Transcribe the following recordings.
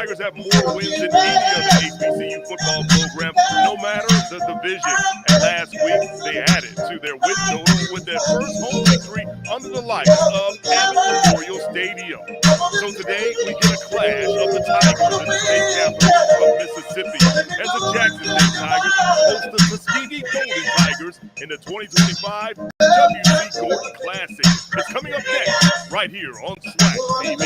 Tigers have more wins than any other HBCU football program, no matter the division. And last week, they added to their win total with their first home victory under the lights of Abbott Memorial Stadium. So today, we get a clash of the Tigers in the state capital of Mississippi as the Jackson State Tigers host the Tuskegee Golden Tigers in the 2025 WC Gordon Classic. It's coming up next, right here on Swac TV.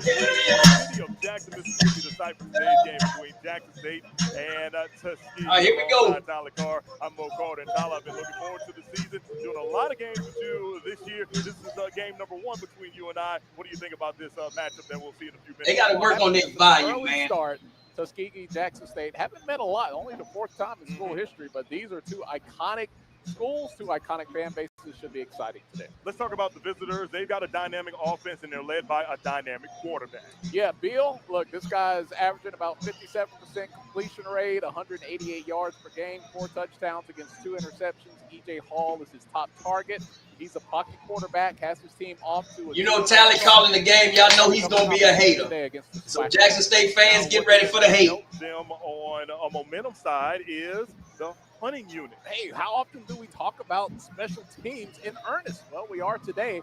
City of Jackson, Mississippi, the site for today's game between Jackson State and Tuskegee. All right, here we go. Tyler Carr, I'm Mo Carter, and Tyler, I've been looking forward to the season. Doing a lot of games with you this year. This is game number 1 between you and I. What do you think about this matchup that we'll see in a few minutes? They got to work on their volume, early man. Start. Tuskegee, Jackson State haven't met a lot. Only the 4th time in school history, but these are 2 iconic schools, 2 iconic fan bases. Should be exciting today. Let's talk about the visitors. They've got a dynamic offense, and they're led by a dynamic quarterback. Yeah, Bill, look, this guy's averaging about 57% completion rate, 188 yards per game, 4 touchdowns against 2 interceptions. E.J. Hall is his top target. He's a pocket quarterback, has his team off to a... You know, Tally calling the game. Y'all know he's going to be a hater. So Jackson State fans, get ready for the hate. Them on a momentum side is the punting unit. Hey, how often do we talk about special teams in earnest? Well, we are today.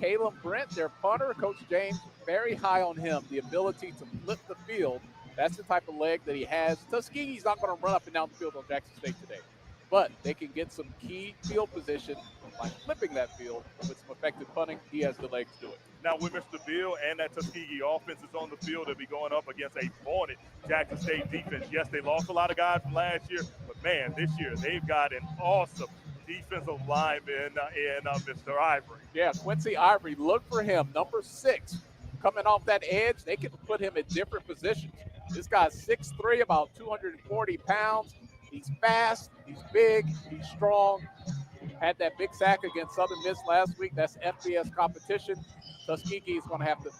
Caleb Brent, their punter, Coach James, very high on him. The ability to flip the field. That's the type of leg that he has. Tuskegee's not going to run up and down the field on Jackson State today, but they can get some key field position by flipping that field with some effective punting. He has the legs to do it. Now, with Mr. Bill and that Tuskegee offense is on the field, they'll be going up against a vaunted Jackson State defense. Yes, they lost a lot of guys from last year, but, man, this year they've got an awesome defensive lineman in Mr. Ivory. Yeah, Quincy Ivory, look for him, number 6. Coming off that edge, they can put him in different positions. This guy's 6'3", about 240 pounds. He's fast, he's big, he's strong. Had that big sack against Southern Miss last week. That's FBS competition. Tuskegee is going to have to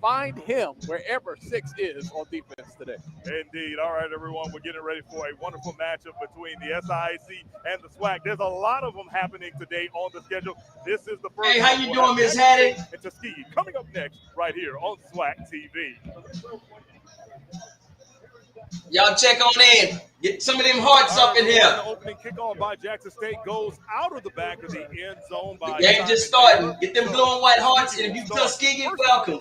find him wherever 6 is on defense today. Indeed. All right, everyone, we're getting ready for a wonderful matchup between the SIAC and the SWAC. There's a lot of them happening today on the schedule. This is the first. Hey, how you doing, Miss Hattie? And Tuskegee coming up next right here on SWAC TV. Y'all check on in. Get some of them hearts up in here. The opening kickoff by Jackson State goes out of the back of the end zone. The game just starting. Get them blue and white hearts, and if you Tuskegee, welcome.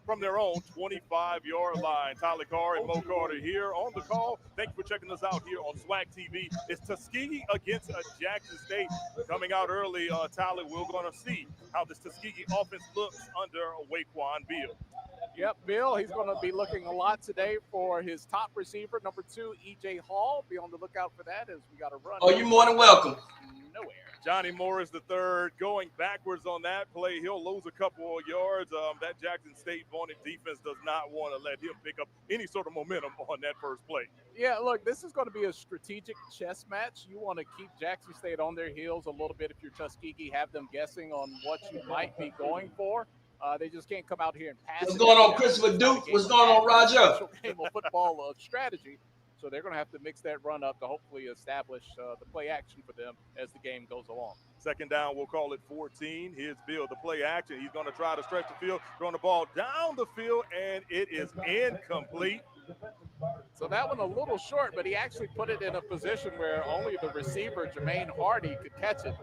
From their own 25-yard line. Tyler Carr and Mo Carter here on the call. Thank you for checking us out here on SWAC TV. It's Tuskegee against Jackson State. Coming out early, Tyler, we're going to see how this Tuskegee offense looks under Waquan Beal. Yep, Bill, he's going to be looking a lot today for his top receiver, number 2, E.J. Hall. Be on the lookout for that as we got to run. Oh, you're more than welcome. Nowhere. Johnny Morris, the third, going backwards on that play. He'll lose a couple of yards. That Jackson State vaunted defense does not want to let him pick up any sort of momentum on that first play. Yeah, look, this is going to be a strategic chess match. You want to keep Jackson State on their heels a little bit if you're Tuskegee, have them guessing on what you might be going for. They just can't come out here and pass. What's going on, Christopher Duke? What's going on, Roger? Game of football of strategy. So they're going to have to mix that run up to hopefully establish the play action for them as the game goes along. Second down, we'll call it 14. Here's Bill, the play action. He's going to try to stretch the field, throwing the ball down the field, and it is incomplete. So that one a little short, but he actually put it in a position where only the receiver, Jermaine Hardy, could catch it,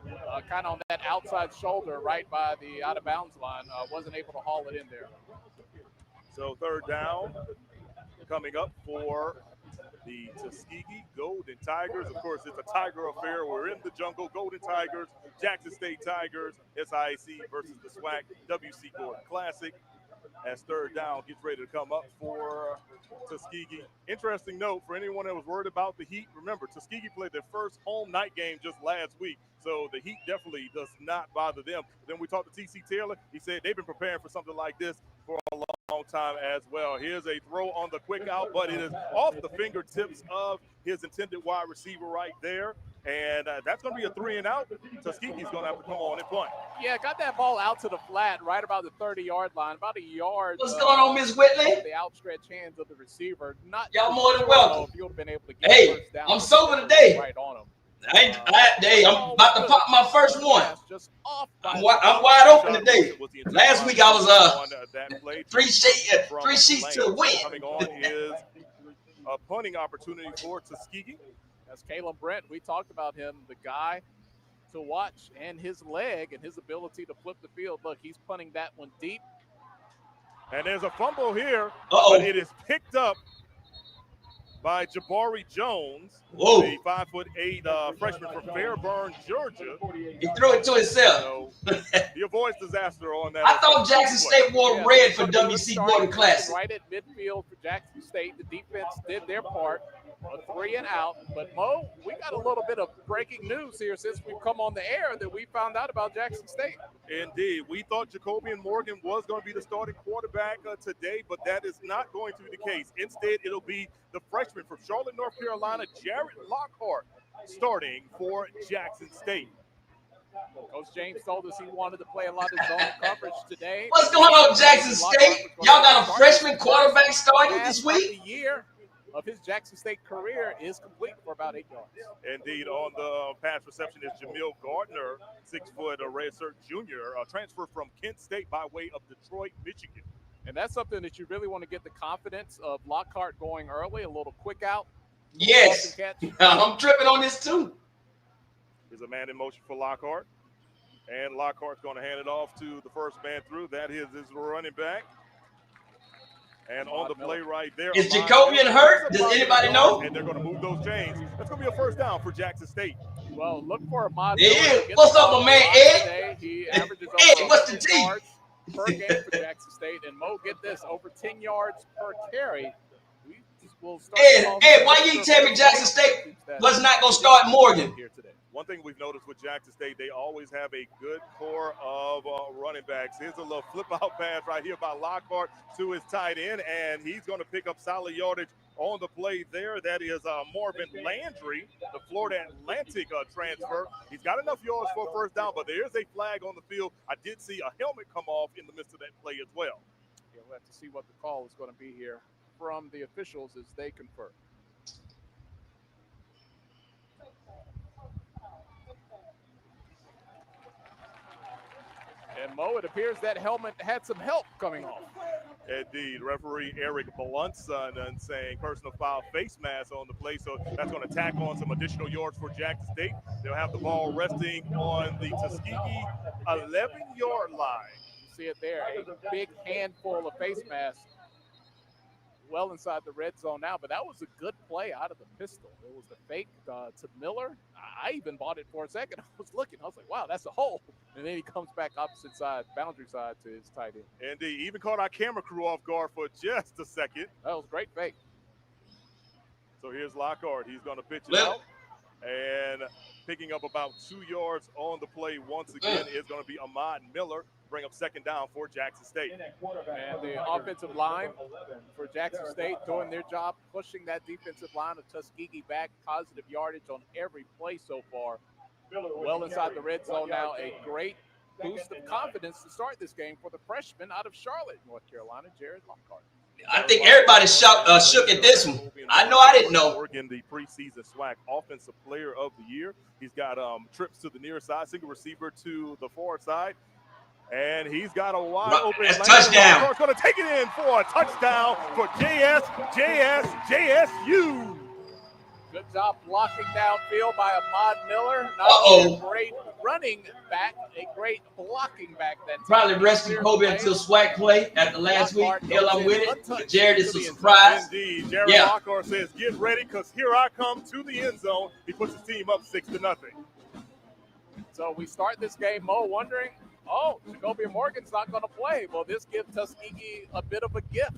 kind of on that outside shoulder right by the out-of-bounds line. Wasn't able to haul it in there. So third down coming up for the Tuskegee Golden Tigers. Of course, it's a Tiger affair. We're in the jungle. Golden Tigers, Jackson State Tigers, SIAC versus the SWAC WC Gordon Classic. As third down gets ready to come up for Tuskegee. Interesting note for anyone that was worried about the heat. Remember, Tuskegee played their first home night game just last week, so the heat definitely does not bother them. Then we talked to T.C. Taylor. He said they've been preparing for something like this for a long time as well. Here's a throw on the quick out, but it is off the fingertips of his intended wide receiver right there. And that's going to be a 3-and-out. Tuskegee's going to have to come on and punt. Yeah, got that ball out to the flat right about the 30-yard line, about a yard. What's going on, Miss Whitley? The outstretched hands of the receiver. Not y'all more than welcome. if you would have been able to get hey, first down. I'm sober today. Right on him. I'm about to pop my first one. I'm wide open today. Last week I was 3 sheets to the wind. Coming on is a punting opportunity for Tuskegee. That's Caleb Brent. We talked about him, the guy to watch, and his leg and his ability to flip the field. Look, he's punting that one deep. And there's a fumble here, but it is picked up by Jabari Jones, the 5'8" freshman from Fairburn, Georgia. He threw it to himself. So he avoids disaster on that. I thought Jackson State wore red for WC Border Classic. Right at midfield for Jackson State. The defense did their part. A 3 and out. But, Mo, we got a little bit of breaking news here since we've come on the air that we found out about Jackson State. Indeed. We thought Jacobian Morgan was going to be the starting quarterback today, but that is not going to be the case. Instead, it'll be the freshman from Charlotte, North Carolina, Jared Lockhart, starting for Jackson State. Coach James told us he wanted to play a lot of zone coverage today. What's going on, Jackson State? Y'all got a freshman quarterback starting this week? The year of his Jackson State career is complete for about 8 yards. Indeed, on the pass reception is Jamil Gardner, 6-foot redshirt junior, transfer from Kent State by way of Detroit, Michigan. And that's something that you really want to get the confidence of Lockhart going early, a little quick out. Yes, I'm tripping on this too. There's a man in motion for Lockhart. And Lockhart's going to hand it off to the first man through. That is his running back. And on the play right there. Is Jacobian hurt? Does anybody know? And they're going to move those chains. That's going to be a first down for Jackson State. Well, look for Ahmad. What's up, my man, Ed? He averages Ed, what's the T? yards per game for Jackson State. And Mo, get this, over 10 yards per carry. We'll start Ed, why you tell me Jackson State was not going to start Morgan? Here today. One thing we've noticed with Jackson State, they always have a good core of running backs. Here's a little flip-out pass right here by Lockhart to his tight end, and he's going to pick up solid yardage on the play there. That is Marvin Landry, the Florida Atlantic transfer. He's got enough yards for a first down, but there is a flag on the field. I did see a helmet come off in the midst of that play as well. Yeah, we'll have to see what the call is going to be here from the officials as they confer. And Mo, it appears that helmet had some help coming off. Indeed, referee Eric Blunson saying personal foul face mask on the play, so that's going to tack on some additional yards for Jackson State. They'll have the ball resting on the Tuskegee 11-yard line. You see it there, a big handful of face masks well inside the red zone now, but that was a good play out of the pistol. It was the fake to Miller. I even bought it for a second. I was looking. I was like, wow, that's a hole. And then he comes back opposite side, boundary side to his tight end. And he even caught our camera crew off guard for just a second. That was a great fake. So here's Lockhart. He's going to pitch it out. And picking up about 2 yards on the play once again is going to be Ahmad Miller. Bring up second down for Jackson State. And the offensive line for Jackson State doing their job, pushing that defensive line of Tuskegee back, positive yardage on every play so far. Well inside the red zone now, a great boost of confidence to start this game for the freshman out of Charlotte, North Carolina, Jared Lockhart. I think everybody shook at this one. I know I didn't know. Oregon, the preseason Swac Offensive Player of the Year. He's got trips to the near side, single receiver to the far side. And he's got a wide open lane. Touchdown. He's going to take it in for a touchdown for JSU. Good job blocking downfield by Ahmad Miller. Not a great running back, a great blocking back. That probably resting Kobe until Swac play after last week. Hell, I'm with it. But Jared is a surprise. Indeed. Jared Lockhart says, get ready because here I come to the end zone. He puts his team up 6-0. So we start this game, Mo, wondering, Jacoby Morgan's not going to play. Well, this gives Tuskegee a bit of a gift,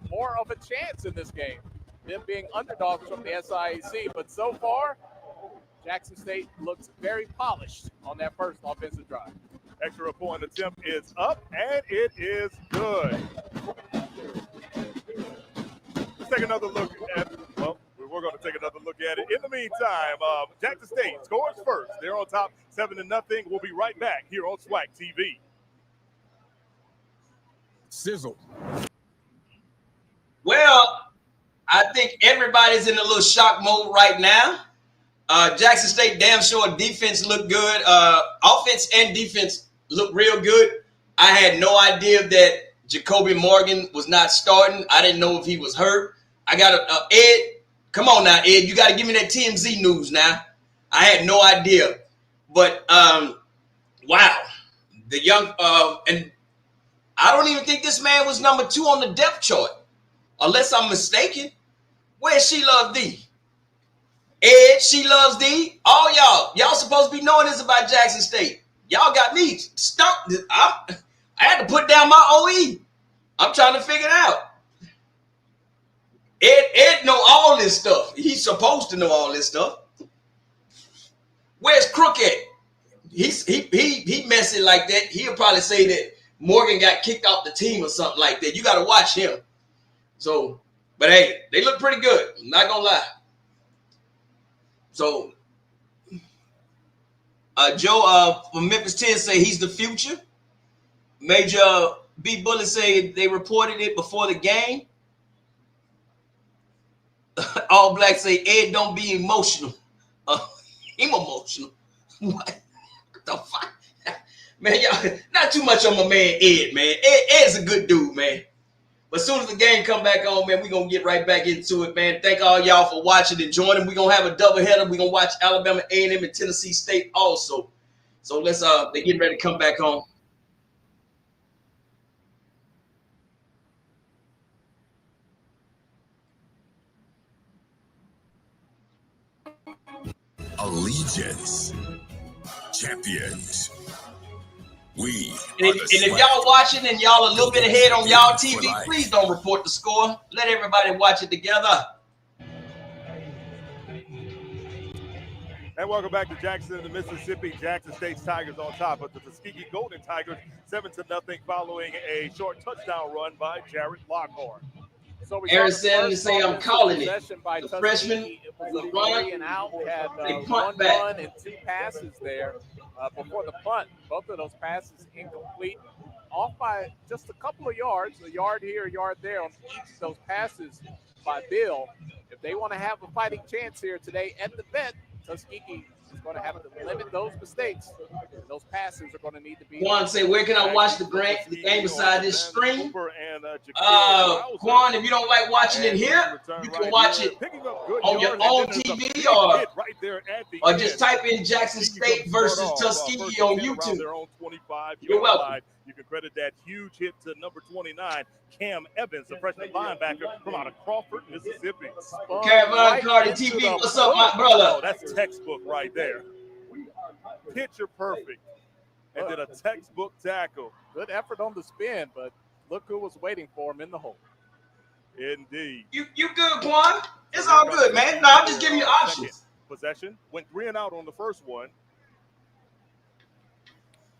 more of a chance in this game, them being underdogs from the SIAC. But so far, Jackson State looks very polished on that first offensive drive. Extra point attempt is up, and it is good. Let's take another look at, we're going to take another look at it. In the meantime, Jackson State scores first. They're on top 7-0. We'll be right back here on SWAC TV. Sizzle. Well, I think everybody's in a little shock mode right now. Jackson State damn sure defense looked good. Offense and defense looked real good. I had no idea that Jacoby Morgan was not starting. I didn't know if he was hurt. I got Ed. Come on now, Ed. You got to give me that TMZ news now. I had no idea. But, wow. The young, and I don't even think this man was number 2 on the depth chart. Unless I'm mistaken. Where's She Love D? Ed, She Loves D. All y'all supposed to be knowing this about Jackson State. Y'all got me stuck. I had to put down my OE. I'm trying to figure it out. Ed know all this stuff. He's supposed to know all this stuff. Where's Crook at? He messy like that. He'll probably say that Morgan got kicked off the team or something like that. You got to watch him. So, but hey, they look pretty good. I'm not gonna lie. So, Joe from Memphis 10 say he's the future. Major B Bullet say they reported it before the game. All Black say Ed don't be emotional. I'm emotional. What the fuck? Man, y'all not too much on my man Ed, man. Ed's a good dude, man. But as soon as the game come back on, man, we're going to get right back into it, man. Thank all y'all for watching and joining. We're going to have a doubleheader. We're going to watch Alabama A&M and Tennessee State also. So let's they get ready to come back on. Allegiance. Champions. And if y'all watching and y'all a little bit ahead on y'all TV, please don't report the score. Let everybody watch it together. And welcome back to Jackson, the Mississippi. Jackson State Tigers on top of the Tuskegee Golden Tigers, 7-0, following a short touchdown run by Jared Lockhart. So we Aaron Sanders say I'm calling it. The freshman, was run and out. We had one run and 2 passes there before the punt. Both of those passes incomplete, off by just a couple of yards, a yard here, a yard there on each of those passes by Bill. If they want to have a fighting chance here today at the vet, Tuskegee is going to have to limit those mistakes. And those passes are going to need to be. Quan say, where can I watch the game beside this stream? Quan, if you don't like watching it here, you can watch it on your own TV or just type in Jackson State versus Tuskegee on YouTube. You're welcome. You can credit that huge hit to number 29, Cam Evans, the freshman linebacker from out of Crawford, Mississippi. Caravan Cardi TV, what's up, my brother? Oh, that's textbook right there. Picture perfect. And then a textbook tackle. Good effort on the spin, but look who was waiting for him in the hole. Indeed. You good, Quan? It's all good, man. No, I'm just giving you options. Possession. Went 3 and out on the first one.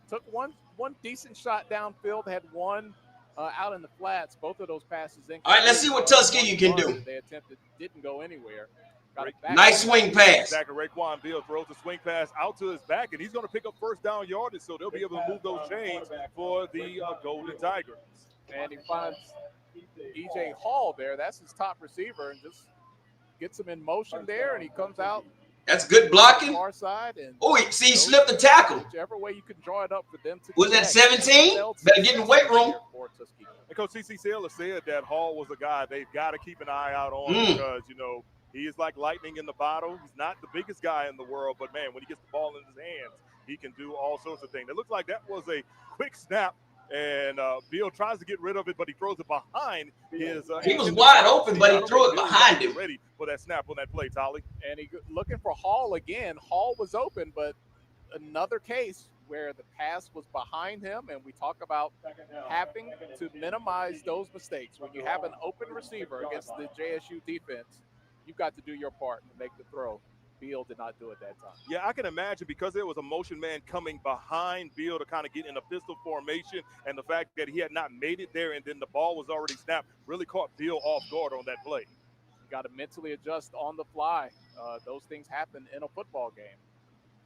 Took one decent shot downfield, had one out in the flats. Both of those passes in. All right, let's see what Tuskegee can do. They attempted, didn't go anywhere. Nice swing pass. Back of Raekwon Bill throws the swing pass out to his back, and he's going to pick up first down yardage, so they'll be able to move those chains for the Golden Tigers. And he finds E.J. Hall there. That's his top receiver, and just gets him in motion there, and he comes out. That's good blocking. Far side, and he slipped the tackle. Whichever way you can draw it up for them to. Was that 17? Better get in the weight room. And Coach C.C. Saylor said that Hall was a guy they've got to keep an eye out on because, he is like lightning in the bottle. He's not the biggest guy in the world, but, man, when he gets the ball in his hands, he can do all sorts of things. It looks like that was a quick snap, and Bill tries to get rid of it, but he throws it behind his he was wide open, but he threw it behind him. Ready for that snap on that play, Tolly. And he looking for Hall again. Hall was open, but another case where the pass was behind him, and we talk about having to minimize those mistakes. When you have an open receiver against the JSU defense, you've got to do your part to make the throw. Beal did not do it that time. Yeah, I can imagine because there was a motion man coming behind Beal to kind of get in a pistol formation, and the fact that he had not made it there and then the ball was already snapped really caught Beal off guard on that play. You got to mentally adjust on the fly. Those things happen in a football game.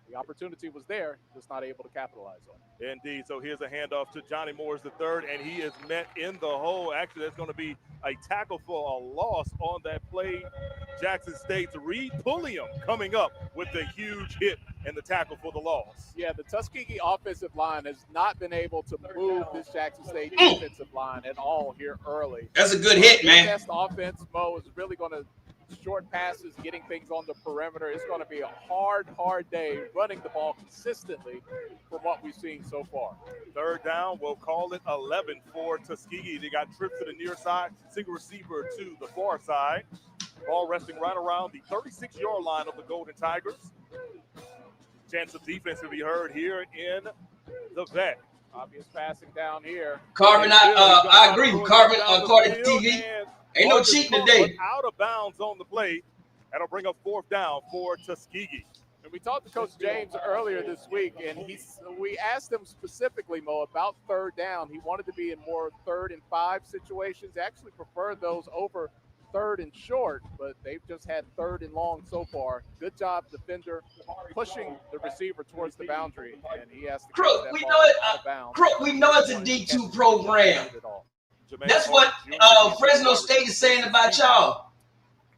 The opportunity was there, just not able to capitalize on it. Indeed. So here's a handoff to Johnny Moores III, and he is met in the hole. Actually, that's going to be a tackle for a loss on that play. Jackson State's Reed Pulliam coming up with the huge hit and the tackle for the loss. Yeah, the Tuskegee offensive line has not been able to move this Jackson State defensive line at all here early. That's a good hit, man. Best offense, Mo, is really going to short passes, getting things on the perimeter. It's going to be a hard day running the ball consistently from what we've seen so far. Third down, we'll call it 11 for Tuskegee. They got trips to the near side, single receiver to the far side. Ball resting right around the 36-yard line of the Golden Tigers. Chance of defense to be heard here in the vet. Obvious passing down here. Carmen, I agree with Carmen according to TV. Ain't no cheating today. Out of bounds on the play. That'll bring up fourth down for Tuskegee. And we talked to Coach James earlier this week, and we asked him specifically, Mo, about third down. He wanted to be in more 3rd and 5 situations. He actually preferred those over 3rd and short, but they've just had 3rd and long so far. Good job, defender, pushing the receiver towards the boundary, and he has to Crook, that we ball know it. out of bounds. Crook, we know it's a D2 program. That's what Fresno State is saying about y'all.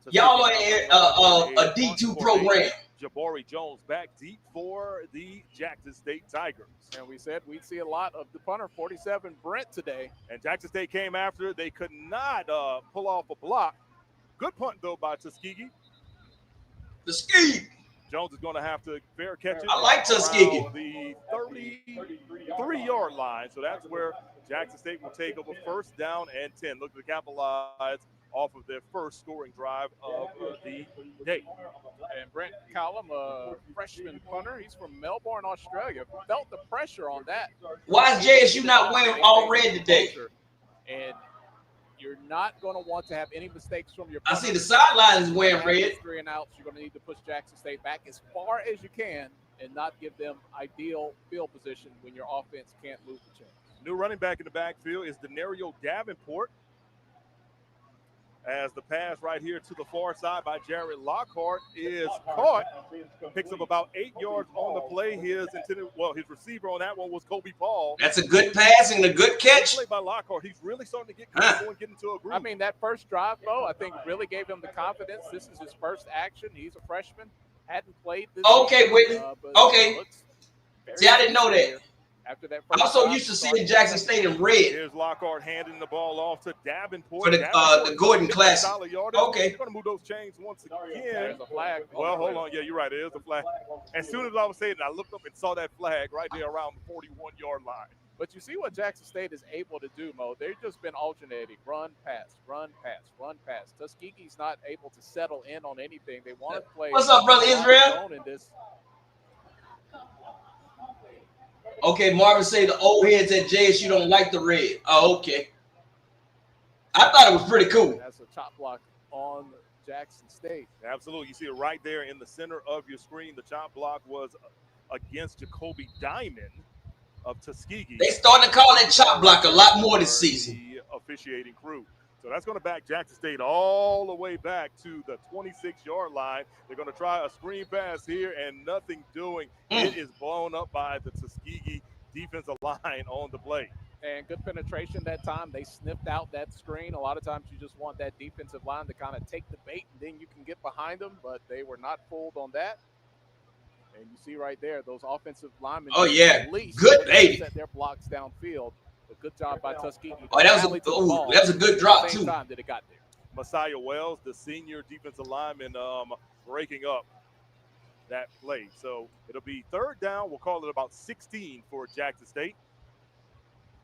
Y'all are a D2 program. Jabari Jones back deep for the Jackson State Tigers. And we said we'd see a lot of the punter, 47, Brent, today. And Jackson State came after it. They could not pull off a block. Good punt, though, by Tuskegee. Tuskegee. Jones is going to have to fair catch it. I like Tuskegee. The 33-yard line. So that's where Jackson State will take over first down and 10. Look to capitalize off of their first scoring drive of the day. And Brent Callum, a freshman punter, he's from Melbourne, Australia, felt the pressure on that. Why is JSU not wearing all red today? And you're not going to want to have any mistakes from your I punter. see the sidelines wearing red. 3 and outs, you're going to need to push Jackson State back as far as you can and not give them ideal field position when your offense can't move the chains. New running back in the backfield is Denario Davenport. As the pass right here to the far side by Jared Lockhart is caught. Picks up about 8 yards on the play. His receiver on that one was Kobe Paul. That's a good pass and a good catch. Play by Lockhart. He's really starting to get comfortable and get into a groove. I mean, that first drive, Bo, I think really gave him the confidence. This is his first action. He's a freshman. Hadn't played this Okay, season, Whitney. Okay. See, I didn't know that. After that I'm so used to seeing Jackson State in red. Here's Lockhart handing the ball off to Davenport. For the Gordon Classic. Okay. He's going to move those chains once again. There's a flag. Well, hold on. Yeah, you're right. There is a flag. As soon as I was saying it, I looked up and saw that flag right there around the 41-yard line. But you see what Jackson State is able to do, Mo. They've just been alternating. Run, pass, run, pass, run, pass. Tuskegee's not able to settle in on anything. They want to play. What's up, brother Israel? In this. Okay, Marvin say the old heads at JSU don't like the red. Oh, okay. I thought it was pretty cool. That's a chop block on Jackson State. Absolutely. You see it right there in the center of your screen. The chop block was against Jacoby Diamond of Tuskegee. They starting to call that chop block a lot more this season. The officiating crew. So that's going to back Jackson State all the way back to the 26-yard line. They're going to try a screen pass here and nothing doing. It is blown up by the Tuskegee defensive line on the play. And good penetration that time. They sniffed out that screen. A lot of times you just want that defensive line to kind of take the bait and then you can get behind them, but they were not fooled on that. And you see right there, those offensive linemen. Oh, yeah. Good bait. Set their blocks downfield. A good job by Tuskegee. Oh, that was a good drop, too. Time that it got there. Messiah Wells, the senior defensive lineman, breaking up that play. So it'll be third down. We'll call it about 16 for Jackson State.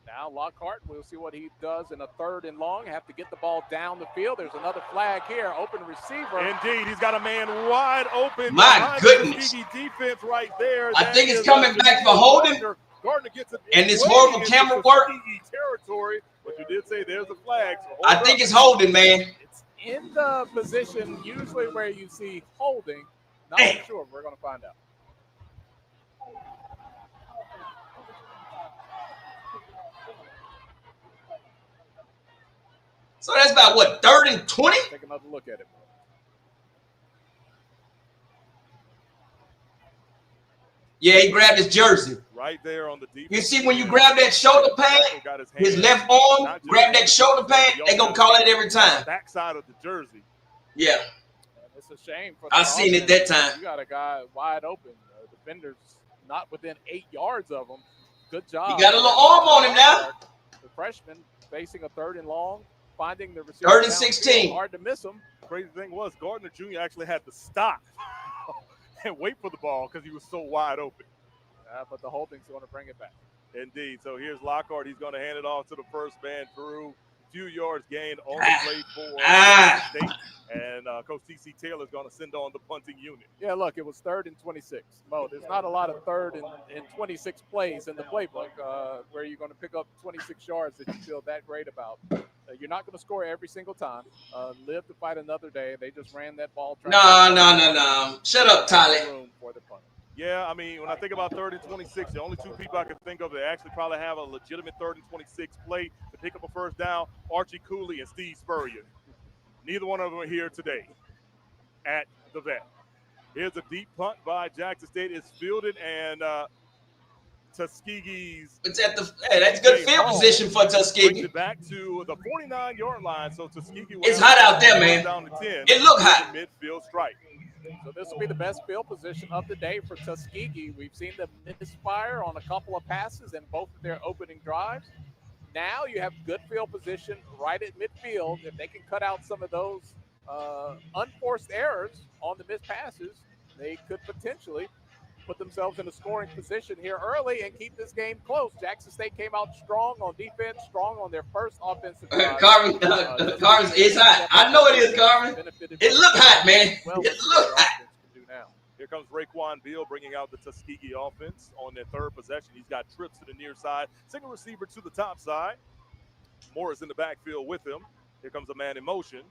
Now Lockhart, we'll see what he does in a 3rd and long. Have to get the ball down the field. There's another flag here. Open receiver. Indeed, he's got a man wide open. My goodness. Defense right there. I think it's coming back for holding. Gardner gets it. And this horrible camera work. Territory, but you did say there's a flag. So I think it's holding, man. It's in the position usually where you see holding. Not sure. We're going to find out. So that's about what, 3rd and 20? Take another look at it. Yeah, he grabbed his jersey. Right there on the defense. You see when you grab that shoulder pad, his left arm, grab that shoulder pad, they gonna call it every time. Backside of the jersey. Yeah. It's a shame. For I seen it that time. You got a guy wide open. Defenders not within 8 yards of him. Good job. He got a little arm on him now. The freshman facing a 3rd and long, finding the receiver. 3rd and 16. Hard to miss him. Crazy thing was Gardner Jr. actually had to stop and wait for the ball because he was so wide open. But the holding's going to bring it back. Indeed. So here's Lockhart. He's going to hand it off to the first man through. Few yards gained on the play for State. And Coach T.C. Taylor is going to send on the punting unit. Yeah, look, it was 3rd and 26. Mo, there's not a lot of 3rd and 26 plays in the playbook where you're going to pick up 26 yards that you feel that great about. You're not going to score every single time. Live to fight another day. They just ran that ball. No. Shut up, Tyler. Room for the punt. Yeah, I mean, when I think about 3rd and 26, the only 2 people I can think of that actually probably have a legitimate 3rd and 26 play to pick up a first down, Archie Cooley and Steve Spurrier. Neither one of them are here today at the vet. Here's a deep punt by Jackson State. It's fielded, and Tuskegee's. It's at the. Hey, that's good field position for Tuskegee. Brings it back to the 49-yard line. So Tuskegee. It's hot out there, man. Down to 10. It look hot. Midfield strike. So this will be the best field position of the day for Tuskegee. We've seen them misfire on a couple of passes in both of their opening drives. Now you have good field position right at midfield. If they can cut out some of those unforced errors on the missed passes, they could potentially put themselves in a scoring position here early and keep this game close. Jackson State came out strong on defense, strong on their first offensive drive. Carvin, it's hot. I know it is, Carvin. It look hot, man. It look hot. Here comes Raekwon Beal bringing out the Tuskegee offense on their 3rd possession. He's got trips to the near side, single receiver to the top side. Morris in the backfield with him. Here comes a man in motion.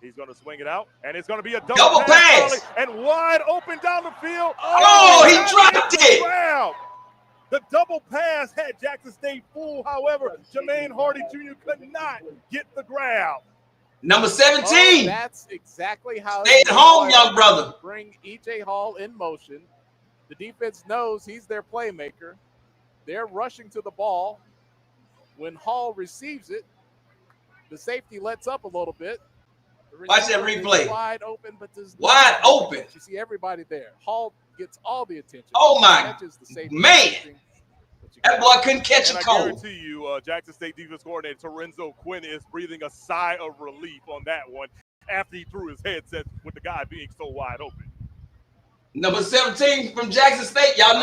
He's going to swing it out, and it's going to be a double pass. And wide open down the field. Oh, he dropped it. The double pass had Jackson State fooled. However, Jermaine Hardy Jr. could not get the grab. Number 17. That's exactly how. Stay at home, young brother. Bring E.J. Hall in motion. The defense knows he's their playmaker. They're rushing to the ball. When Hall receives it, the safety lets up a little bit. Watch that replay. Wide open, but there's wide open. You see everybody there. Hall gets all the attention. Oh my man! That boy couldn't catch a cold. I guarantee you, Jackson State defense coordinator Torenzo Quinn is breathing a sigh of relief on that one after he threw his headset with the guy being so wide open. Number 17 from Jackson State. Y'all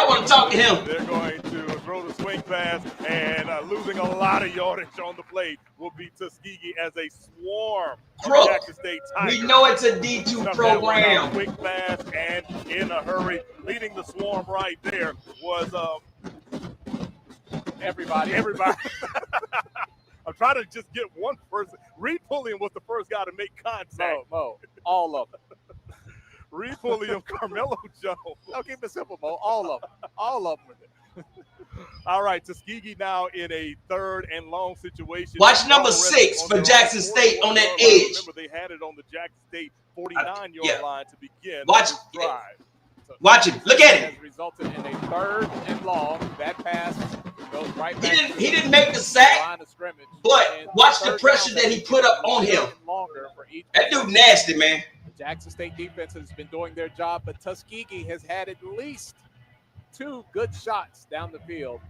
want to talk to him. They're going to throw the swing pass, and losing a lot of yardage on the play will be Tuskegee as a swarm. Jackson State Tigers. We know it's a D2 program. Quick pass and in a hurry. Leading the swarm right there was everybody. I'm trying to just get one person. Reed Pulliam was the first guy to make contact. Mo, all of them. Reed Pulliam, Carmelo Jones. I'll keep it simple, Mo. All of them. All of them with it. All right, Tuskegee now in a 3rd and long situation. Watch number 6 for Jackson State on that edge. Remember, they had it on the Jackson State 49-yard line to begin. Watch the drive. Watch it. Look at it. Has resulted in a 3rd and long. That pass goes right back. He didn't make the sack, but watch the pressure that he put up on him. That dude nasty, man. The Jackson State defense has been doing their job, but Tuskegee has had at least 2 good shots down the field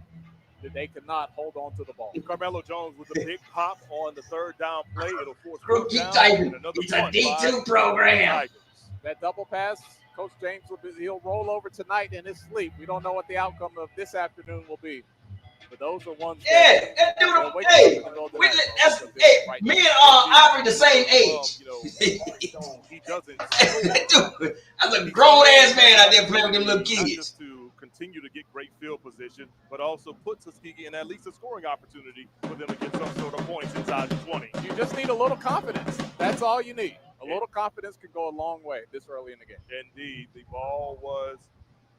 that they could not hold on to the ball. Carmelo Jones with a big pop on the 3rd down play. It'll force Rookie Tiger. It's a D2 program. That double pass, Coach James he'll roll over tonight in his sleep. We don't know what the outcome of this afternoon will be. But those are ones. Yeah, that dude. Hey, me and Ivory the same age. He doesn't. That's a grown ass man out there playing with them little kids. Just to continue to get great field position, but also put Tuskegee in at least a scoring opportunity for them to get some sort of points inside the 20. You just need a little confidence. That's all you need. A little confidence can go a long way this early in the game. Indeed, the ball was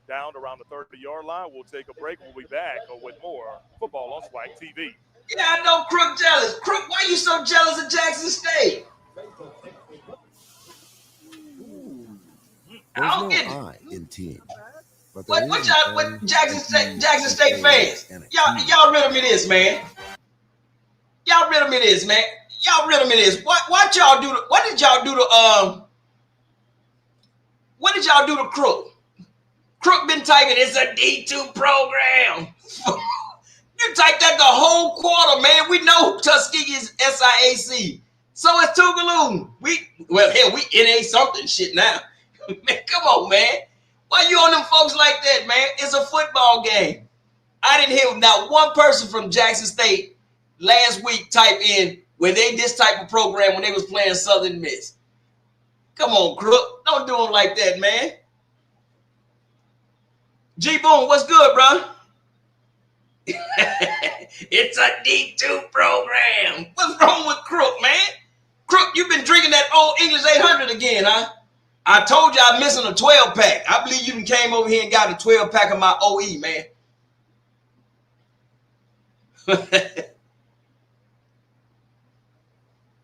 down around the 30-yard line. We'll take a break. We'll be back with more football on Swac TV. Yeah, I know Crook jealous. Crook, why you so jealous of Jackson State? There's no I in team. But What Jackson State fans? Y'all riddle me this, man. Y'all riddle me this, man. Y'all riddle me this. What y'all do? What did y'all do to What did y'all do to Crook? Crook been typing, it's a D2 program. You typed that the whole quarter, man. We know Tuskegee is SIAC. So is Tougaloo. We NA something shit now. Man, come on, man. Why you on them folks like that, man? It's a football game. I didn't hear not one person from Jackson State last week type in when they this type of program when they was playing Southern Miss. Come on, Crook. Don't do them like that, man. G-Boom, what's good, bro? It's a D2 program. What's wrong with Crook, man? Crook, you've been drinking that old English 800 again, huh? I told you I'm missing a 12-pack. I believe you came over here and got a 12-pack of my OE, man.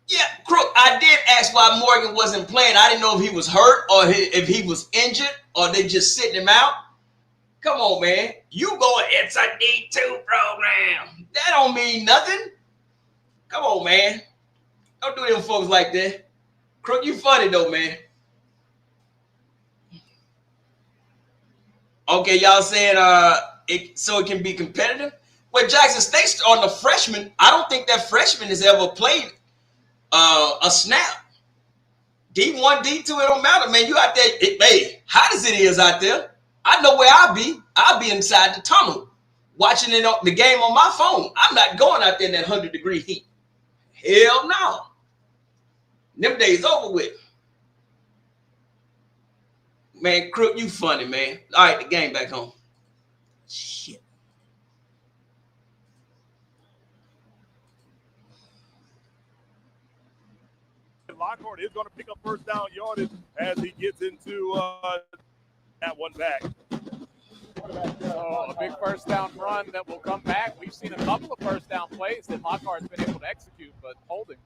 Yeah, Crook, I did ask why Morgan wasn't playing. I didn't know if he was hurt or if he was injured or they just sitting him out. Come on, man. You going, it's a D2 program. That don't mean nothing. Come on, man. Don't do them folks like that. Crook, you funny, though, man. Okay, y'all saying so it can be competitive? Well, Jackson State's on the freshman. I don't think that freshman has ever played a snap. D1, D2, it don't matter, man. You out there, hey, hot as it is out there. I know where I'll be. I'll be inside the tunnel watching the game on my phone. I'm not going out there in that 100-degree heat. Hell no. Them days over with. Man, Crook, you funny, man. All right, the game back home. Shit. Lockhart is going to pick up first down yardage as he gets into that one back. So a big first down run that will come back. We've seen a couple of first down plays that Lockhart's been able to execute, but Holding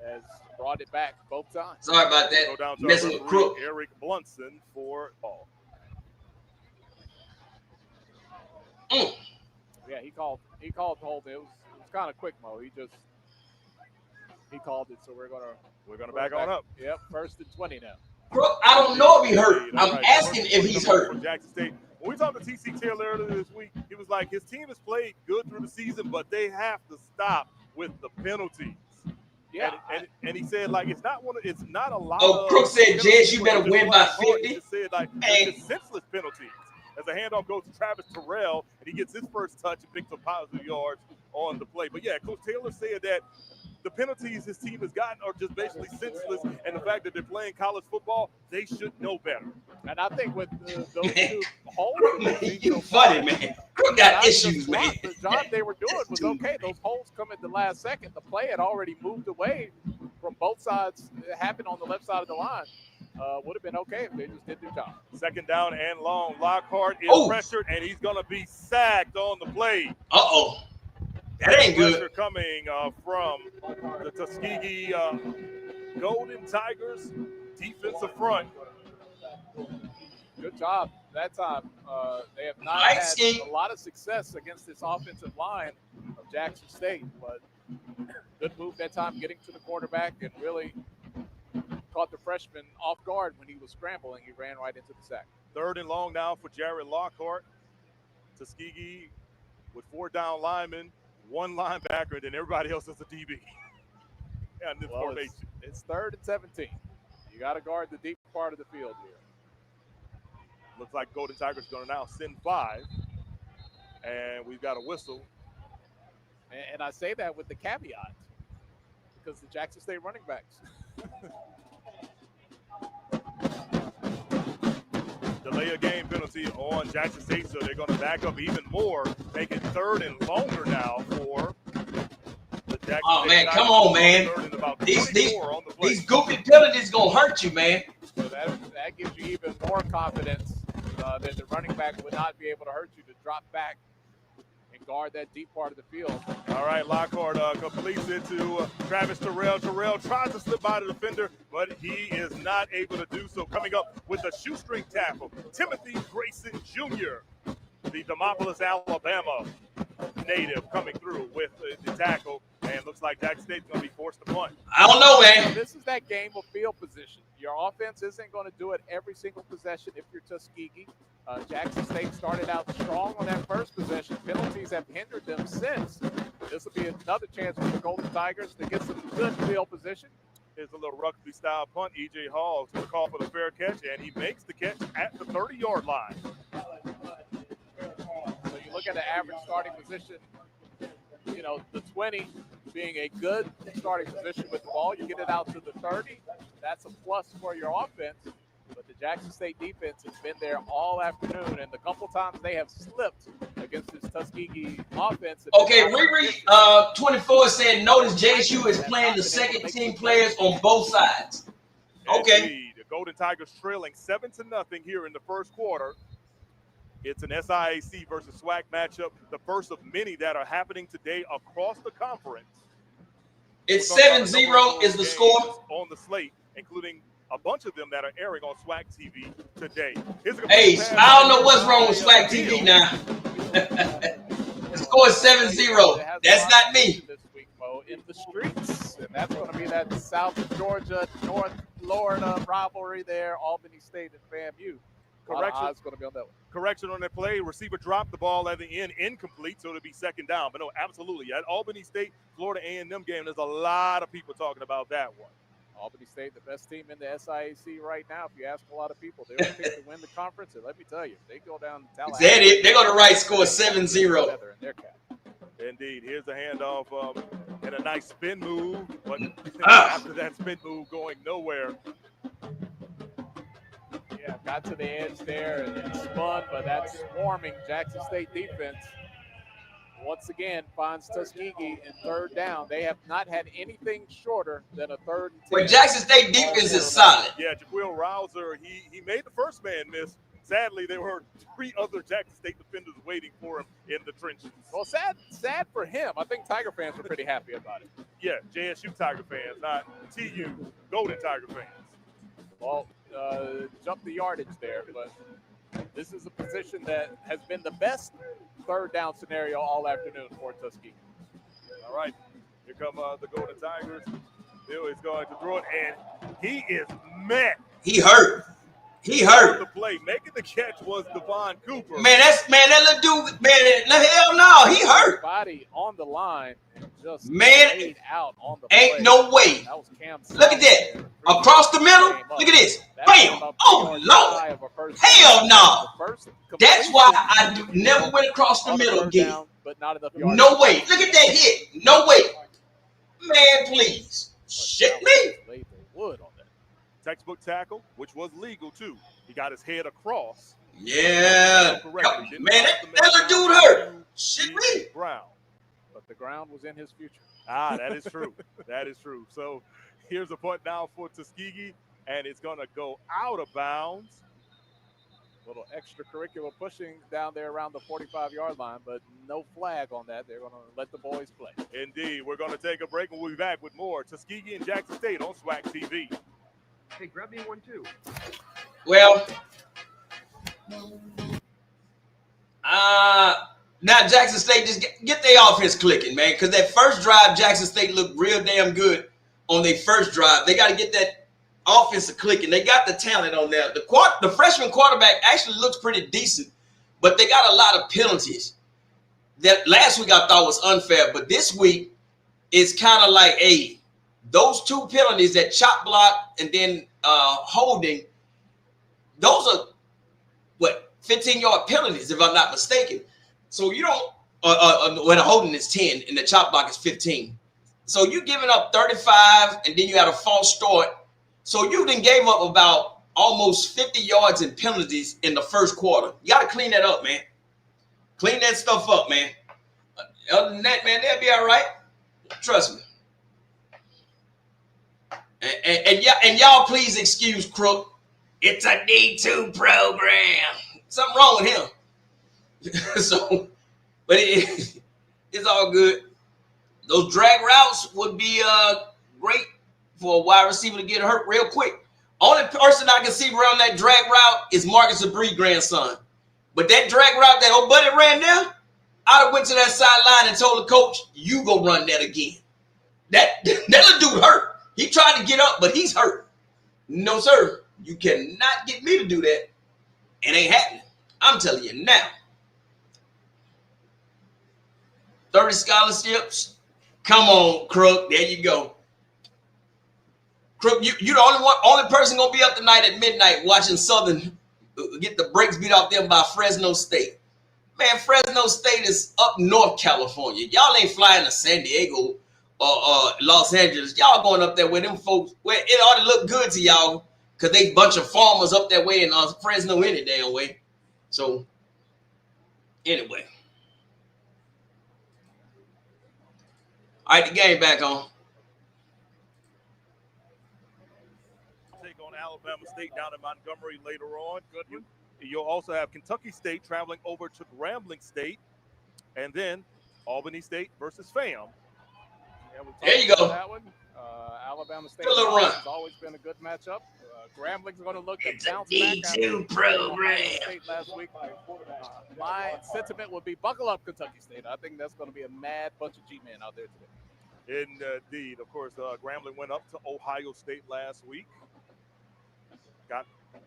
has brought it back both times. Sorry about that. Go down to messing with Crook. Eric Blunson for ball. Yeah, he called Holding. It was kind of quick, Mo. He called it, so we're gonna back on up. Yep, 1st and 20 now. Crook, I don't know if he hurt. I'm asking if he's hurt. Jackson State. When we talked to TC Taylor earlier this week, he was like, his team has played good through the season, but they have to stop with the penalties. Yeah, and he said like it's not a lot. Oh, Crook said, Jez, you better win by 50. He just said like it's senseless penalties. As the handoff goes to Travis Terrell, and he gets his first touch and picks up positive yards on the play. But yeah, Coach Taylor said that the penalties his team has gotten are just basically senseless, and the fact that they're playing college football, they should know better. And I think with those two holes, you funny, man. Crook got issues, man. The job they were doing was okay. Those holes come at the last second. The play had already moved away from both sides. It happened on the left side of the line. Would have been okay if they just did their job. Second down and long. Lockhart is pressured, and he's going to be sacked on the play. Uh-oh. That ain't good. Pressure coming from the Tuskegee Golden Tigers defensive front. Good job that time. They have not had a lot of success against this offensive line of Jackson State, but good move that time getting to the quarterback and really caught the freshman off guard when he was scrambling. He ran right into the sack. Third and long now for Jared Lockhart. Tuskegee with 4 down linemen, 1 linebacker, and then everybody else is a DB. And this formation. It's 3rd and 17. You got to guard the deep part of the field here. Looks like Golden Tigers going to now send 5. And we've got a whistle. And I say that with the caveat because the Jackson State running backs. Delay a game penalty on Jackson State, so they're going to back up even more, make it 3rd and longer now for the Jackson State. Man, come on, man. These goofy penalties going to hurt you, man. So that gives you even more confidence that the running back would not be able to hurt you to drop back and guard that deep part of the field. All right, Lockhart completes it to Travis Terrell. Terrell tries to slip by the defender, but he is not able to do so. Coming up with a shoestring tackle, Timothy Grayson Jr., the Demopolis, Alabama native, coming through with the tackle, and looks like Jackson State's going to be forced to punt. I don't know, man. This is that game of field position. Your offense isn't going to do it every single possession if you're Tuskegee. Jackson State started out strong on that first possession. Penalties have hindered them since. This will be another chance for the Golden Tigers to get some good field position. Here's a little rugby-style punt. E.J. Hall to the call for the fair catch, and he makes the catch at the 30-yard line. So you look at the average starting position, you know, the 20 being a good starting position with the ball. You get it out to the 30. That's a plus for your offense. But the Jackson State defense has been there all afternoon, and the couple times they have slipped against this Tuskegee offense. Okay, Riri 24 said, notice JSU is playing the second team players on both sides. Okay. Indeed. The Golden Tigers trailing 7-0 here in the first quarter. It's an SIAC versus SWAC matchup, the first of many that are happening today across the conference. It's 7-0 is the score. On the slate, including a bunch of them that are airing on SWAC TV today. Hey, I don't know what's wrong with SWAC TV now. The score is 7-0. That's not me. This week, Mo, in the streets, and that's going to be that South Georgia, North Florida rivalry there, Albany State and FAMU. Correction. Going to be on that one. Correction on that play. Receiver dropped the ball at the end, incomplete, so it'll be second down. But no, absolutely. At Albany State, Florida A&M game, there's a lot of people talking about that one. Albany State, the best team in the SIAC right now. If you ask a lot of people, they're going to win the conference. And let me tell you, if they go down to Tallahassee, Is that it? They're going to write score 7-0. Indeed. Here's the handoff and a nice spin move. But after that spin move going nowhere. Yeah, got to the edge there and spun, but that swarming Jackson State defense once again finds Tuskegee in third down. They have not had anything shorter than a 3rd and 10. But Jackson State defense is solid. Yeah, Jaquil Rouser, he made the first man miss. Sadly, there were 3 other Jackson State defenders waiting for him in the trenches. Well, sad for him. I think Tiger fans were pretty happy about it. Yeah, JSU Tiger fans, not TU Golden Tiger fans. Well, jump the yardage there, but this is a position that has been the best 3rd down scenario all afternoon for Tuskegee. All right, here come the Golden Tigers. Bill is going to throw it, and he is met. He hurt. He hurt. The play making the catch was Devon Cooper. Man, that little dude, man, hell no, he hurt. Body on the line and just man, out on the ain't play. no way. That was Cam. Look at that. Across the middle. Look at this. Bam. Oh, Lord. Hell no. That's why I never went across the middle again. No way. Look at that hit. No way. Man, please. Shit me. Textbook tackle, which was legal too. He got his head across. Yeah. Man, that little dude hurt. Shit me. Brown. But the ground was in his future. That is true. That is true. So here's a punt now for Tuskegee, and it's going to go out of bounds. Little extracurricular pushing down there around the 45-yard line, but no flag on that. They're going to let the boys play. Indeed. We're going to take a break, and we'll be back with more Tuskegee and Jackson State on SWAC TV. Hey, grab me one too. Well, now Jackson State just get their offense clicking, man, because that first drive, Jackson State looked real damn good on their first drive. They got to get that offense clicking. They got the talent on there. The freshman quarterback actually looks pretty decent, but they got a lot of penalties. That last week I thought was unfair, but this week it's kind of like, hey, those 2 penalties, that chop block and then holding, those are, 15-yard penalties, if I'm not mistaken. So you don't, when a holding is 10 and the chop block is 15. So you giving up 35 and then you had a false start. So you then gave up about almost 50 yards in penalties in the first quarter. You got to clean that up, man. Clean that stuff up, man. Other than that, man, they'll be all right. Trust me. And y'all please excuse Crook. It's a D2 program. Something wrong with him. So, but It's all good. Those drag routes would be great for a wide receiver to get hurt real quick. Only person I can see around that drag route is Marcus Abreu grandson. But that drag route that old buddy ran there, I'd have went to that sideline and told the coach, you go run that again. That little dude hurt. He tried to get up, but he's hurt. No, sir. You cannot get me to do that. It ain't happening. I'm telling you now. 30 scholarships. Come on, Crook. There you go. Crook, you the only person gonna be up tonight at midnight watching Southern get the brakes beat off them by Fresno State. Man, Fresno State is up North California. Y'all ain't flying to San Diego or Los Angeles. Y'all going up there with them folks where it ought to look good to y'all because they bunch of farmers up that way in Fresno any damn way. So, anyway. All right, the game back on. Take on Alabama State down in Montgomery later on. You'll also have Kentucky State traveling over to Grambling State, and then Albany State versus FAM. Yeah, there you go. That one. Alabama State has always been a good matchup. Grambling's going to look to bounce back after program. State last week. My sentiment would be buckle up, Kentucky State. I think that's going to be a mad bunch of G-men out there today. Indeed. Of course, Grambling went up to Ohio State last week.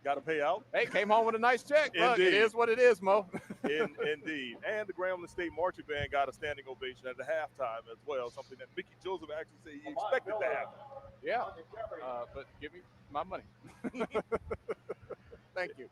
Got to pay out. Hey, came home with a nice check. Look, it is what it is, Mo. Indeed. And the Grambling State marching band got a standing ovation at the halftime as well, something that Mickey Joseph actually said he expected to happen. Yeah, but give me my money. Thank you.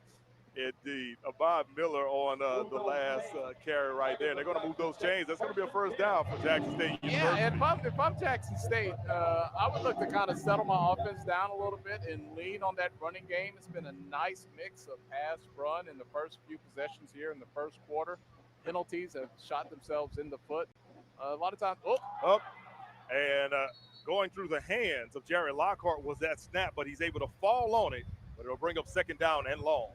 Indeed. Bob Miller on the last carry right there. They're going to move those chains. That's going to be a first down for Jackson State University. Yeah, and if I'm Jackson State, I would look to kind of settle my offense down a little bit and lean on that running game. It's been a nice mix of pass run in the first few possessions here in the first quarter. Penalties have shot themselves in the foot. A lot of times, and going through the hands of Jerry Lockhart was that snap, but he's able to fall on it, but it'll bring up second down and long.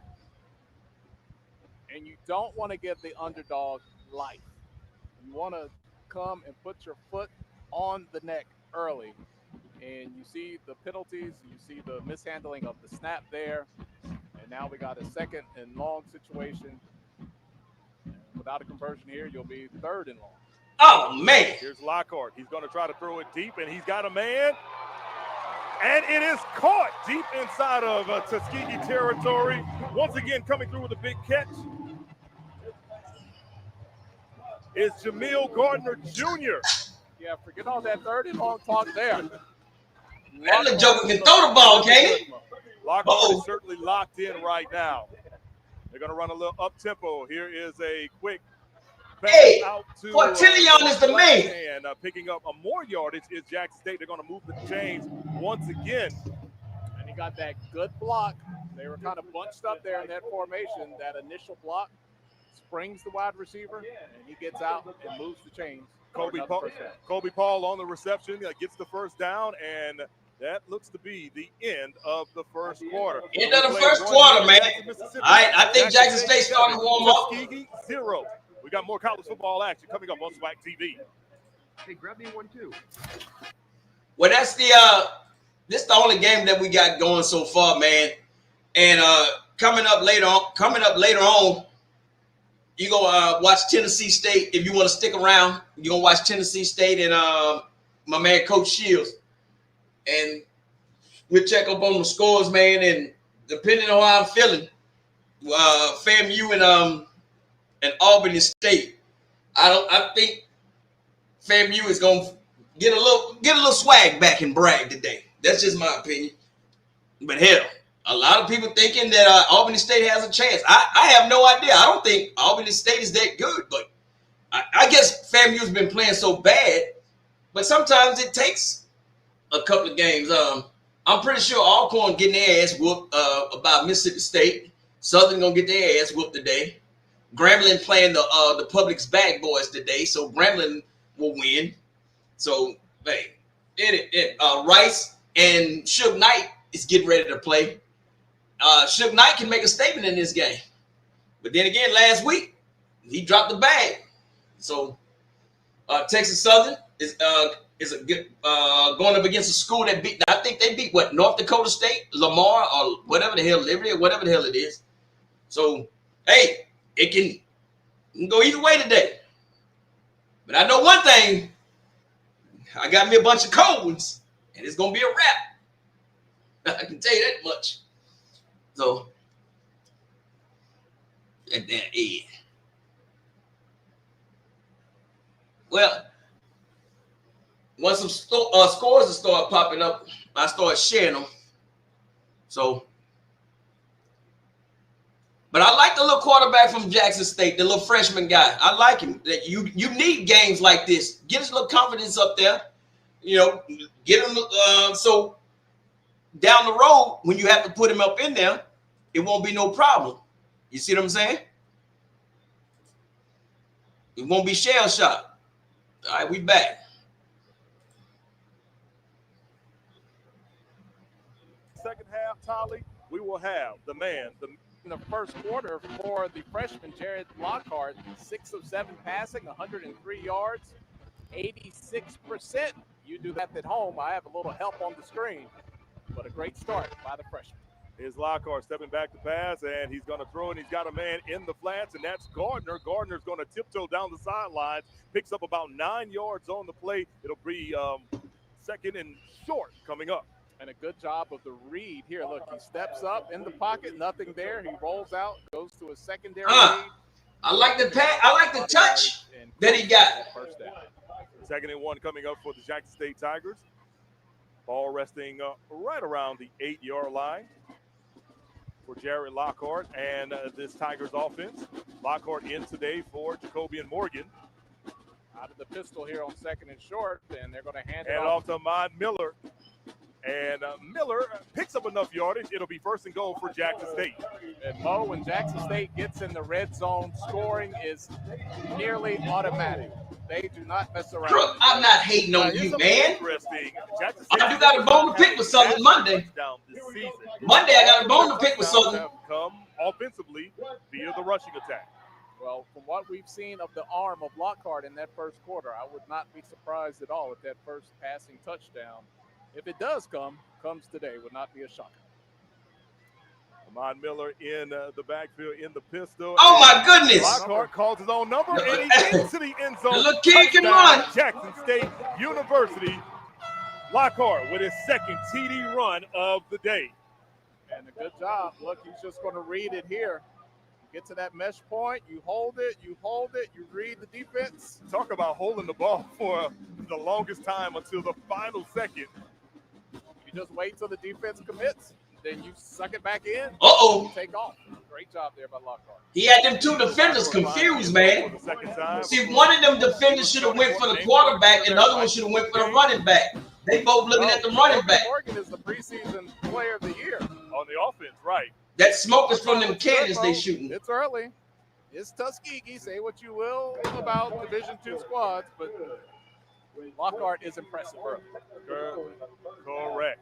And you don't want to give the underdog life. You want to come and put your foot on the neck early. And you see the penalties, you see the mishandling of the snap there. And now we got a second and long situation. Without a conversion here, you'll be third and long. Oh, man. Here's Lockhart. He's going to try to throw it deep, and he's got a man. And it is caught deep inside of Tuskegee territory. Once again, coming through with a big catch is Jameel Gardner Jr. Yeah, forget all that third and long talk there. That little joker can throw the ball, can't he? Lockhart is certainly locked in right now. They're going to run a little up-tempo. Here is a quick pass out to Fortillion is the man. And picking up a more yardage is Jackson State. They're going to move the chains once again. And he got that good block. They were kind of bunched up there in that formation. That initial block springs the wide receiver, and he gets out and moves the chains. Kobe Paul on the reception, gets the first down, and that looks to be the end of the first quarter. End of the first quarter, man. I think Jackson State's starting to warm up. Tuskegee 0. We got more college football action coming up on Swac TV. Hey, grab me one too. Well, that's this the only game that we got going so far, man. And coming up later on, you go watch Tennessee State. If you want to stick around, you're going to watch Tennessee State and my man Coach Shields. And we'll check up on the scores, man. And depending on how I'm feeling, FAMU and Albany State, I think FAMU is going to get a little swag back and brag today. That's just my opinion. But hell, a lot of people thinking that Albany State has a chance. I have no idea. I don't think Albany State is that good, but I guess FAMU's been playing so bad, but sometimes it takes a couple of games. I'm pretty sure Alcorn getting their ass whooped about Mississippi State. Southern gonna get their ass whooped today. Grambling playing the Public's bag boys today, so Grambling will win. So, hey, Rice and Suge Knight is getting ready to play. Suge Knight can make a statement in this game. But then again, last week, he dropped the bag. So, Texas Southern is a good, going up against a school that beat. I think they beat what, North Dakota State, Lamar, or whatever the hell, Liberty, or whatever the hell it is. So hey, it can go either way today. But I know one thing. I got me a bunch of cold ones, and it's gonna be a wrap. I can tell you that much. So, and then, yeah. Well, once some scores start popping up, I start sharing them. So, but I like the little quarterback from Jackson State, the little freshman guy. I like him. You need games like this. Get his little confidence up there. You know, get him so down the road when you have to put him up in there, it won't be no problem. You see what I'm saying? It won't be shell shock. All right, we back. Second half, Tolly, we will have the man, In the first quarter for the freshman, Jared Lockhart, 6 of 7 passing, 103 yards, 86%. You do that at home. I have a little help on the screen, but a great start by the freshman. Is Lockhart stepping back to pass, and he's going to throw, and he's got a man in the flats, and that's Gardner. Gardner's going to tiptoe down the sidelines, picks up about 9 yards on the play. It'll be second and short coming up. And a good job of the read here. Look, he steps up in the pocket, nothing there. He rolls out, goes to a secondary read. I like the pass. I like the touch that he got. First down. Second and 1 coming up for the Jackson State Tigers. Ball resting right around the 8-yard line for Jared Lockhart and this Tigers offense. Lockhart in today for Jacoby and Morgan. Out of the pistol here on second and short, and they're going to hand it off to Ahmad Miller. And Miller picks up enough yardage. It'll be first and goal for Jackson State. And Mo, when Jackson State gets in the red zone, scoring is nearly automatic. They do not mess around. Crook, I'm not hating on you, man. I do got a bone to pick with Southern Monday. Monday, I got a bone to pick with Southern. Come offensively via the rushing attack. Well, from what we've seen of the arm of Lockhart in that first quarter, I would not be surprised at all if that first passing touchdown, if it does comes today, would not be a shocker. Ahmad Miller in the backfield in the pistol. Oh, my goodness. Lockhart calls his own number, and he gets to the end zone. The little kid can run. Jackson State University. Lockhart with his second TD run of the day. And a good job. Look, he's just going to read it here. You get to that mesh point, you hold it, you read the defense. Talk about holding the ball for the longest time until the final second. You just wait till the defense commits, then you suck it back in. Uh-oh. Take off. Great job there by Lockhart. He had them two defenders confused, man. See, one of them defenders should have went for the quarterback, and the other one should have went for the running back. They both looking at the running back. Morgan is the preseason player of the year. On the offense, right. That smoke is from them cannons they shooting. It's early. It's Tuskegee. Say what you will about Division II squads, but Lockhart is impressive early. Correct.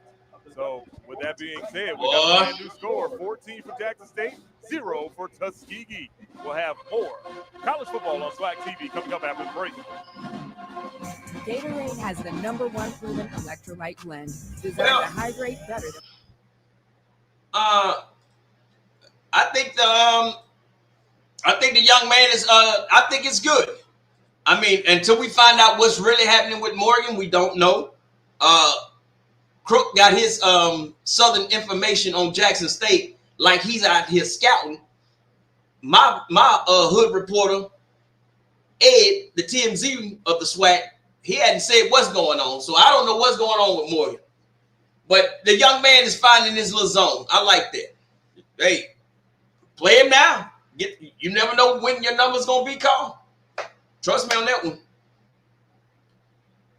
So, with that being said, we got a brand new score. 14 for Jackson State, 0 for Tuskegee. We'll have more college football on Swac TV coming up after the break. Gatorade has the #1 proven electrolyte blend, designed to hydrate better than. I think the young man is. I think it's good. I mean, until we find out what's really happening with Morgan, we don't know. Crook got his Southern information on Jackson State like he's out here scouting. My hood reporter, Ed, the TMZ of the SWAC, he hadn't said what's going on, so I don't know what's going on with Morgan. But the young man is finding his little zone. I like that. Hey, play him now. You never know when your number's gonna be called. Trust me on that one.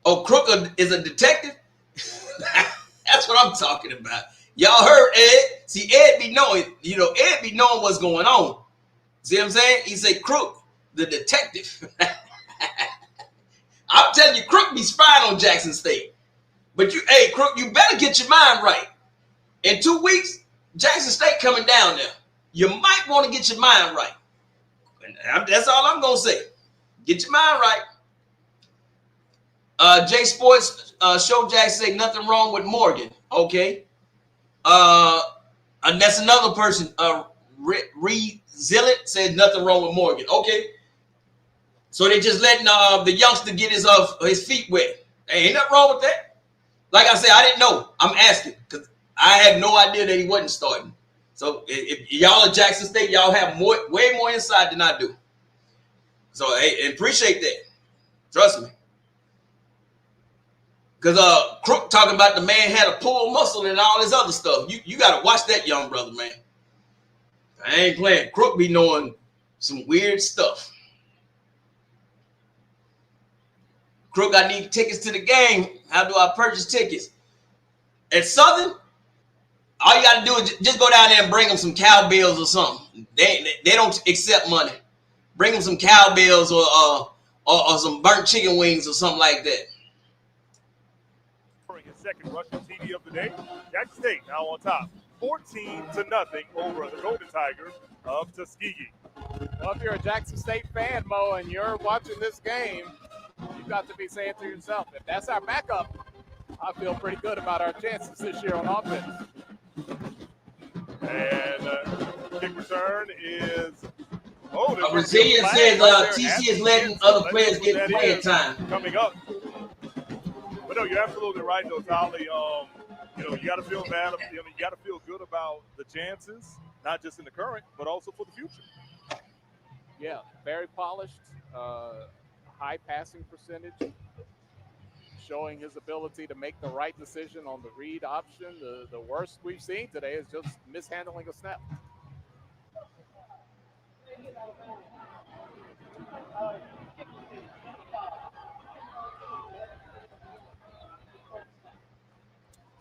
Oh, Crook is a detective? That's what I'm talking about. Y'all heard Ed. See, Ed be knowing, Ed be knowing what's going on. See what I'm saying? He say Crook, the detective. I'm telling you, Crook be spying on Jackson State. But Crook, you better get your mind right. In 2 weeks, Jackson State coming down there. You might want to get your mind right. That's all I'm going to say. Get your mind right. J Sports Show Jack say nothing wrong with Morgan. Okay. And that's another person. Resilient says nothing wrong with Morgan. Okay. So they just letting the youngster get his feet wet. Hey, ain't nothing wrong with that. Like I said, I didn't know. I'm asking because I had no idea that he wasn't starting. So if y'all at Jackson State, y'all have way more insight than I do. So hey, appreciate that. Trust me. Because Crook talking about the man had a pull muscle and all this other stuff. You got to watch that young brother, man. I ain't playing. Crook be knowing some weird stuff. Crook, I need tickets to the game. How do I purchase tickets? At Southern, all you got to do is just go down there and bring them some cowbells or something. They don't accept money. Bring them some cowbells or some burnt chicken wings or something like that. His second rushing TD of the day. Jackson State now on top, 14-0 over the Golden Tigers of Tuskegee. Well, if you're a Jackson State fan, Mo, and you're watching this game, you've got to be saying to yourself, if that's our backup, I feel pretty good about our chances this year on offense. And kick return is Resilient says TC is letting other players get playing time. Coming up. But no, you're absolutely right, though, Tolly. You got to feel bad. You got to feel good about the chances, not just in the current, but also for the future. Yeah, very polished, high passing percentage, showing his ability to make the right decision on the read option. The worst we've seen today is just mishandling a snap.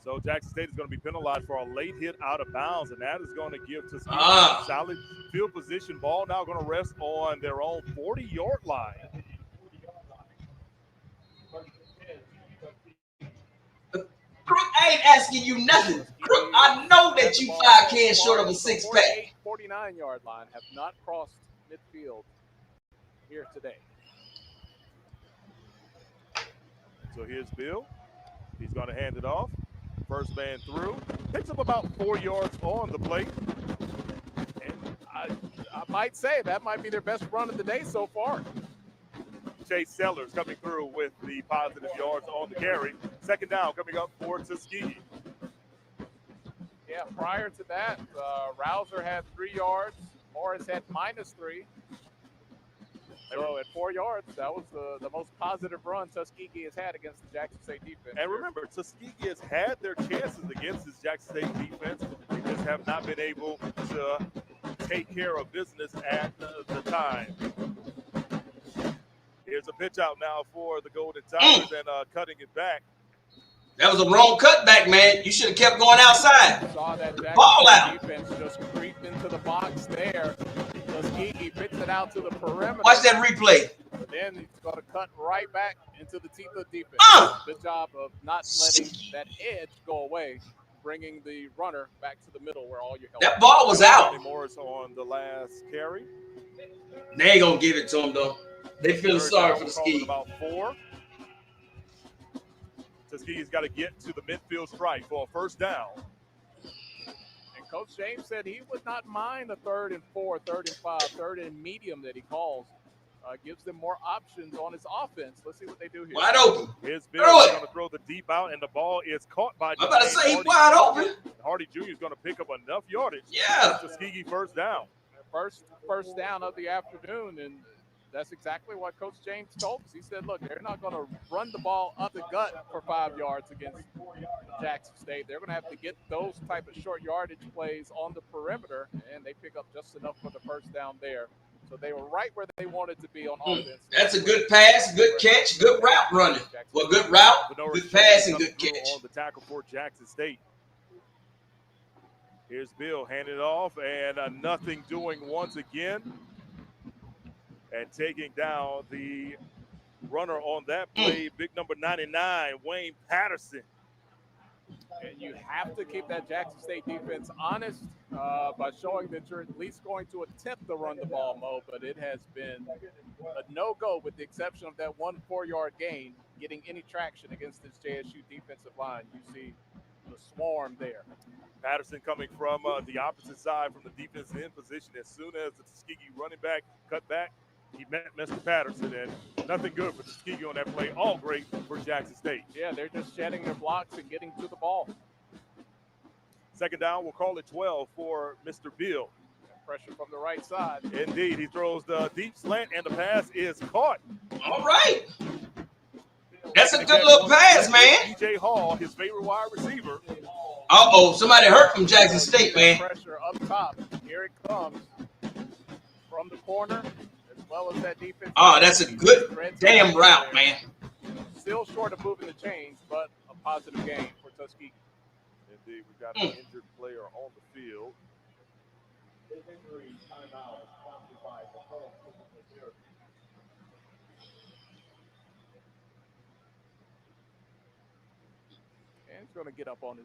So Jackson State is going to be penalized for a late hit out of bounds, and that is going to give Tuskegee a solid field position. Ball now going to rest on their own 40-yard line. Crook, I ain't asking you nothing. Crook, I know that you 5 cans short of a 6-pack. 49-yard line have not crossed midfield here today. So here's Bill. He's going to hand it off. First man through. Picks up about 4 yards on the plate. And I might say that might be their best run of the day so far. Chase Sellers coming through with the positive yards on the carry. Second down coming up for Tuskegee. Yeah, prior to that, Rouser had 3 yards. Morris had -3. So at 4 yards, that was the most positive run Tuskegee has had against the Jackson State defense. And remember, Tuskegee has had their chances against this Jackson State defense. They just have not been able to take care of business at the time. Here's a pitch out now for the Golden Tigers and cutting it back. That was a wrong cutback, man. You should have kept going outside. Saw that Jackson Ball out. Defense just creeped into the box there. Tuskegee pitched it out to the perimeter. Watch that replay. But then he's going to cut right back into the teeth of defense. Good job of not letting that edge go away, bringing the runner back to the middle where all your help. That ball was out. Morris on the last carry. They ain't going to give it to him, though. They feel sorry for Tuskegee. About 4. Tuskegee's got to get to the midfield stripe for a first down. And Coach James said he would not mind a 3rd and 4, 3rd and 5, 3rd and medium that he calls. Gives them more options on his offense. Let's see what they do here. Wide open. Here's Bill going to throw the deep out, and the ball is caught by I'm about to say he's wide open. Hardy Jr. is going to pick up enough yardage. Yeah. Tuskegee first down. First down of the afternoon, and that's exactly what Coach James told us. He said, look, they're not going to run the ball up the gut for 5 yards against Jackson State. They're going to have to get those type of short yardage plays on the perimeter, and they pick up just enough for the first down there. So they were right where they wanted to be on offense. That's a good pass, good catch, good route running. Well, good route, good pass, and good catch. On the tackle for Jackson State. Here's Bill handing it off, and nothing doing once again. And taking down the runner on that play, big number 99, Wayne Patterson. And you have to keep that Jackson State defense honest by showing that you're at least going to attempt to run the ball, Mo, but it has been a no-go with the exception of that 1 4-yard gain getting any traction against this JSU defensive line. You see the swarm there. Patterson coming from the opposite side from the defensive end position. As soon as the Tuskegee running back cut back, he met Mr. Patterson, and nothing good for Tuskegee on that play. All great for Jackson State. Yeah, they're just shedding their blocks and getting to the ball. Second down, we'll call it 12 for Mr. Beal. Pressure from the right side. Indeed, he throws the deep slant, and the pass is caught. All right. That's a good little pass, man. DJ Hall, his favorite wide receiver. Uh-oh, somebody hurt from Jackson State, man. Pressure up top. Here it comes from the corner, as well as that defense. Oh, that's a good damn route, man. Still short of moving the chains, but a positive game for Tuskegee. Indeed, we've got an injured player on the field. Injury timeout sponsored by the home physical therapy. And he's going to get up on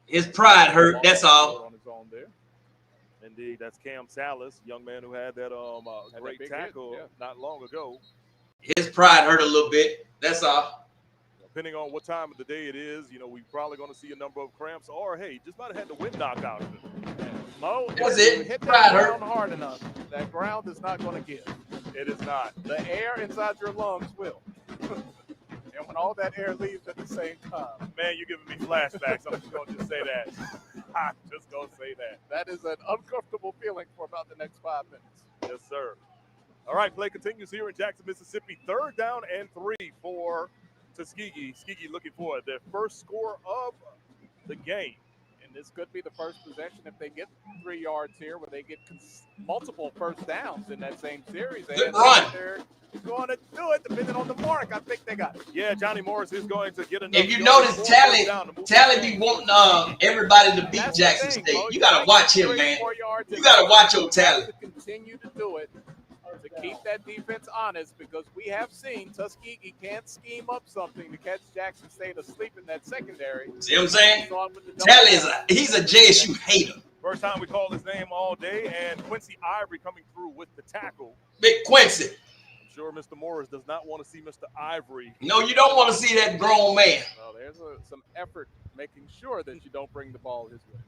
his pride hurt. That's all. On his own there. Indeed, that's Cam Salas, young man who had that great tackle not long ago. His pride hurt a little bit. That's all. Depending on what time of the day it is, you know, we're probably going to see a number of cramps, or hey, just might have had the wind knocked out of it. Mo, that's it. Hit pride that ground hurt hard enough. That ground is not going to give. It is not. The air inside your lungs will. And when all that air leaves at the same time. Man, you're giving me flashbacks. I'm just going to just say that. I'm just going to say that. That is an uncomfortable feeling for about the next 5 minutes. Yes, sir. All right, play continues here in Jackson, Mississippi. 3rd down and 3 for Tuskegee. Tuskegee looking for their first score of the game. And this could be the first possession if they get 3 yards here, where they get multiple first downs in that same series. Good run. They're going to do it, depending on the mark. I think they got it. Yeah, Johnny Morris is going to get another. If you notice, Tally be wanting everybody to beat Jackson State. You got to watch him, man. You got to watch your Tally. Continue to do it to keep that defense honest, because we have seen Tuskegee can't scheme up something to catch Jackson State asleep in that secondary. See what I'm saying? Tally he's a JSU hater. First time we call his name all day, and Quincy Ivory coming through with the tackle. Big Quincy. I'm sure Mr. Morris does not want to see Mr. Ivory. No, you don't want to see that grown man. Well, there's some effort making sure that you don't bring the ball his way.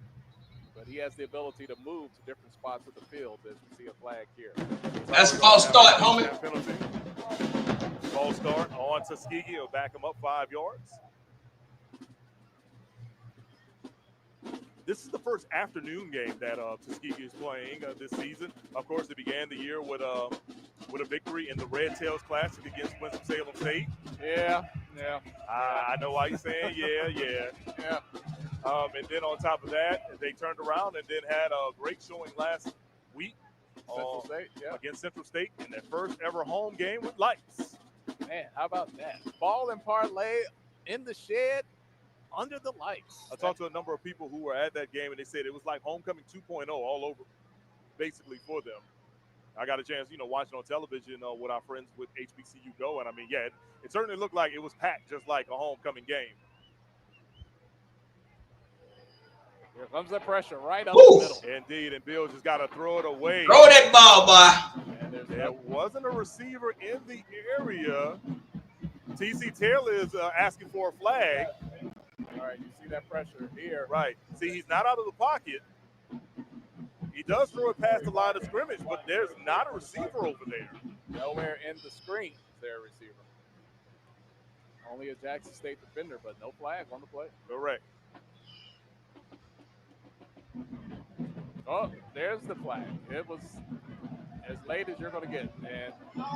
But he has the ability to move to different spots of the field, as we see a flag here. That's a false start, homie. False start on Tuskegee. He'll back him up 5 yards. This is the first afternoon game that Tuskegee is playing this season. Of course, they began the year with a victory in the Red Tails Classic against Winston-Salem State. Yeah. I know why you're saying yeah. And then on top of that, they turned around and then had a great showing last week against Central State in their first ever home game with lights. Man, how about that? Ball and parlay in the shed under the lights. I talked to a number of people who were at that game, and they said it was like homecoming 2.0 all over, basically, for them. I got a chance, watching on television with our friends with HBCU Go, and I mean, yeah, it certainly looked like it was packed just like a homecoming game. Here comes the pressure right up the middle. Indeed, and Bill just got to throw it away. Throw that ball, boy. There wasn't a receiver in the area. T.C. Taylor is asking for a flag. All right, you see that pressure here. Right. See, he's not out of the pocket. He does throw it past the line of scrimmage, but there's not a receiver over there. Nowhere in the screen is there a receiver. Only a Jackson State defender, but no flag on the play. Correct. Oh, there's the flag. It was as late as you're going to get, and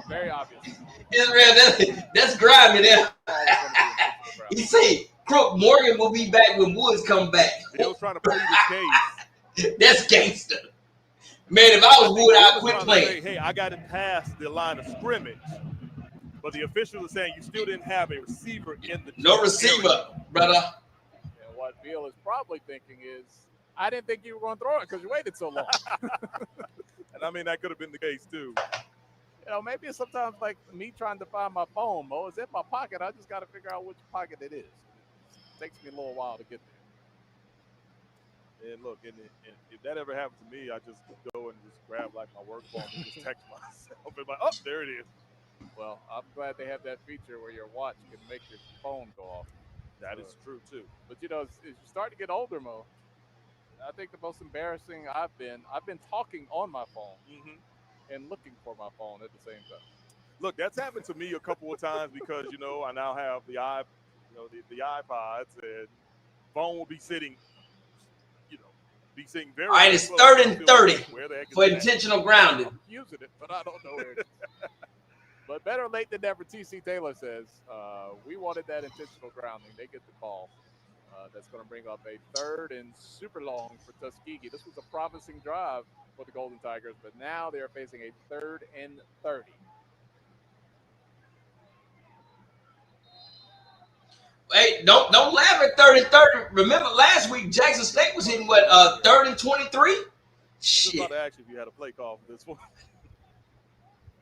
very obvious. It's real. That's grimy there. He said, Crook Morgan will be back when Woods come back. Bill's trying to plead his case. That's gangster. Man, if I was Wood, I'd quit playing. Hey, I got it past the line of scrimmage. But the official is saying you still didn't have a receiver in the No receiver, brother. And what Bill is probably thinking is, I didn't think you were going to throw it because you waited so long. And I mean, that could have been the case, too. Maybe it's sometimes like me trying to find my phone. Oh, it's in my pocket. I just got to figure out which pocket it is. It takes me a little while to get there. And look, and if that ever happened to me, I just go and just grab like my work phone and just text myself. And like, oh, there it is. Well, I'm glad they have that feature where your watch can make your phone go off. That is true too. But as you start to get older, Mo, I think the most embarrassing I've been talking on my phone and looking for my phone at the same time. Look, that's happened to me a couple of times because I now have the the iPods, and phone will be sitting, be sitting very. All right, very it's close. 3rd and 30 Where the heck is for that? intentional grounding. I'm using it, but I don't know where it is. But better late than never, TC Taylor says. We wanted that intentional grounding. They get the call. That's going to bring up a 3rd and super long for Tuskegee. This was a promising drive for the Golden Tigers, but now they're facing a 3rd and 30. Hey, don't laugh at 3rd and 30. Remember last week Jackson State was hitting 3rd and 23? I was Shit. about to ask you if you had a play call for this one.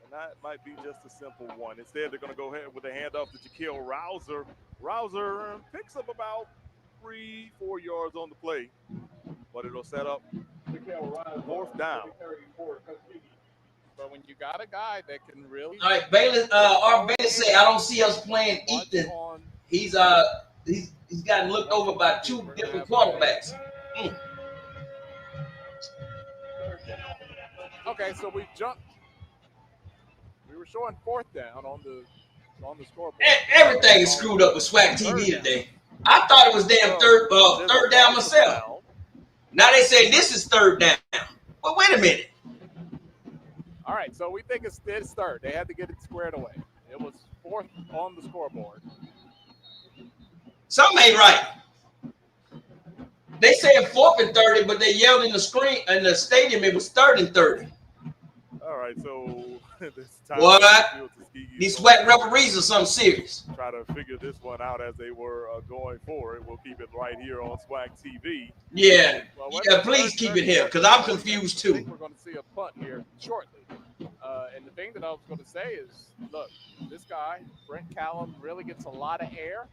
And that might be just a simple one. Instead, they're going to go ahead with a handoff to Jaquil Rouser. Rouser picks up about 3-4 yards on the play, but it'll set up 4th down. But when you got a guy that can really, All right, Bailey. Our Bailey say I don't see us playing Ethan. He's gotten looked over by 2 different quarterbacks. Okay, so we jumped. We were showing 4th down on the scoreboard. Everything is screwed up with Swac TV today. I thought it was damn third down myself. Now they say this is 3rd down. Well, wait a minute. All right, so we think it's 3rd. They had to get it squared away. It was 4th on the scoreboard. Something ain't right. They said 4th and 30, but they yelled in the screen in the stadium it was 3rd and 30. All right, so this time What? These Swac referees are something serious. Try to figure this one out as they were going forward. We'll keep it right here on Swac TV. Yeah, please keep it here because I'm confused I too. think we're going to see a punt here shortly. And the thing that I was going to say is, look, this guy, Brent Callum, really gets a lot of air.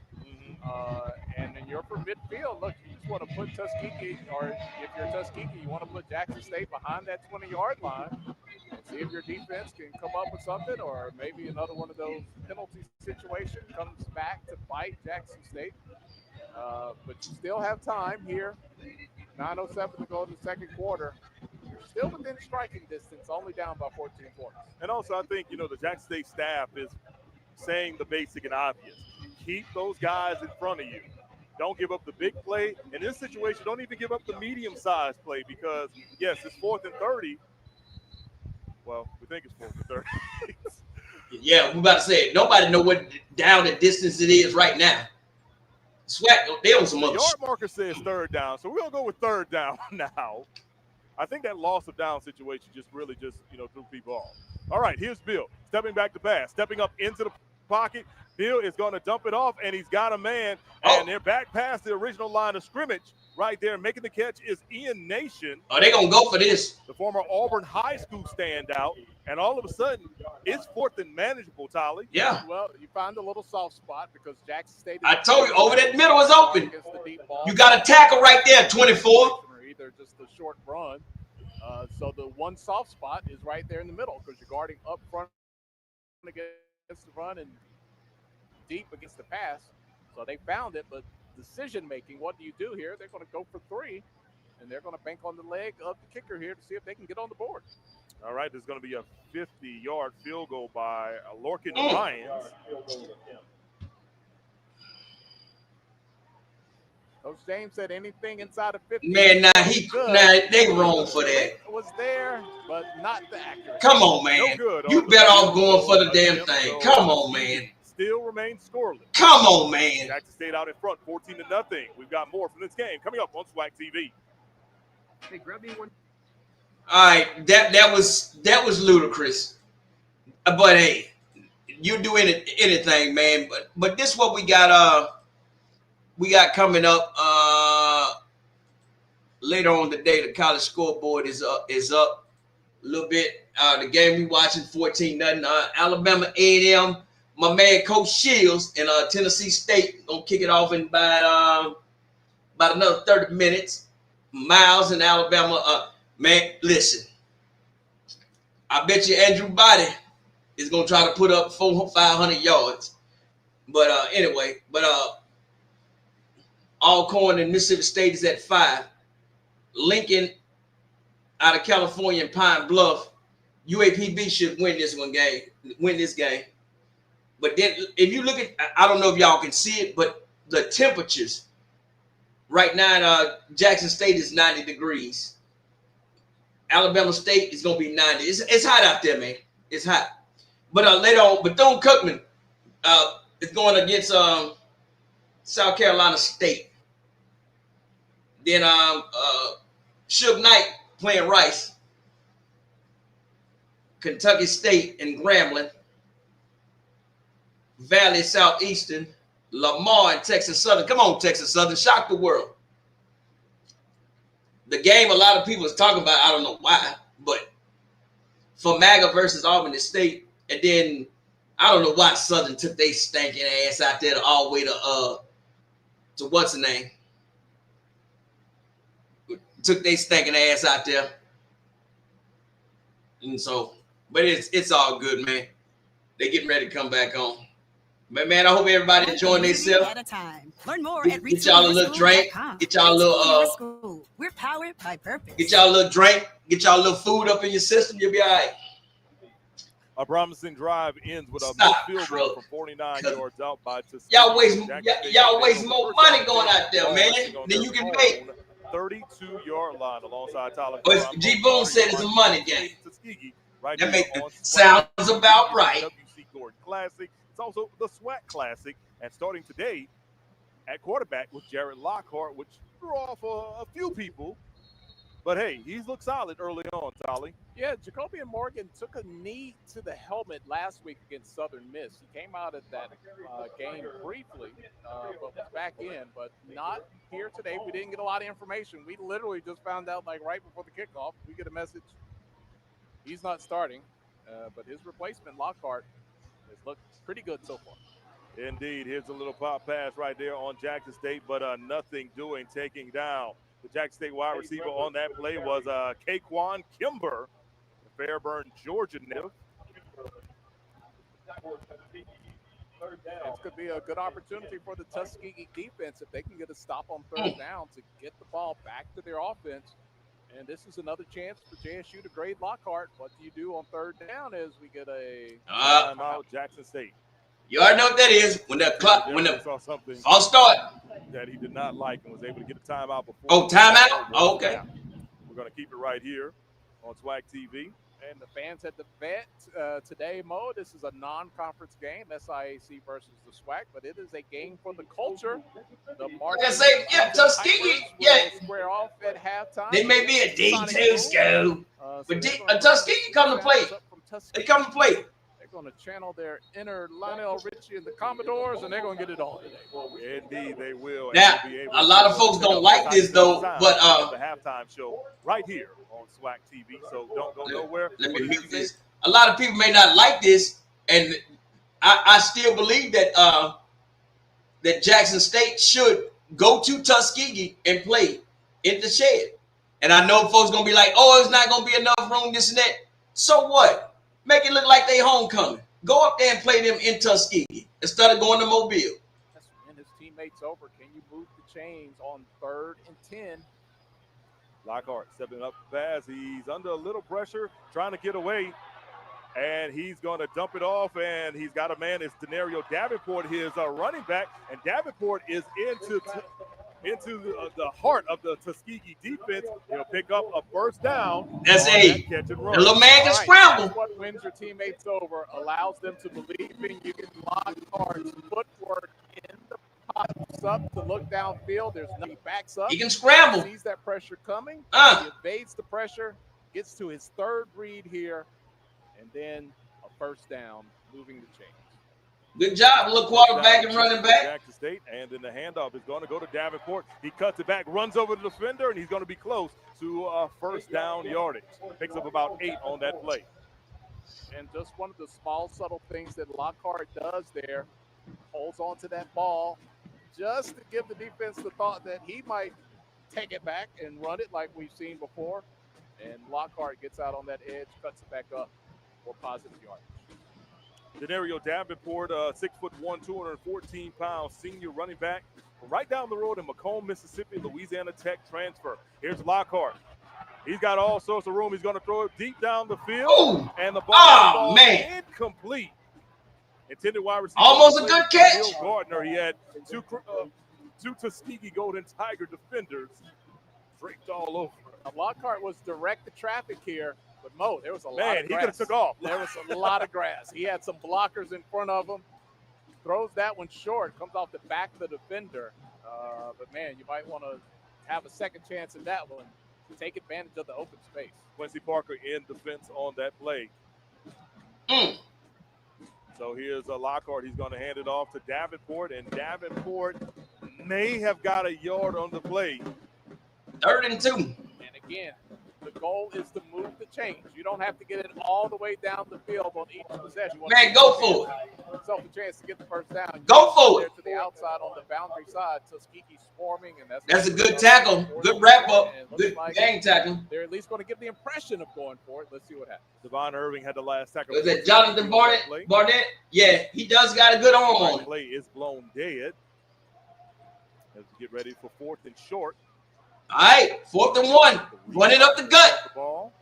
And then you're from midfield. Look, you just want to put Tuskegee, or if you're Tuskegee, you want to put Jackson State behind that 20-yard line and see if your defense can come up with something, or maybe another one of those penalty situations comes back to bite Jackson State. But you still have time here. 9:07 to go in the 2nd quarter. You're still within striking distance, only down by 14 points. And also, I think, the Jackson State staff is saying the basic and obvious. Keep those guys in front of you. Don't give up the big play. In this situation, don't even give up the medium-sized play because, yes, it's 4th and 30. Well, we think it's 4th and 30. Yeah, we're about to say it. Nobody know what down the distance it is right now. Swac, they on some The other yard marker says 3rd down, so we're going to go with 3rd down now. I think that loss of down situation just threw people off. All right, here's Bill stepping back to pass, stepping up into the pocket. Bill is going to dump it off, and he's got a man, and they're back past the original line of scrimmage right there. Making the catch is Ian Nation. Oh, they're going to go for this. The former Auburn High School standout, and all of a sudden, it's 4th and manageable, Tolly. Yeah. Well, you found a little soft spot because Jackson State. I told you, over that middle is open. You got a tackle right there, 24. Either just a short run. So the one soft spot is right there in the middle because you're guarding up front against the run and deep against the pass. So they found it, but decision-making, what do you do here? They're going to go for 3, and they're going to bank on the leg of the kicker here to see if they can get on the board. All right, there's going to be a 50-yard field goal by Lorcan Lyons. Coach James said anything inside of 50. Man, they wrong for that. Was there, but not the accuracy. Come on, man. No good. You better off going for the damn thing. Come on, man. Still remains scoreless. Come on, man. Jackson State out in front, 14-0. We've got more from this game coming up on Swac TV. Hey, grab me one. All right, that was ludicrous. But hey, you do anything, man. But this is what we got coming up later on today. The college scoreboard is up a little bit. The game we watching 14-0. Alabama A&M. My man Coach Shields and Tennessee State gonna kick it off in about another 30 minutes. Miles in Alabama. Man, listen. I bet you Andrew Body is going to try to put up 500 yards. But anyway, Alcorn and Mississippi State is at 5. Lincoln out of California and Pine Bluff, UAPB should win this game. But then if you look at, I don't know if y'all can see it, but the temperatures right now, Jackson State is 90 degrees. Alabama State is going to be 90. It's hot out there, man. It's hot. But later on, Bethune-Cookman is going against South Carolina State. Then Suge Knight playing Rice. Kentucky State and Grambling. Valley Southeastern. Lamar and Texas Southern. Come on, Texas Southern. Shock the world. The game a lot of people is talking about, I don't know why, but for MAGA versus Albany State, and then I don't know why Southern took their stinking ass out there all the way to what's the name? Took their stinking ass out there. And so, but it's all good, man. They getting ready to come back on. But man, I hope everybody enjoying themselves. Learn more at Get y'all a little drink. Get y'all a little We're powered by purpose. Get y'all a little drink. Get y'all a little food up in your system. You'll be all right. A promising drive ends with a field goal from 49 yards out by Tuskegee. Y'all waste more money going out there, man, than you can make. 32-yard line alongside Tyler. But G Boone said it's a money game. Tuskegee, right, that makes sounds about right. WC Gordon Classic. It's also the Swac Classic, and starting today at quarterback with Jared Lockhart, which threw off a few people. But hey, he's looked solid early on, Tolly. Yeah, Jacoby Morgan took a knee to the helmet last week against Southern Miss. He came out at that game briefly, but was back in, but not here today. We didn't get a lot of information. We literally just found out like right before the kickoff. We get a message. He's not starting, but his replacement, Lockhart, has looked pretty good so far. Indeed. Here's a little pop pass right there on Jackson State, but nothing doing, taking down. The Jackson State wide receiver on that play was Kaquan Kimber, the Fairburn, Georgia native. This could be a good opportunity for the Tuskegee defense if they can get a stop on third down to get the ball back to their offense. And this is another chance for JSU to grade Lockhart. What do you do on third down is we get a timeout, Jackson State. You already know what that is. When the I'll start. That he did not like and was able to get a timeout before. Oh, timeout? Oh, okay. We're going to keep it right here on Swac TV. And the fans at the vet today, Mo, this is a non-conference game, SIAC versus the SWAC, but it is a game for the culture. The Tuskegee, square off at halftime. They may be a D2 school, but Tuskegee come to play. They come to play. They're going to channel their inner Lionel Richie and the Commodores, and they're going to get it on today. Indeed, they will. Now, a lot of folks don't like this, though, but the halftime show right here on Swac TV, so don't go nowhere. Let me mute this. A lot of people may not like this, and I still believe that that Jackson State should go to Tuskegee and play in the shed. And I know folks going to be like, oh, it's not going to be enough room, this and that. So what? Make it look like they homecoming. Go up there and play them in Tuskegee instead of going to Mobile. And his teammates over. Can you move the chains on 3rd and 10? Lockhart stepping up fast. He's under a little pressure, trying to get away. And he's going to dump it off. And he's got a man. It's Denario Davenport, his running back. And Davenport is into the heart of the Tuskegee defense. He'll pick up a first down. That's a little man can scramble. That's what wins your teammates over, allows them to believe in you. Lockhart's footwork in the pops up to look downfield. There's nothing. He backs up. He can scramble. He sees that pressure coming. He evades the pressure, gets to his 3rd read here, and then a first down, moving the chains. Good job, little quarterback and running back. Jackson State, and then the handoff is going to go to Davenport. He cuts it back, runs over the defender, and he's going to be close to first down yardage. Picks up about 8 on that play. And just one of the small, subtle things that Lockhart does there, holds on to that ball just to give the defense the thought that he might take it back and run it like we've seen before. And Lockhart gets out on that edge, cuts it back up for positive yardage. Denario Davenport, 6'1", 214 pounds, senior running back, right down the road in Macomb, Mississippi, Louisiana Tech transfer. Here's Lockhart. He's got all sorts of room. He's going to throw it deep down the field, Oh, and the ball oh falls man. incomplete. Intended wide receiver. Almost a good catch. Bill Gardner. He had two Tuskegee Golden Tiger defenders draped all over. Now, Lockhart was directed traffic here, but Mo, there was a lot of grass. Man, he could have took off. There was a lot of grass. He had some blockers in front of him. Throws that one short, comes off the back of the defender. But, man, you might want to have a second chance in that one. Take advantage of the open space. Quincy Parker in defense on that play. So here's Lockhart. He's going to hand it off to Davenport, and Davenport may have got a yard on the play. 3rd and 2. And again, the goal is to move the chains. You don't have to get it all the way down the field on each possession. Man, go for it. Yourself a chance to get the first down. Go for it. To the outside on the boundary side, Tuskegee's swarming, and that's a good tackle. Good wrap up. Good gang tackle. They're at least going to give the impression of going for it. Let's see what happens. Devon Irving had the last tackle. Was that Jonathan Barnett? Yeah, he does got a good arm on The it. play is blown dead. As we get ready for 4th and short. All right, 4th and 1. Run it up the gut. The ball.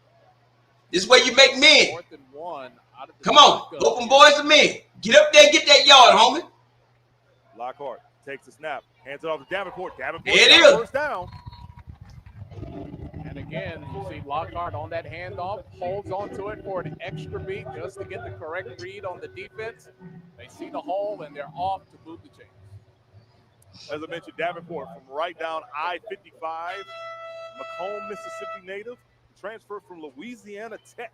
This is where you make men. 4th and 1. Out of the Come on, open boys and men. Get up there and get that yard, homie. Lockhart takes the snap, hands it off to Davenport. Davenport There it is. First down. And again, you see Lockhart on that handoff, holds onto it for an extra beat just to get the correct read on the defense. They see the hole, and they're off to move the chains. As I mentioned, Davenport from right down I-55, Macomb, Mississippi native, transferred from Louisiana Tech.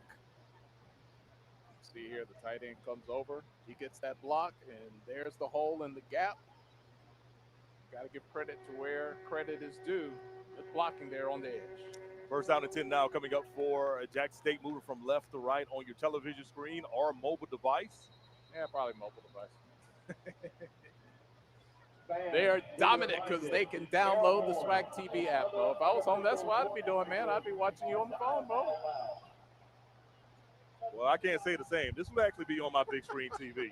See here, the tight end comes over. He gets that block, and there's the hole in the gap. Got to give credit to where credit is due. Good blocking there on the edge. First down and 10 now coming up for Jackson State, moving from left to right on your television screen or mobile device. Yeah, probably mobile device. They are dominant because they can download the Swac TV app, bro. If I was home, that's what I'd be doing, man. I'd be watching you on the phone, bro. Well, I can't say the same. This will actually be on my big screen TV.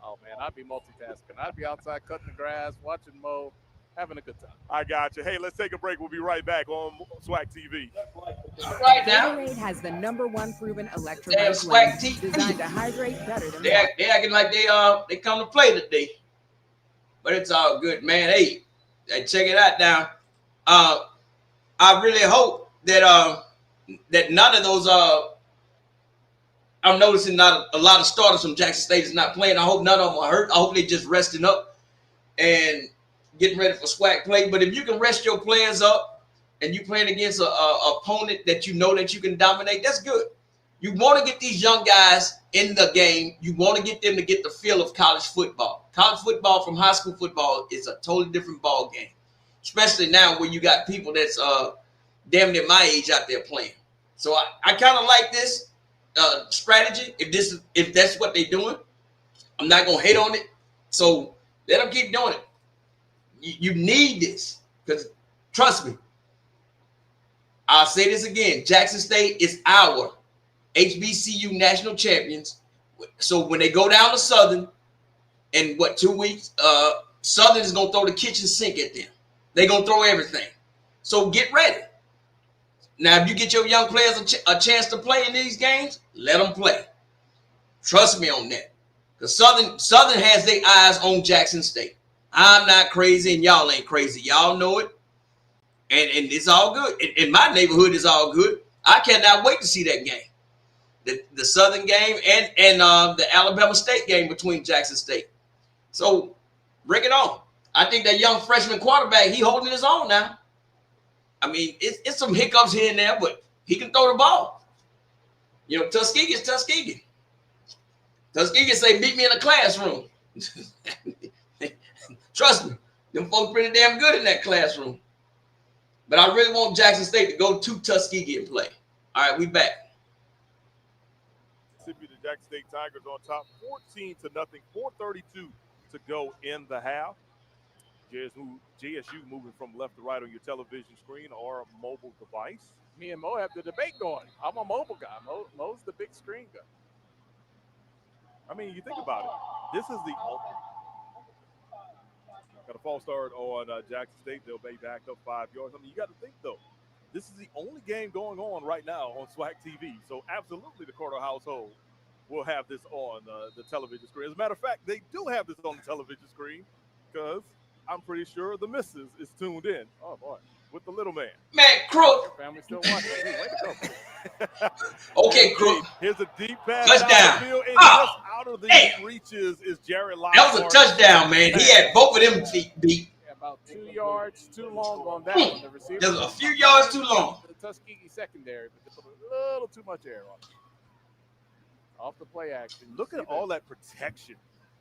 Oh, man, I'd be multitasking. I'd be outside cutting the grass, watching Mo, having a good time. I got you. Hey, let's take a break. We'll be right back on Swac TV. Right now. Gatorade has the #1 proven Damn electrolyte Swac blend TV. designed to hydrate better than They water. acting like they come to play today. But it's all good, man. Hey, check it out now. I really hope that that none of those I'm noticing not a lot of starters from Jackson State is not playing. I hope none of them are hurt. I hope they're just resting up and getting ready for SWAC play. But if you can rest your players up and you playing against a opponent that you know that you can dominate, that's good. You want to get these young guys in the game. You want to get them to get the feel of college football. College football from high school football is a totally different ball game, especially now where you got people that's damn near my age out there playing. So I kind of like this strategy. If that's what they're doing, I'm not gonna hate on it. So let them keep doing it. You need this because trust me. I'll say this again: Jackson State is our HBCU national champions. So when they go down to Southern in 2 weeks, Southern is gonna throw the kitchen sink at them. They're gonna throw everything. So get ready. Now, if you get your young players a chance to play in these games, let them play. Trust me on that. Because Southern has their eyes on Jackson State. I'm not crazy and y'all ain't crazy. Y'all know it. And it's all good. In my neighborhood, it's all good. I cannot wait to see that game. The Southern game and the Alabama State game between Jackson State. So bring it on. I think that young freshman quarterback, he holding his own now. I mean, it's some hiccups here and there, but he can throw the ball. You know, Tuskegee is Tuskegee. Tuskegee say, meet me in a classroom. Trust me, them folks pretty damn good in that classroom. But I really want Jackson State to go to Tuskegee and play. All right, we back. Mississippi, the Jackson State Tigers on top, 14-0, 4:32 to go in the half. JSU moving from left to right on your television screen or a mobile device. Me and Mo have the debate going. I'm a mobile guy. Mo's the big screen guy. I mean, you think about it. This is the got a false start on Jackson State. They'll be back up 5 yards. I mean, you got to think though. This is the only game going on right now on Swac TV. So absolutely, the Carter household will have this on the television screen. As a matter of fact, they do have this on the television screen because I'm pretty sure the missus is tuned in. Oh boy, with the little man. Man, Crook. Family still watching. Hey, way to go. Okay, Crook. Here's a deep pass Touchdown. down the field, and just out of the reaches is Jared Lockhart. That was a touchdown, man. He had both of them feet beat. Yeah, about 2 yards too long on that one. The receiver There's a few yards too long. The Tuskegee secondary, but just a little too much air on it. Off the play action. Look at all that protection.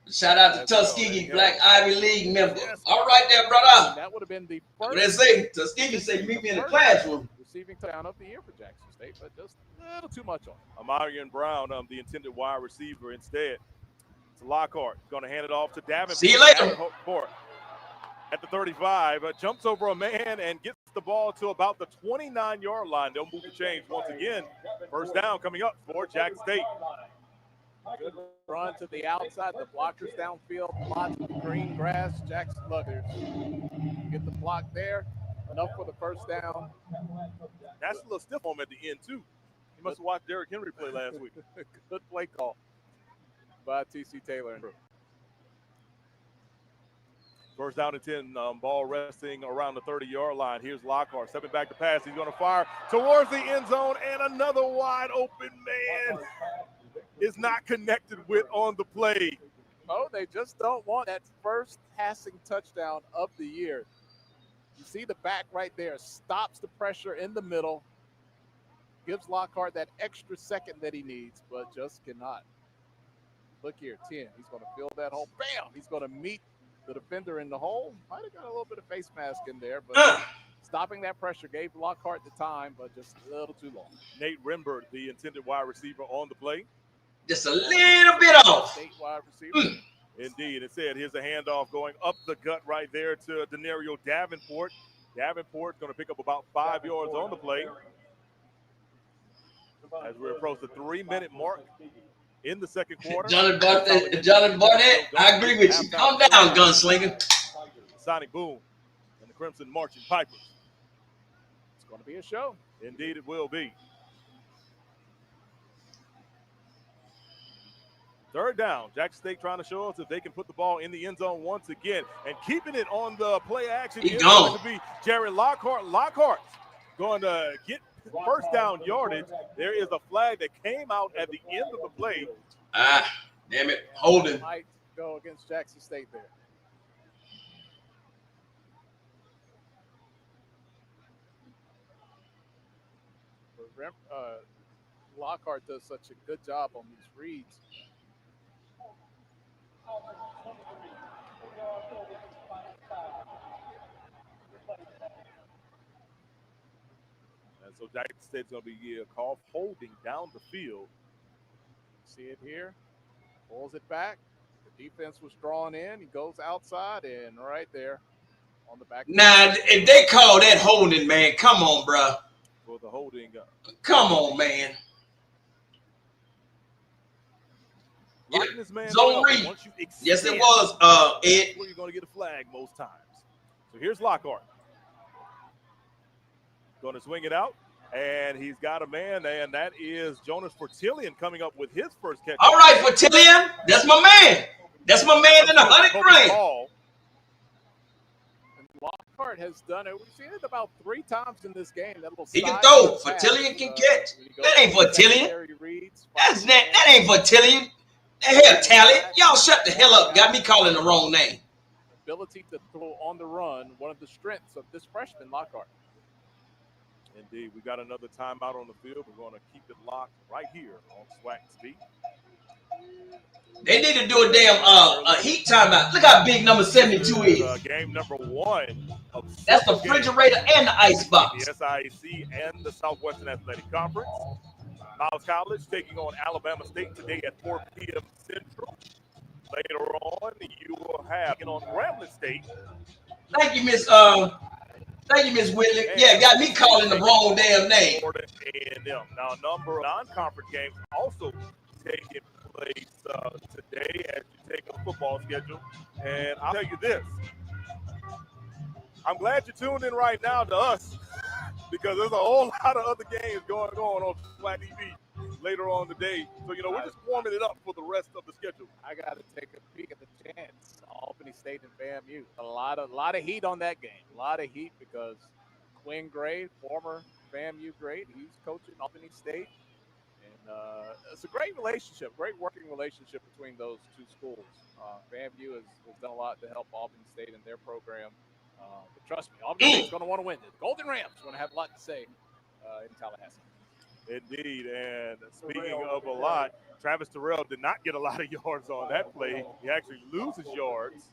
Shout out to Tuskegee, Black Ivy League member. All right there, brother. That would have been the What first. they say, Tuskegee say meet me in the classroom. Receiving touchdown of the year for Jackson State, but just a little too much on it. Amarian Brown, the intended wide receiver. Instead, it's Lockhart. Going to hand it off to Davenport. See you later. Davenport at the 35, jumps over a man and gets the ball to about the 29-yard line. They'll move the chains once again. First down coming up for Jackson State. Good run to the outside. The blockers downfield. Lots of green grass. Jackson Luggers get the block there. Enough for the first down. That's a little stiff on him at the end, too. He must have watched Derrick Henry play last week. Good play call by T.C. Taylor. First down and 10, ball resting around the 30-yard line. Here's Lockhart stepping back to pass. He's going to fire towards the end zone, and another wide open man is not connected with on the play. Oh, they just don't want that first passing touchdown of the year. You see the back right there, stops the pressure in the middle, gives Lockhart that extra second that he needs, but just cannot. Look here, 10. He's going to fill that hole. Bam! He's going to meet the defender in the hole. Might have got a little bit of face mask in there, but stopping that pressure gave Lockhart the time, but just a little too long. Nate Rembert, the intended wide receiver on the play. Just a little bit off. State wide receiver. Indeed, it said here's a handoff going up the gut right there to Denario Davenport. Davenport's going to pick up about 5 yards on the play. As we approach the 3-minute mark in the second quarter. Jonathan Barnett, I agree with you. Calm down, gunslinger. Sonic Boom and the Crimson Marching Pipers. It's going to be a show. Indeed, it will be. Third down. Jackson State trying to show us if they can put the ball in the end zone once again. And keeping it on the play action is going to be Jared Lockhart. Lockhart's going to get first down yardage. There is a flag that came out at the end of the play. Ah, damn it. Holding. Might go against Jackson State there. Lockhart does such a good job on these reads. And so Jackson State's going to be called holding down the field. See it here. Pulls it back. The defense was drawn in. He goes outside and right there on the back. Nah, if they call that holding, man, come on, bro. For the holding. Come on, man. This man Zone read. Yes, it was, Ed. Where you're going to get a flag most times. So here's Lockhart. Going to swing it out. And he's got a man, and that is Jonas Fortillion coming up with his first catch. All right, Fortillion. That's my man. That's my man in the 100 grand. Lockhart has done it. We've seen it about 3 times in this game. That he can throw. Fortillion can catch. That ain't Fortillion. That ain't Fortillion. The hell, talent. Y'all shut the hell up. Got me calling the wrong name. Ability to throw on the run, one of the strengths of this freshman, Lockhart. Indeed, we got another timeout on the field. We're going to keep it locked right here on Swac TV. They need to do a damn heat timeout. Look how big number 72 is. Game number 1. That's the refrigerator and the ice box. The SIAC and the Southwestern Athletic Conference. Miles College taking on Alabama State today at 4 p.m. Central. Later on, you will have on Grambling State. Thank you, Miss Whitley. Yeah, got me calling the wrong damn name. Now, a number of non-conference games also taking place today as you take a football schedule. And I'll tell you this. I'm glad you're tuned in right now to us because there's a whole lot of other games going on Swac TV later on today. So, we're just warming it up for the rest of the schedule. I got to take a peek at the chance. Albany State and FAMU. A lot of heat on that game. A lot of heat because Quinn Gray, former FAMU great, he's coaching Albany State. And it's a great relationship, great working relationship between those two schools. FAMU has done a lot to help Albany State in their program. But trust me, Albany State's going to want to win this. Golden Rams going to have a lot to say in Tallahassee. Indeed, and speaking of a lot, Travis Terrell did not get a lot of yards on that play. He actually loses yards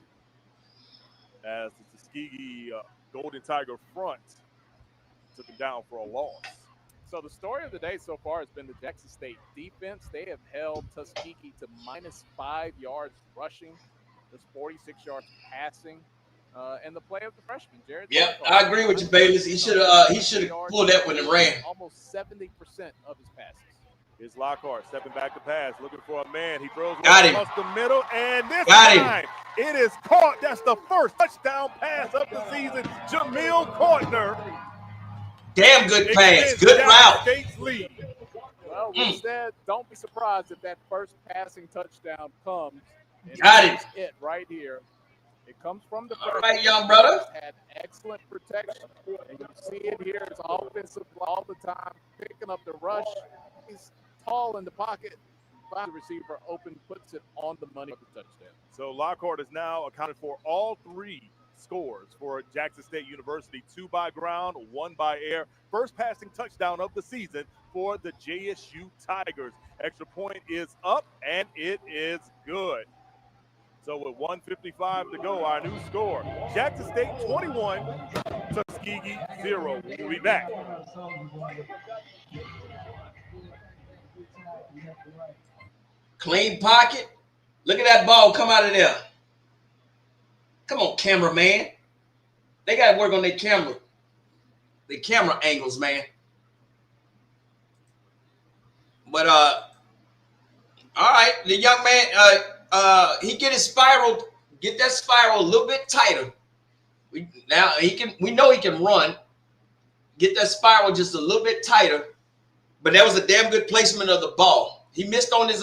as the Tuskegee Golden Tiger front took him down for a loss. So the story of the day so far has been the Jackson State defense. They have held Tuskegee to -5 yards rushing, just 46 yards passing. And the play of the freshman, Jared. Yeah, I agree with you, Bayless. He should have pulled that when it ran. Almost 70% of his passes. Here's Lockhart stepping back to pass, looking for a man. He throws across the middle, and this time it is caught. That's the first touchdown pass of the season. Jamil Cortner. Damn good pass. Good route. State's lead. Well, we said don't be surprised if that first passing touchdown comes. And Got it. It right here. It comes from the All right, young brother. Had excellent protection. And you see it here. It's offensive all the time, picking up the rush. He's tall in the pocket. The receiver open, puts it on the money for the touchdown. So Lockhart has now accounted for all 3 scores for Jackson State University, 2 by ground, 1 by air. First passing touchdown of the season for the JSU Tigers. Extra point is up, and it is good. So with 1:55 to go, our new score, Jackson State 21, Tuskegee 0. We'll be back. Clean pocket. Look at that ball come out of there. Come on, cameraman. They got to work on their camera angles, man. But all right, the young man, he get that spiral a little bit tighter. We know he can run. Get that spiral just a little bit tighter. But that was a damn good placement of the ball. He missed on his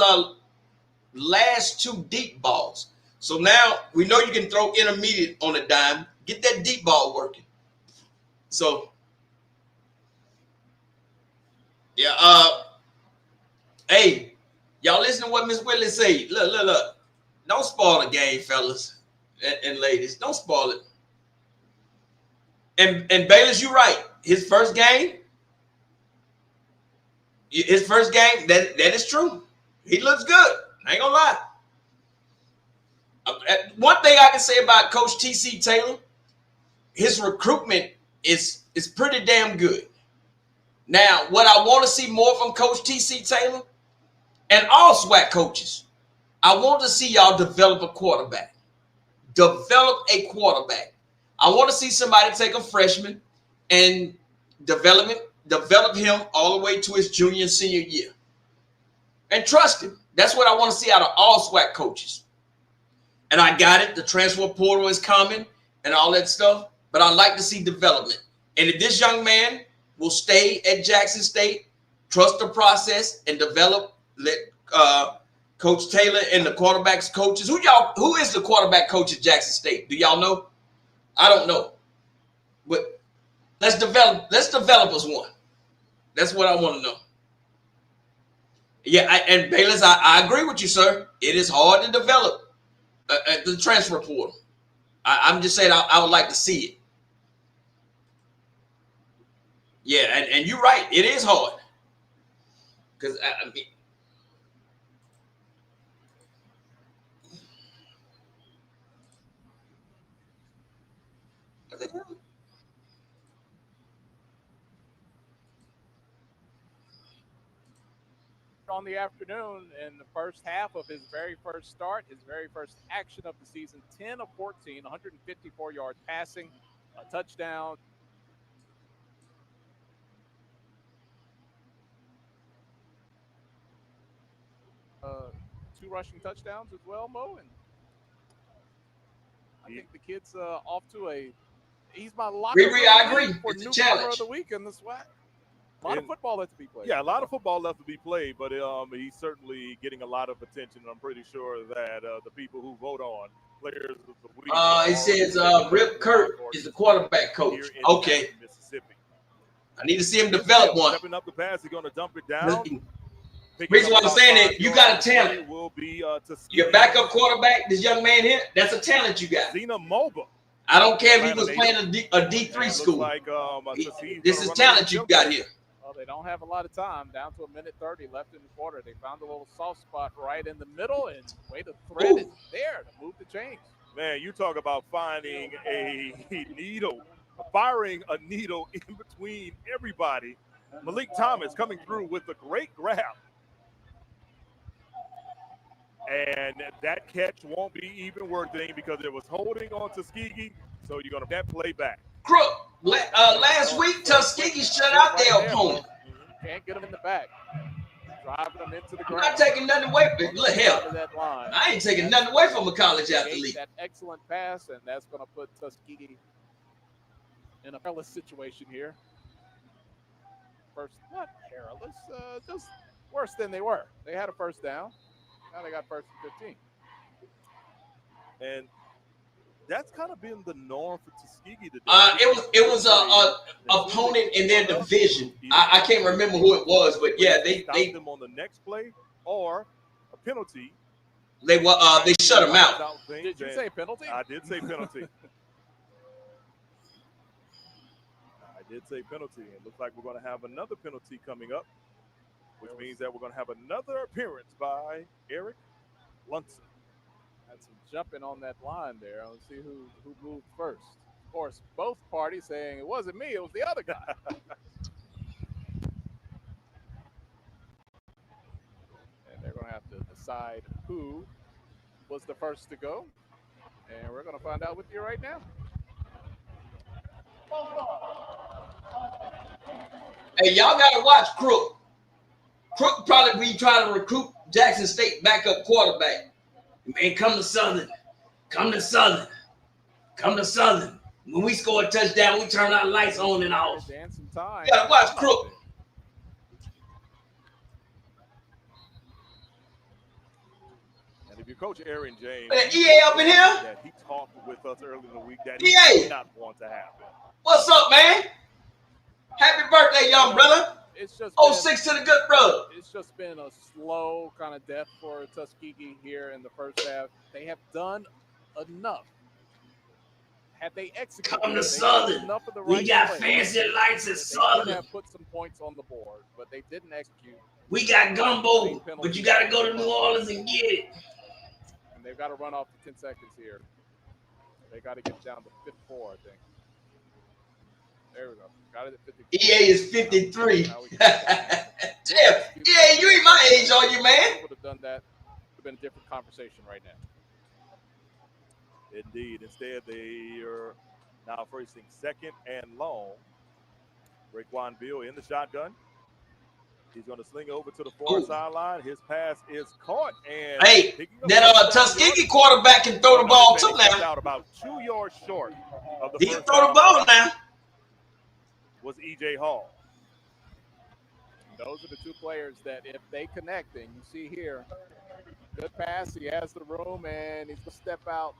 last 2 deep balls. So now we know you can throw intermediate on a dime. Get that deep ball working. So, yeah. Hey, y'all listen to what Miss Whitley say. Look. Don't spoil the game, fellas and ladies. Don't spoil it. And Bayless, you're right. His first game, that is true. He looks good. I ain't gonna lie. One thing I can say about Coach T.C. Taylor, his recruitment is pretty damn good. Now, what I want to see more from Coach T.C. Taylor and all SWAC coaches, I want to see y'all develop a quarterback. I want to see somebody take a freshman and develop him all the way to his junior and senior year. And trust him. That's what I want to see out of all SWAC coaches. And I got it. The transfer portal is coming and all that stuff. But I like to see development. And if this young man will stay at Jackson State, trust the process, and develop, let Coach Taylor and the quarterbacks coaches. Who is the quarterback coach at Jackson State? Do y'all know? I don't know. But let's develop us one. That's what I want to know. Yeah, and Bayless, I agree with you, sir. It is hard to develop the transfer portal. I'm just saying I would like to see it. Yeah, and you're right. It is hard. Because, I mean, on the afternoon in the first half of his very first start, his very first action of the season, 10 of 14, 154 yards passing, a touchdown. 2 rushing touchdowns as well, Mo. And I think the kid's off to he's my lock I agree. for It's a newcomer challenge. of the week in the SWAC. A lot of football left to be played. Yeah, a lot of football left to be played, but he's certainly getting a lot of attention. I'm pretty sure that the people who vote on players of the week. It says Rip Kurt is the quarterback coach. Okay. Mississippi. I need to see him develop one. Stepping up the pass, he's going to dump it down. Reason why I'm saying that, you got a talent. Will be Your backup quarterback, this young man here, that's a talent you got. Zena Moba. I don't care if he was playing a D3 school. Like, this is talent you got here. Well, they don't have a lot of time. Down to 1:30 left in the quarter. They found a little soft spot right in the middle and way to thread it there to move the chains. Man, you talk about finding a needle, firing a needle in between everybody. Malik Thomas coming through with a great grab. And that catch won't be even worth anything because it was holding on to Tuskegee, so you're going to have play back. Crook, last week Tuskegee shut out their opponent. Can't get them in the back. Driving them into the I'm ground. not taking nothing away from it. Look, hell, I ain't taking nothing away from a college athlete. That excellent pass, and that's going to put Tuskegee in a perilous situation here. First, not perilous, just worse than they were. They had a first down. Now they got first and 15. And that's kind of been the norm for Tuskegee today. It was a opponent in their division. I can't remember who it was, but yeah, they stopped them on the next play or a penalty. They shut them out. Did you say penalty? I did say penalty. I did say penalty. It looks like we're going to have another penalty coming up, which means that we're going to have another appearance by Eric Lunson. Had some jumping on that line there. Let's see who moved first. Of course, both parties saying it wasn't me, it was the other guy. And they're going to have to decide who was the first to go. And we're going to find out with you right now. Hey, y'all got to watch Crook. Crook probably be trying to recruit Jackson State backup quarterback. Man, come to Southern. Come to Southern. Come to Southern. When we score a touchdown, we turn our lights on and off. You got to watch Crook. And if you coach Aaron James, EA up in here? That he talked with us earlier in the week that he did not want to happen. What's up, man? Happy birthday, young brother. It's just 06 to the good brother. It's just been a slow kind of death for Tuskegee here in the first half. They have done enough. Had they executed, come to Southern. We got fancy lights at Southern. They have put some points on the board, but they didn't execute. We got gumbo, but you got to go to New Orleans and get it. And they've got to run off the 10 seconds here. They got to get down to 54, I think. There we go. Got it at 53. EA is 53. Damn. EA, you ain't my age, are you, man? Would have done that. Would have been a different conversation right now. Indeed. Instead, they are now facing second and long. Raekwon Beal in the shotgun. He's going to sling over to the far sideline. His pass is caught. And hey, that Tuskegee quarterback can throw the ball too now. Out about 2 yards short of the he can throw the ball now. Was E.J. Hall. Those are the two players that if they connect, and you see here, good pass, he has the room, and he's going to step out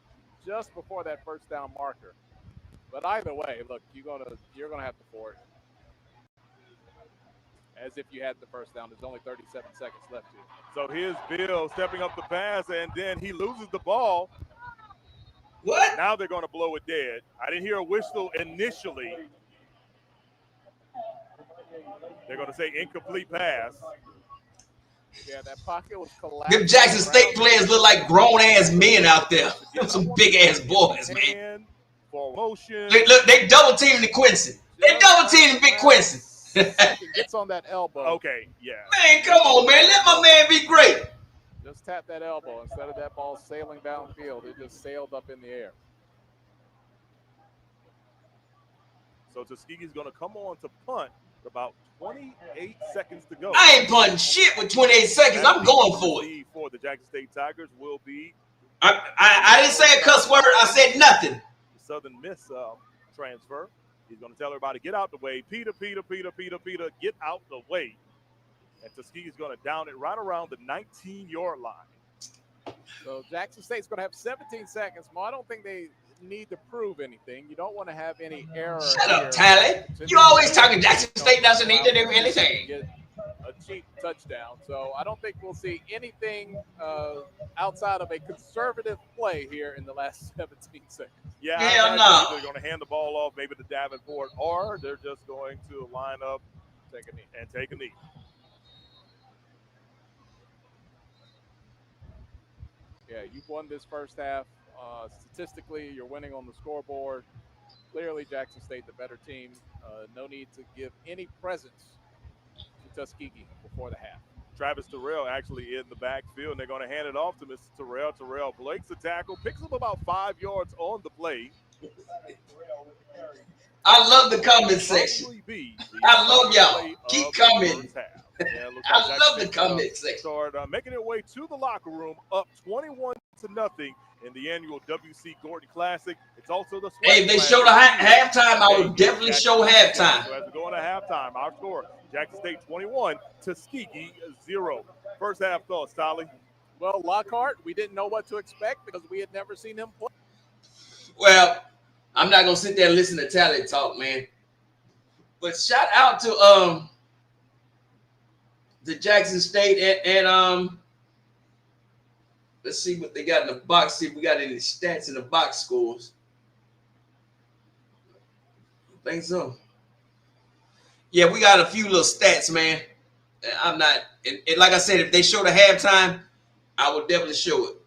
just before that first down marker. But either way, look, you're gonna have to forward. As if you had the first down. There's only 37 seconds left here. So here's Bill stepping up the pass, and then he loses the ball. What? Now they're going to blow it dead. I didn't hear a whistle initially. They're going to say incomplete pass. Yeah, that pocket was collapsed. Them Jackson State players look like grown-ass men out there. Some big-ass boys, man. For motion. Look, they double-teaming the Quincy. They double-teaming Big Quincy. Gets on that elbow. Okay, yeah. Man, come on, man. Let my man be great. Just tap that elbow. Instead of that ball sailing downfield, it just sailed up in the air. So Tuskegee's going to come on to punt About 28 seconds to go. I ain't punting shit with 28 seconds. I'm going for it. For the Jackson State Tigers will be. I didn't say a cuss word. I said nothing. Southern Miss transfer. He's going to tell everybody, get out the way. Peter, get out the way. And Tuskegee's going to down it right around the 19-yard line. So Jackson State's going to have 17 seconds. Well, I don't think they need to prove anything. You don't want to have any error. Shut up, Tally. You always talking Jackson State doesn't need to do anything. Get a cheap touchdown. So I don't think we'll see anything outside of a conservative play here in the last 17 seconds. Yeah, hell no. They're going to hand the ball off maybe to Davenport, or they're just going to line up, take a knee. Yeah, you've won this first half. Statistically, you're winning on the scoreboard. Clearly, Jackson State, the better team. No need to give any presents to Tuskegee before the half. Travis Terrell actually in the backfield, and they're going to hand it off to Mr. Terrell. Terrell breaks the tackle, picks up about 5 yards on the play. I love the comment section. I love y'all. Keep coming. Yeah, I love the comment section. Start making their way to the locker room, up 21-0 in the annual W.C. Gordon Classic. It's also the Hey, if they show the halftime, I would definitely show halftime. So as we go into halftime, our score, Jackson State 21, Tuskegee 0. First half thoughts, Tolly. Well, Lockhart, we didn't know what to expect because we had never seen him play. Well, I'm not going to sit there and listen to Tally talk, man. But shout out to the Jackson State and let's see what they got in the box. See if we got any stats in the box scores. I think so. Yeah, we got a few little stats, man. I'm not, and like I said, if they show the halftime, I will definitely show it.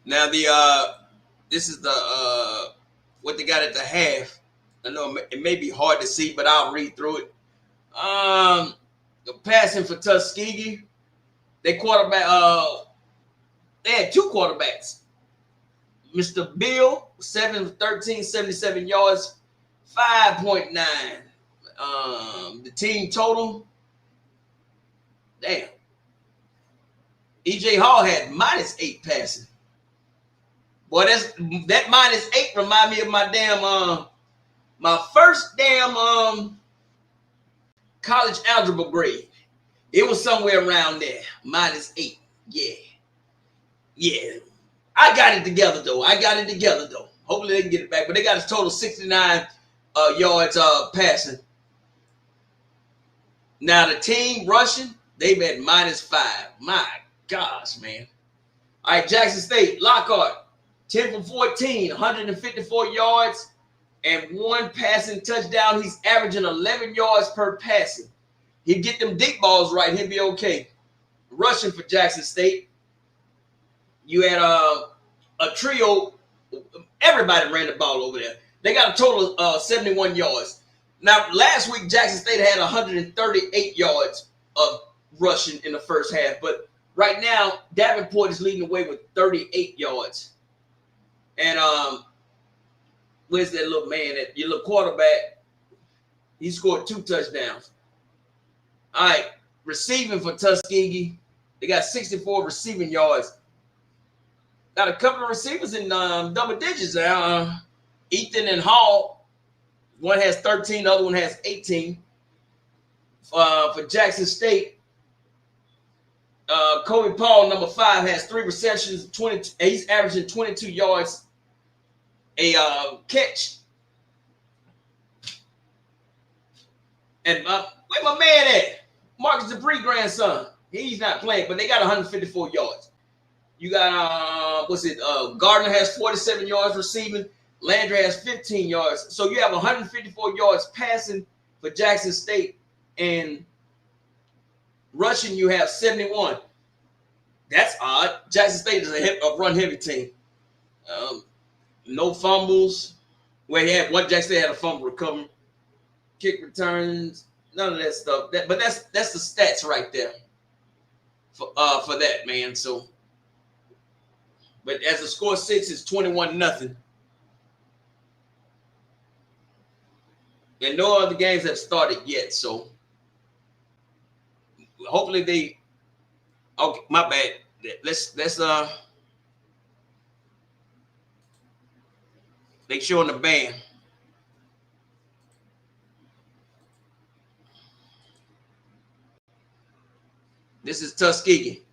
Now this is the what they got at the half. I know it may be hard to see, but I'll read through it. The passing for Tuskegee, they quarterback. They had two quarterbacks. Mr. Bill, 7-13, 77 yards, 5.9. The team total, damn. E.J. Hall had -8 passing. Boy, that -8 remind me of my damn my first damn college algebra grade. It was somewhere around there, -8. Yeah. I got it together though. Hopefully they can get it back. But they got a total 69 yards passing. Now the team rushing, they've had -5. My gosh, man. All right, Jackson State, Lockhart, 10 for 14, 154 yards, and 1 passing touchdown. He's averaging 11 yards per passing. He'll get them deep balls right. He'll be okay. Rushing for Jackson State, you had a trio. Everybody ran the ball over there. They got a total of 71 yards. Now, last week, Jackson State had 138 yards of rushing in the first half. But right now, Davenport is leading the way with 38 yards. And where's that little man, your little quarterback? He scored 2 touchdowns. All right, receiving for Tuskegee, they got 64 receiving yards. Got a couple of receivers in double digits now. Ethan and Hall, one has 13, the other one has 18. For Jackson State, Kobe Paul, number 5, has 3 receptions, 20. He's averaging 22 yards a catch. And where my man at? Marcus Dupree grandson. He's not playing, but they got 154 yards. You got Gardner has 47 yards receiving. Landry has 15 yards. So you have 154 yards passing for Jackson State, and rushing you have 71. That's odd. Jackson State is a run-heavy team. No fumbles. Where he had one, Jackson State had a fumble recovery. Kick returns, none of that stuff. But that's the stats right there for that, man. So, but as the score sits, it's 21-0. And no other games have started yet. So hopefully they. Okay, my bad. Let's they showing the band. This is Tuskegee.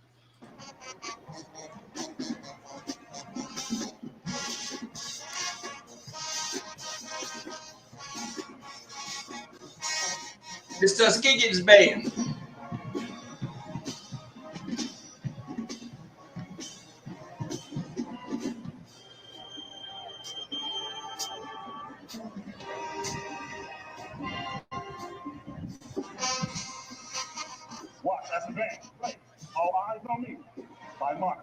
This Tuskegee's band. Watch as the band plays. All eyes on me. By Mark.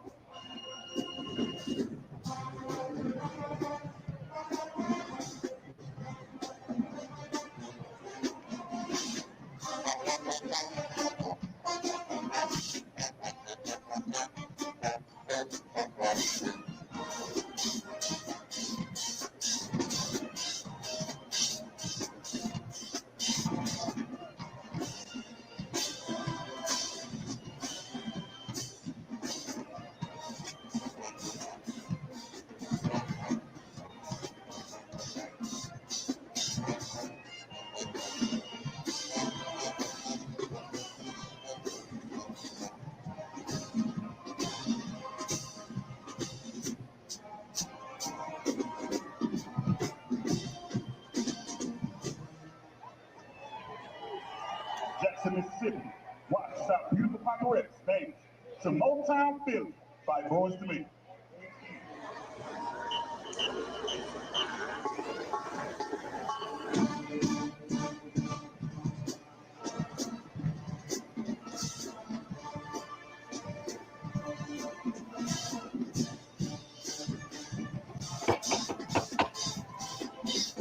Jackson, Mississippi. Watch this out. Beautiful Pacorette stage to Motown Philly by Boys to Me.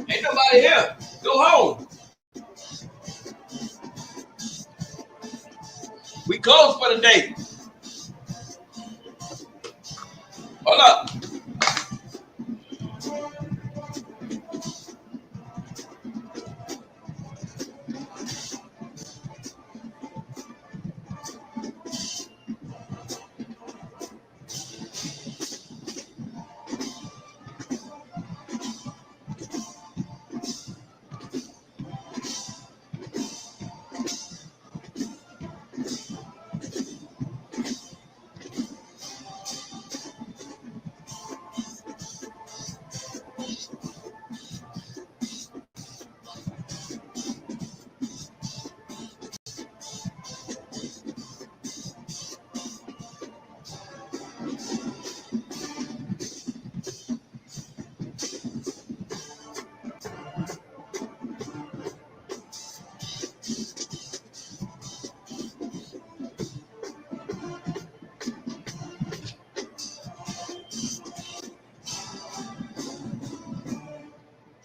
Ain't nobody here. Go home. We closed for the day. Hold up.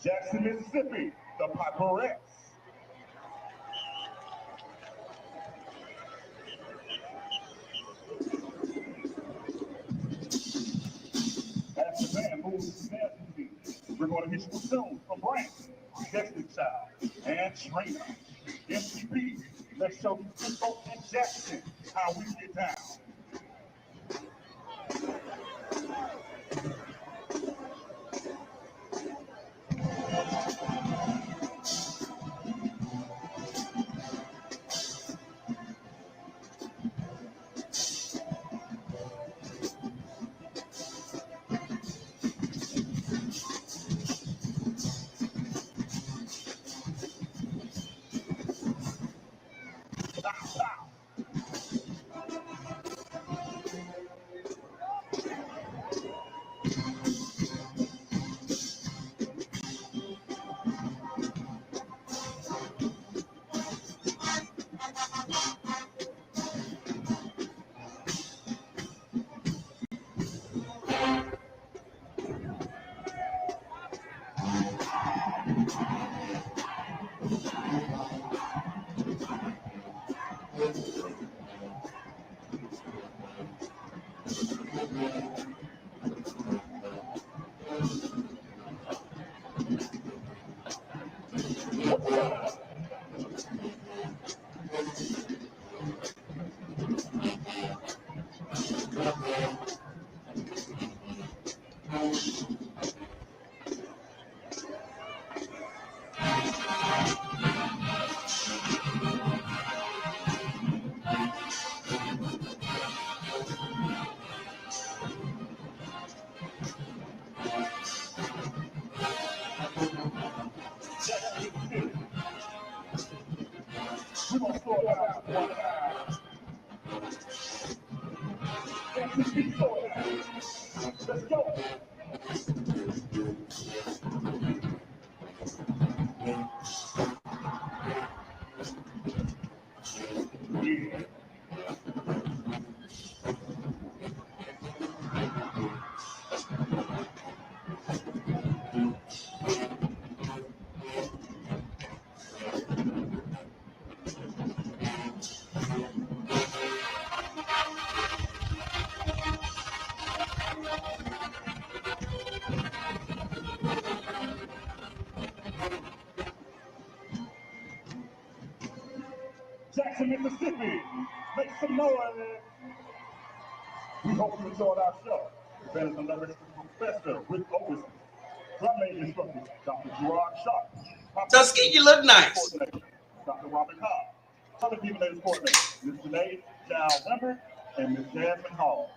Jackson, Mississippi. The Pacorettes. As the band moves to their feet, we're going to hit you with tunes from Brandon, Destiny Child, and Trainer. MCP, let's show you Cisco and Jackson how we get down. Let's go. Jackson, Mississippi, make some noise. We hope you enjoyed our show. Better than director Professor Rick Otis, drum major instructor Dr. Gerard Sharp, Tuskegee look nice. Dr. Robert Cobb, other people in the coordinator, Ms. Janae Dow Wember, and Ms. Jasmine Hall.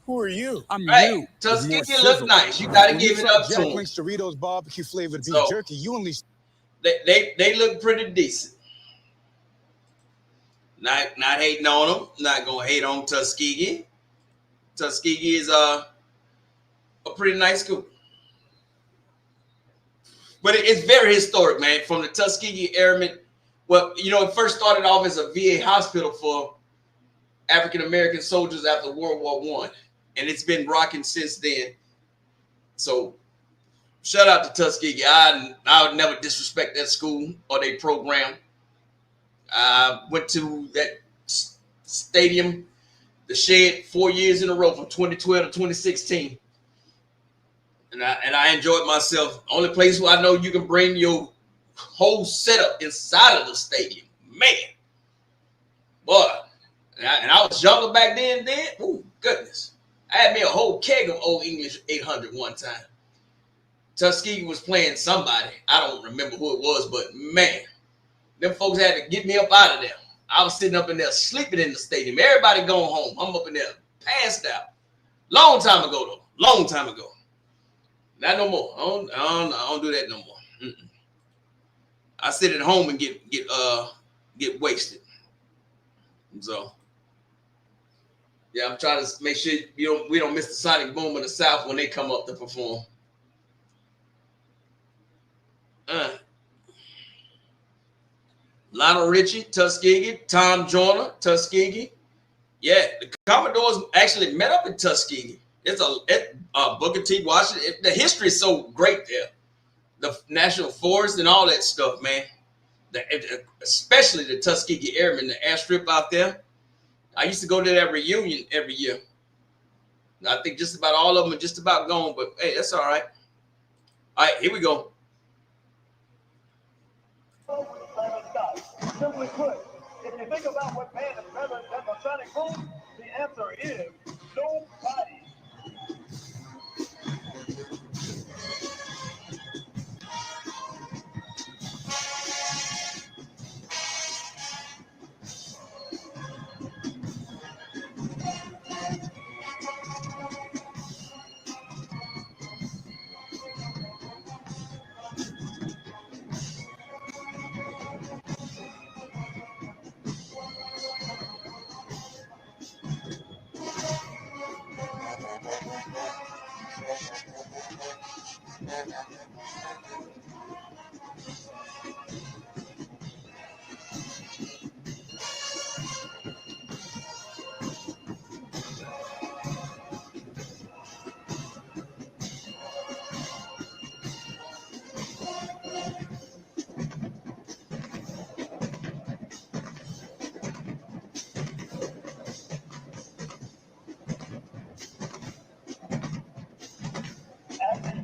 Who are you? I'm Hey, you. Tuskegee look nice. You gotta give it up to Jack them. Link's Doritos barbecue flavored beef So, jerky. You only They look pretty decent. Not hating on them. Not gonna hate on Tuskegee. Tuskegee is a pretty nice school. But it's very historic, man. From the Tuskegee Airmen, well, you know, it first started off as a VA hospital for African American soldiers after World War I, and it's been rocking since then. So, shout out to Tuskegee. I would never disrespect that school or their program. I went to that stadium, the Shed, 4 years in a row from 2012 to 2016. And I enjoyed myself. Only place where I know you can bring your whole setup inside of the stadium. Man. Boy. And I was younger back then. Oh, goodness. I had me a whole keg of Old English 800 one time. Tuskegee was playing somebody. I don't remember who it was, but man, them folks had to get me up out of there. I was sitting up in there sleeping in the stadium. Everybody going home. I'm up in there passed out. Long time ago, though. Long time ago. Not no more. I don't do that no more. I sit at home and get wasted. So, yeah, I'm trying to make sure we don't miss the sonic boom in the South when they come up to perform. Lionel Richie, Tuskegee. Tom Joyner, Tuskegee. Yeah, the Commodores actually met up in Tuskegee. It's Booker T. Washington. The history is so great there. The National Forest and all that stuff, man. Especially the Tuskegee Airmen, the airstrip out there. I used to go to that reunion every year. I think just about all of them are just about gone, but hey, that's all right. All right, here we go. Simply put, if you think about what band is better than the Sonic Boom, the answer is nobody.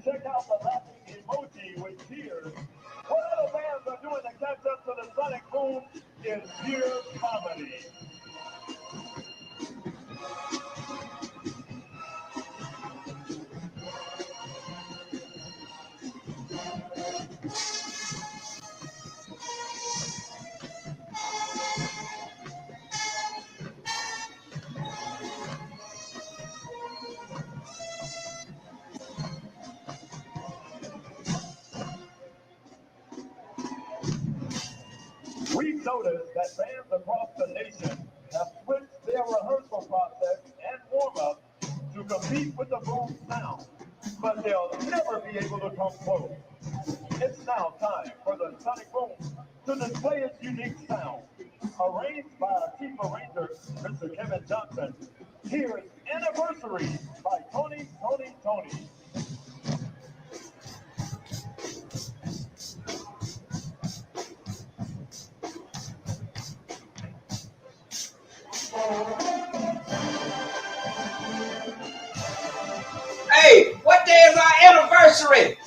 Check out the laughing emoji with tears. What other bands are doing the noticed that fans across the nation have switched their rehearsal process and warm-up to compete with the boom sound, but they'll never be able to come close. It's now time for the Sonic Boom to display its unique sound. Arranged by our chief arranger, Mr. Kevin Johnson, here's Anniversary by Tony. Hey, what day is our anniversary?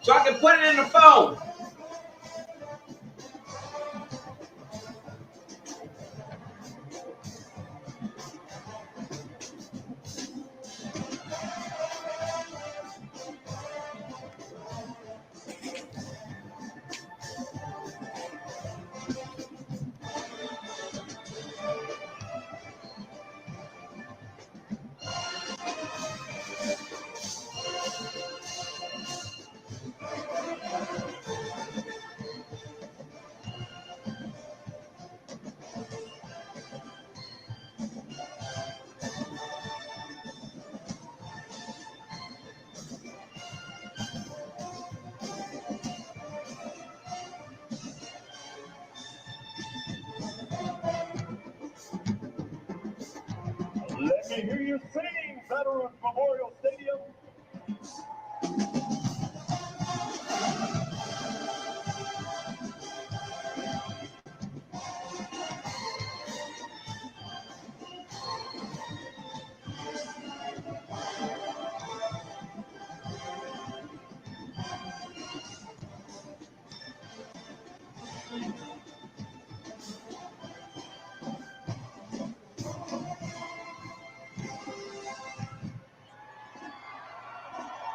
So I can put it in the phone. Let me hear you sing, Veterans Memorial Stadium.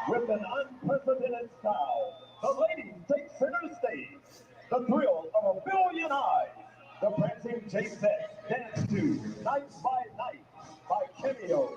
With an unprecedented style, the ladies take center stage. The thrill of 1,000,000,000 eyes. The prancing J-Set dance to Night by Night by Cameo.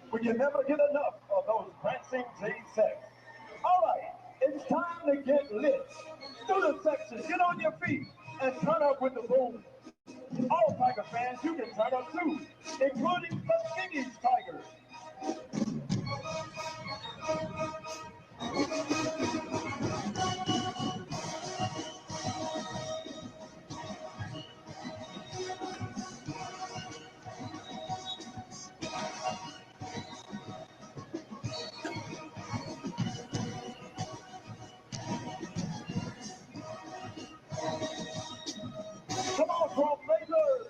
We can never get enough of those prancing J-Sets. All right, it's time to get lit. Student section, get on your feet and turn up with the boom. All Tiger fans, you can turn up too, including Tuskegee Tigers. Come on, Troublemakers!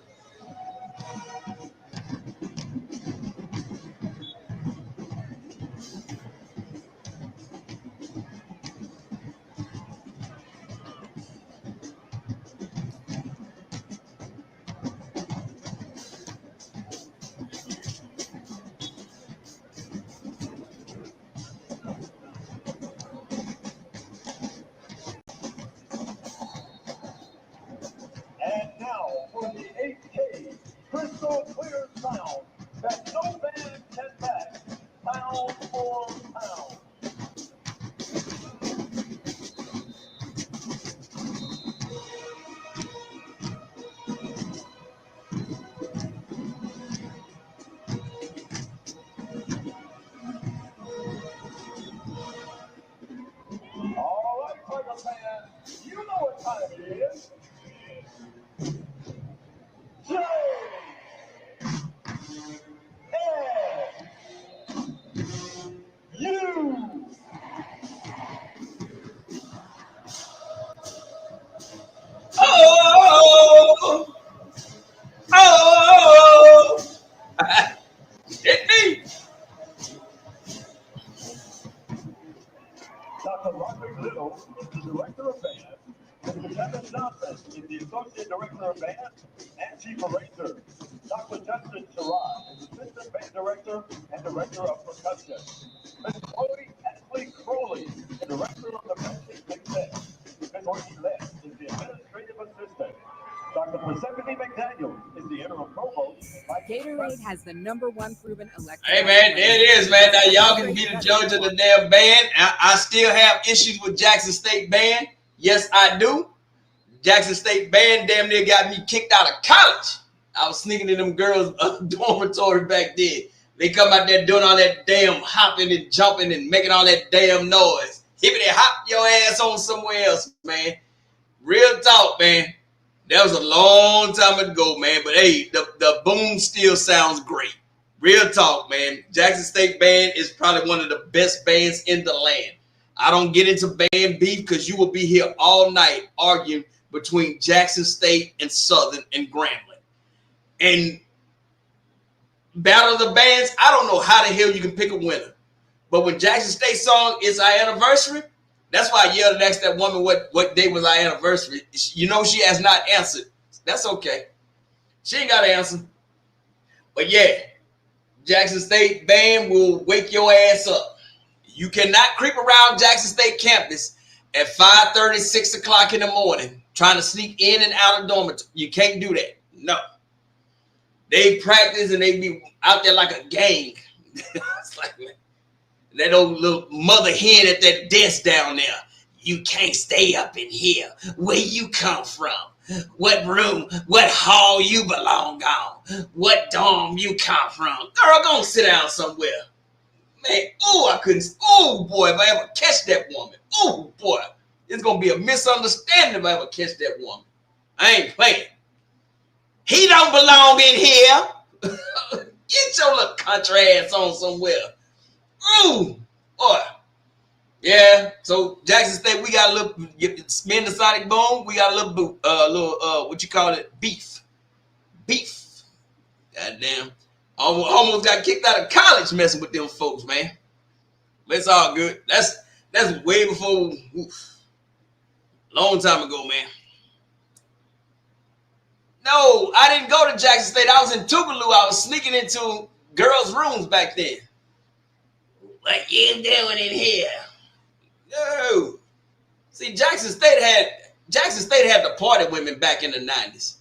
Director of Band and Chief Arranger. Dr. Justin Sherrod is Assistant Band Director and Director of Percussion. Ms. Chloe Ashley Crowley, the Director of the Basic Success. Ms. Ortiz Les is the Administrative Assistant. Dr. Persephone McDaniel is the Interim Provost. Gatorade has the #1 proven electrolyte. Hey, man, there it is, man. Now, y'all can be the judge of the damn band. I still have issues with Jackson State Band. Yes, I do. Jackson State Band damn near got me kicked out of college. I was sneaking in them girls' dormitory back then. They come out there doing all that damn hopping and jumping and making all that damn noise. Hippity hop your ass on somewhere else, man. Real talk, man. That was a long time ago, man. But hey, the boom still sounds great. Real talk, man. Jackson State Band is probably one of the best bands in the land. I don't get into band beef because you will be here all night arguing between Jackson State and Southern and Grambling. And Battle of the Bands, I don't know how the hell you can pick a winner. But when Jackson State song is our anniversary, that's why I yelled and asked that woman what day was our anniversary. You know she has not answered. That's okay. She ain't got to answer. But yeah, Jackson State Band will wake your ass up. You cannot creep around Jackson State campus at 5:30, 6 o'clock in the morning trying to sneak in and out of dormitory. You can't do that. No. They practice and they be out there like a gang. It's like, man, that old little mother hen at that desk down there. You can't stay up in here. Where you come from? What room? What hall you belong on? What dorm you come from? Girl, go sit down somewhere. Man, I couldn't. Oh, boy, if I ever catch that woman. Oh, boy. It's going to be a misunderstanding if I ever catch that woman. I ain't playing. He don't belong in here. Get your little country ass on somewhere. Ooh, boy. Yeah, so Jackson State, we got a little, spin the Sonic Boom, we got a little, what you call it, beef. Goddamn. Almost got kicked out of college messing with them folks, man. But it's all good. That's way before, long time ago, man. No, I didn't go to Jackson State. I was in Tougaloo. I was sneaking into girls' rooms back then. What you doing in here? No. See, Jackson State had the party women back in the 90s.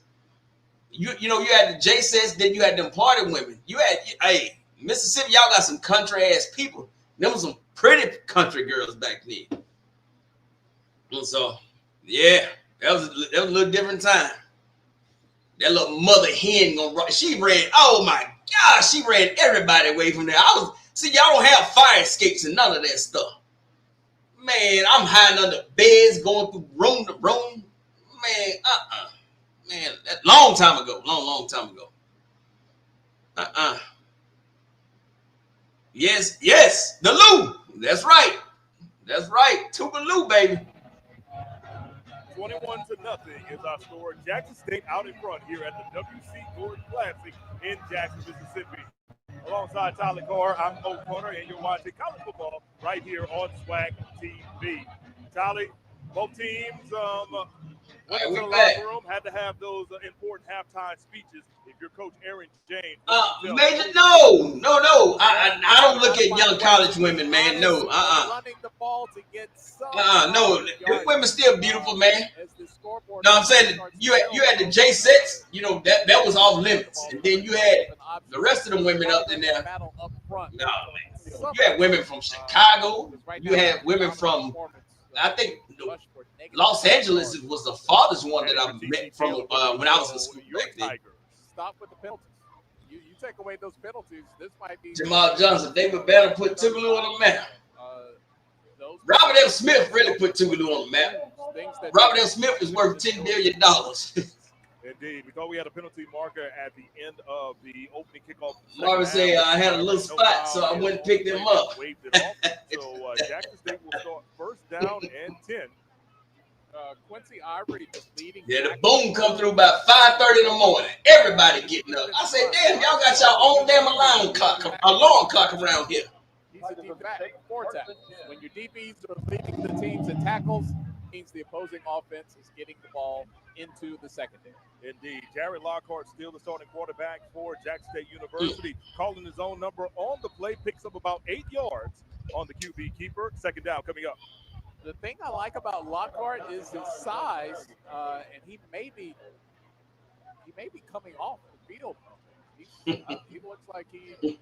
You know, you had the J-Sets, then you had them party women. Hey, Mississippi, y'all got some country ass people. Them was some pretty country girls back then. And so, yeah, that was a little different time. That little mother hen she ran, oh my gosh, she ran everybody away from there. y'all don't have fire escapes and none of that stuff. Man, I'm hiding under beds, going through room to room. Man, Man, that long time ago. Long time ago. Yes, the Lou. That's right. Tougaloo, baby. 21-0 is our score. Jackson State out in front here at the W.C. Gordon Classic in Jackson, Mississippi. Alongside Tyler Carr, I'm O'Connor, and you're watching college football right here on Swac TV. Tyler, both teams went into the locker room, had to have those important halftime speeches. If you're Coach Aaron James. Major, no. I don't look at young college women, man. No, Running the ball to get no. Them women still beautiful, man. No, I'm saying you had the J-Sets, you know, that was off limits. And then you had the rest of the women up in there. No, man. You had women from Chicago. You had women from, I think, Los Angeles was the farthest one that I met from when I was in school back then. Stop with the penalties. You take away those penalties, this might be Jamal Johnson. David Banner put Tougaloo on the map. Robert M. Smith really put Tougaloo on the map. Robert M. Smith is worth $10 billion. Indeed. We thought we had a penalty marker at the end of the opening kickoff. Marvin said I had a little spot, so I wouldn't pick them up. Waved it off. So Jackson State will start first down and 10. Quincy Ivory is leading. Yeah, the boom come through about 5:30 in the morning. Everybody getting up. I said, damn, y'all got your own damn alarm clock around here. He's a deep back, 4 tackles. When your DBs are leading the teams in tackles, means the opposing offense is getting the ball into the secondary. Indeed. Jared Lockhart still the starting quarterback for Jackson State University. Calling his own number on the play, picks up about 8 yards on the QB keeper. Second down coming up. The thing I like about Lockhart is his size, and he may be coming off the field. He looks like he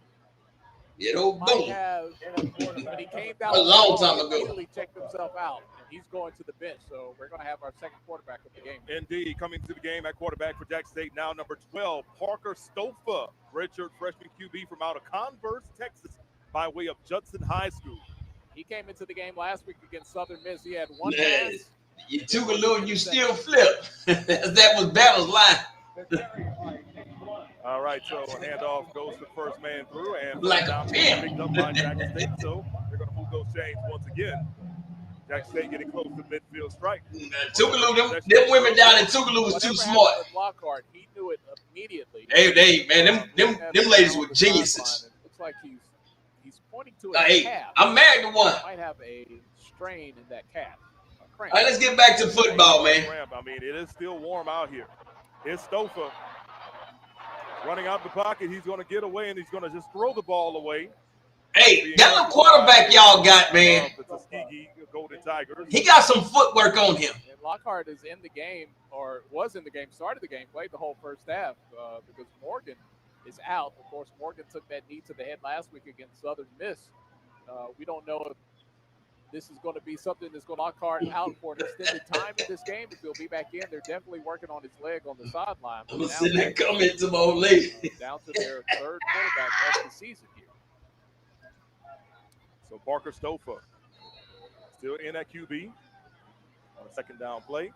Get old might boom. have, when he came down A long the time ball, ago. he immediately checked himself out, and he's going to the bench. So we're going to have our second quarterback of the game. Indeed, coming to the game at quarterback for Jackson State, now number 12, Parker Stofa, redshirt freshman QB from out of Converse, Texas, by way of Judson High School. He came into the game last week against Southern Miss. He had one Man, pass. you took a little, you still flip. That was Battle's line. All right, so a handoff goes to first man through, and Like down a pin. picked up by Jackson State. So they're going to move those chains once again. Jackson State getting close to midfield strike. Tougaloo, them women down in Tougaloo was too smart. Lockhart, he knew it immediately. Hey, man, them ladies were geniuses. It looks like he's pointing to a Hey, calf. I'm married to one. Might have a strain in that calf. All right, let's get back to football, man. I mean, it is still warm out here. Here's Stofa running out the pocket. He's going to get away, and he's going to just throw the ball away. Hey, that little quarterback y'all got, man. The Tuskegee Golden Tigers. He got some footwork on him. And Lockhart is in the game, or was in the game, started the game, played the whole first half because Morgan is out. Of course, Morgan took that knee to the head last week against Southern Miss. We don't know if this is going to be something that's going to Lockhart out for an extended time in this game. If he'll be back in, they're definitely working on his leg on the sideline. I'm sitting there coming to my old lady. Down to their third quarterback of the season here. So Parker Stofa still in at QB on a second down play.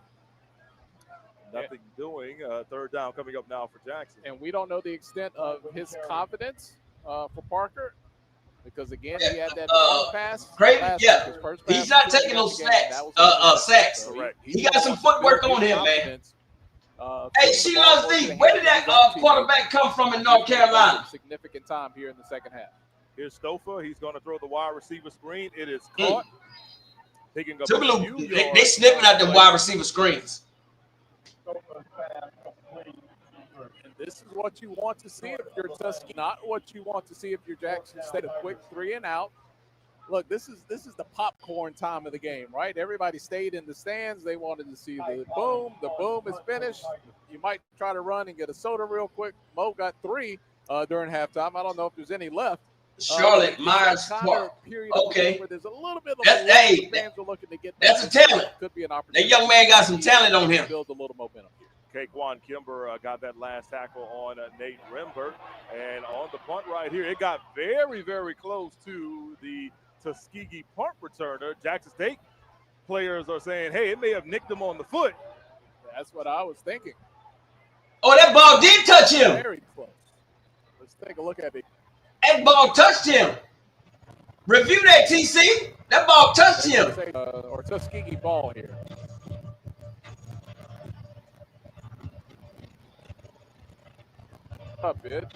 Nothing doing. Third down coming up now for Jackson. And we don't know the extent of his confidence for Parker. Because again, he had that long pass. Yeah, he's not taking those sacks. Sacks. Correct. He got some footwork on him, man. Hey, she loves these. Where did that quarterback come from in North Carolina? Significant time here in the second half. Here's Stofa. He's going to throw the wide receiver screen. It is caught. Picking up they snipping out the wide receiver screens. And this is what you want to see if you're Tuskegee, not what you want to see if you're Jackson State. A quick 3 and out. Look, this is the popcorn time of the game, right? Everybody stayed in the stands. They wanted to see the boom. The boom is finished. You might try to run and get a soda real quick. Mo got 3 during halftime. I don't know if there's any left. Charlotte Myers Park. Okay. Where there's a little bit of fans are looking to get that's a talent. Could be an opportunity. That young man got some talent on him. Build a little momentum here. Kaquan Kimber got that last tackle on Nate Rembert. And on the punt right here, it got very, very close to the Tuskegee punt returner. Jackson State players are saying, hey, it may have nicked him on the foot. That's what I was thinking. Oh, that ball did touch him. Very close. Let's take a look at it. That ball touched him. Review that, TC. That ball touched him. Or Tuskegee ball here. It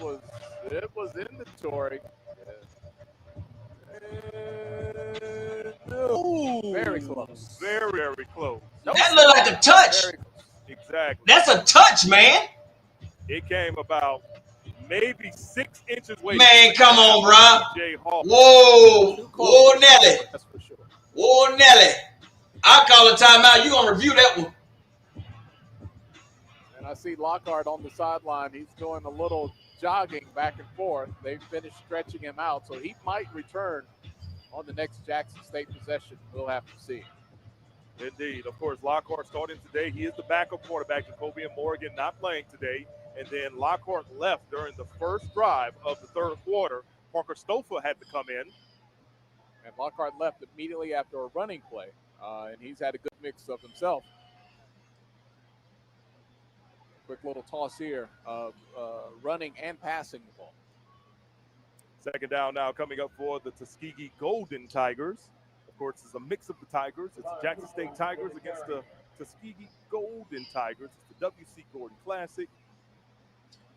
was inventory. Ooh, very close. Very, very close. That looked like a touch. Exactly. That's a touch, man. It came about maybe 6 inches away. Man, come on, bro. Whoa, Nelly. That's for sure. Whoa, Nelly. I'll call a timeout. You're going to review that one. And I see Lockhart on the sideline. He's doing a little jogging back and forth. They finished stretching him out, so he might return on the next Jackson State possession. We'll have to see. Indeed. Of course, Lockhart starting today. He is the backup quarterback. Jacoby Morgan not playing today. And then Lockhart left during the first drive of the third quarter. Parker Stofa had to come in. And Lockhart left immediately after a running play. And he's had a good mix of himself. Quick little toss here of running and passing the ball. Second down now coming up for the Tuskegee Golden Tigers. Of course, it's a mix of the Tigers. It's the Jackson State Tigers against the Tuskegee Golden Tigers. It's the WC Gordon Classic.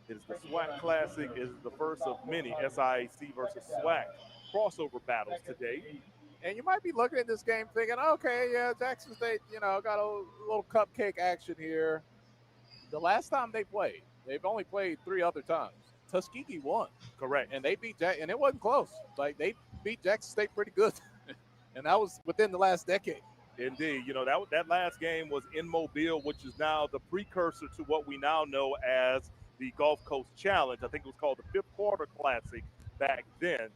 It is the Swac Classic. It is the first of many SIAC versus Swac crossover battles today. And you might be looking at this game thinking, okay, yeah, Jackson State, got a little cupcake action here. the last time they played, they've only played 3 other times. Tuskegee won. Correct. And they beat and it wasn't close. Like, they beat Jackson State pretty good. And that was within the last decade. Indeed. That last game was in Mobile, which is now the precursor to what we now know as the Gulf Coast Challenge. I think it was called the 5th Quarter Classic back then,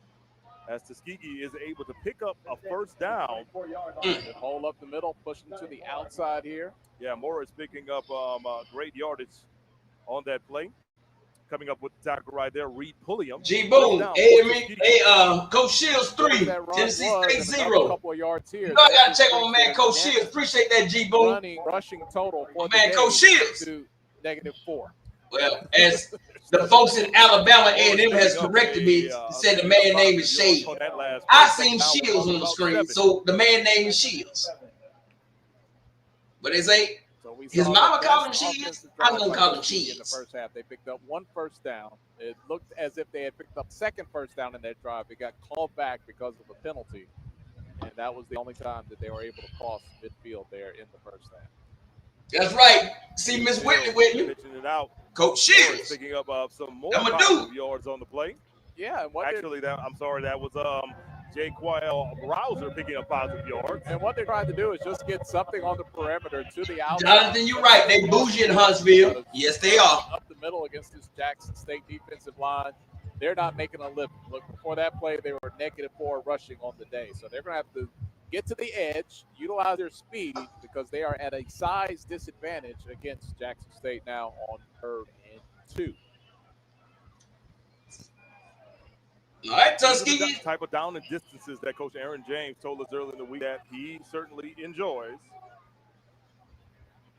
as Tuskegee is able to pick up a first down. Hold up the middle, pushing to the outside here. Yeah, Morris picking up great yardage on that play. Coming up with the tackle right there, Reed Pulliam. G Boom, Coach Shields 3, Tennessee State 0. A couple of yards here. You know I gotta check on my man Coach Shields. Appreciate that, G Boom. Rushing total for man Coach Shields to -4. Well, as the folks in Alabama A&M has corrected me, said the man name is Shade. I seen Shields on the screen, so the man name is Shields. But they say his mama called him Shields. I'm gonna call him Shields. In the first half, they picked up 1 first down. It looked as if they had picked up 2nd first down in that drive. It got called back because of a penalty, and that was the only time that they were able to cross midfield there in the first half. That's right. See Miss Whitney with you. Pitching it out. Coach Shields picking up some more yards on the play. Yeah, and that was Jay Quayle Browser picking up positive yards. And what they're trying to do is just get something on the perimeter to the outside. Jonathan, you're right. They bougie in Huntsville. Yes, they are. Up the middle against this Jackson State defensive line. They're not making a living. Look, before that play, they were -4 rushing on the day. So they're going to have to get to the edge, utilize their speed, because they are at a size disadvantage against Jackson State now on 3rd and 2. All right, Tuskegee. The type of down and distances that Coach Aaron James told us earlier in the week that he certainly enjoys.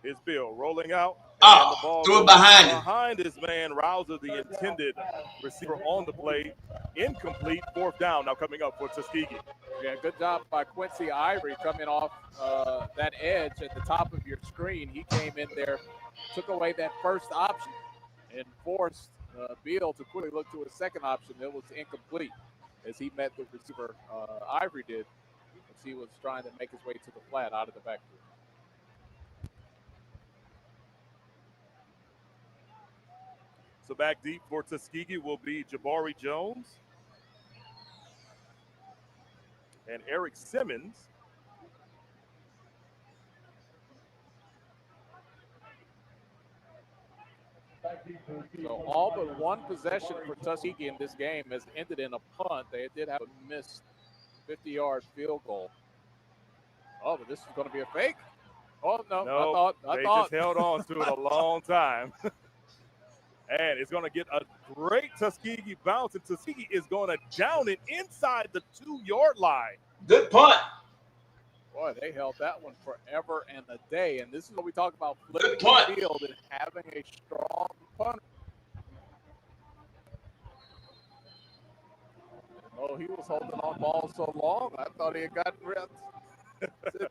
His bill rolling out. Oh, the ball threw it behind him. Behind his man, Rouser, the intended receiver on the play. Incomplete, 4th down now coming up for Tuskegee. Yeah, good job by Quincy Ivory coming off that edge at the top of your screen. He came in there, took away that first option, and forced Beal to quickly look to his second option. It was incomplete as he met the receiver Ivory did as he was trying to make his way to the flat out of the backfield. So back deep for Tuskegee will be Jabari Jones and Eric Simmons. So all but one possession for Tuskegee in this game has ended in a punt. They did have a missed 50-yard field goal. Oh, but this is going to be a fake? Oh, no. I thought. Just held on to it a long time. And it's going to get a great Tuskegee bounce, and Tuskegee is going to down it inside the 2-yard line. Good punt. Boy, they held that one forever and a day. And this is what we talk about flipping the field and having a strong punter. Oh, he was holding on ball so long. I thought he had gotten rid.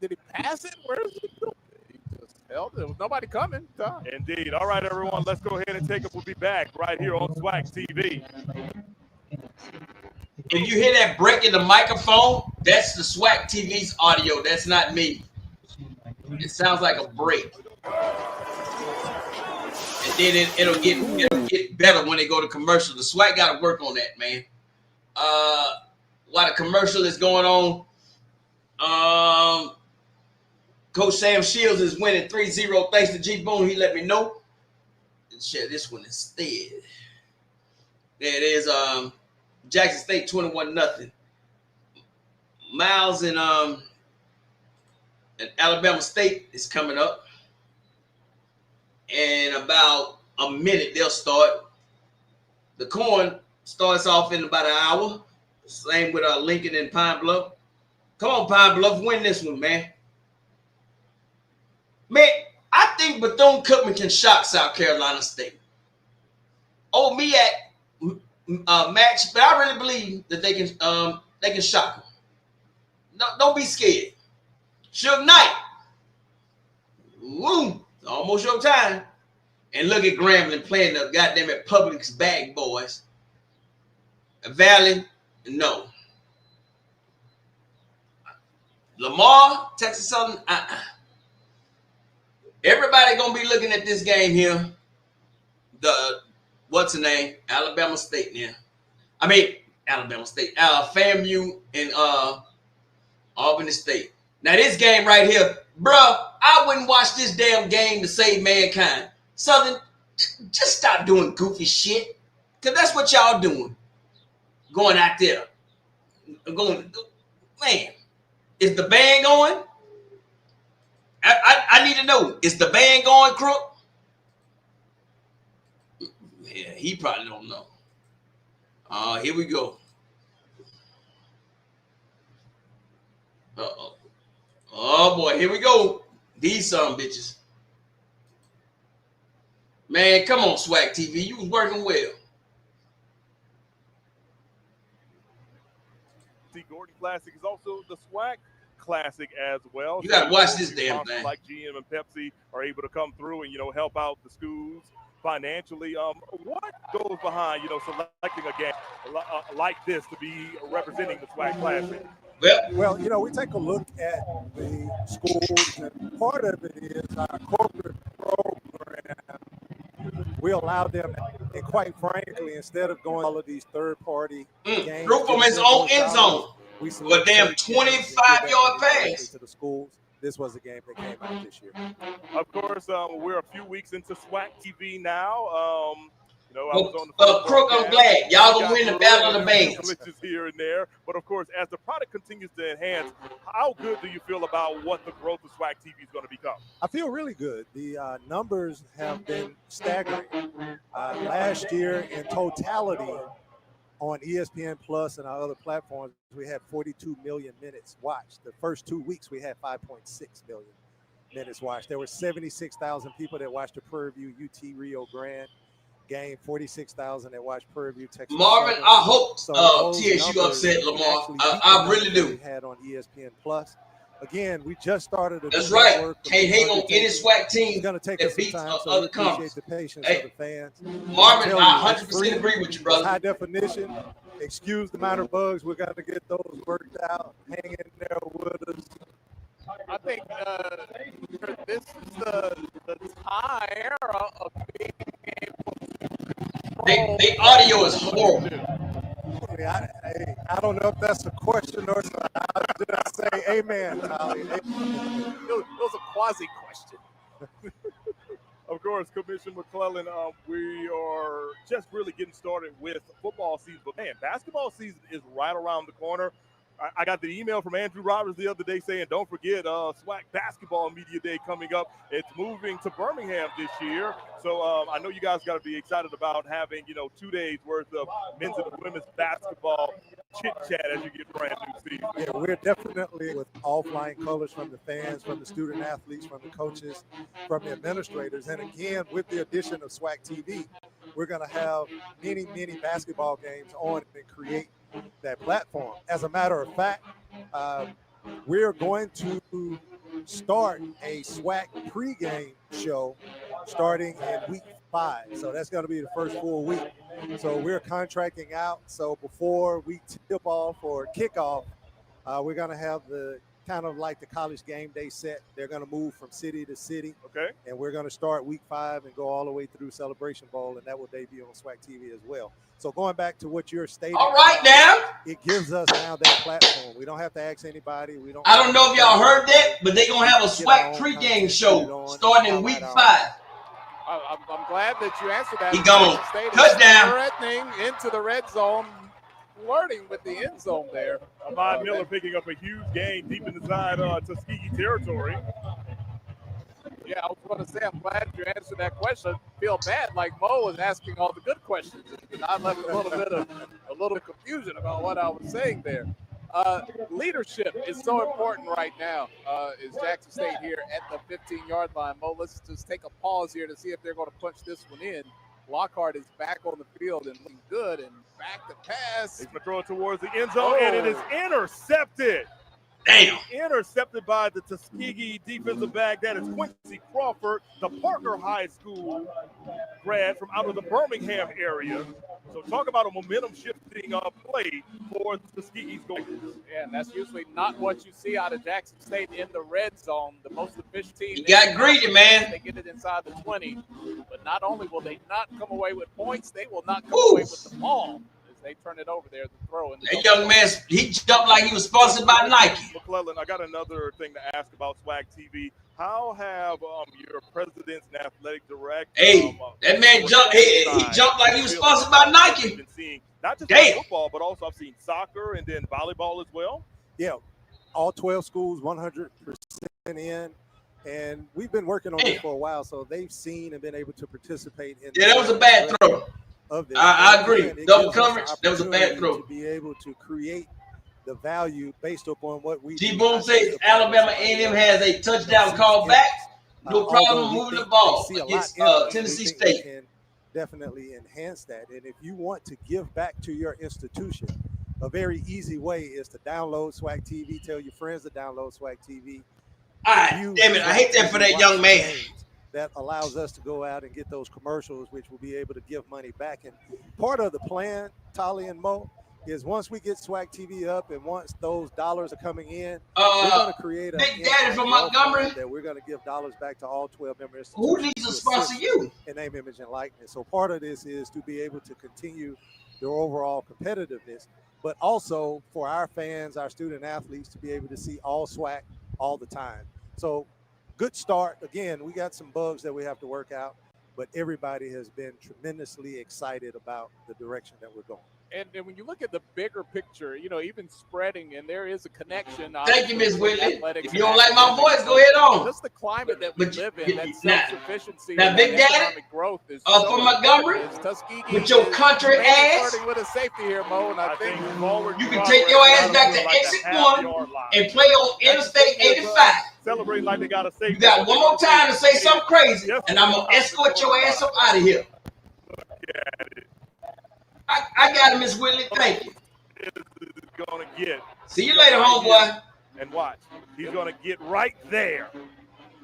Did he pass it? Where is he going? He just held it. There was nobody coming. Indeed. All right, everyone. Let's go ahead and take it. We'll be back right here on Swac TV. If you hear that break in the microphone, that's the Swac TV's audio. That's not me. It sounds like a break. And then it'll get better when they go to commercial. The Swac got to work on that, man. While the commercial is going on, Coach Sam Shields is winning 3-0 thanks to G Boone. He let me know. Let's share this one instead. There it is. Jackson State 21-0. Miles and Alabama State is coming up. In about a minute, they'll start. The Corn starts off in about an hour. Same with Lincoln and Pine Bluff. Come on, Pine Bluff, win this one, man. Man, I think Bethune-Cookman can shock South Carolina State. Oh, me at match, but I really believe that they can shock them. No, don't be scared. Suge Knight. Woo, almost your time. And look at Grambling playing the goddamn at Publix bag boys. Valley, no. Lamar, Texas Southern, Everybody gonna be looking at this game here. What's the name? Alabama State now. I mean Alabama State. FAMU and Albany State. Now this game right here, bruh, I wouldn't watch this damn game to save mankind. Southern, just stop doing goofy shit. Cause that's what y'all doing. Going out there. Man, is the band going? I need to know. Is the band going, Crook? Yeah, he probably don't know. Here we go. Uh-oh. Oh, boy, here we go. These some bitches. Man, come on, Swac TV. You was working well. The Gordon Classic is also the Swac Classic as well. You got to watch this damn thing. Like GM and Pepsi are able to come through and, help out the schools financially. What goes behind, selecting a game like this to be representing the Swac Classic? Well, we take a look at the schools, and part of it is our corporate program. We allow them, and quite frankly, instead of going all of these third-party games, through from his own end zone, but damn 25-yard pass to the schools. This was a game that came out this year. Of course, we're a few weeks into Swac TV now. I was on the Crook, I'm glad. Y'all gonna win the battle of the bands. Glitches here and there. But of course, as the product continues to enhance, how good do you feel about what the growth of Swac TV is going to become? I feel really good. The numbers have been staggering. Last year, in totality, on ESPN Plus and our other platforms, we had 42 million minutes watched. The first 2 weeks, we had 5.6 million minutes watched. There were 76,000 people that watched the Prairie View UT Rio Grande game, 46,000 that watched Prairie View Texas. Marvin, I hope TSU upset Lamar. I really do. We had on ESPN Plus. Again, we just started. That's right. Can't hate on any SWAC team it's going to take that us beats some time, so we other appreciate the patience of the fans. Marvin, I 100% agree with you, brother. High definition. Excuse the minor bugs. We're going to get those worked out. Hang in there with us. I think this is the time era of being able to the audio is horrible. I don't know if that's a question or something. I'll just say amen, Holly. It was a quasi question. Of course, Commissioner McClellan, we are just really getting started with football season. But, man, basketball season is right around the corner. I got the email from Andrew Roberts the other day saying, don't forget SWAC Basketball Media Day coming up. It's moving to Birmingham this year. So I know you guys got to be excited about having, 2 days worth of men's and women's basketball chit-chat as you get brand new season. Yeah, we're definitely with all flying colors from the fans, from the student athletes, from the coaches, from the administrators. And again, with the addition of SWAC TV, we're going to have many, many basketball games on and create that platform. As a matter of fact, we're going to start a SWAC pregame show starting in week 5. So that's going to be the first full week. So we're contracting out. So before we tip off or kickoff, we're going to have the kind of like the college game day set. They're going to move from city to city. Okay. And we're going to start week 5 and go all the way through Celebration Bowl, and that will debut on SWAC TV as well. So going back to what you're stating. All right, now. It gives us now that platform. We don't have to ask anybody. I don't know if y'all heard that, but they're going to have a SWAC pregame show starting in week 5. I'm glad that you answered that. He gone. Touchdown. Threatening into the red zone, flirting with the end zone there. Ahmad Miller picking up a huge gain deep inside Tuskegee territory. Yeah, I was going to say, I'm glad you answered that question. I feel bad, like Mo was asking all the good questions. I left a little confusion about what I was saying there. Leadership is so important right now. Is Jackson State here at the 15-yard line? Mo, let's just take a pause here to see if they're going to punch this one in. Lockhart is back on the field and looking good, and back to pass. He's going to throw it towards the end zone, and it is intercepted. Damn. Intercepted by the Tuskegee defensive back. That is Quincy Crawford, the Parker High School grad from out of the Birmingham area. So talk about a momentum shifting play for Tuskegee's goal. Yeah, and that's usually not what you see out of Jackson State in the red zone. The most efficient team. He got greedy, man. They get it inside the 20. But not only will they not come away with points, they will not come away with the ball as they turn it over there to throw. That young man, he jumped like he was sponsored by Nike. McClellan, I got another thing to ask about Swac TV. How have your presidents and athletic director? Hey, that man jumped. He jumped like he was sponsored by Nike. Been seeing not just football, but also I've seen soccer and then volleyball as well. Yeah, all 12 schools, 100% in, and we've been working on this for a while, so they've seen and been able to participate in. Yeah, that was a bad throw. Of this. I agree. Double coverage. That was a bad throw. To be able to create the value based upon what we. T. Boone says Alabama A&M has a touchdown call back. No problem moving the ball against Tennessee State. Can definitely enhance that. And if you want to give back to your institution, a very easy way is to download Swac TV. Tell your friends to download Swac TV. Damn it. I hate that for that young man. That allows us to go out and get those commercials, which will be able to give money back. And part of the plan, Tolly and Mo, is once we get Swac TV up and once those dollars are coming in, we're going to create a Big Daddy from Montgomery that we're going to give dollars back to all 12 members. Who needs to sponsor you? In name, image, and likeness. So part of this is to be able to continue their overall competitiveness, but also for our fans, our student athletes, to be able to see all Swac all the time. So good start. Again, we got some bugs that we have to work out, but everybody has been tremendously excited about the direction that we're going. And when you look at the bigger picture, you know, even spreading, and there is a connection. Thank you, Ms. Whitley. If you don't like my voice, go ahead on. Just the climate that we live in, that self-sufficiency, now, Big Daddy, economic growth is from Montgomery, with your country ass, with a safety here, Mo, and I think you can take your ass back to exit 1 and play on Interstate 85. Celebrate like they got a safety. You got one more time to say something crazy, and I'm going to escort your ass up out of here. I got it, Miss Whitley. Thank you. Gonna get. See you later, homeboy. And watch, he's gonna get right there.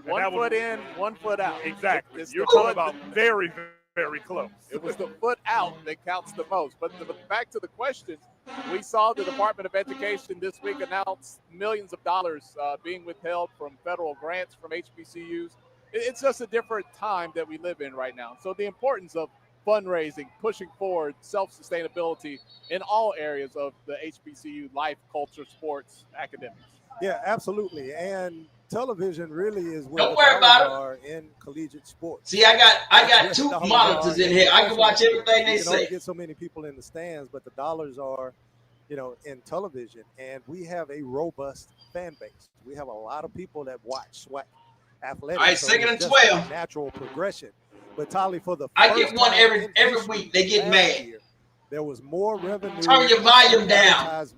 One foot in, 1 foot out. Exactly. You're talking about very, very close. It was the foot out that counts the most. But back to the question, we saw the Department of Education this week announce millions of dollars being withheld from federal grants from HBCUs. It's just a different time that we live in right now. So the importance of fundraising, pushing forward self-sustainability in all areas of the HBCU life, culture, sports, academics. Yeah, absolutely. And television really is where Don't worry about it. Are in collegiate sports. See, I got two monitors in here. I can watch everything they say. You don't get so many people in the stands, but the dollars are, you know, in television. And we have a robust fan base. We have a lot of people that watch Swac athletics. All right, so 2nd and 12. Natural progression. But Tolly, for the I get one every week. They get mad. Year, there was more revenue. Turn your volume down,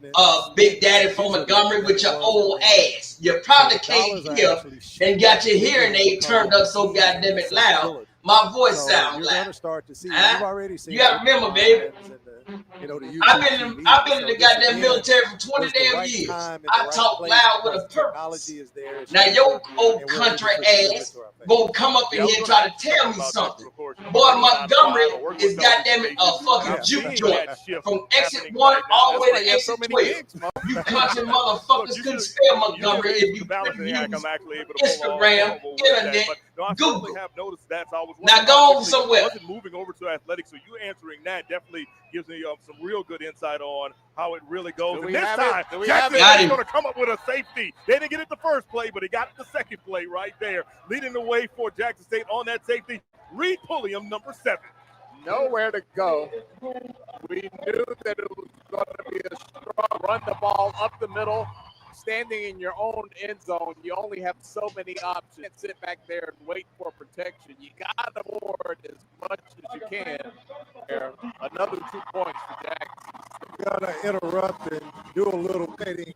Big Daddy from Montgomery, with your old ass. You probably can't hear and got your hearing aid turned up so goddamn it loud. My voice sounds loud. Start to see. You've already seen. You got to remember, baby. I've been in the goddamn military for 20 damn years. I talk loud with a purpose. Now your old country ass gonna come up in here and try to tell me something. Boy, Montgomery is goddamn it a fucking juke joint from exit 1 all the way to exit 12. You country motherfuckers couldn't spell Montgomery if you couldn't use Instagram, internet, Google. Now go on somewhere. Wasn't moving over to athletics, so you answering that definitely gives me some real good insight on how it really goes. And this time, Jackson is going to come up with a safety. They didn't get it the first play, but he got the second play right there, leading the way for Jackson State on that safety. Reed Pulliam, number 7. Nowhere to go. We knew that it was going to be a strong run the ball up the middle. Standing in your own end zone, you only have so many options. Sit back there and wait for protection. You got to board as much as you can. Another 2 points for Jackson. I'm going to interrupt and do a little kidding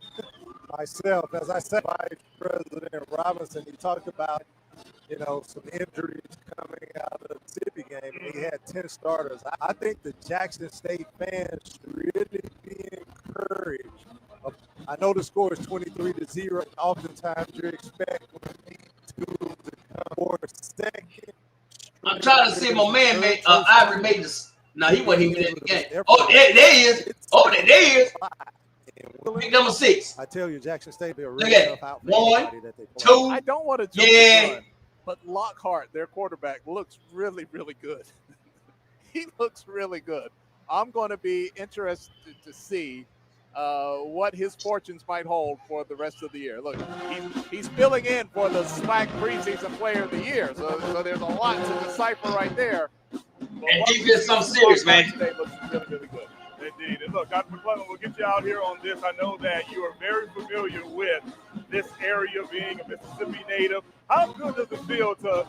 myself. As I said, Vice President Robinson, he talked about, you know, some injuries coming out of the Mississippi game, and he had 10 starters. I think the Jackson State fans should really be encouraged I know the score is 23-0. Oftentimes you expect to come for a second. I'm trying to see my man made Ivory made this. No, he wasn't even in the game. Oh, there he is. Oh, there he is. Pick number 6. I tell you, Jackson State, they're Look really at tough out for 1, anybody that they play. 2. I don't want to jump the gun, but Lockhart, their quarterback, looks really, really good. He looks really good. I'm going to be interested to see what his fortunes might hold for the rest of the year. Look, he's filling in for the SWAC preseason player of the year, so there's a lot to decipher right there. And defense, something serious, man. Today looks really, really good. Indeed. And look, Dr. McClellan, we'll get you out here on this. I know that you are very familiar with this area, being a Mississippi native. How good does it feel to,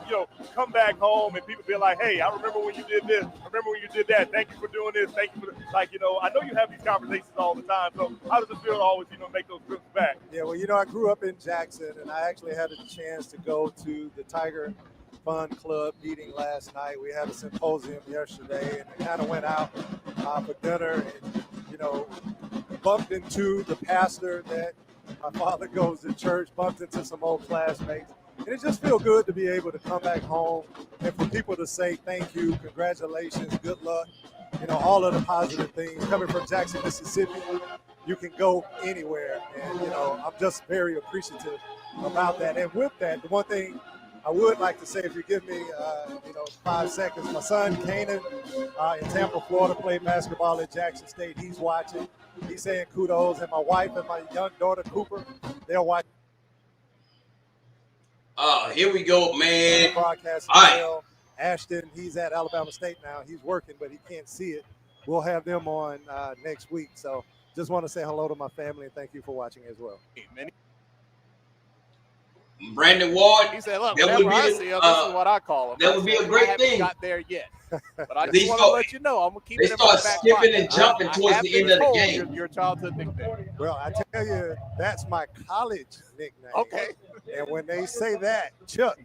come back home and people be like, hey, I remember when you did this. I remember when you did that. Thank you for doing this. Thank you for, I know you have these conversations all the time. So how does it feel to always, make those trips back? Yeah, well, I grew up in Jackson, and I actually had a chance to go to the Tiger Fun Club meeting last night. We had a symposium yesterday, and I kind of went out for dinner and, bumped into the pastor that my father goes to church, bumped into some old classmates. And it just feels good to be able to come back home and for people to say thank you, congratulations, good luck, all of the positive things. Coming from Jackson, Mississippi, you can go anywhere. And, I'm just very appreciative about that. And with that, the one thing I would like to say, if you give me, 5 seconds, my son, Kanan, in Tampa, Florida, played basketball at Jackson State. He's watching. He's saying kudos. And my wife and my young daughter, Cooper, they're watching. Oh, here we go, man. Broadcast. All right. Ashton, he's at Alabama State now. He's working, but he can't see it. We'll have them on next week. So just want to say hello to my family and thank you for watching as well. Brandon Ward. He said, look, that whenever would be I see him, this is what I call him. That would be a great I haven't thing. got there yet. But I just want to let you know, I'm going to keep They it in my start back skipping pocket. and jumping towards the end of the game. Your childhood nickname. Well, I tell you, that's my college nickname. Okay. And when they say that, Chuck,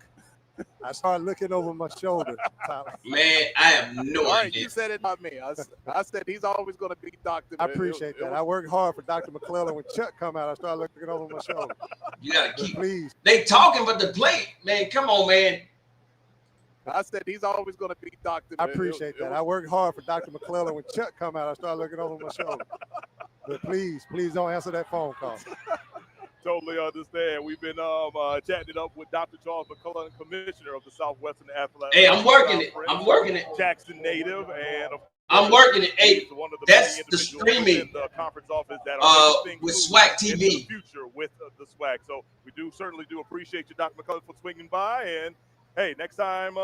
I start looking over my shoulder. Tyler. Man, I have no All right, idea. you said it, not me. I said he's always going to be Dr. I appreciate that. I work hard for Dr. McClellan. When Chuck come out, I start looking over my shoulder. You got to keep. Please. They talking, but the play, man, come on, man. I said he's always going to be Dr. I appreciate that. I work hard for Dr. McClellan. When Chuck come out, I start looking over my shoulder. But please don't answer that phone call. Totally understand. We've been chatting it up with Dr. Charles McClellan, Commissioner of the Southwestern Athletic. Hey, I'm working it. I'm working it. Jackson native, and I'm working it. Hey, one of the that's many the individuals streaming within the conference office that are with Swac TV. in the future with the Swac. So we certainly do appreciate you, Dr. McClellan, for swinging by. And hey, next time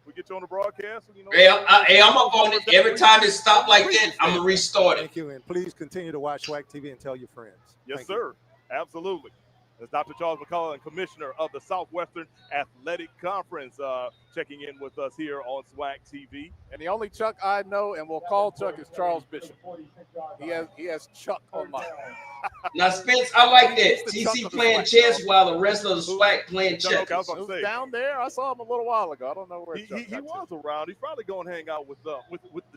we get you on the broadcast. Hey, I'm up on it. Every time it stops like that, I'm gonna restart it. Thank you, and please continue to watch Swac TV and tell your friends. Yes, sir. Absolutely. That's Dr. Charles McClellan, Commissioner of the Southwestern Athletic Conference, checking in with us here on SWAC TV. And the only Chuck I know and will call Chuck is Charles Bishop. He has Chuck on mine. Now, Spence, I like that. TC playing chess while the rest of the SWAC playing chess. Down there, I saw him a little while ago. I don't know where he was around. He's probably going to hang out with the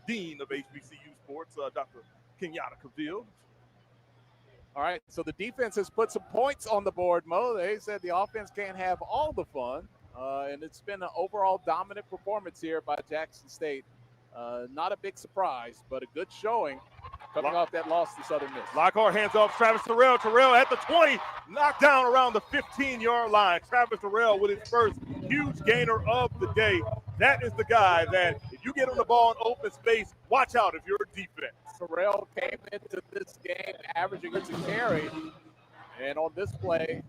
dean of HBCU sports, Dr. Kenyatta Cavill. All right, so the defense has put some points on the board, Mo. They said the offense can't have all the fun, and it's been an overall dominant performance here by Jackson State. Not a big surprise, but a good showing coming off that loss to Southern Miss. Lockhart hands off Travis Terrell. Terrell at the 20, knocked down around the 15-yard line. Travis Terrell with his first huge gainer of the day. That is the guy that if you get on the ball in open space, watch out if you're a defense. Terrell came into this game averaging a carry, and on this play,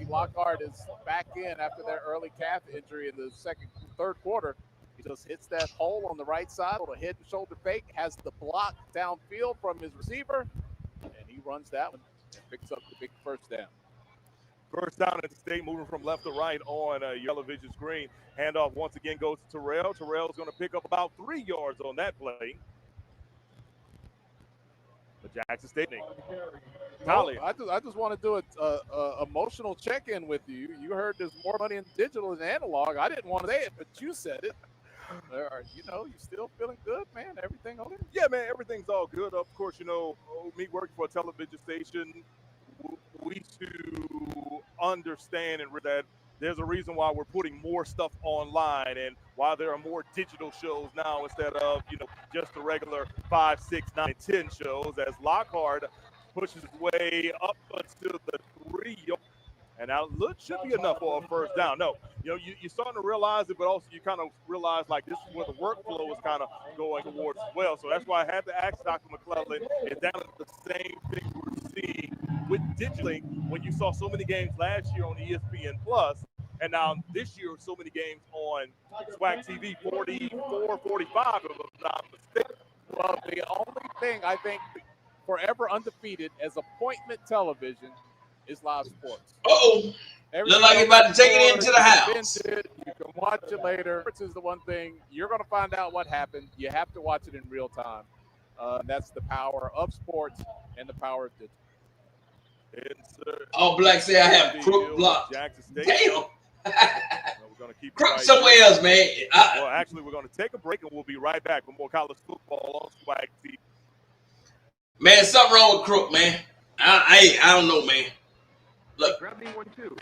Lockhart is back in after their early calf injury in the third quarter. He just hits that hole on the right side with a head and shoulder fake, has the block downfield from his receiver, and he runs that one and picks up the big first down. First down at the State, moving from left to right on yellow vision screen. Handoff once again goes to Terrell. Terrell's going to pick up about 3 yards on that play. The Jackson State. I just want to do a emotional check-in with you. You heard there's more money in digital than analog. I didn't want to say it, but you said it. You still feeling good, man? Everything okay? Yeah, man, everything's all good. Of course, me working for a television station, we to understand and that there's a reason why we're putting more stuff online and why there are more digital shows now instead of, just the regular 5, 6, 9, 10 shows as Lockhart pushes his way up until the 3-yard. And now should be enough for a first down. No, you're starting to realize it, but also you kind of realize like this is where the workflow is kind of going towards as well. So that's why I had to ask Dr. McClellan, is that the same thing we're seeing with digitally when you saw so many games last year on ESPN Plus, and now this year so many games on Swac TV, 44, 45, if I'm not mistaken. Well, the only thing I think forever undefeated as appointment television is live sports. Uh-oh. Look like you're about to take it into the house. You can watch it later. This is the one thing you're going to find out what happened. You have to watch it in real time. That's the power of sports and the power of digital. All Black say I have crook block. Damn. We're going to keep crook somewhere else, man. Well, actually, we're going to take a break and we'll be right back with more college football on Swac TV. Man, something wrong with Crook, man. I don't know, man. Look. Grab me one too.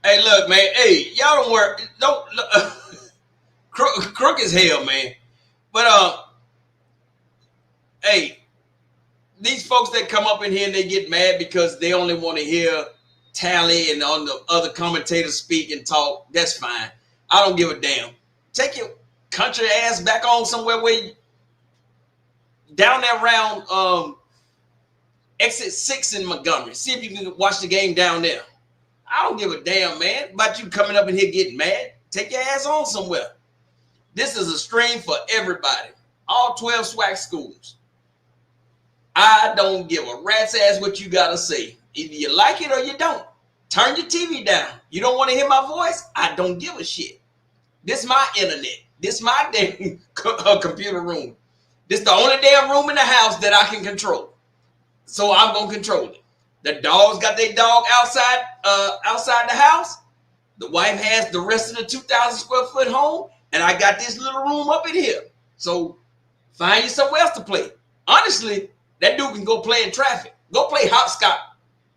Hey, look, man. Hey, y'all don't worry. Don't Crook is hell, man. But hey, these folks that come up in here and they get mad because they only want to hear Tally and on the other commentators speak and talk. That's fine. I don't give a damn. Take your country ass back on somewhere where you, down there around exit 6 in Montgomery. See if you can watch the game down there. I don't give a damn, man, about you coming up in here getting mad. Take your ass on somewhere. This is a stream for everybody. All 12 SWAC schools. I don't give a rat's ass what you got to say. Either you like it or you don't. Turn your TV down. You don't want to hear my voice? I don't give a shit. This is my internet. This is my damn computer room. This is the only damn room in the house that I can control. So I'm going to control it. The dogs got their dog outside the house. The wife has the rest of the 2,000 square foot home. And I got this little room up in here. So find you somewhere else to play. Honestly, that dude can go play in traffic. Go play hopscotch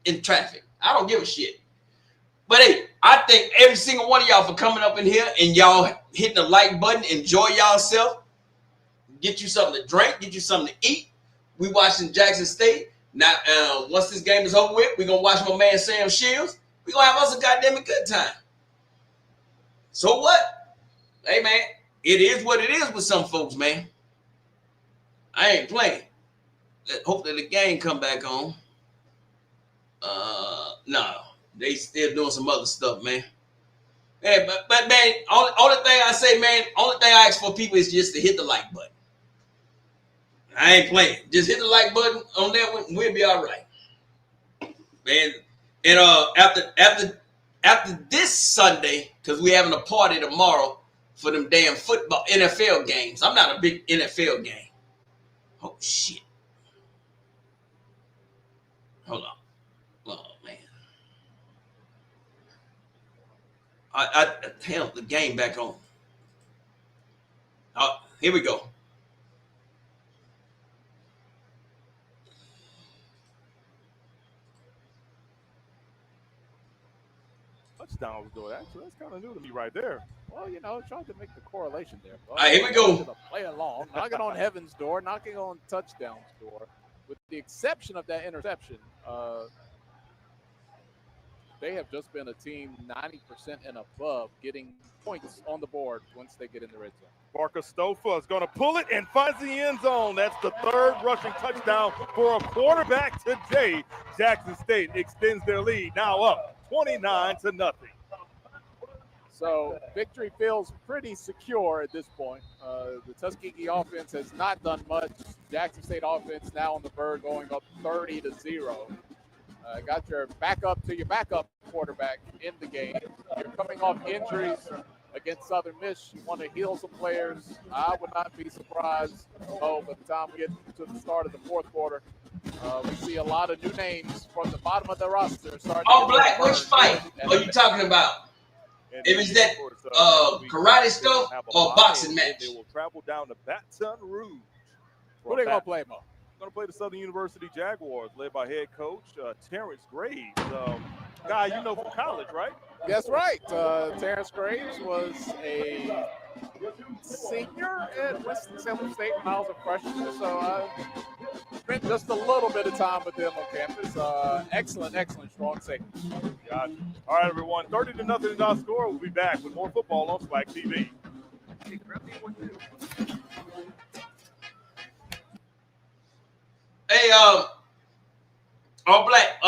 in traffic. I don't give a shit. But hey, I thank every single one of y'all for coming up in here and y'all hitting the like button. Enjoy y'allself. Get you something to drink. Get you something to eat. We watching Jackson State. Now, once this game is over with, we're going to watch my man Sam Shields. We're going to have us a goddamn good time. So what? Hey, man, it is what it is with some folks, man. I ain't playing. Hopefully the game come back on. No, they still doing some other stuff, man. Hey, but man, only thing I say, man, only thing I ask for people is just to hit the like button. I ain't playing. Just hit the like button on that one, we'll be all right. Man, and after this Sunday, because we're having a party tomorrow for them damn football NFL games. I'm not a big NFL game. Oh shit. Hold on. Oh man. I held the game back on. Here we go. Touchdown was good. Actually, that's kind of new to me right there. Well, trying to make the correlation there. All right, here we go. Play along, knocking on heaven's door, knocking on touchdown's door. With the exception of that interception, they have just been a team 90% and above getting points on the board once they get in the red zone. Parker Stofa is going to pull it and finds the end zone. That's the third rushing touchdown for a quarterback today. Jackson State extends their lead, now up 29-0. So victory feels pretty secure at this point. The Tuskegee offense has not done much. Jackson State offense now on the verge going up 30-0. Got your backup quarterback in the game. You're coming off injuries against Southern Miss. You want to heal some players. I would not be surprised. By the time we get to the start of the fourth quarter, we see a lot of new names from the bottom of the roster. All Black, which fight are you talking about? If it's that karate stuff or boxing match? travel down to Baton Rouge. Who they going to play, Mo? Going to play the Southern University Jaguars, led by head coach Terrence Graves. Guy you know from college, right? That's right. Terrence Graves was a senior at Winston-Salem State when I was a freshman, so I spent just a little bit of time with them on campus. Excellent, strong safety. Gotcha. All right, everyone. 30-0 is our score. We'll be back with more football on Swac TV. Hey, grab me one too. Hey, all black.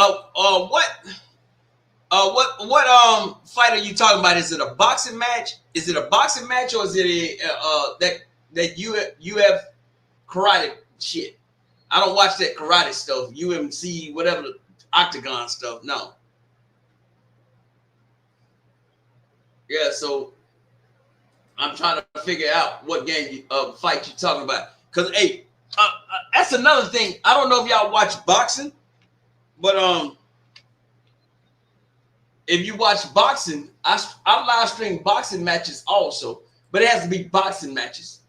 What fight are you talking about? Is it a boxing match? Is it a boxing match or is it that UF karate shit? I don't watch that karate stuff. UMC, whatever, the octagon stuff. No. Yeah, so I'm trying to figure out what game fight you're talking about. Cause hey, that's another thing. I don't know if y'all watch boxing, but if you watch boxing, I live stream boxing matches also, but it has to be boxing matches.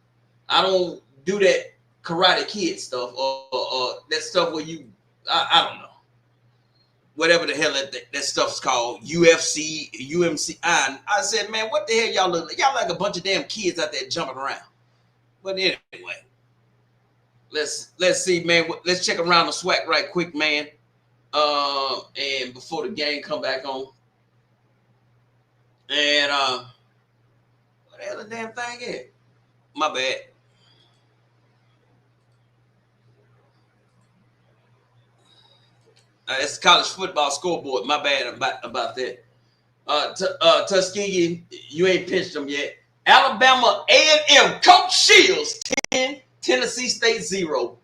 I don't do that Karate Kid stuff or that stuff where I don't know. Whatever the hell that stuff's called, UFC, UMC. I said, man, what the hell y'all look like? Y'all like a bunch of damn kids out there jumping around. But anyway, let's see, man. Let's check around the SWAC right quick, man. And before the game come back on. And what the hell the damn thing is? My bad. It's the college football scoreboard. My bad about that. Tuskegee, you ain't pinched them yet. Alabama A&M, Coach Shields 10, Tennessee State 0.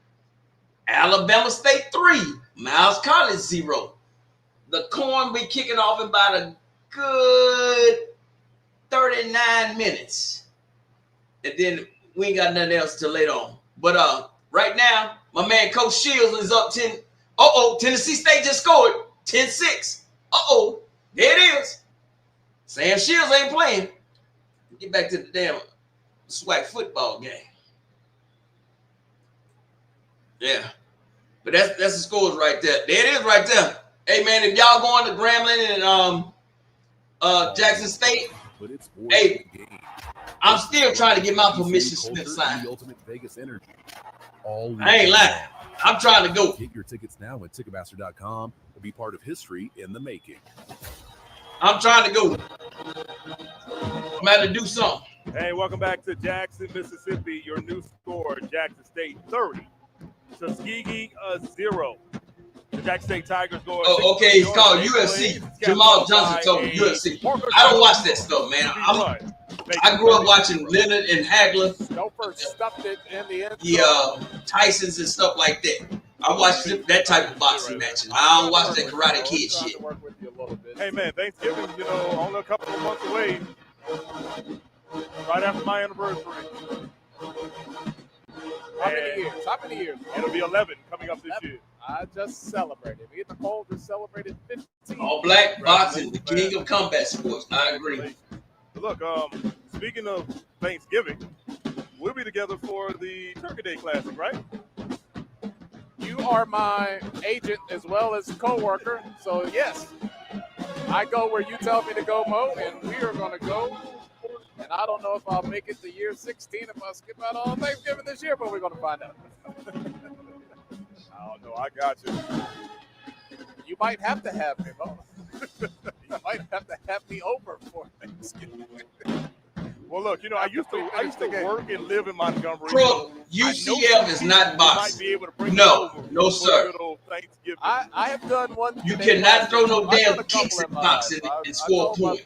Alabama State 3, Miles College 0. The Corn be kicking off in about a good 39 minutes. And then we ain't got nothing else till later on. But right now, my man Coach Shields is up 10. Tennessee State just scored 10-6. There it is. Sam Shields ain't playing. Get back to the damn SWAC football game. Yeah. But that's the scores right there. There it is right there. Hey, man, if y'all going to Grambling and Jackson State, hey, I'm still trying to get my permission slip signed. I ain't lying. I'm trying to go. Get your tickets now at Ticketmaster.com or be part of history in the making. I'm trying to go. I'm about to do something. Hey, welcome back to Jackson, Mississippi. Your new score, Jackson State 30, Tuskegee 0. The Jackson State Tigers go. Okay, it's called UFC. Jamal Johnson told me UFC. I don't watch that stuff, man. I grew up watching Leonard and Hagler. Stuffed it in the end. Tyson's and stuff like that. I watch that type of boxing matches. I don't watch that Karate Kid shit. Hey, man, Thanksgiving, only a couple of months away. Right after my anniversary. How many years? It'll be 11 coming up this year. I just celebrated. Me and Nicole just celebrated 15. All black boxing, the king of combat sports. I agree. Look, speaking of Thanksgiving, we'll be together for the Turkey Day Classic, right? You are my agent as well as co-worker, so yes, I go where you tell me to go, Mo, and we are going to go. And I don't know if I'll make it to year 16 if I skip out on Thanksgiving this year, but we're going to find out. I don't know. I got you. You might have to have me, Mo. You might have to have me over for Thanksgiving. Well, look, I used to work and live in Montgomery. Bro, UCF is not boxing. No, sir. I have done one. You cannot throw no damn kicks in boxing and score a point.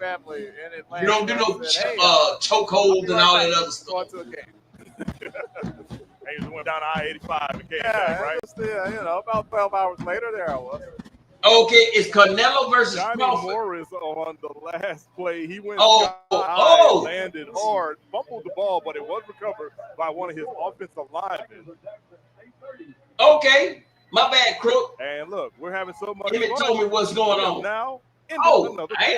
You don't do no chokeholds and all that other stuff. Hey, you went down I-85 and came back, right? About 12 hours later, there I was. Okay, it's Canelo versus Johnny Crawford. Morris on the last play. He went landed hard, fumbled the ball, but it was recovered by one of his offensive linemen. Okay, my bad, Crook. And look, we're having so much fun. Told me what's going on. Now, I ain't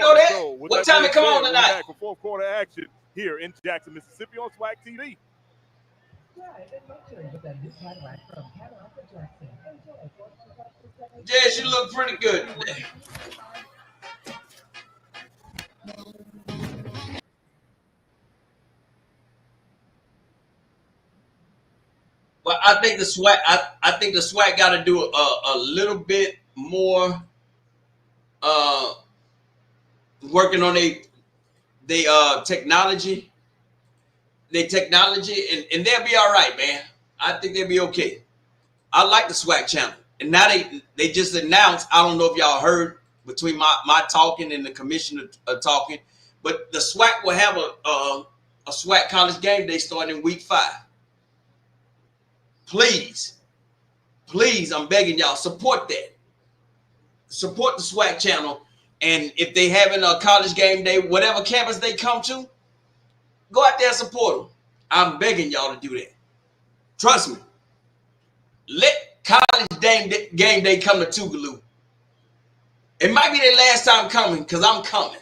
know that. What time it come on tonight? For fourth quarter action here in Jackson, Mississippi on Swac TV. Jazz, you look pretty good today. Well, I think the SWAC. I think the SWAC got to do a little bit more working on they technology. They technology, and they'll be all right, man. I think they'll be okay. I like the SWAC channel, and now they just announced. I don't know if y'all heard between my talking and the commissioner talking, but the SWAC will have a SWAC college game day starting in week 5. Please, I'm begging y'all, support that. Support the SWAC channel, and if they having a college game day, whatever campus they come to, go out there and support them. I'm begging y'all to do that. Trust me. Let college game day come to Tougaloo. It might be their last time coming, because I'm coming.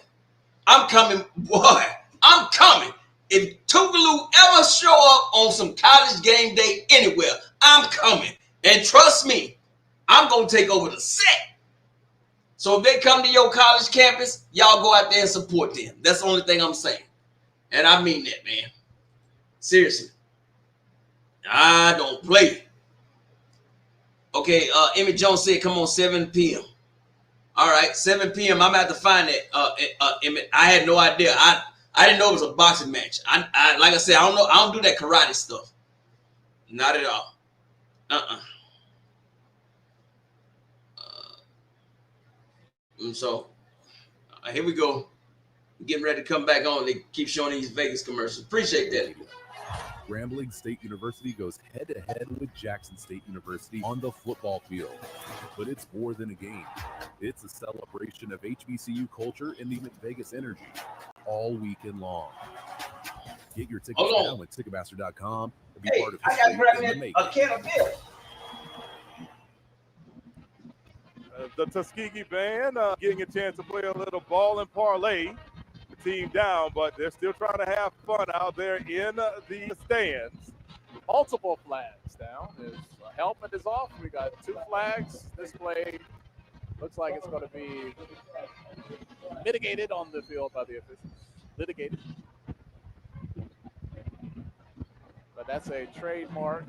I'm coming, boy. I'm coming. If Tougaloo ever show up on some college game day anywhere, I'm coming. And trust me, I'm going to take over the set. So if they come to your college campus, y'all go out there and support them. That's the only thing I'm saying. And I mean that, man. Seriously. I don't play. Okay, Emmett Jones said, come on, 7 p.m. All right, 7 p.m. I'm going to have to find that, Emmett. I had no idea. I didn't know it was a boxing match. I like I said, I don't do that karate stuff. Not at all. So, here we go. Getting ready to come back on. They keep showing these Vegas commercials. Appreciate that. Grambling State University goes head-to-head with Jackson State University on the football field. But it's more than a game. It's a celebration of HBCU culture and the Vegas energy all weekend long. Get your tickets now at Ticketmaster.com and be part of history in the making. A can of beer. The Tuskegee band getting a chance to play a little ball and parlay. The team down, but they're still trying to have fun out there in the stands. Multiple flags down. His helmet is off. We got 2 flags. This play looks like it's going to be mitigated on the field by the officials. Litigated. But that's a trademark.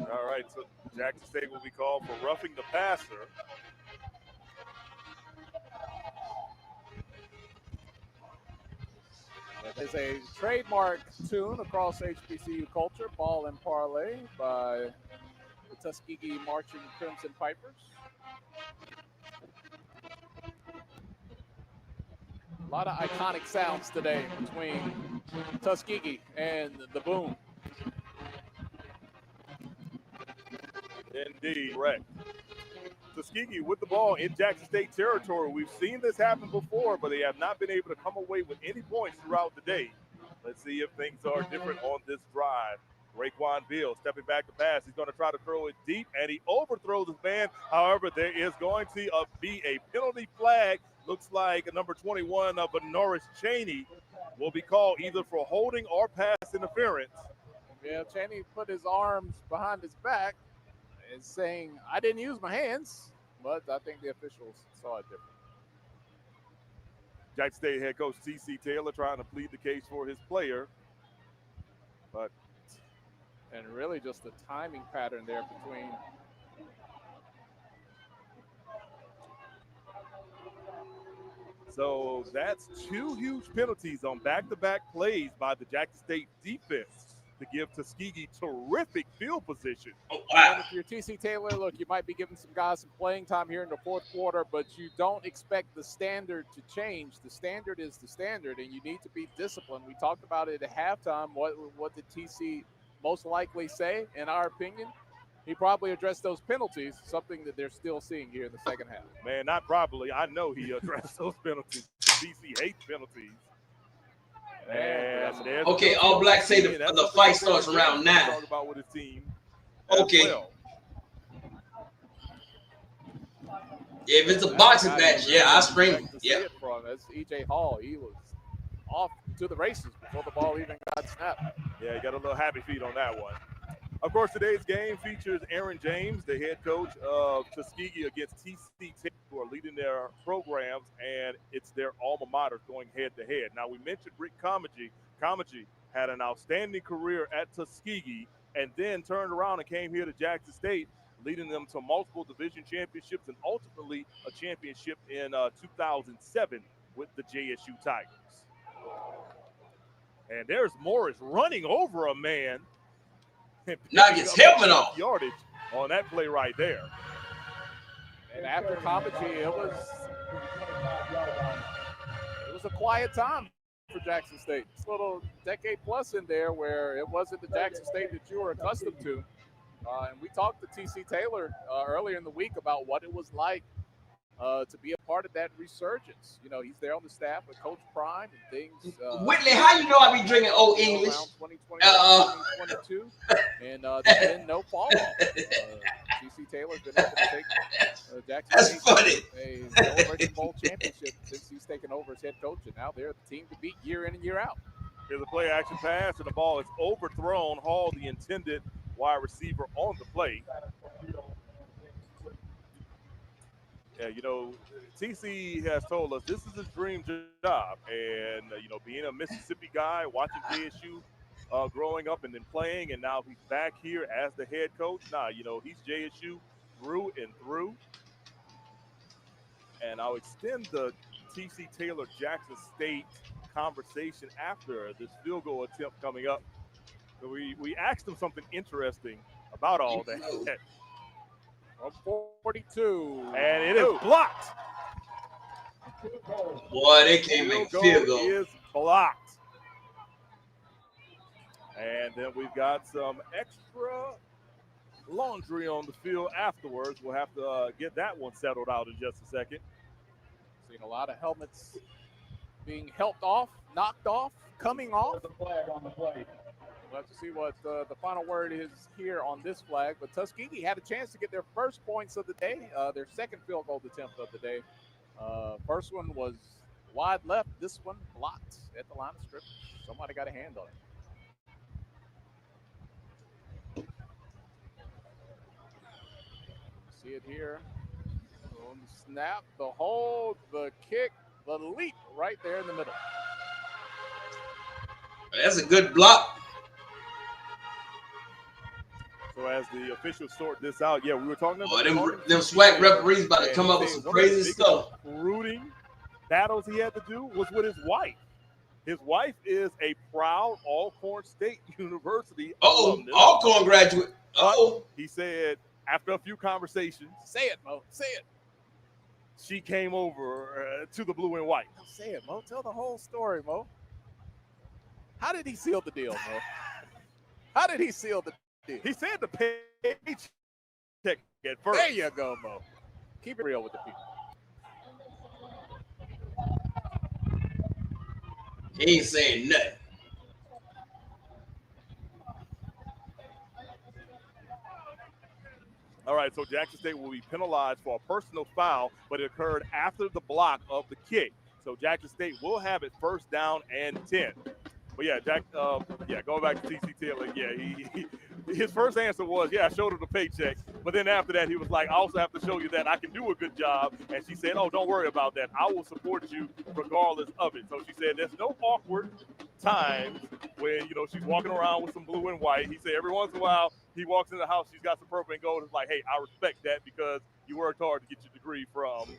All right, so Jackson State will be called for roughing the passer. It is a trademark tune across HBCU culture, Ball and Parlay by the Tuskegee Marching Crimson Pipers. A lot of iconic sounds today between Tuskegee and the Boom. Indeed, correct. Tuskegee with the ball in Jackson State territory. We've seen this happen before, but they have not been able to come away with any points throughout the day. Let's see if things are different on this drive. Raekwon Beal stepping back to pass. He's going to try to throw it deep, and he overthrows his man. However, there is going to be a penalty flag. Looks like number 21 of Norris Cheney will be called either for holding or pass interference. Yeah, Cheney put his arms behind his back and saying, I didn't use my hands, but I think the officials saw it different. Jackson State head coach C.C. Taylor trying to plead the case for his player. And really just the timing pattern there between So that's 2 huge penalties on back-to-back plays by the Jackson State defense to give Tuskegee terrific field position. Oh, wow. And if you're TC Taylor, look, you might be giving some guys some playing time here in the 4th quarter, but you don't expect the standard to change. The standard is the standard, and you need to be disciplined. We talked about it at halftime. What did TC most likely say, in our opinion? He probably addressed those penalties, something that they're still seeing here in the second half. Man, not probably. I know he addressed those penalties. TC hates penalties. And okay, All Black say the fight starts around 9. Talk about with his team. Okay. Well. If it's a That's boxing the guy match, you yeah, I really scream. expect to see Yeah. it from. That's E.J. Hall. He was off to the races before the ball even got snapped. Yeah, you got a little happy feet on that one. Of course, today's game features Aaron James, the head coach of Tuskegee, against TC Tech, who are leading their programs, and it's their alma mater going head-to-head. Now, we mentioned Rick Comagee. Comagee had an outstanding career at Tuskegee and then turned around and came here to Jackson State, leading them to multiple division championships and ultimately a championship in 2007 with the JSU Tigers. And there's Morris running over a man. Knock his helmet off. Yardage on that play right there. And after Comagee, it was a quiet time for Jackson State. It's a little decade plus in there where it wasn't the Jackson State that you were accustomed to. And we talked to T.C. Taylor earlier in the week about what it was like to be a part of that resurgence. You know, he's there on the staff with Coach Prime and things. Whitley, how you know I be drinking old English? Around 2022, and there's been no fall off. T.C. Taylor's been able to take Jackson That's State funny. a Celebration Bowl championship since he's taken over as head coach, and now they're the team to beat year in and year out. Here's a play action pass, and the ball is overthrown. Hall, the intended wide receiver, on the play. Yeah, you know, TC has told us this is his dream job. And, you know, being a Mississippi guy, watching JSU growing up and then playing, and now he's back here as the head coach. Nah, you know, he's JSU through and through. And I'll extend the TC Taylor Jackson State conversation after this field goal attempt coming up. So we asked him something interesting about all that. From 42. And it is blocked. Boy, they can't make a field goal. Is blocked. And then we've got some extra laundry on the field afterwards. We'll have to get that one settled out in just a second. Seen a lot of helmets being helped off, knocked off, coming off. We'll have to see what the final word is here on this flag. But Tuskegee had a chance to get their first points of the day, their second field goal attempt of the day. First one was wide left. This one blocked at the line of scrimmage. Somebody got a hand on it. See it here. On the snap, the hold, the kick, the leap right there in the middle. That's a good block. So as the officials sort this out, yeah, we were talking about them SWAC referees about to come up with some crazy stuff. Recruiting battles he had to do was with his wife. His wife is a proud Alcorn State University alumnus. Alcorn graduate. He said after a few conversations, say it, Mo, say it. She came over to the blue and white. Say it, Mo. Tell the whole story, Mo. How did he seal the deal, Mo? How did he seal the deal? He said the paycheck at first. There you go, Mo. Keep it real with the people. He ain't saying nothing. All right, so Jackson State will be penalized for a personal foul, but it occurred after the block of the kick. So Jackson State will have it first down and 10. But yeah, going back to TC Taylor, his first answer was, I showed her the paycheck. But then after that, he was like, I also have to show you that I can do a good job. And she said, oh, don't worry about that. I will support you regardless of it. So she said, there's no awkward times when, she's walking around with some blue and white. He said every once in a while, he walks in the house, she's got some purple and gold. It's like, hey, I respect that because you worked hard to get your degree from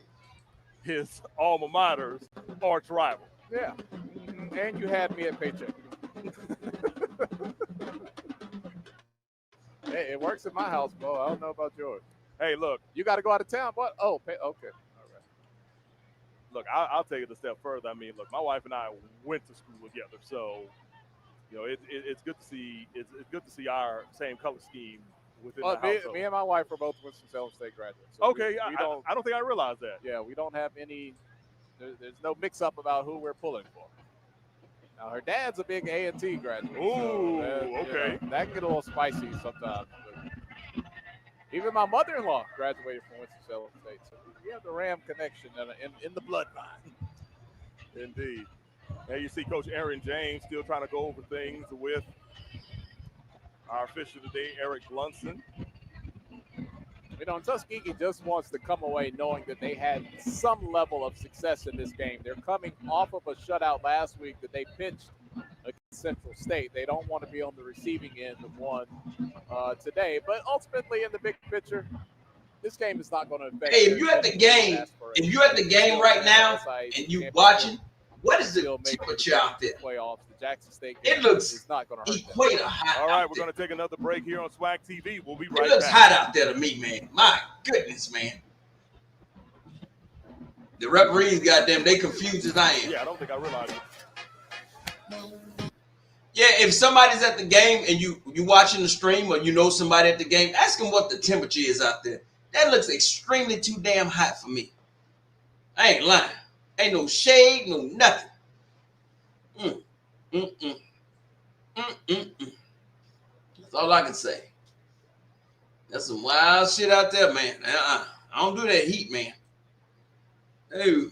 his alma mater's arch rival. Yeah. And you had me at paycheck. Hey, it works in my house, Bo. I don't know about yours. Hey, look. You got to go out of town, but okay. All right. Look, I'll take it a step further. I mean, look, my wife and I went to school together, so it's good to see. It's good to see our same color scheme within the household. Me and my wife are both Winston-Salem State graduates. So okay, I don't think I realized that. Yeah, we don't have any. There's no mix-up about who we're pulling for. Now, her dad's a big A&T graduate. Ooh, so okay. That can get a little spicy sometimes. Even my mother-in-law graduated from Winston-Salem State. So we have the Ram connection in the bloodline. Indeed. And you see Coach Aaron James still trying to go over things with our official today, Eric Blunson. You know, Tuskegee just wants to come away knowing that they had some level of success in this game. They're coming off of a shutout last week that they pitched against Central State. They don't want to be on the receiving end of one today. But ultimately, in the big picture, this game is not going to affect. Hey, if you're at the game right now and you watching, what is the temperature out there? Playoffs, the Jackson State game. It looks is not going to hurt equator hot. All right, we're going to take another break here on Swac TV. We'll be right back. It looks hot out there to me, man. My goodness, man. The referees, goddamn, they confused as I am. Yeah, I don't think I realized it. Yeah, if somebody's at the game and you watching the stream or you know somebody at the game, ask them what the temperature is out there. That looks extremely too damn hot for me. I ain't lying. Ain't no shade, no nothing. That's all I can say. That's some wild shit out there, man. I don't do that heat, man. Dude,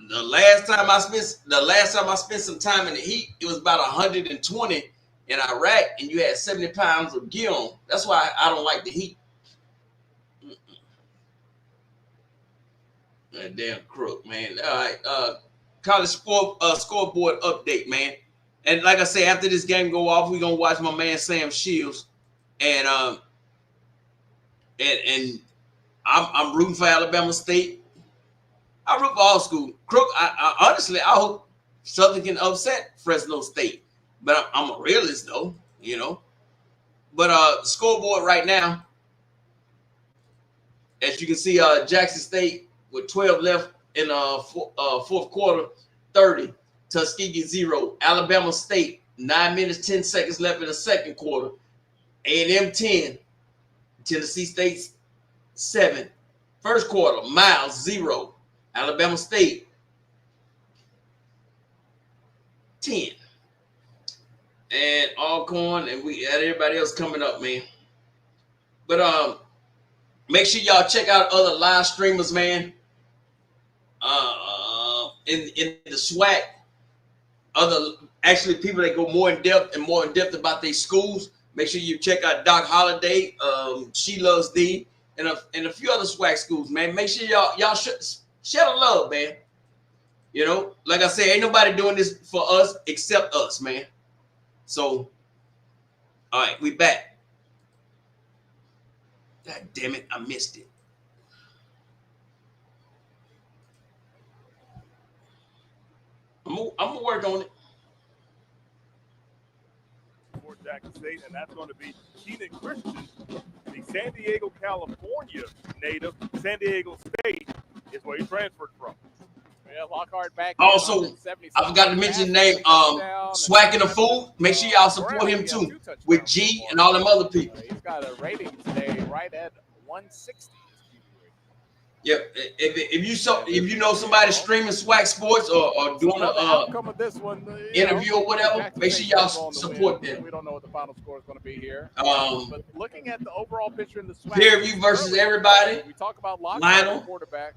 the last time I spent some time in the heat, it was about 120 in Iraq, and you had 70 pounds of gear on. That's why I don't like the heat. That damn crook, man. All right, college sport scoreboard update, man. And like I say, after this game go off, we're gonna watch my man Sam Shields, and I'm rooting for Alabama State. I root for all schools. Crook, I honestly, I hope Southern can upset Fresno State, but I'm a realist though, you know. But scoreboard right now, as you can see, Jackson State with 12 left in fourth quarter, 30. Tuskegee 0. Alabama State 9 minutes 10 seconds left in the second quarter. A&M 10. Tennessee State 7. First quarter, Miles 0. Alabama State 10. And Alcorn, and we had everybody else coming up, man. But make sure y'all check out other live streamers, man. In the SWAC, actually people that go more in depth about their schools. Make sure you check out Doc Holliday, She Loves D, and a few other SWAC schools, man. Make sure y'all share the love, man. You know, like I say, ain't nobody doing this for us except us, man. So, all right, we back. God damn it, I missed it. I'm gonna work on it. For Jackson State, and that's going to be Keenan Christian, the San Diego, California native. San Diego State is where he transferred from. Yeah, Lockhart back. Also, I forgot to mention the name, Swacking the Fool. Make sure y'all support him too, with G and all them other people. He's got a rating today right at 160. Yep. If you know somebody streaming Swac Sports or doing an interview or whatever, make sure y'all support them. We don't know what the final score is going to be here. But looking at the overall picture in the Swac, peer review versus everybody. We talk about Lionel quarterback.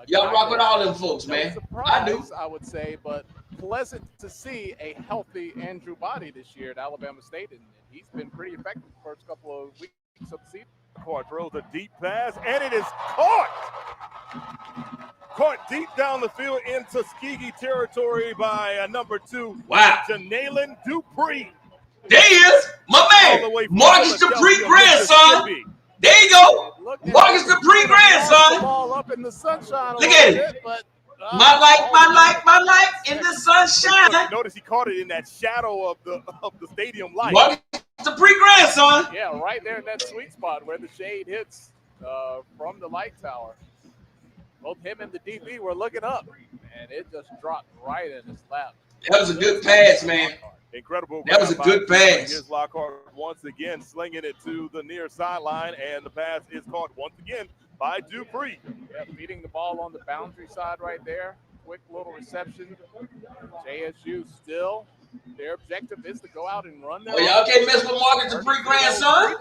Y'all rock with all them folks, man. I do. I would say, but pleasant to see a healthy Andrew Body this year at Alabama State, and he's been pretty effective the first couple of weeks of the season. Throws a deep pass, and it is caught. Caught deep down the field in Tuskegee territory by number 2, wow, Janalen Dupree. There he is, my man, Marcus Dupree grandson. There you go, Marcus Dupree grandson. Ball up in the sunshine. Look at it. My light in the sunshine. Notice he caught it in that shadow of the stadium light. Marcus Dupree grandson. Yeah, right there in that sweet spot where the shade hits from the light tower. Both him and the DB were looking up, and it just dropped right in his lap. That was a good pass, man. Incredible. That was a good pass. Here's Lockhart once again slinging it to the near sideline, and the pass is caught once again by Dupree. Yeah, feeding the ball on the boundary side right there. Quick little reception. JSU still, their objective is to go out and run. Oh, y'all can't mess with Marcus Dupree grandson.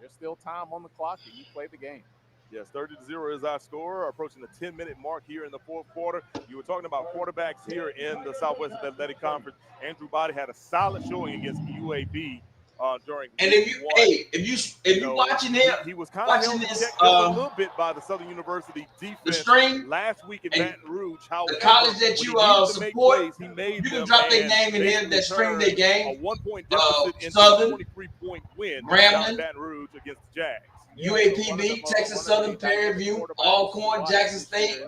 There's still time on the clock, and you play the game. Yes, 30-0 is our score, approaching the 10-minute mark here in the fourth quarter. You were talking about quarterbacks here in the Southwest Athletic Conference. Andrew Body had a solid showing against UAB during And week one. if you watching him, he was kind of held in check just a little bit by the Southern University defense the string last week in Baton Rouge. However, the college that you support, plays, he made you them, can drop their name in here that string their game. A 1-point deficit into Southern, a 23-point win Grambling, in Baton Rouge against the Jags. UAPB, Texas Southern, Prairie View, Alcorn, Jackson State,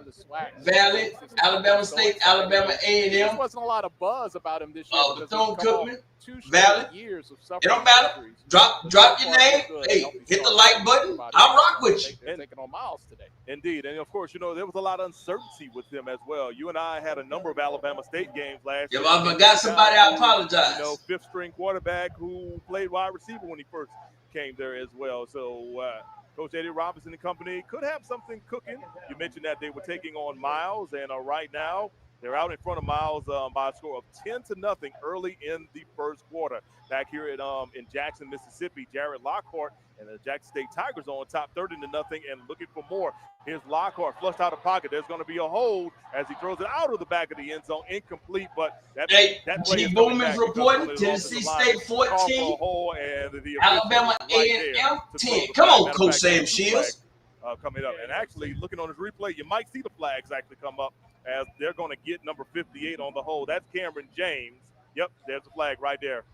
Valley, Alabama State, Alabama A&M. There wasn't a lot of buzz about him this year. Bethune-Cookman, Two Valley. years of It don't matter. Drop your name. Hey, hit the like button. I'll rock with you. They're taking on Miles today. Indeed. And, of course, there was a lot of uncertainty with them as well. You and I had a number of Alabama State games last year. If I forgot somebody, I apologize. Fifth-string quarterback who played wide receiver when he first came there as well. So Coach Eddie Robinson and company could have something cooking. You mentioned that they were taking on Miles, and right now they're out in front of Miles by a score of 10-0 early in the first quarter. Back here in Jackson, Mississippi, Jared Lockhart and the Jackson State Tigers on top 30-0 and looking for more. Here's Lockhart flushed out of pocket. There's going to be a hold as he throws it out of the back of the end zone, incomplete. But that play is Bowman's reporting Tennessee State 14, Alabama A&M 10. Come on, Coach Sam Shields. Coming up, and actually looking on his replay, you might see the flags actually come up as they're going to get number 58 on the hold. That's Cameron James. Yep, there's the flag right there.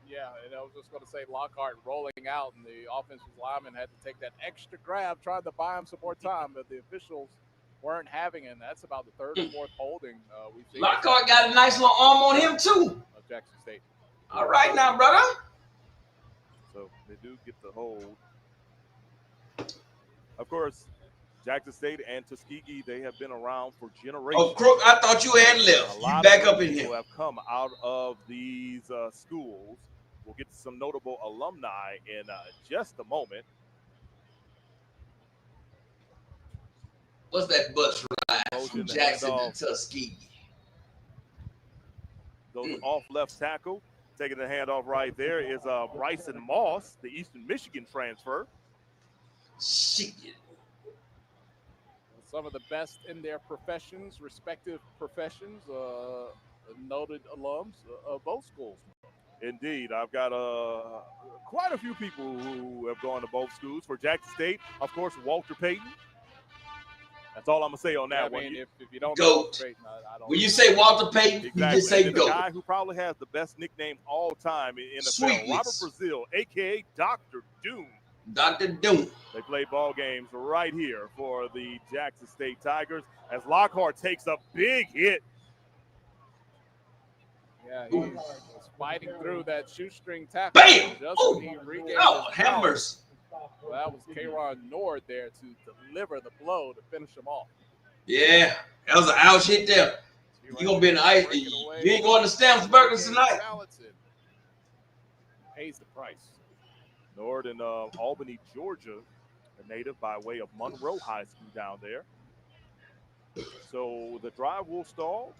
Yeah, and I was just going to say Lockhart rolling out, and the offensive lineman had to take that extra grab, trying to buy him some more time, but the officials weren't having it. And that's about the third or fourth holding we've seen. Lockhart got a nice little arm on him, too. Of Jackson State. All right now, brother. So they do get the hold. Of course, Jackson State and Tuskegee, they have been around for generations. Oh, Crook, I thought you had left. You back up in here. People have come out of these schools. We'll get to some notable alumni in just a moment. What's that bus ride from Jackson to Tuskegee? Goes off left tackle. Taking the handoff right there is Bryson Moss, the Eastern Michigan transfer. Shit. Some of the best in their professions, respective professions, noted alums of both schools. Indeed. I've got quite a few people who have gone to both schools. For Jackson State, of course, Walter Payton. That's all I'm going to say on that one. If you don't know Walter Payton, I don't when you say Walter Payton, exactly. You just say the GOAT. guy who probably has the best nickname all time in NFL, Sweetness. Robert Brazil, a.k.a. Dr. Doom. Dr. Doom. They play ball games right here for the Jackson State Tigers as Lockhart takes a big hit. Yeah, he's fighting through that shoestring tackle. Bam! Just when he regained his hammers. Well, that was Kayron Nord there to deliver the blow to finish him off. Yeah, that was an ouch hit there. You're going to be in the ice. You ain't going to Stamsburger tonight. Pays the price. Nord in Albany, Georgia, a native by way of Monroe High School down there. So the drive will stall.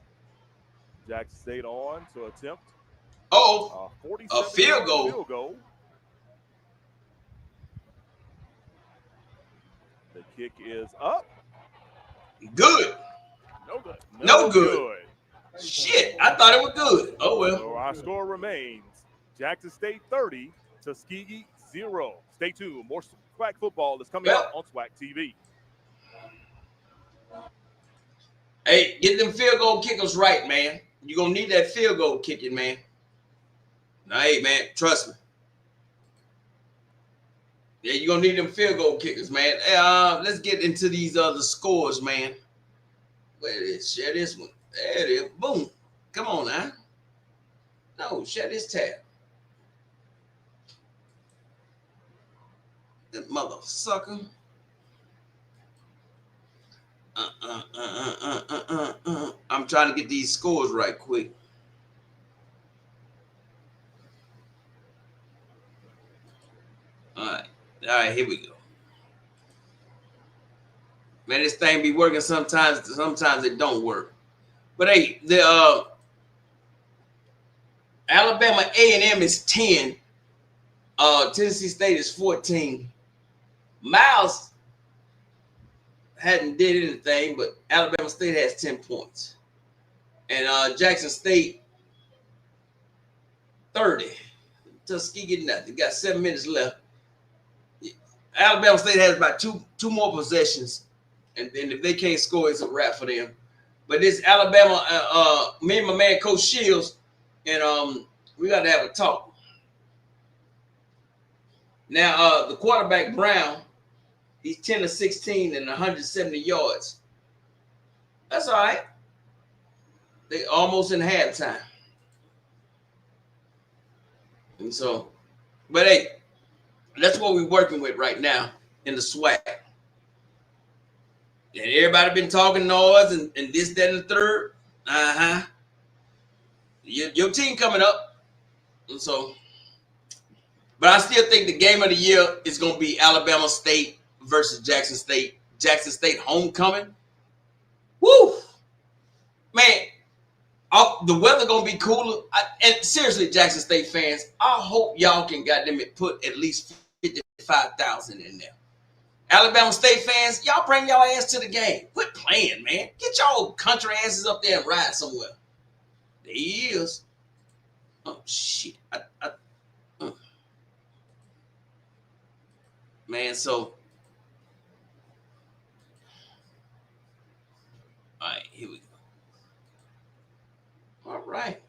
Jackson State on to attempt. A field goal. The kick is up. Good. No good. Shit, I thought it was good. Oh, well. So our score remains Jackson State 30, Tuskegee 0. Stay tuned. More SWAC football is coming up on SWAC TV. Hey, get them field goal kickers right, man. You're going to need that field goal kicking, man. Now, hey, man, trust me. Yeah, you're going to need them field goal kickers, man. Let's get into these other scores, man. Where it is? Share this one. There it is. Boom. Come on, now. No, share this tab. That mother sucker. I'm trying to get these scores right quick. All right, here we go. Man, this thing be working sometimes it don't work. But hey, the Alabama A&M is 10. Tennessee State is 14. Miles hadn't did anything, but Alabama State has 10 points. And Jackson State, 30. Tuskegee, nothing. Got 7 minutes left. Alabama State has about two more possessions, and if they can't score, it's a wrap for them. But this Alabama, me and my man Coach Shields, and we got to have a talk. Now, the quarterback Brown, he's 10 of 16 and 170 yards. That's all right. They almost in halftime. And so, but hey, that's what we're working with right now in the SWAC. And everybody been talking noise and this, that, and the third. Your team coming up. And so, but I still think the game of the year is going to be Alabama State versus Jackson State. Jackson State homecoming. Woo! Man, the weather going to be cooler. And seriously, Jackson State fans, I hope y'all can goddamn it put at least 55,000 in there. Alabama State fans, y'all bring y'all ass to the game. Quit playing, man. Get y'all country asses up there and ride somewhere. There he is. Oh, shit. Man, so. All right, here we go. All right.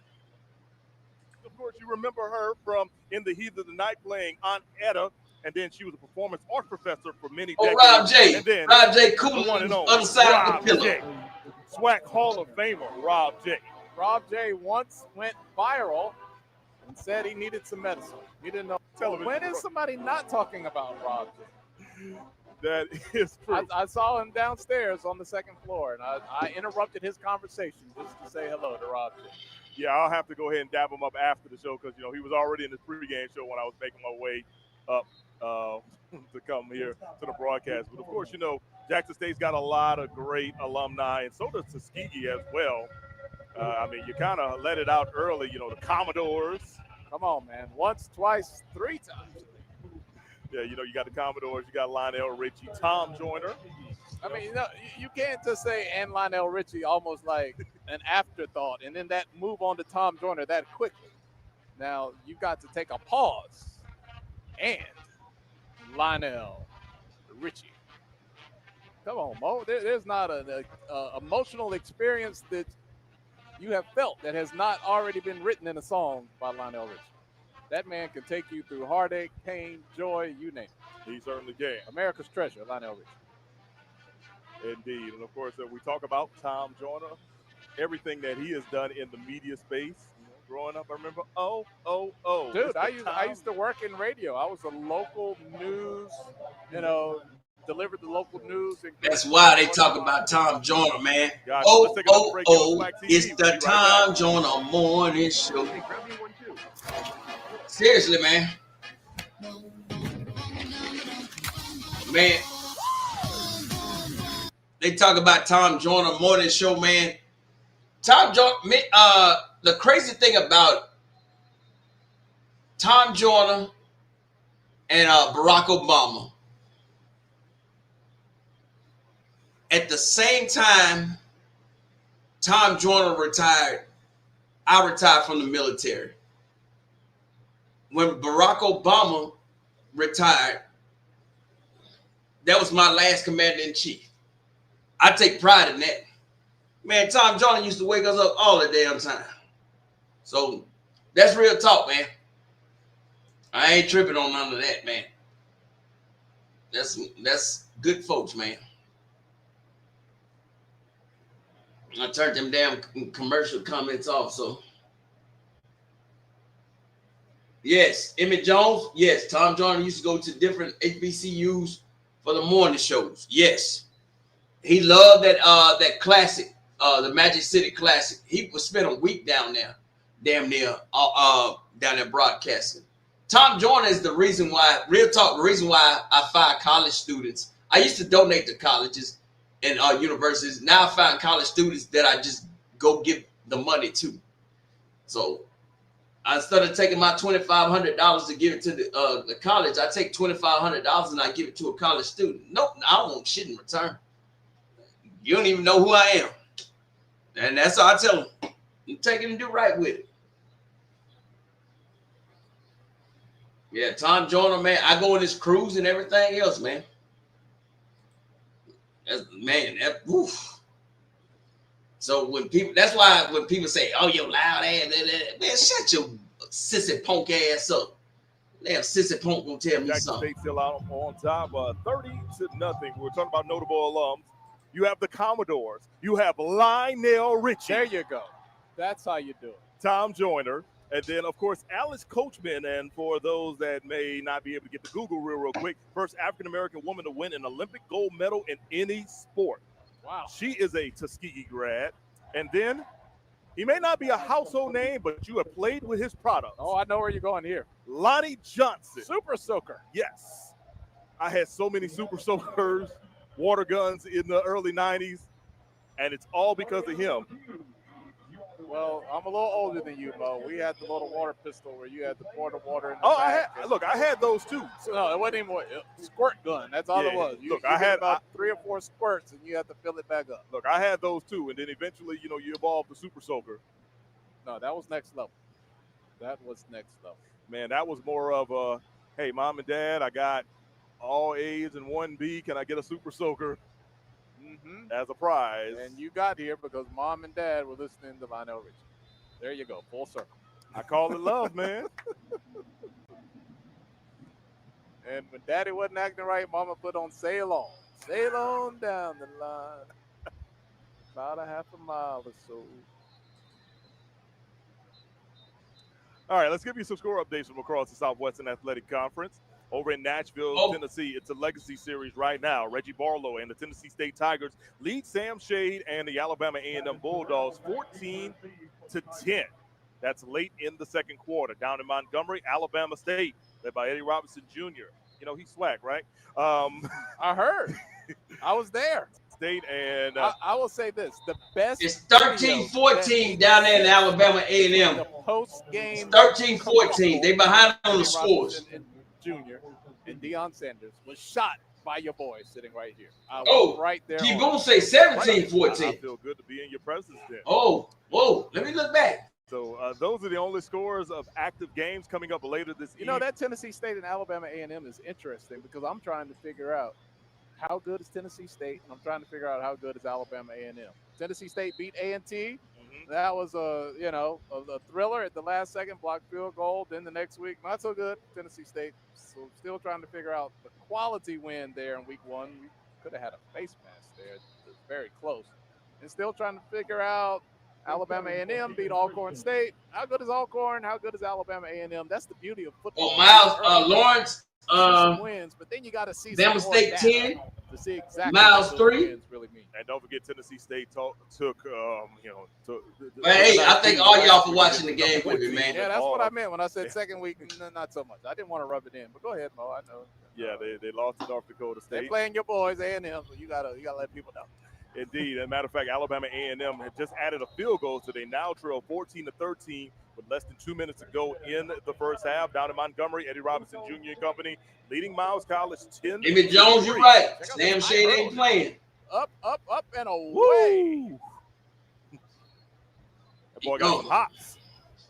Of course, you remember her from In the Heat of the Night playing Aunt Etta, and then she was a performance art professor for many decades. Rob J. And then Rob J. Cool on the other side Rob of the pillow. J. SWAC Hall of Famer, Rob J. Rob J once went viral and said he needed some medicine. He didn't know. When is somebody not talking about Rob J? That is true. I saw him downstairs on the second floor, and I interrupted his conversation just to say hello to Rob J. Yeah, I'll have to go ahead and dab him up after the show because, he was already in the pregame show when I was making my way up to come here to the broadcast. But, of course, Jackson State's got a lot of great alumni, and so does Tuskegee as well. You kind of let it out early, the Commodores. Come on, man. Once, twice, 3 times. Yeah, you got the Commodores, you got Lionel Richie, Tom Joyner. I mean, you can't just say and Lionel Richie almost like an afterthought and then that move on to Tom Joyner that quickly. Now, you got to take a pause. And Lionel Richie. Come on, Mo. There's not an emotional experience that you have felt that has not already been written in a song by Lionel Richie. That man can take you through heartache, pain, joy, you name it. He certainly can. America's treasure, Lionel Richie. Indeed. And, of course, we talk about Tom Joyner, everything that he has done in the media space. Growing up, I remember, Dude, I used to work in radio. I was a local news, delivered the local news. That's why they talk about Tom Joyner, man. Gotcha. It's the Tom Joyner Morning Show. Seriously, man. Man. They talk about Tom Joyner Morning Show, man. Tom Joyner, the crazy thing about Tom Joyner and Barack Obama, at the same time Tom Joyner retired, I retired from the military. When Barack Obama retired, that was my last commander-in-chief. I take pride in that. Man, Tom Joyner used to wake us up all the damn time. So that's real talk, man. I ain't tripping on none of that, man. That's good folks, man. I turned them damn commercial comments off, so. Yes, Emmett Jones. Yes, Tom Joyner used to go to different HBCUs for the morning shows. Yes. He loved that classic, the Magic City Classic. He would spend a week down there, damn near, down there broadcasting. Tom Joyner is the reason why, real talk, the reason why I find college students. I used to donate to colleges and universities. Now I find college students that I just go give the money to. So instead of taking my $2,500 to give it to the college, I take $2,500 and I give it to a college student. Nope, I don't want shit in return. You don't even know who I am. And that's how I tell them. You take it and do right with it. Yeah, Tom Joyner, man. I go on this cruise and everything else, man. Oof. So that's why when people say, "Oh, you loud ass," man, shut your sissy punk ass up. Damn sissy punk gonna tell me Jackson something. State still out on top, 30-0. We're talking about notable alums. You have the Commodores. You have Lionel Richie. There you go. That's how you do it. Tom Joyner. And then, of course, Alice Coachman. And for those that may not be able to get the Google real quick, first African-American woman to win an Olympic gold medal in any sport. Wow. She is a Tuskegee grad. And then he may not be a household name, but you have played with his products. Oh, I know where you're going here. Lonnie Johnson. Super Soaker. Yes. I had so many Super Soakers, water guns in the early 90s, and it's all because of him. Well, I'm a little older than you, Mo. We had the little water pistol where you had to pour the water in the I had those too. No, it wasn't even a squirt gun. That's all it was. You had about 3 or 4 squirts, and you had to fill it back up. Look, I had those too, and then eventually, you evolved the Super Soaker. No, that was next level. That was next level. Man, that was more of a, hey, Mom and Dad, I got all A's and 1 B. Can I get a Super Soaker as a prize? And you got here because Mom and Dad were listening to Lionel Richie. There you go, full circle. I call it love, man. And when Daddy wasn't acting right, Mama put on Sail On. Sail on down the line. About a half a mile or so. All right, let's give you some score updates from across the Southwestern Athletic Conference. Over in Nashville, Tennessee, it's a legacy series right now. Reggie Barlow and the Tennessee State Tigers lead Sam Shade and the Alabama A&M Bulldogs 14-10. That's late in the second quarter. Down in Montgomery, Alabama State, led by Eddie Robinson Jr. He's swag, right? I heard. I was there. State and I will say this: the best. It's 13-14 down there in Alabama A&M. The post-game. 13-14. They behind on the scores. Jr. and Deion Sanders was shot by your boy sitting right here. I was right there. Keep going, say 17-14. I feel good to be in your presence then. Oh, whoa. Let me look back. So those are the only scores of active games coming up later this evening. That Tennessee State and Alabama A&M is interesting because I'm trying to figure out how good is Tennessee State, and I'm trying to figure out how good is Alabama A&M. Tennessee State beat A&T. That was a thriller at the last second, blocked field goal. Then the next week, not so good, Tennessee State. So still trying to figure out the quality win there in week 1. We could have had a face mask there. It was very close. And still trying to figure out Alabama A&M beat Alcorn State. How good is Alcorn? How good is Alabama A&M? That's the beauty of football. Miles Lawrence wins, but then you got to see Bama State 10. To see exactly Miles what 3. wins really mean. And don't forget Tennessee State took hey, I thank all y'all for watching the game with me, man. Yeah, that's what I meant when I said second week. Not so much. I didn't want to rub it in, but go ahead, Mo. I know. Yeah, they lost to North Dakota State. They playing your boys A&M, so you gotta let people know. Indeed. As a matter of fact, Alabama A&M had just added a field goal, so they now trail 14-13 with less than 2 minutes to go in the first half. Down in Montgomery, Eddie Robinson Jr. and company leading Miles College 10. David Jones, you're right. Sam Shade ain't playing. Up, and away. That boy got some hops.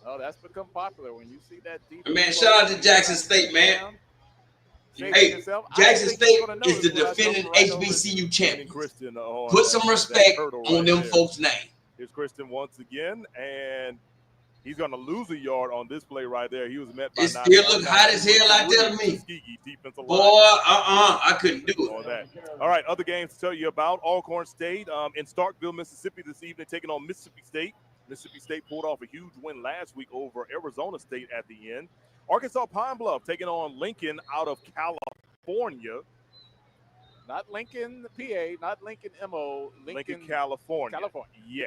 Oh, that's become popular when you see that deep. Man, shout out to Jackson State, man. Hey, Jackson State is the defending HBCU champion. Put some respect on them folks' name. Here's Christian once again, and he's going to lose a yard on this play right there. He was met by it still look hot as hell out there to me. Boy, I couldn't do it. All right, other games to tell you about. Alcorn State in Starkville, Mississippi this evening, taking on Mississippi State. Mississippi State pulled off a huge win last week over Arizona State at the end. Arkansas Pine Bluff taking on Lincoln out of California. Not Lincoln, PA, not Lincoln, MO. Lincoln, California. California. Yeah.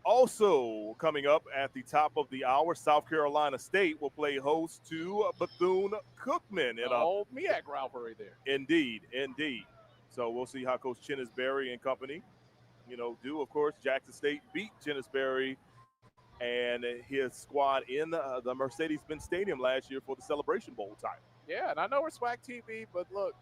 Also coming up at the top of the hour, South Carolina State will play host to Bethune-Cookman. In a whole MEAC rivalry there. Indeed. So we'll see how Coach Chennisberry and company, do. Of course, Jackson State beat Chennisberry and his squad in the Mercedes-Benz Stadium last year for the Celebration Bowl title. Yeah, and I know we're Swac TV, but look,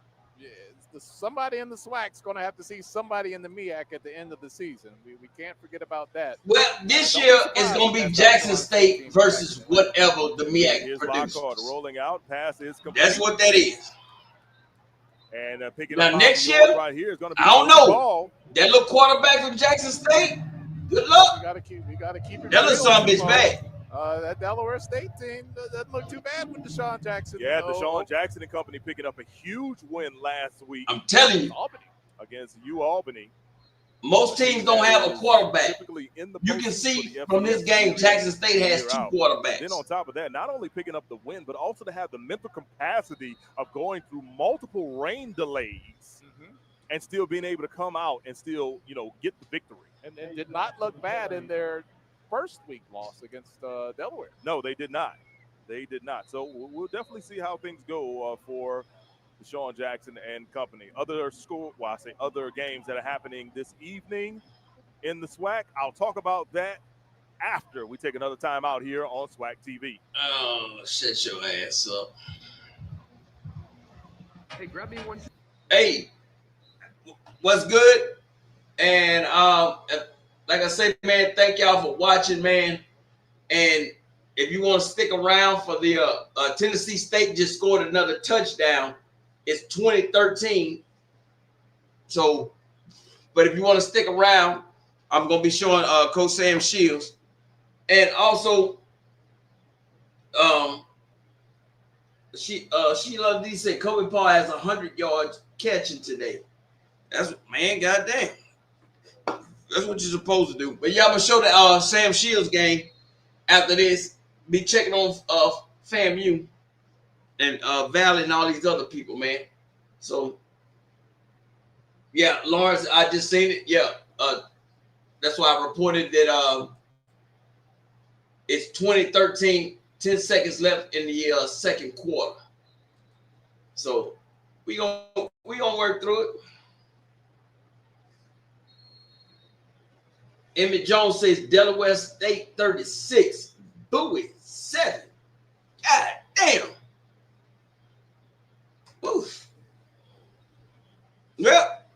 somebody in the Swac's going to have to see somebody in the MEAC at the end of the season. We can't forget about that. Well, this year is going to be Jackson State versus whatever the MEAC Here's produces. Lockhart rolling out. Pass is complete. That's what that is. And picking Now up next year, right here is going to be I don't know. ball. That little quarterback from Jackson State, good luck. We gotta keep it. That little son bitch bad. That Delaware State team doesn't look too bad with Deshaun Jackson. Yeah, Deshaun Jackson and company picking up a huge win last week. I'm telling you, against Albany. Most teams don't have a quarterback. You can see from this game, Jackson State has 2 quarterbacks. Then on top of that, not only picking up the win, but also to have the mental capacity of going through multiple rain delays and still being able to come out and still, get the victory. And did not look bad in their first week loss against Delaware. No, they did not. They did not. So we'll definitely see how things go for Deshaun Jackson and company. Other games that are happening this evening in the SWAC. I'll talk about that after we take another time out here on SWAC TV. Oh, shut your ass up. Hey, grab me one. Hey, what's good? And like I said, man, thank y'all for watching, man. And if you want to stick around for the Tennessee State just scored another touchdown. It's 2013. So, but if you want to stick around, I'm going to be showing Coach Sam Shields. And also, Sheila D said Kobe Paul has 100 yards catching today. That's, man, goddamn. That's what you're supposed to do. But yeah, I'm going to show the Sam Shields game after this. Be checking on FAMU and Valley and all these other people, man. So, yeah, Lawrence, I just seen it. Yeah, that's why I reported that it's 2013, 10 seconds left in the second quarter. So we gonna work through it. Emmett Jones says Delaware State 36, Bowie 7. God damn. Oof. Yep.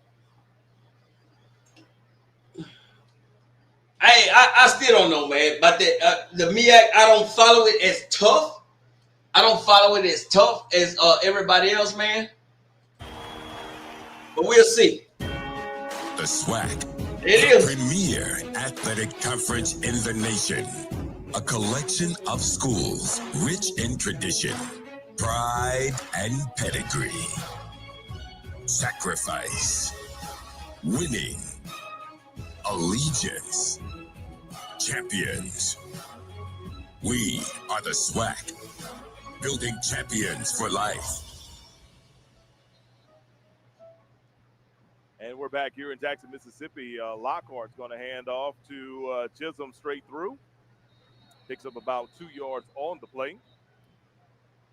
Hey, I still don't know, man. But the MEAC, I don't follow it as tough. I don't follow it as tough as everybody else, man. But we'll see. The SWAC. It is. Premier athletic conference in the nation. A collection of schools rich in tradition, pride, and pedigree. Sacrifice. Winning. Allegiance. Champions. We are the SWAC. Building champions for life. And we're back here in Jackson, Mississippi. Lockhart's going to hand off to Chisholm straight through. Picks up about 2 yards on the play.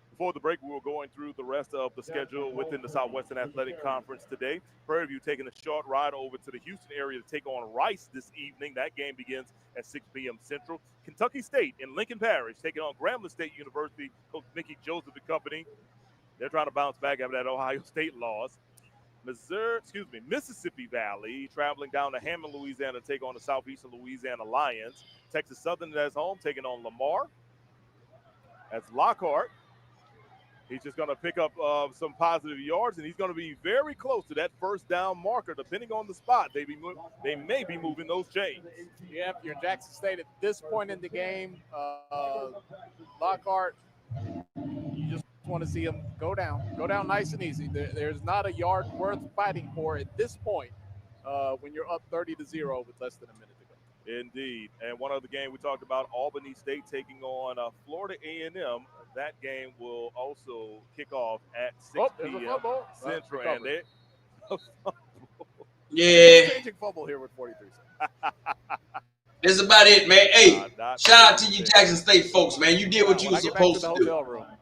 Before the break, we were going through the rest of the schedule within the Southwestern Athletic Conference today. Prairie View taking a short ride over to the Houston area to take on Rice this evening. That game begins at 6 p.m. Central. Kentucky State in Lincoln Parish taking on Grambling State University. Coach Mickey Joseph and company. They're trying to bounce back after that Ohio State loss. Mississippi Valley traveling down to Hammond, Louisiana to take on the Southeastern Louisiana Lions. Texas Southern is home taking on Lamar. That's Lockhart. He's just going to pick up some positive yards, and he's going to be very close to that first down marker. Depending on the spot, they may be moving those chains. Yeah, if you're Jackson State at this point in the game, Lockhart, you just want to see him go down nice and easy. There's not a yard worth fighting for at this point when you're up 30-0 with less than a minute to go. Indeed. And one other game we talked about, Albany State taking on Florida A&M. That game will also kick off at 6 p.m. Central. And they Changing fumble here with 43 seconds. That's about it, man. Hey, shout out to you Jackson State folks, man. You did what you were supposed to do.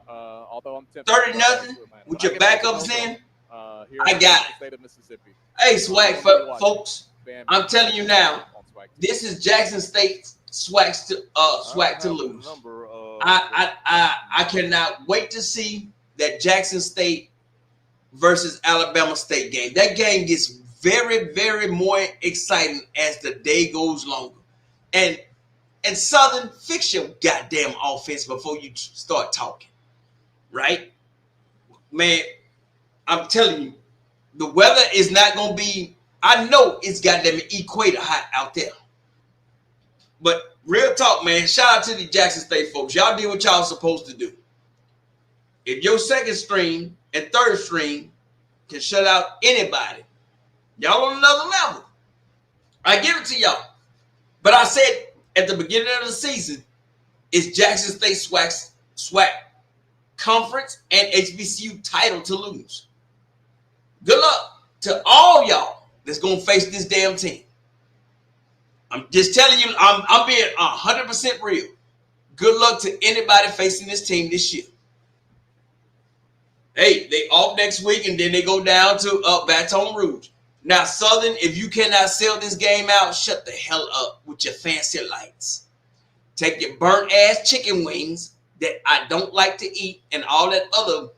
Although I'm 30-0 with your backups in. I got it. State of Mississippi. Hey, SWAC folks, I'm telling you now, this is Jackson State's Swac to I have lose. the number of I cannot wait to see that Jackson State versus Alabama State game. That game gets very, very more exciting as the day goes longer. And Southern, fix your goddamn offense before you start talking, right? Man, I'm telling you, the weather is not going to be, I know it's goddamn equator hot out there. But real talk, man, shout out to the Jackson State folks. Y'all did what y'all supposed to do. If your second string and third string can shut out anybody, y'all on another level. I give it to y'all. But I said at the beginning of the season, it's Jackson State SWAC conference and HBCU title to lose. Good luck to all y'all that's going to face this damn team. I'm just telling you, I'm being 100% real. Good luck to anybody facing this team this year. Hey, they off next week, and then they go down to Baton Rouge. Now, Southern, if you cannot sell this game out, shut the hell up with your fancy lights. Take your burnt-ass chicken wings that I don't like to eat and all that other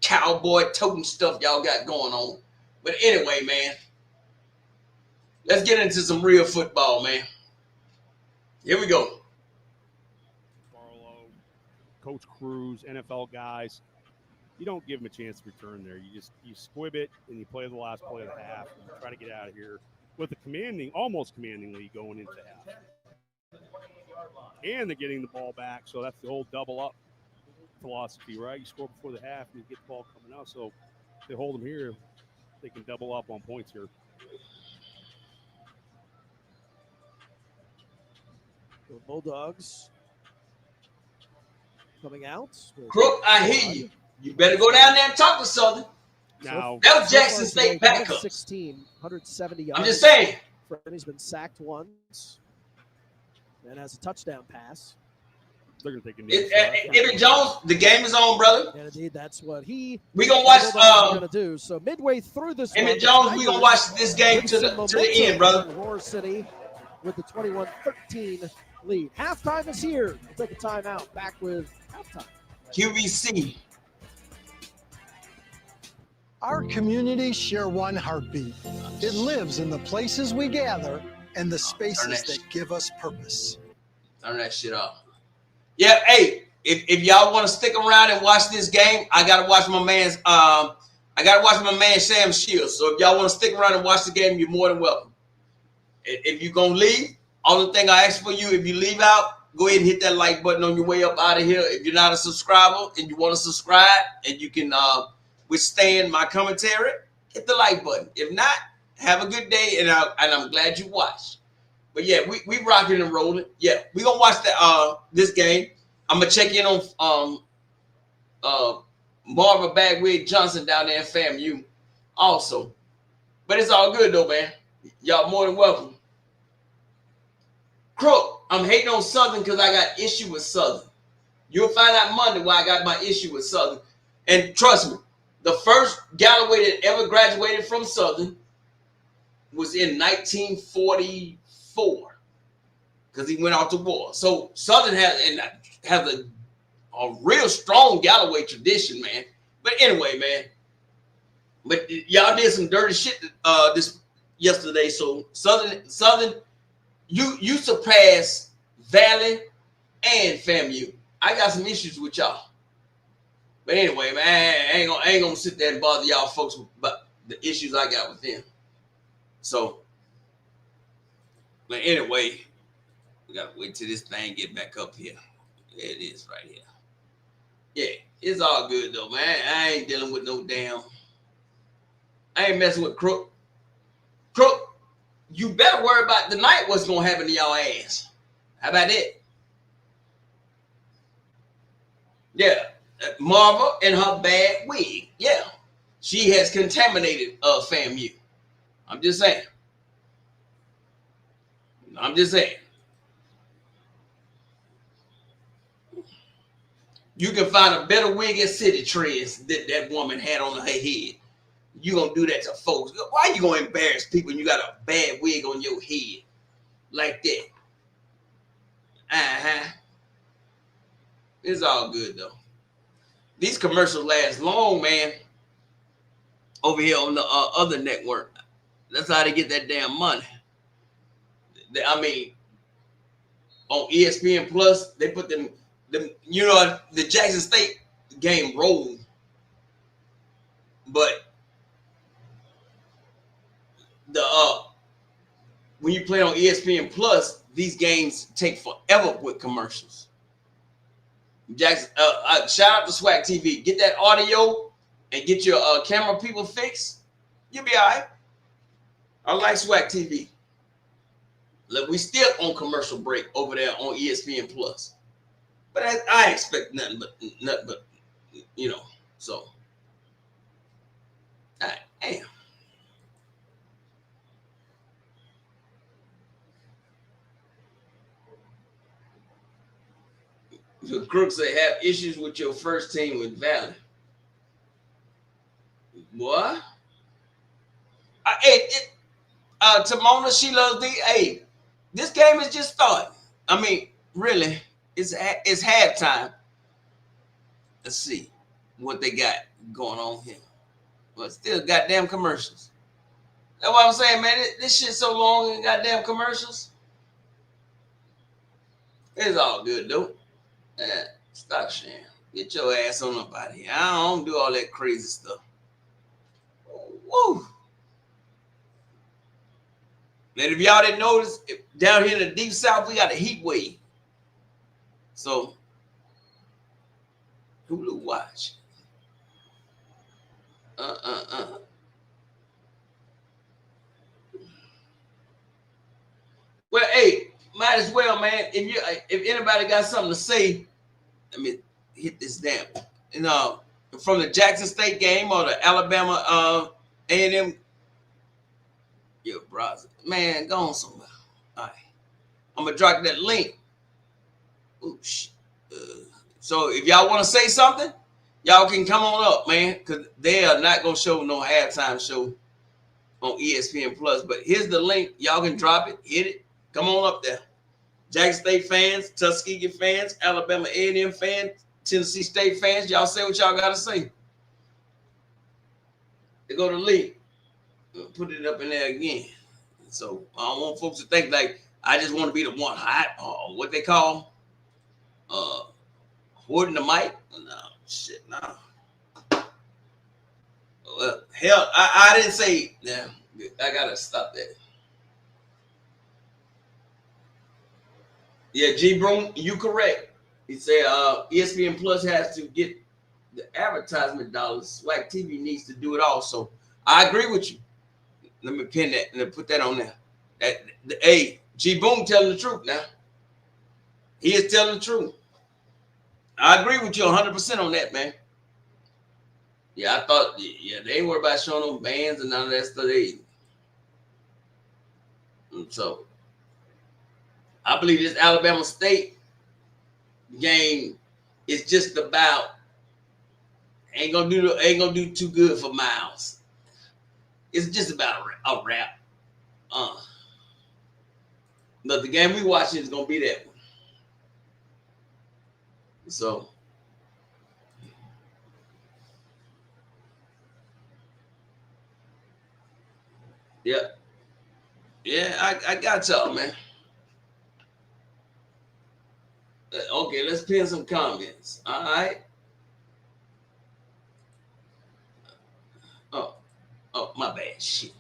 cowboy totem stuff y'all got going on. But anyway, man, let's get into some real football, man. Here we go. Barlow, Coach Cruz, NFL guys. You don't give them a chance to return there. You squib it and you play the last play of the half and you try to get out of here with a almost commanding lead going into half. And they're getting the ball back, so that's the whole double up philosophy, right? You score before the half and you get the ball coming out. So if they hold them here, they can double up on points here. The Bulldogs coming out. Crook, I hear you. You better go down there and talk to Southern. Now, that was Jackson State backup. 170 yards. I'm just saying. He's been sacked once and has a touchdown pass. They're going to take a knee. Emmett Jones, the game is on, brother. And indeed, that's what we going to watch. Going to do. So midway through this, Emmett Jones, we going to watch this game to the end, brother. Roar City with the 21-13 lead. Halftime is here. We'll take a timeout. Back with halftime. QVC. Our communities share one heartbeat. It lives in the places we gather and the spaces that give us purpose. Turn that shit off. Yeah, hey, if y'all want to stick around and watch this game, I gotta watch my man's Sam Shields. So if y'all want to stick around and watch the game, you're more than welcome. If you're gonna leave, only thing I ask for you, if you leave out, go ahead and hit that like button on your way up out of here. If you're not a subscriber and you want to subscribe and you can withstand my commentary, hit the like button. If not, have a good day, and I'm glad you watched. But yeah, we rocking and rolling. Yeah, we gonna watch this game. I'm gonna check in on Marvin Bagwig Johnson down there in FAMU also. But it's all good though, man. Y'all more than welcome. Crook, I'm hating on Southern because I got issue with Southern. You'll find out Monday why I got my issue with Southern. And trust me, the first Galloway that ever graduated from Southern was in 1944 because he went out to war. So Southern has a real strong Galloway tradition, man. But anyway, man. But y'all did some dirty shit this yesterday. So Southern, you surpassed Valley and FAMU. I got some issues with y'all. But anyway, man, I ain't gonna sit there and bother y'all folks about the issues I got with them. So, but anyway, we gotta wait till this thing get back up here. There it is right here. Yeah, it's all good though, man. I ain't dealing with no damn. I ain't messing with Crook. Crook, you better worry about tonight what's gonna happen to y'all ass. How about that? Yeah. Marva and her bad wig. Yeah. She has contaminated FAMU. I'm just saying. You can find a better wig at City Trends that woman had on her head. You gonna do that to folks. Why you gonna embarrass people when you got a bad wig on your head like that? It's all good though. These commercials last long, man. Over here on the other network, that's how they get that damn money. I mean, on ESPN Plus, they put them. You know, the Jackson State game rolled, but the when you play on ESPN Plus, these games take forever with commercials. Jackson, shout out to Swac TV. Get that audio and get your camera people fixed. You'll be all right. I like Swac TV. Look, we still on commercial break over there on ESPN Plus, but I expect nothing but you know. So, damn. The crooks that have issues with your first team with Valley. What? Tamona, she loves the. Hey, this game is just starting. I mean, really, it's halftime. Let's see what they got going on here. But still, goddamn commercials. That's what I'm saying, man. This shit's so long and goddamn commercials. It's all good, though. Stop sharing. Get your ass on up out of here. I don't do all that crazy stuff. Woo. And if y'all didn't notice, down here in the deep south, we got a heat wave. So, Hulu watch. Well, hey, might as well, man. If anybody got something to say, let me hit this down. You know, from the Jackson State game or the Alabama A&M, your browser, man, go on somewhere. All right, I'm gonna drop that link. Oops. So if y'all want to say something, y'all can come on up, man, because they are not gonna show no halftime show on ESPN Plus. But here's the link. Y'all can drop it, hit it. Come on up there. Jackson State fans, Tuskegee fans, Alabama A&M fans, Tennessee State fans, y'all say what y'all got to say. They go to the link. Put it up in there again. So I don't want folks to think like I just want to be the one hot or what they call hoarding the mic. No, shit, no. Well, hell, I didn't say, yeah, I got to stop that. Yeah, G. Broom, you correct. He said ESPN Plus has to get the advertisement dollars. Swac TV needs to do it also. I agree with you. Let me pin that and put that on there. Hey, G. Boom telling the truth now. He is telling the truth. I agree with you 100% on that, man. Yeah, I thought, yeah, they ain't worried about showing them bands and none of that stuff. So, I believe this Alabama State game is just about ain't gonna do too good for Miles. It's just about a wrap. But the game we watching is gonna be that one. So yeah, I got y'all, man. Okay, let's pin some comments. All right. Oh, my bad. Shit.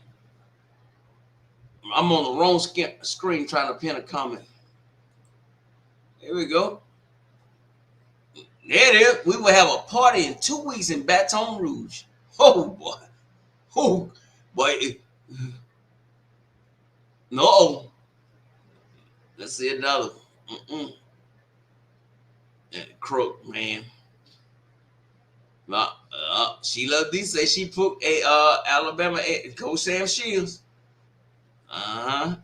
I'm on the wrong screen trying to pin a comment. Here we go. There it is. We will have a party in 2 weeks in Baton Rouge. Oh, boy. Oh, boy. No. Let's see another one. Crook, man. Sheila D say she put a Alabama Coach Sam Shields. Here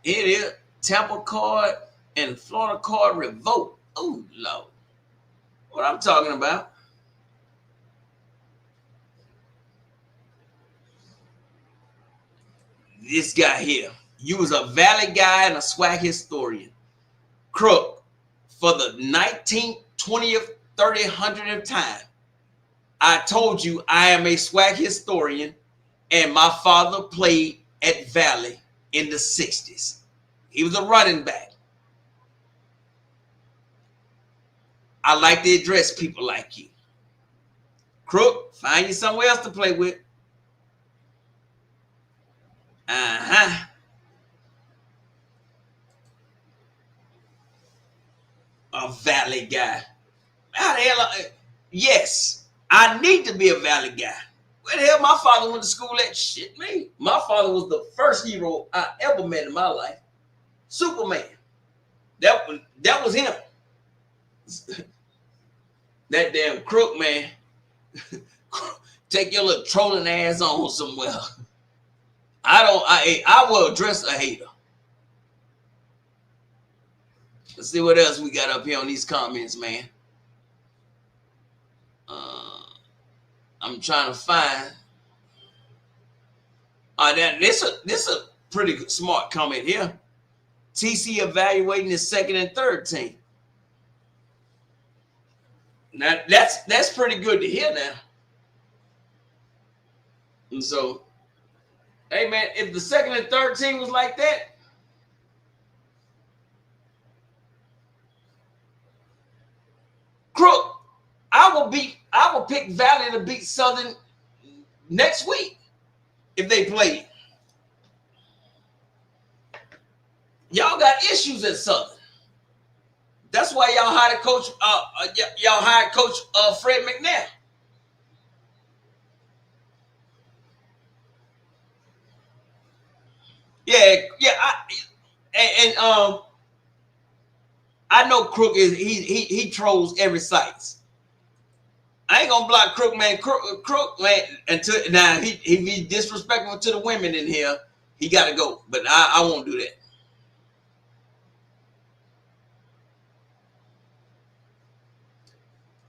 it is. Tampa card and Florida card revoked. Oh, Lord. What I'm talking about. this guy here. You was a Valley guy and a SWAC historian. Crook, for the 19th, 20th, 30th, 100th time, I told you I am a SWAC historian, and my father played at Valley in the 60s. He was a running back. I like to address people like you. Crook, find you somewhere else to play with. Uh-huh. A Valley guy. How the hell? Yes, I need to be a Valley guy. Where the hell my father went to school at? Shit, me. My father was the first hero I ever met in my life. Superman. That was him. That damn Crook, man. Take your little trolling ass on somewhere. I will address a hater. Let's see what else we got up here on these comments, man. I'm trying to find. This a pretty good, smart comment here. TC evaluating his second and third team. Now that's pretty good to hear now. And so, hey man, if the second and third team was like that, Crook, I will pick Valley to beat Southern next week if they play. Y'all got issues at Southern. That's why y'all hired Coach Fred McNair. I know Crook is he trolls every site. I ain't gonna block Crook man. Crook man until now he be disrespectful to the women in here. He gotta go, but I won't do that.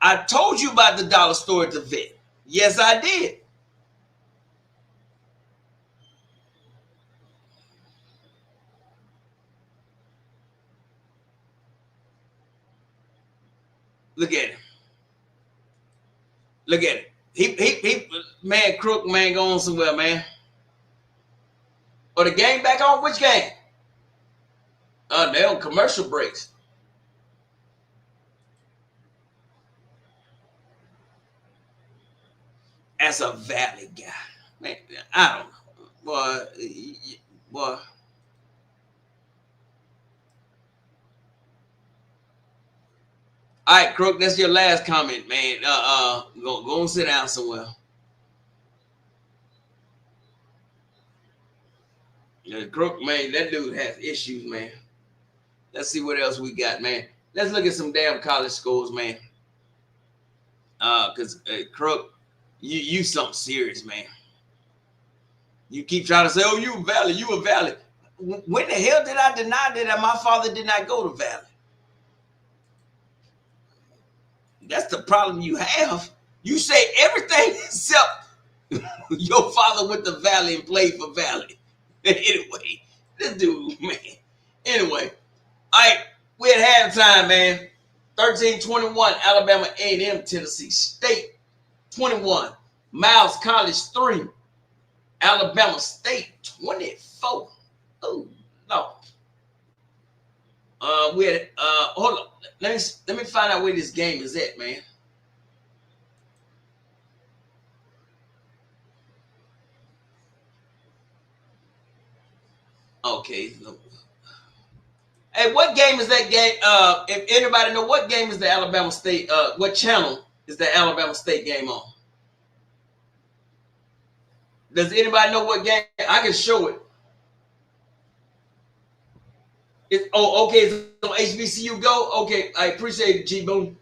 I told you about the dollar store at the vet. Yes, I did. Look at him. Look at him. He man, Crook man going somewhere, man. Or the game back on? Which game? They're on commercial breaks. As a Valley guy, man, I don't know, boy. All right, Crook, that's your last comment, man. Go and sit down somewhere. Yeah, Crook, man, that dude has issues, man. Let's see what else we got, man. Let's look at some damn college schools, man. Because Crook, you something serious, man. You keep trying to say, oh, you a Valley. When the hell did I deny that my father did not go to Valley? That's the problem you have. You say everything except your father went to Valley and played for Valley. Anyway, this dude, man. Anyway, all right, we're at halftime, man. 13-21, Alabama A&M, Tennessee State. 21, Miles College 3, Alabama State 24. Oh no. Hold on. Let me find out where this game is at, man. Okay. Hey, what game is that game? If anybody know what game is the Alabama State, what channel is the Alabama State game on? Does anybody know what game? I can show it. Okay, it's on HBCU Go. Okay, I appreciate it, G-Boom.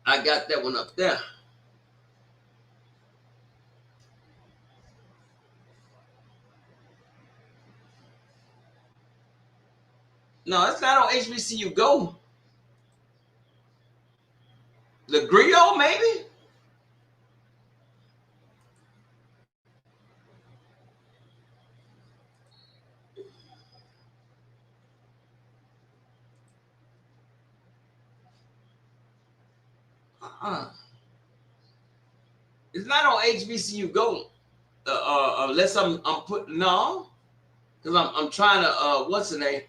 I got that one up there. No, it's not on HBCU Go. The Griot, maybe? It's not on HBCU Go. Unless I'm putting no, because I'm trying to what's the name?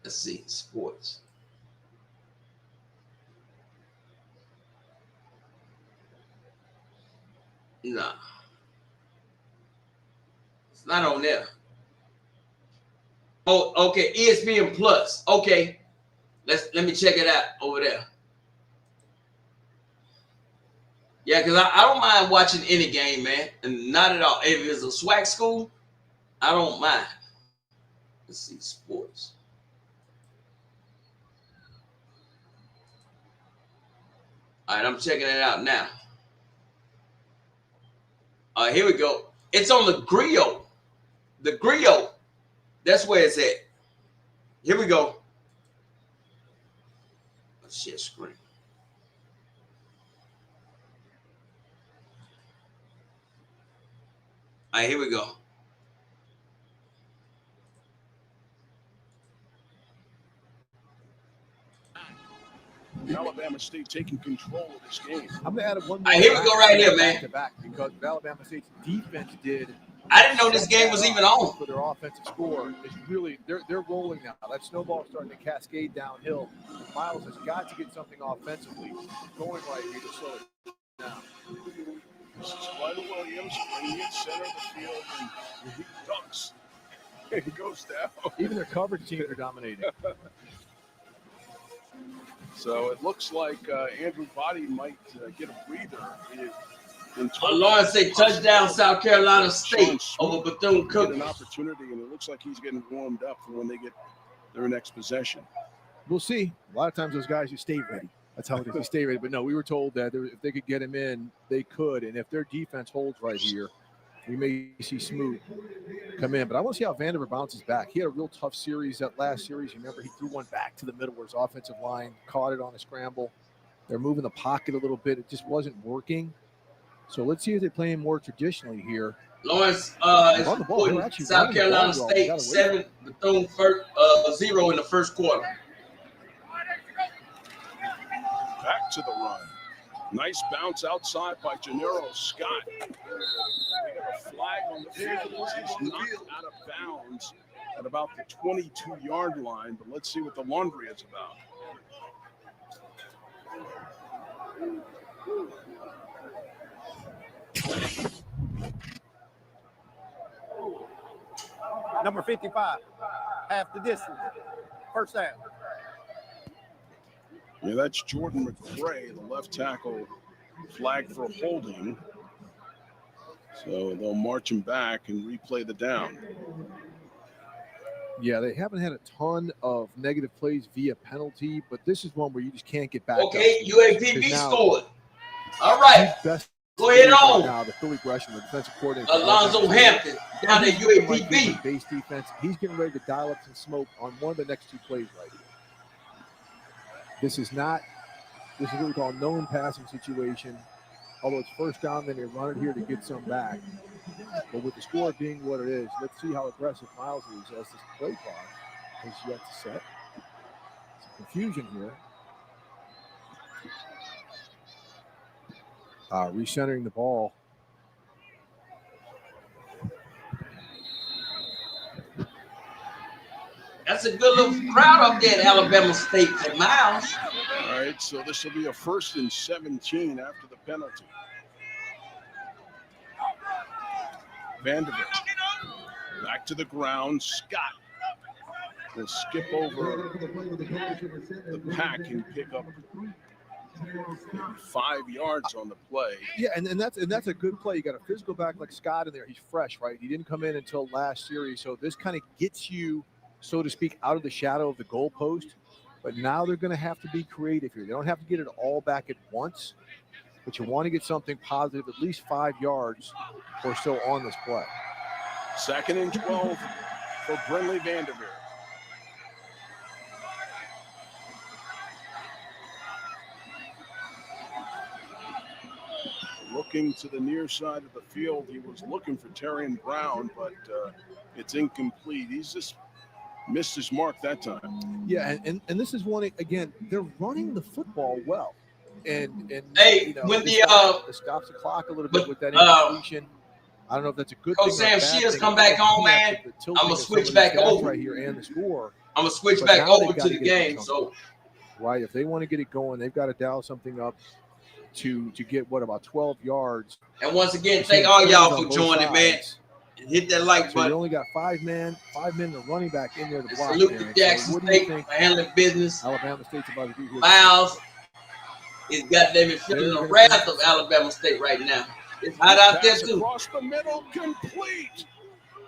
Let's see, sports. Nah, it's not on there. Oh, okay, ESPN Plus. Okay, let me check it out over there. Yeah, because I don't mind watching any game, man, and not at all. If it's a SWAC school, I don't mind. Let's see, sports. All right, I'm checking it out now. All right, here we go. It's on the Griot. The Griot. That's where it's at. Here we go. Let's share screen. All right, here we go. Alabama State taking control of this game. I'm going to add one more. Here we go right here, man. Back because Alabama State's defense did. I didn't know this game was even on. For their offensive score, it's really they're rolling now. That snowball's starting to cascade downhill. Miles has got to get something offensively going right here to slow it down. This is Clyde Williams bringing it center of the field, and he ducks. It goes down. Even their coverage teams are dominating. So it looks like Andrew Body might get a breather. Lawrence say touchdown South Carolina State over Bethune-Cookman. An opportunity, and it looks like he's getting warmed up for when they get their next possession. We'll see. A lot of times those guys just stay ready. That's how it is. They stay ready. But no, we were told that if they could get him in, they could. And if their defense holds right here, we may see Smoot come in. But I want to see how Vanderver bounces back. He had a real tough series that last series. You remember he threw one back to the middle where his offensive line caught it on a scramble. They're moving the pocket a little bit. It just wasn't working. So let's see if they play more traditionally here. Lawrence is putting South Carolina State 7, Bethune 0 in the first quarter. Back to the run. Nice bounce outside by Gennaro Scott. We have a flag on the field. He's knocked out of bounds at about the 22-yard line, but let's see what the laundry is about. Number 55, half the distance, first down. Yeah, that's Jordan McCray, the left tackle, flagged for holding. So they'll march him back and replay the down. Yeah, they haven't had a ton of negative plays via penalty, but this is one where you just can't get back. Okay, UAPB scored. All right. Go ahead on. Now the Philly Gresham, the defensive coordinator. Alonzo Hampton down at UAPB. Base defense. He's getting ready to dial up some smoke on one of the next two plays right here. This is what we call a known passing situation. Although it's first down, then they run it here to get some back. But with the score being what it is, let's see how aggressive Miles is as this play clock is yet to set. Some confusion here. Recentering the ball. That's a good little crowd up there at Alabama State for Miles. All right, so this will be a 1st and 17 after the penalty. Vanderbilt back to the ground. Scott will skip over the pack and pick up 5 yards on the play. Yeah, and that's a good play. You got a physical back like Scott in there. He's fresh, right? He didn't come in until last series, so this kind of gets you, so to speak, out of the shadow of the goalpost. But now they're going to have to be creative here. They don't have to get it all back at once, but you want to get something positive, at least 5 yards or so on this play. 2nd and 12 for Brenley Vanderveer. Looking to the near side of the field. He was looking for Terrion Brown, but it's incomplete. He's just missed his mark that time. Yeah, and this is one, again, they're running the football well. And hey, you know, when it stops the clock a little bit with that incompletion. I don't know if that's a good Coach thing or a Sam bad Shields thing. come back home, man. I'm gonna switch back over right here and the score. I'm gonna switch But back now over they've got to to the get it game. going. So Right, if they want to get it going, they've got to dial something up to get what, about 12 yards. and once again, Between thank all y'all on for both joining, man. sides. Hit that like So button. you only got five men, the running back in there to block. Salute to man. Jackson So what do you State think for handling business. Alabama State's about to do here? Miles is goddamn it feeling the wrath of Alabama State right now. It's hot out there Pass too. across the middle, complete.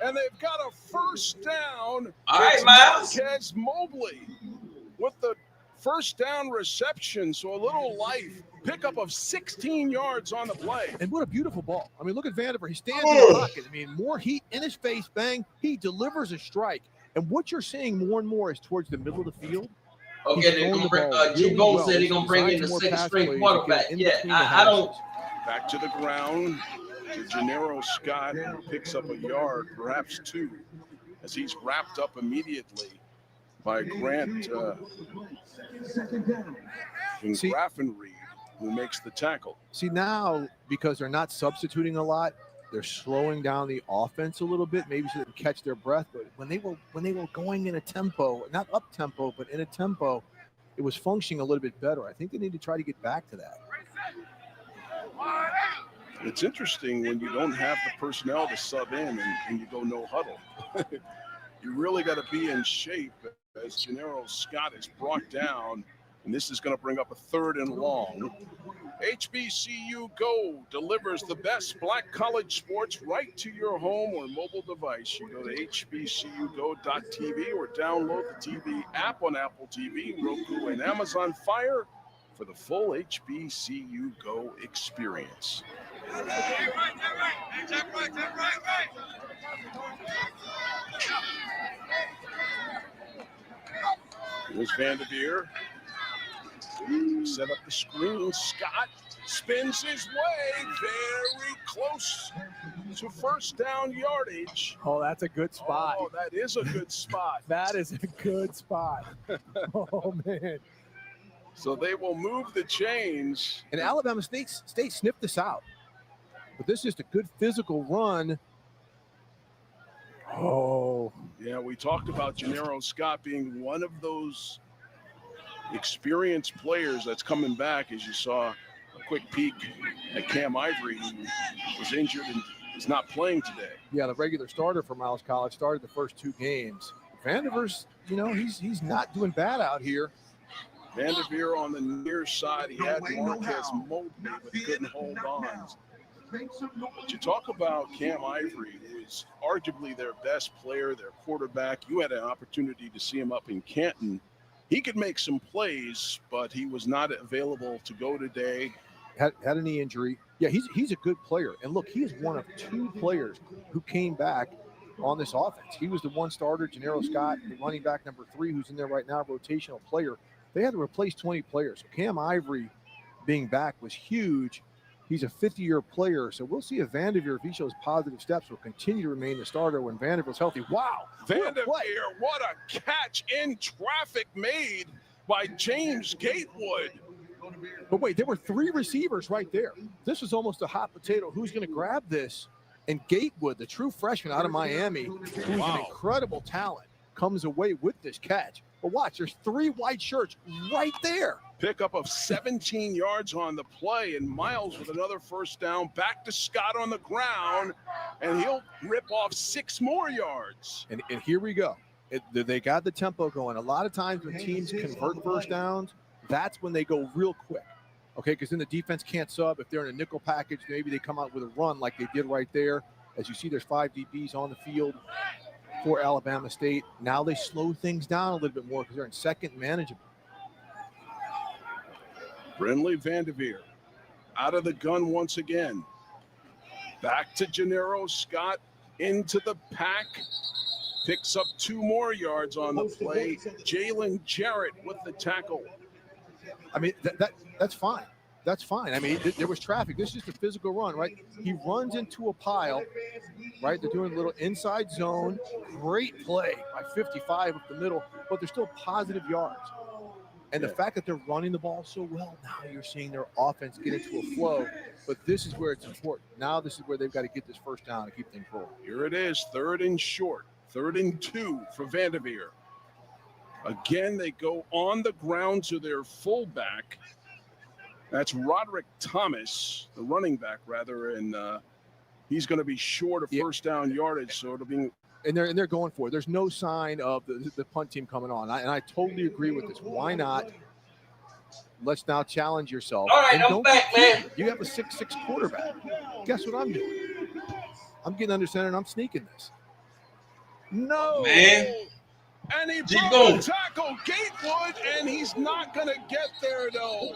And they've got a first down. All right, It's Miles. Marquez Mobley with the first down reception. So a little life. Pickup of 16 yards on the play. And what a beautiful ball. I mean, look at Vanderbilt. He stands in the pocket. I mean, more heat in his face, bang. He delivers a strike. And what you're seeing more and more is towards the middle of the field. Okay, they're gonna bring. Jim Gold said they're gonna bring in the second string quarterback. Yeah, I don't. Back to the ground to Gennaro Scott, who picks up a yard, perhaps two, as he's wrapped up immediately by Grant Graffenreid, who makes the tackle. See, now, because they're not substituting a lot, they're slowing down the offense a little bit, maybe so they can catch their breath. But when they were going in a tempo, not up tempo, but in a tempo, it was functioning a little bit better. I think they need to try to get back to that. It's interesting when you don't have the personnel to sub in and you go no huddle. You really got to be in shape as Gennaro Scott is brought down. And this is going to bring up a 3rd and long. HBCU Go delivers the best black college sports right to your home or mobile device. You go to hbcugo.tv or download the TV app on Apple TV, Roku, and Amazon Fire for the full HBCU Go experience. Here's Vanderveer. Set up the screen. Scott spins his way very close to first down yardage. Oh, that's a good spot. Oh, that is a good spot. That is a good spot. Oh, man. So they will move the chains. And Alabama State sniffed this out. But this is just a good physical run. Oh. Yeah, we talked about Gennaro Scott being one of those experienced players that's coming back, as you saw a quick peek at Cam Ivory, who was injured and is not playing today. Yeah, the regular starter for Miles College started the first 2 games. Vanderveer's, he's not doing bad out here. Vanderveer on the near side. He had Marquez Mobley, but he couldn't hold on. But you talk about Cam Ivory, who is arguably their best player, their quarterback. You had an opportunity to see him up in Canton. He could make some plays, but he was not available to go today. Had a knee injury. Yeah, he's a good player. And look, he is one of 2 players who came back on this offense. He was the one starter, Gennaro Scott, the running back number 3, who's in there right now, rotational player. They had to replace 20 players. So Cam Ivory being back was huge. He's a 50-year player, so we'll see if Vanderveer, if he shows positive steps, will continue to remain the starter when Vanderveer's healthy. Wow. Vanderveer, what a catch in traffic made by James Gatewood. But wait, there were 3 receivers right there. This was almost a hot potato. Who's going to grab this? And Gatewood, the true freshman out of Miami, who's an incredible talent, comes away with this catch. But watch, there's 3 white shirts right there. Pickup of 17 yards on the play, and Miles with another first down. Back to Scott on the ground, and he'll rip off 6 more yards. And here we go. They got the tempo going. A lot of times when teams convert first downs, that's when they go real quick. Okay, because then the defense can't sub. If they're in a nickel package, maybe they come out with a run like they did right there. As you see, there's 5 DBs on the field for Alabama State. Now they slow things down a little bit more because they're in second manageable. Brenley Vanderveer out of the gun once again. Back to Gennaro Scott into the pack. Picks up 2 more yards on the play. Jalen Jarrett with the tackle. I mean, that's fine. that's fine. I mean, there was traffic. This is just a physical run, right? He runs into a pile, right? They're doing a little inside zone. Great play by 55 up the middle, but they're still positive yards. And the fact that they're running the ball so well, now you're seeing their offense get into a flow. But this is where it's important. Now this is where they've got to get this first down and keep things rolling. Here it is, 3rd and short, 3rd and 2 for Vanderveer. Again, they go on the ground to their fullback. That's Roderick Thomas, the running back, rather, and he's going to be short of first down yardage, so it'll be. And they're going for it. There's no sign of the punt team coming on. And I totally agree with this. Why not? Let's now challenge yourself. All right, and I'm back, man. You have a 6'6" quarterback. Guess what I'm doing? I'm getting under center and I'm sneaking this. No, man. And he broke the tackle, Gatewood, and he's not going to get there, though.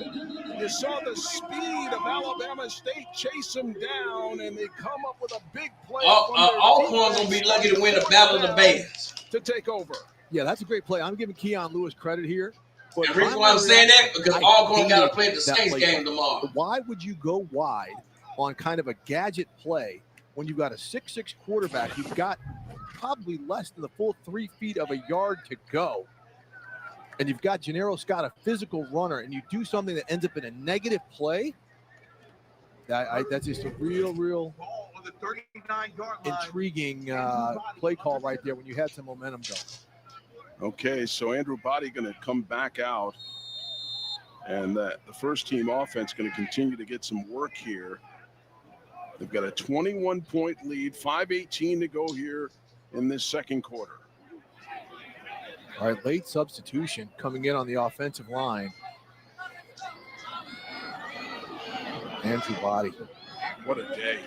You saw the speed of Alabama State chase him down, and they come up with a big play. Alcorn's going to be lucky to win the Battle of the Bands. To take over. Yeah, that's a great play. I'm giving Keon Lewis credit here. And the reason why I'm saying that, because Alcorn got to play the Saints game tomorrow. Why would you go wide on kind of a gadget play when you've got a 6'6" quarterback? You've got probably less than the full 3 feet of a yard to go. And you've got Gennaro Scott, a physical runner, and you do something that ends up in a negative play. That's just a real intriguing play call right there when you had some momentum going. Okay, so Andrew Body going to come back out. And the first team offense going to continue to get some work here. They've got a 21-point lead, 5:18 to go here in this second quarter. All right, late substitution coming in on the offensive line. Andrew Body. What a day.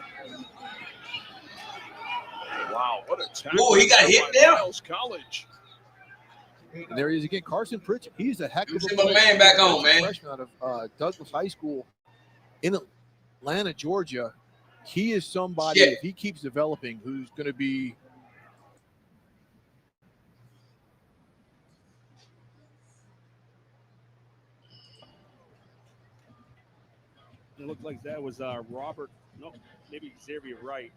Wow, what a tackle. Whoa, he got hit there? Miles College. And there he is again, Carson Pritchett. He's a heck of a Send my man back on, man. Freshman out of Douglas High School in Atlanta, Georgia. He is somebody, if he keeps developing, who's going to be It looked like that was Robert. No, maybe Xavier Wright.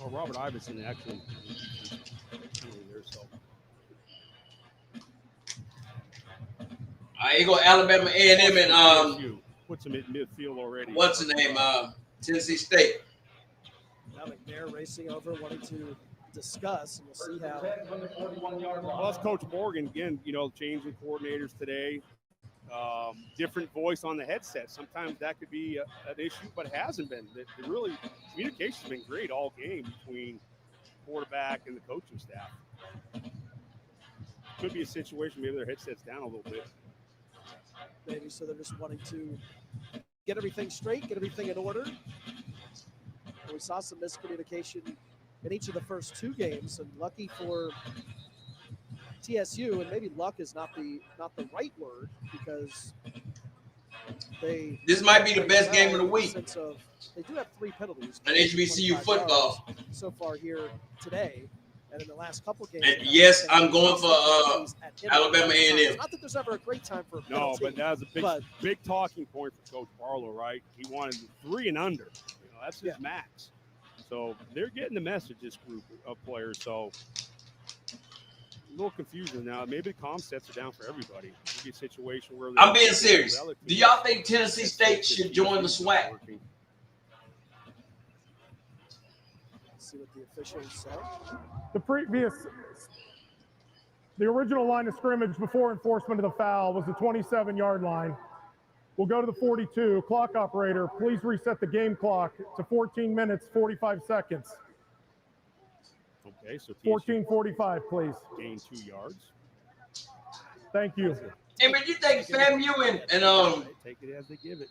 Oh, Robert Iverson actually. There, so. Here go Alabama A&M and puts him in midfield already. What's the name? Tennessee State. Now McNair racing over, wanting to discuss, and we'll see how. Well, that's Coach Morgan again. You know, changing coordinators today. Different voice on the headset. Sometimes that could be an issue, but it hasn't been. Really, communication's been great all game between quarterback and the coaching staff. Could be a situation maybe their headset's down a little bit. Maybe so they're just wanting to get everything straight, get everything in order. And we saw some miscommunication in each of the first two games, and lucky for TSU, and maybe luck is not the right word, because this might be the best game of the week. They do have 3 penalties. And HBCU football so far here today, and in the last couple games. And yes, I'm going for Alabama A&M. Not that there's ever a great time for a No, penalty, but that was a big talking point for Coach Barlow, right? He wanted 3 and under. You know, that's his max. So they're getting the message, this group of players. So a little confusion now. Maybe the comm sets are down for everybody. It could be a situation where I'm being serious. Do y'all think Tennessee State should join the SWAC? See what the officials said. The original line of scrimmage before enforcement of the foul was the 27-yard line. We'll go to the 42. Clock operator, please reset the game clock to 14 minutes, 45 seconds. Okay, so 14:45, please. Gain 2 yards. Thank you. Hey, but you think FAMU and take it as they give it.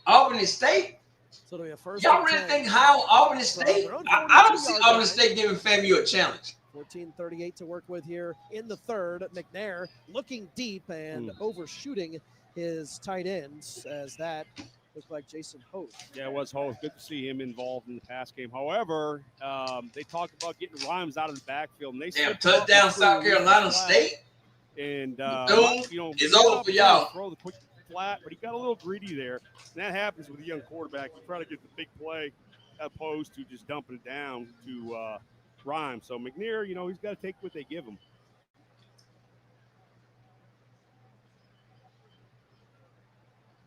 Albany State? So do we have first? Y'all really think how Albany State? I don't see Albany State giving FAMU a challenge. 14:38 to work with here in the third. McNair looking deep and overshooting his tight ends, as that looked like Jason Host. Yeah, it was Host. Good to see him involved in the pass game. However, they talked about getting Rhymes out of the backfield, and they damn touchdown South Carolina State. And it's over for y'all. Throw the quick flat, but he got a little greedy there. And that happens with a young quarterback. You try to get the big play opposed to just dumping it down to Rhymes. So McNair, you know, he's got to take what they give him.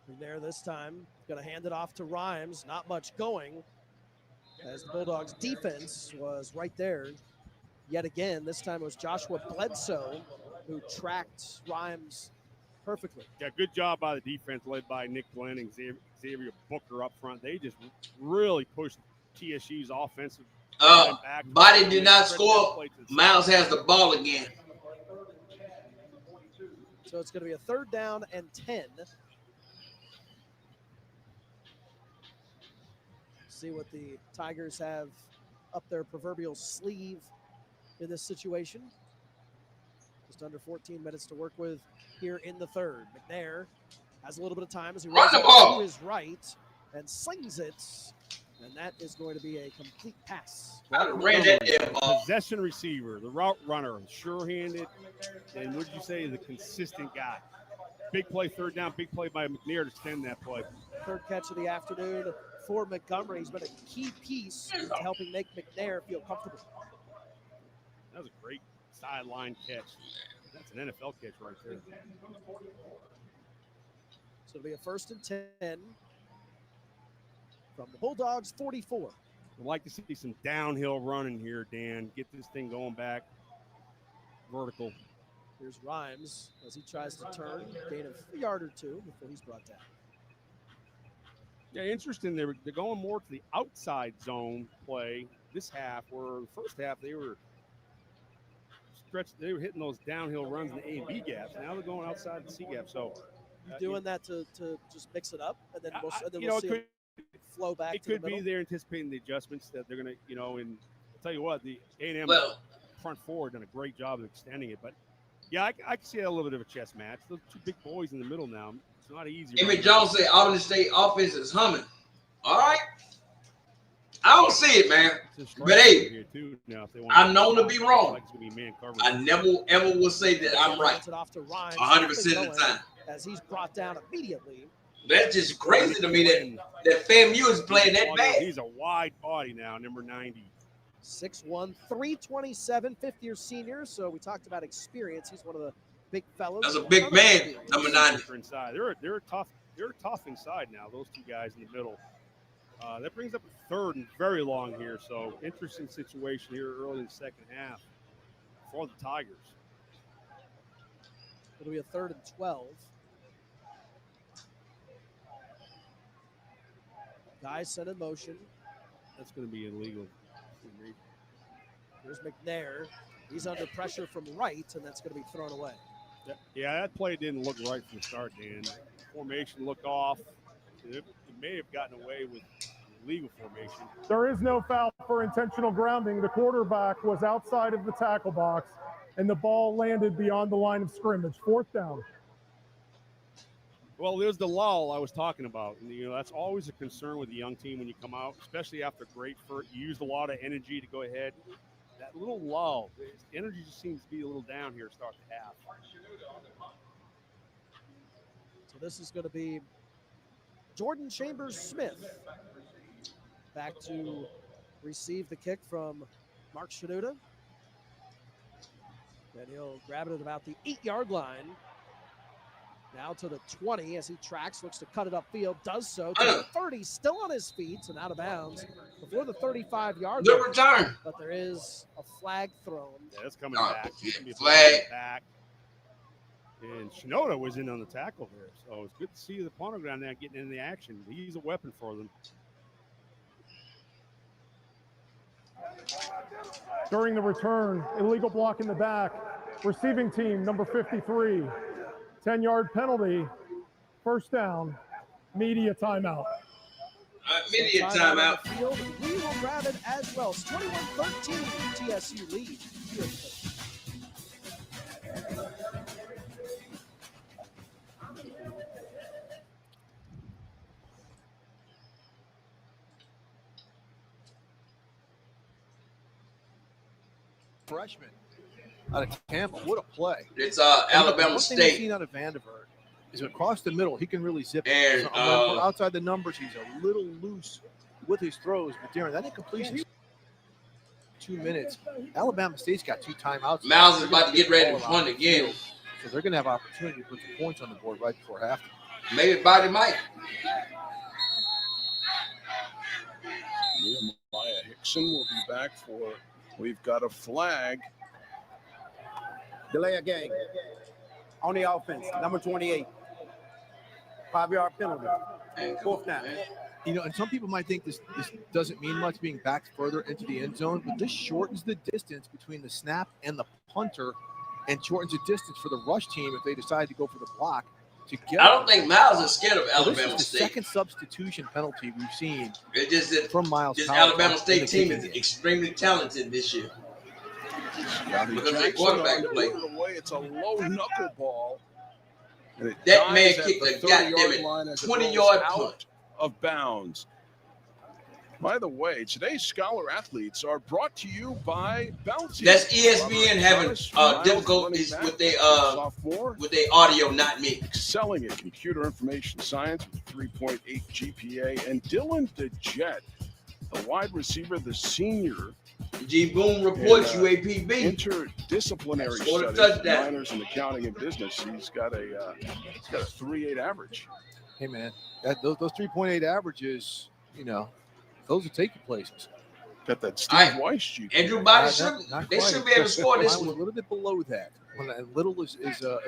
McNair this time going to hand it off to Rhymes. Not much going as the Bulldogs defense was right there. Yet again, this time it was Joshua Bledsoe who tracked Rhymes perfectly. Yeah, good job by the defense led by Nick Glenn and Xavier Booker up front. They just really pushed TSU's offensive back. Body did not score. Miles has the ball again. So it's going to be a 3rd down and 10. See what the Tigers have up their proverbial sleeve in this situation. Just under 14 minutes to work with here in the 3rd. McNair has a little bit of time as he runs to his right and slings it. And that is going to be a complete pass. Possession receiver, the route runner, sure-handed, and what did you say, the consistent guy. Big play, 3rd down, big play by McNair to extend that play. 3rd catch of the afternoon for Montgomery. He's been a key piece to helping make McNair feel comfortable. That was a great sideline catch. That's an NFL catch right there. So it'll be a 1st and 10 from the Bulldogs 44. I'd like to see some downhill running here, Dan. Get this thing going back vertical. Here's Rhymes as he tries to turn, gain of a yard or 2 before he's brought down. Yeah, interesting. They're going more to the outside zone play this half, where the first half they were hitting those downhill runs in the A and B gaps. Now they're going outside the C gap. So doing that to just mix it up, and then we'll see it flow back. It to the could be middle. they're anticipating the adjustments that they're going to, you know, and I'll tell you what, the A&M front forward done a great job of extending it. But yeah, I can see a little bit of a chess match. Those 2 big boys in the middle now. It's not easy. Emmett Jones said Auburn State offense is humming. All right. I don't see it, man. But hey, I'm known to be wrong. I never, ever will say that I'm right 100% of the time. As he's brought down immediately. That's just crazy to me that FAMU is playing that bad. He's a wide body now, number 90. 6'1", 327, 5th-year senior. So we talked about experience. He's one of the big fellows. That's a big man, number 90. Inside. They're tough inside now, those 2 guys in the middle. That brings up a 3rd and very long here. So interesting situation here early in the 2nd half for the Tigers. It'll be a 3rd and 12. Guys set in motion. That's going to be illegal. Here's McNair. He's under pressure from right, and that's going to be thrown away. Yeah, that play didn't look right from the start, Dan. Formation looked off. It may have gotten away with legal formation. There is no foul for intentional grounding. The quarterback was outside of the tackle box, and the ball landed beyond the line of scrimmage. 4th down. Well, there's the lull I was talking about. And, you know, that's always a concern with a young team when you come out, especially after great first. You used a lot of energy to go ahead. That little lull, the energy just seems to be a little down here to start the half. So this is going to be Jordan Chambers-Smith back to receive the kick from Mark Shanuda. And he'll grab it at about the 8-yard line. Now to the 20 as he tracks, looks to cut it upfield, does so to the 30, still on his feet and out of bounds before the 35-yard line. Good return. But there is a flag thrown. Yeah, that's coming back. Flag. Back. And Shinoda was in on the tackle there. So it's good to see the punter down there getting in the action. He's a weapon for them. During the return, illegal block in the back. Receiving team, number 53. 10-yard penalty. 1st down. Media timeout. Media timeout. We will grab it as well. It's 21-13 TSU lead. Freshman out of Tampa. What a play. It's Alabama One thing State. we've seen out of Vanderbilt is across the middle. He can really zip it. And, So, when we're outside the numbers, he's a little loose with his throws. But Darren, that incompletion 2 minutes. Alabama State's got 2 timeouts. Miles is about to get ready to punt again. So they're going to have opportunity to put some points on the board right before halftime. Maybe Body Mike. Nehemiah Hickson will be back for. We've got a flag. Delay a game on the offense. Number 28. 5-yard penalty. 4th down. You know, and some people might think this doesn't mean much being backed further into the end zone, but this shortens the distance between the snap and the punter and shortens the distance for the rush team if they decide to go for the block together. I don't think Miles is scared of Alabama This is the State. second substitution penalty we've seen It's just that from Miles. this Collins Alabama in State the team kicking is game. extremely talented this year. Johnny Because they Jackson quarterback on the play. put it away. It's a low knuckleball. And it That man dives at kicked the a goddamn 30-yard line as it 20-yard rolls punt. out of bounds. By the way, today's Scholar Athletes are brought to you by Bounty. That's ESPN having difficulties with their audio, not me. Excelling in computer information science with 3.8 GPA, and Dylan DeJet, the wide receiver, the senior. G Boom reports UAPB. Interdisciplinary Scored a studies, touchdown. minors in accounting and business. He's got a 3.8 average. Hey, man, those 3.8 averages, you know, those are taking places. Got that Steve Weiss GPA. Andrew Body they should be able to score this Mine was one. a little bit below that. When a little is a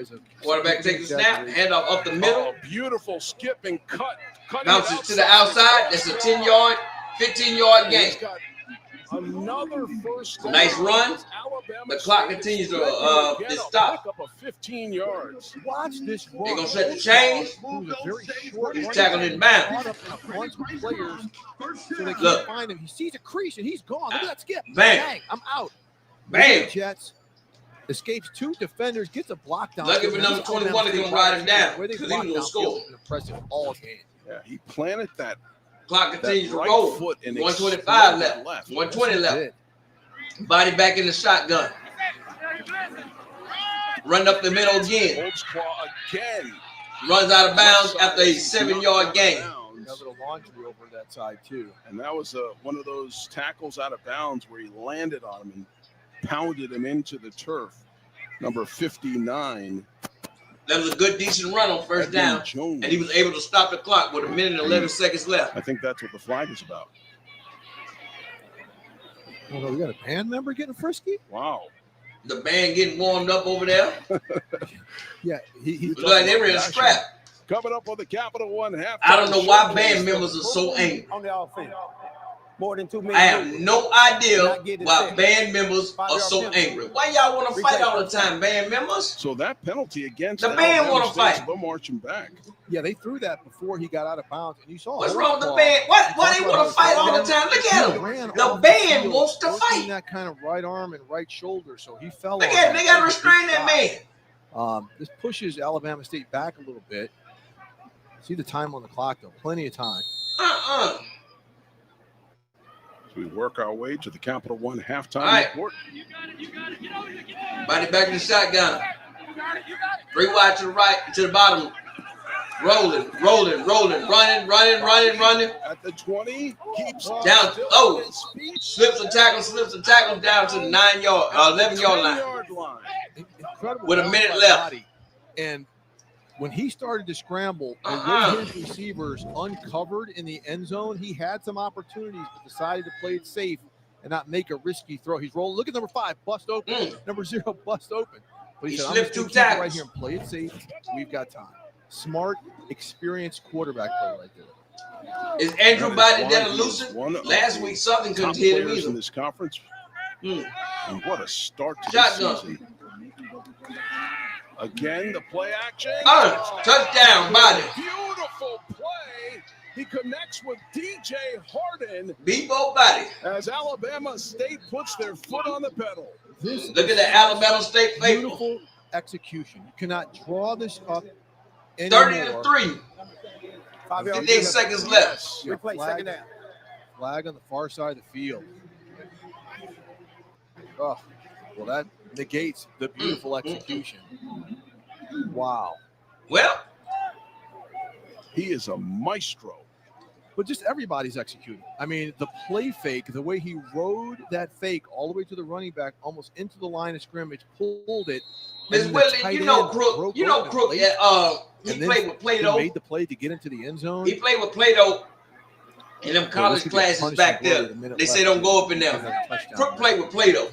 Quarterback takes the snap, hand off up the middle. Oh, beautiful skip and cut. Bounces to the outside. That's a 10-yard, 15-yard gain. He's got another first down. Nice run. Alabama The clock State continues is to ready get a stop. pickup of 15 yards. Watch this run. They're going to set the chains. He's tackling it bounds. Caught up in a bunch of players, so they can't Look. find him. He sees a crease and he's gone. Look at that skip. Bang. Bang. I'm out. Bam. Jets escapes 2 defenders, gets a block down. Lucky for number 21 to come ride him down, Where they because he was blocked gonna down score. field, impressive all game. Yeah, he planted that. Clock continues to right roll. foot and 125 exploded left. 120 That's left. it. Body back in the shotgun. Run up the middle again. Holds claw again. Runs out of bounds after a 7-yard gain. A little laundry over that side too. And that was one of those tackles out of bounds where he landed on him and pounded him into the turf. Number 59. That was a good, decent run on first down. Jones. And he was able to stop the clock with 1 minute and 11 seconds left. I think that's what the flag is about. Oh, no, we got a band member getting frisky? Wow. The band getting warmed up over there. Yeah, he Look like they were in a scrap. Coming up on the Capital One half. I don't know why band members are so angry. On the offense. More than 2 minutes. I have no idea why band members are so angry. Why y'all want to fight all the time, band members? So that penalty against The band want to fight. They'll march him back. Yeah, they threw that before he got out of bounds, and you saw. What's wrong with the band? Why they want to fight all the time? Look at him. The band wants to fight. That kind of right arm and right shoulder, so he fell. Look at him. They got to restrain that man. This pushes Alabama State back a little bit. See the time on the clock, though. Plenty of time. So we work our way to the Capital One halftime All right. report. Body back in the shotgun. 3 wide to the right, to the bottom. Rolling, running. At the 20, keeps Down. Oh, slips a tackle down to the 11-yard line. Incredible With a ball minute by left. Body. And when he started to scramble, and with his receivers uncovered in the end zone, he had some opportunities, but decided to play it safe and not make a risky throw. He's rolling. Look at number 5, bust open. Number 0, bust open. But He said, slipped I'm 2 just gonna keep it tackles. right here and play it safe. We've got time. Smart, experienced quarterback play right there. Is Andrew Body that elusive? Last week, Southern couldn't hit him in either. this conference. And what a start to Shotgun. this season. Again, the play action. Touchdown, Body. Beautiful play. He connects with DJ Harden. Bebo Body. As Alabama State puts their foot on the pedal. Look at the Alabama State faithful. Beautiful execution. You cannot draw this up anymore. 30-3. 58 seconds left. Replay, second down. Flag on the far side of the field. Oh, well, that negates the beautiful execution. Wow. Well, He is a maestro. But just everybody's executing. I mean, the play fake, the way he rode that fake all the way to the running back, almost into the line of scrimmage, pulled it. Miss Willie, you know Crook. You know Crook. He played with Plato. He made the play to get into the end zone. He played with Plato in them college classes back there. They say don't go up in there. Crook played with Plato.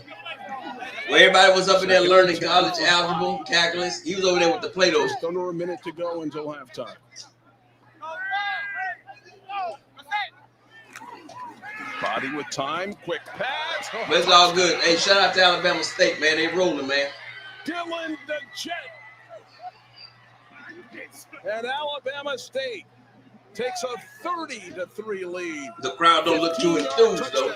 Where everybody was up in there learning college algebra, calculus. He was over there with the Platos. Just under a minute to go until halftime. Body with time, quick pass. But it's all good. Hey, shout out to Alabama State, man. They rolling, man. Dylan the Jet. And Alabama State takes a 30-3 lead. The crowd don't look too enthused, though.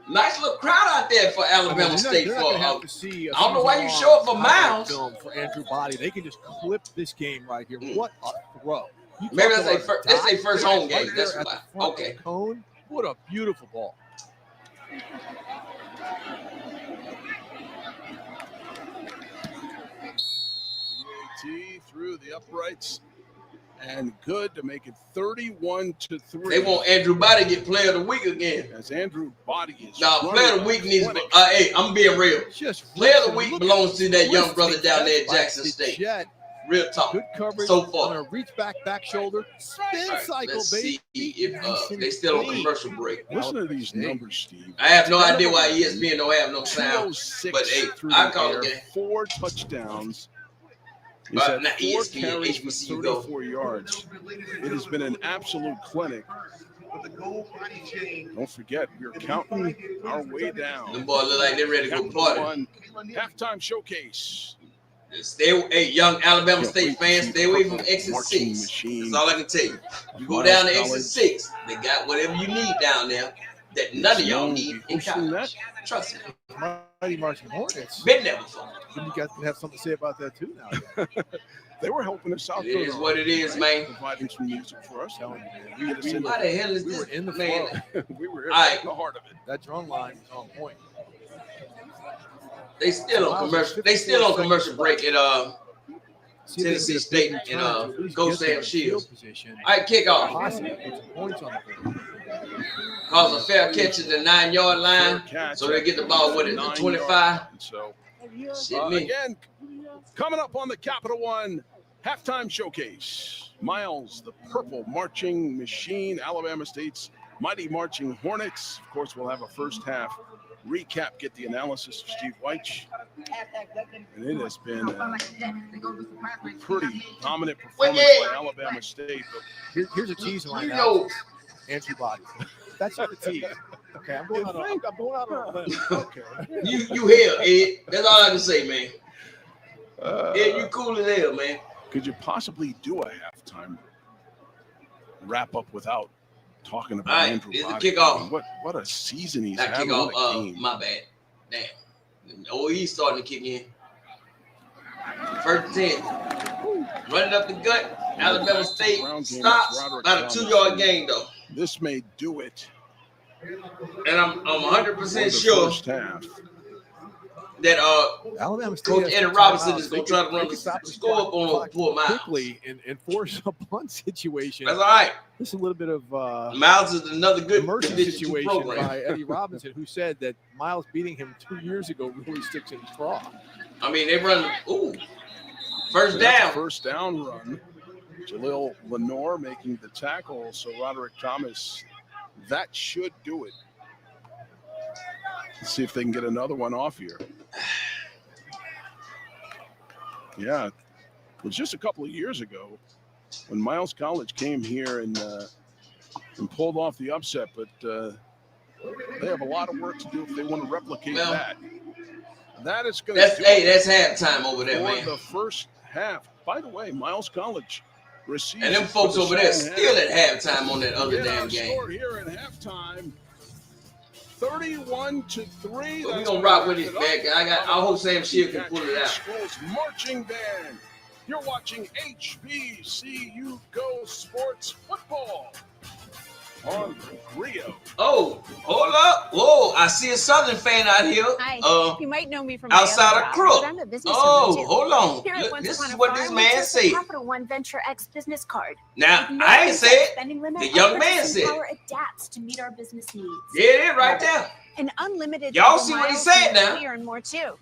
Nice little crowd out there for Alabama State. I don't know why you show up for Miles. For Andrew Body, they can just clip this game right here. What a throw! Maybe that's their first home game. That's why. Okay. Cone. What a beautiful ball. DAT through the uprights and good to make it 31-3. They want Andrew Body to get player of the week again. As Andrew Body is player of the week needs hey, I'm being real. Player of the week belongs to that young brother down there at Jackson State. Real talk. Good coverage. So far. On a reach back shoulder. Spin cycle, let's baby. See if they still on commercial break. Listen to these numbers, Steve. I have no idea why ESPN don't have no sound. But hey, I call it game. 4 touchdowns. He's had 4 carries for 34 yards. It has been an absolute clinic. Don't forget, we're counting our way down. The boys look like they're ready to go party. Halftime showcase. Hey, young Alabama State fans, stay away from exit 6. That's all I can tell you. You go down to exit 6, they got whatever you need down there that none of y'all need in college. Trust me. Mighty Marching Hornets. Been there before. You guys have something to say about that too now. They were helping us out. It is what it is, man. Providing some music for us. Why the hell is this? We were in the man. We were in the heart of it. That drum line was on point. They still on commercial. They still on commercial break at Tennessee State and Go Sam Shields. All right, kickoff. Cause a fair catch at the 9-yard line, so they get the ball with it the 25. So again, coming up on the Capital One halftime showcase, Miles, the purple marching machine, Alabama State's mighty marching Hornets. Of course, we'll have a first half recap, get the analysis of Steve Weich. And it has been a pretty dominant performance by Alabama State. But here's a tease line now. Andrew Body. That's not a tease. Okay, I'm going out on a limb. Okay. You here, Ed. That's all I can say, man. Ed, you cool as hell, man. Could you possibly do a halftime wrap up without talking about Andrew Body? Kickoff. What a season he's that having. Kickoff. My bad. Damn. Oh, he's starting to kick in. First 10. Running up the gut. Alabama State stops. About a 2-yard gain, though. This may do it. And I'm 100% sure that Alabama State Coach Eddie Robinson is going to try to run the score up on poor Miles. Quickly and force a punt situation. That's all right. This is a little bit of Miles is another good mercy situation by Eddie Robinson, who said that Miles beating him 2 years ago really sticks in his craw. I mean, they run first down. First down run. Jaleel Lenore making the tackle. So Roderick Thomas, that should do it. Let's see if they can get another one off here. Yeah, it was just a couple of years ago when Miles College came here and pulled off the upset, but they have a lot of work to do if they want to replicate that. That is going to that's halftime over there, man. For the first half. By the way, Miles College received. And them folks over there still at halftime on that other damn game. Score here at halftime. 31-3. We're gonna rock with it, man. I hope Sam Shield can pull it out. Schools marching band. You're watching HBCU Go Sports Football. on Rio. Oh, hold up. Whoa, I see a Southern fan out here. Hi. You might know me from outside my of other Crook. job, but I'm a business Oh, owner too. hold on. Here at Look, Once this Upon is a what Farm, this we man took the said. Capital One Venture X business card. Now, With no I ain't preset said. spending limit, The young our man purchasing said. power adapts to meet our business needs. Yeah, it is right there. And unlimited Y'all double see what he miles said means now? we earn more too.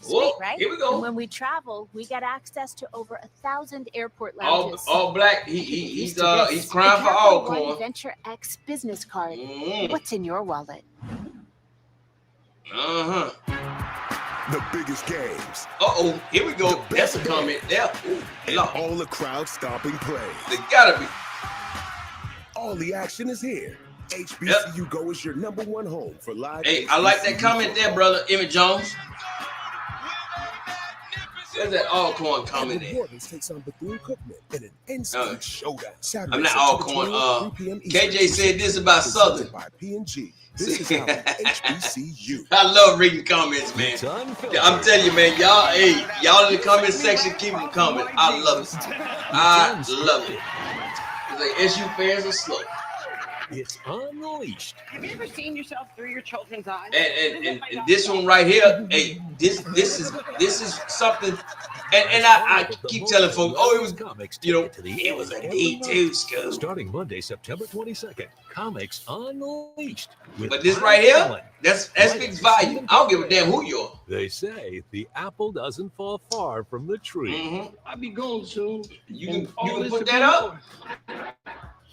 Whoa, Sweet, right? here we go. And when we travel, we get access to over 1,000 airport All lounges. black. He's crying for all corn. Venture X business card. Mm. What's in your wallet? The biggest games. Uh-oh, here we go. That's a comment there. And all the crowd-stomping plays. They gotta be. All the action is here. HBCU Go is your #1 home for live. Hey, I like that comment there, brother. Emmett Jones. There's that Alcorn comment there. Warriors takes on Bethune-Cookman in an instant showdown. Saturday, I'm not September Alcorn. 3 p.m. KJ said this about Southern. By P&G. This is how HBCU. I love reading comments, man. I'm telling you, man, y'all in the comment section, keep them coming. I love it. I love it. It's like SU fans are slow. It's unleashed. Have you ever seen yourself through your children's eyes? And this one right here, hey, this is something. And I keep telling folks, oh, it was, it was a D2 school. Starting Monday, September 22nd, Comics Unleashed. But this right here, that speaks volume. I don't give a damn who you are. They say the apple doesn't fall far from the tree. Mm-hmm. I'll be gone soon. You can put that up.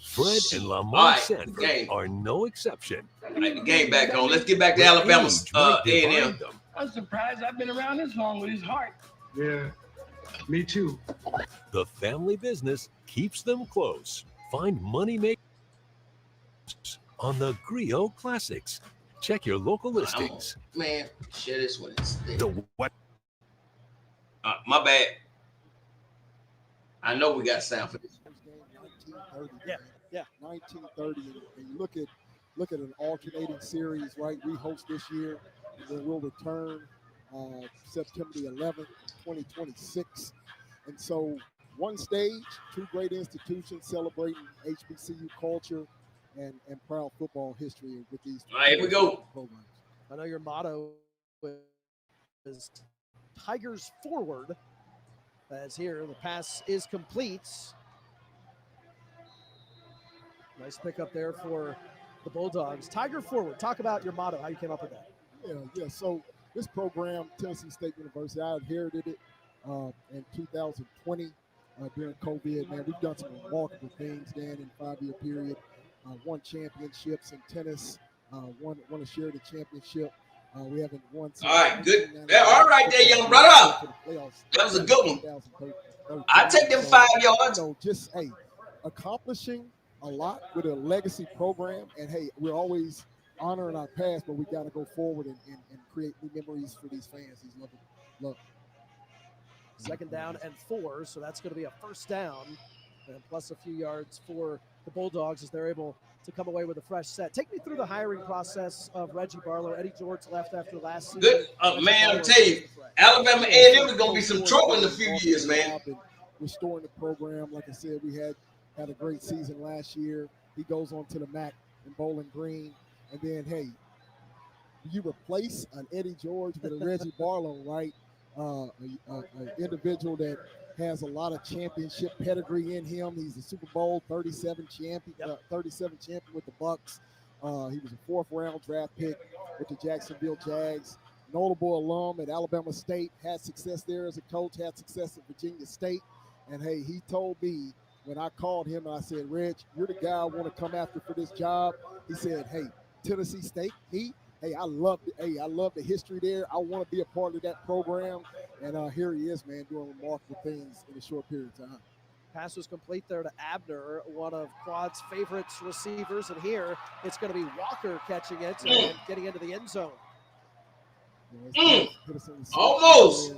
Fred and Lamont All right, Sanford are no exception. All right, the game back on. Let's get back to Alabama's A&M. I'm surprised I've been around this long with his heart. Yeah, me too. The family business keeps them close. Find money makers on the Griot Classics. Check your local listings. Man, share this one. The what? My bad. I know we got sound for this. Yeah, 1930, and you look at an alternating series, right? We host this year, and then we'll return September the 11th, 2026. And so, one stage, two great institutions celebrating HBCU culture and proud football history with these. All right, here we go. Programs. I know your motto is Tigers forward. As here, the pass is complete. Nice pickup there for the Bulldogs. Tiger forward. Talk about your motto, how you came up with that. Yeah. So this program, Tennessee State University, I inherited it in 2020 during COVID. Man, we've done some remarkable things, Dan, in a 5-year period. Won championships in tennis. Won a Sheridan championship. We haven't won. All right, good. All right there, young brother. That was a good one. I take them 5 yards. So just, accomplishing a lot with a legacy program, and we're always honoring our past, but we got to go forward and create new memories for these fans. These love. Second down and 4, so that's going to be a first down, and plus a few yards for the Bulldogs as they're able to come away with a fresh set. Take me through the hiring process of Reggie Barlow. Eddie George left after last season. Good, man. I'm telling you, Alabama A&M is going to be some trouble in a few years, man. Restoring the program, like I said, we had a great season last year. He goes on to the MAC in Bowling Green. And then, you replace an Eddie George with a Reggie Barlow, right? An individual that has a lot of championship pedigree in him. He's a Super Bowl 37 champion with the Bucks. He was a 4th-round draft pick with the Jacksonville Jags. Notable alum at Alabama State, had success there as a coach, had success at Virginia State. And, he told me, when I called him and I said, Reg, you're the guy I want to come after for this job. He said, Tennessee State, I love the history there. I want to be a part of that program. And here he is, man, doing remarkable things in a short period of time. Pass was complete there to Abner, one of Quad's favorite receivers. And here it's going to be Walker catching it and getting into the end zone. Almost.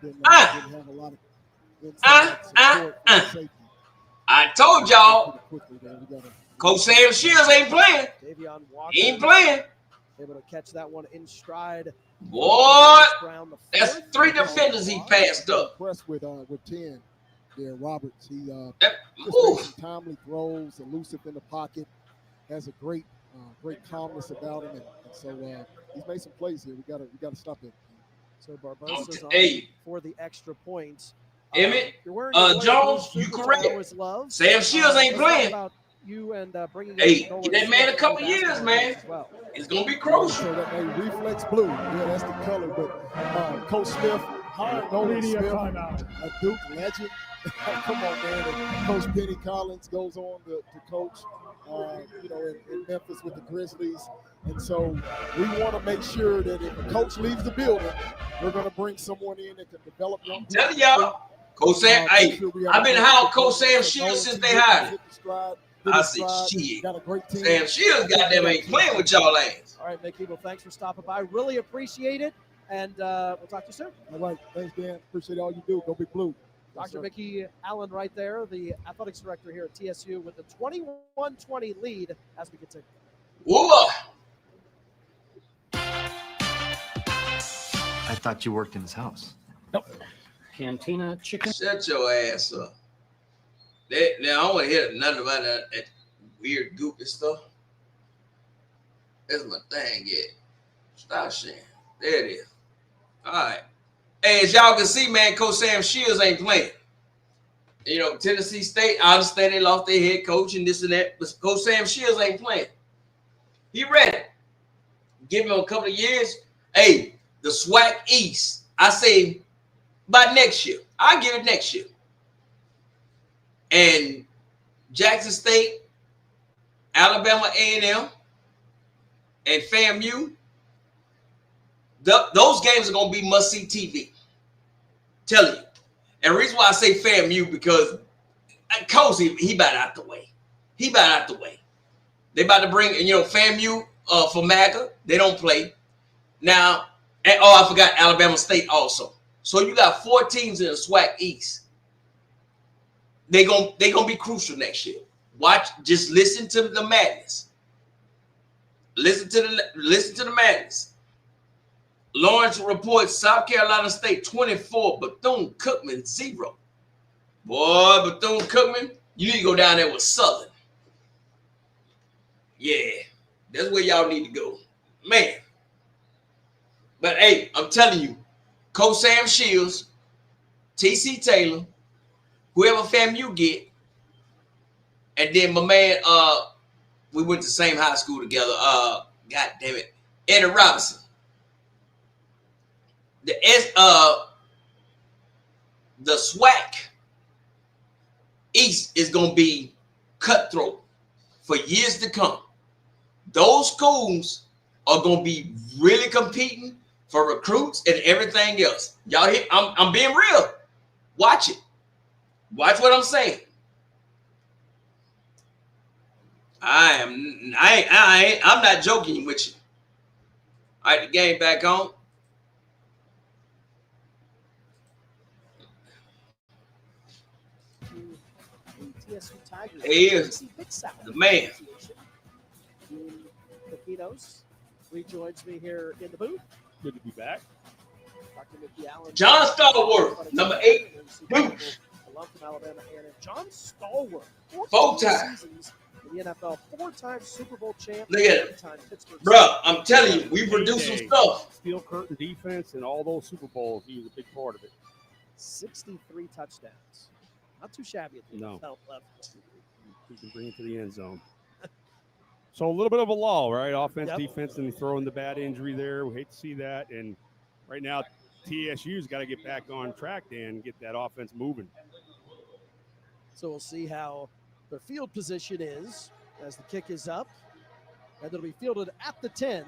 Didn't have a lot of support. I told y'all, Coach Sam Shields ain't playing. Davion Walker, he ain't playing. Able to catch that one in stride. Boy, that's 3 defenders he passed up. Impressed with 10 there, Roberts. He just makes some timely throws, elusive in the pocket. has a great calmness about him, and so he's made some plays here. We gotta stop it. So Barbosa's on Hey. for the extra point. Emmett, You're wearing your Jones, blue you suit, which correct. I always love. Sam Shields ain't Let's talk playing. about you and bringing Hey, in Nolan give that man a Smith couple to the years, basketball man. games as well. It's gonna be crucial. So that reflex blue, yeah, that's the color. But Coach Smith hired Nolan Media Smith, timeout. a Duke legend. Come on, man. And Coach Penny Collins goes on to coach, in Memphis with the Grizzlies. And so we want to make sure that if a coach leaves the building, we're going to bring someone in that can develop young people. Tell y'all, Coach Sam, hey, I've been hiring Coach Sam Shields since they hired him. I said, shit. Got a great team. Sam Shields, goddamn, ain't playing with y'all ass. All right, Mickey. Well, thanks for stopping by. Really appreciate it. And we'll talk to you soon. All right. Thanks, Dan. Appreciate all you do. Go Big Blue. Dr. Mickey Allen right there, the athletics director here at TSU with the 21-20 lead as we continue. Whoa. I thought you worked in his house. Nope. Cantina chicken. Shut your ass up. Now, I don't want to hear nothing about that weird, goofy stuff. That's my thing, yeah. Stop sharing. There it is. All right. Hey, as y'all can see, man, Coach Sam Shields ain't playing. You know, Tennessee State, I understand they lost their head coach and this and that, but Coach Sam Shields ain't playing. He ready. Give him a couple of years. Hey, the SWAC East, I say by next year. I'll give it next year. And Jackson State, Alabama A&M, and FAMU, those games are going to be must-see TV. Telling you. And the reason why I say FAMU because Cozy, he about out the way. He about out the way. They about to bring, FAMU for MAGA. They don't play. Now, and I forgot Alabama State also. So you got 4 teams in the SWAC East. They gonna be crucial next year. Watch, just listen to the madness. Listen to the madness. Lawrence reports South Carolina State 24, Bethune-Cookman 0. Boy, Bethune-Cookman, you need to go down there with Southern. Yeah, that's where y'all need to go. Man. But, hey, I'm telling you, Coach Sam Shields, T.C. Taylor, whoever FAMU get, and then my man, we went to the same high school together. God damn it, Eddie Robinson. The SWAC East is gonna be cutthroat for years to come. Those schools are gonna be really competing for recruits and everything else. Y'all hear? I'm being real. Watch it. Watch what I'm saying. I'm not joking with you. All right, the game back on. TSU Tigers. He is the man. Pepinos rejoins me here in the booth. Good to be back. Dr. Mickey Allen. John Stallworth, number 8. Alum from Alabama A&M. John Stallworth. 4 times. Seasons in the NFL. 4-time Super Bowl champ. Look at it. Pittsburgh. Bro, I'm telling you, we produced some stuff. Steel curtain defense and all those Super Bowls, he was a big part of it. 63 touchdowns. Not too shabby at the NFL level. He can bring it to the end zone. So a little bit of a lull, right? Offense, defense, and throwing the bad injury there. We hate to see that. And right now, TSU's got to get back on track and get that offense moving. So we'll see how their field position is as the kick is up. And it'll be fielded at the 10,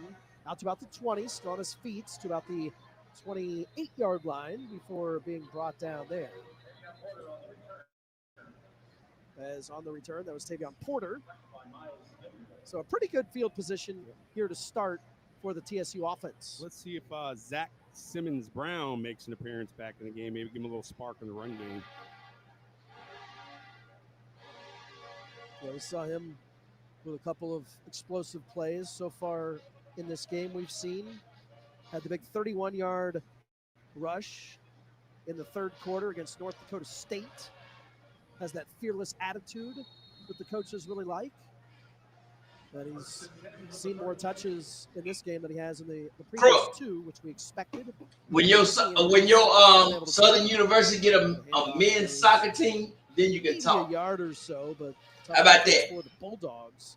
out to about the 20, still on his feet to about the 28-yard line before being brought down there. As on the return, that was Tavion Porter. So a pretty good field position here to start for the TSU offense. Let's see if Zach Simmons-Brown makes an appearance back in the game. Maybe give him a little spark in the run game. Yeah, we saw him with a couple of explosive plays so far in this game we've seen. Had the big 31-yard rush in the third quarter against North Dakota State. Has that fearless attitude that the coaches really like. that he's seen more touches in this game than he has in the previous Crook. 2, which we expected. When your Southern University get a men's soccer team, then you can Maybe talk. a yard or so, but How about that? for the Bulldogs.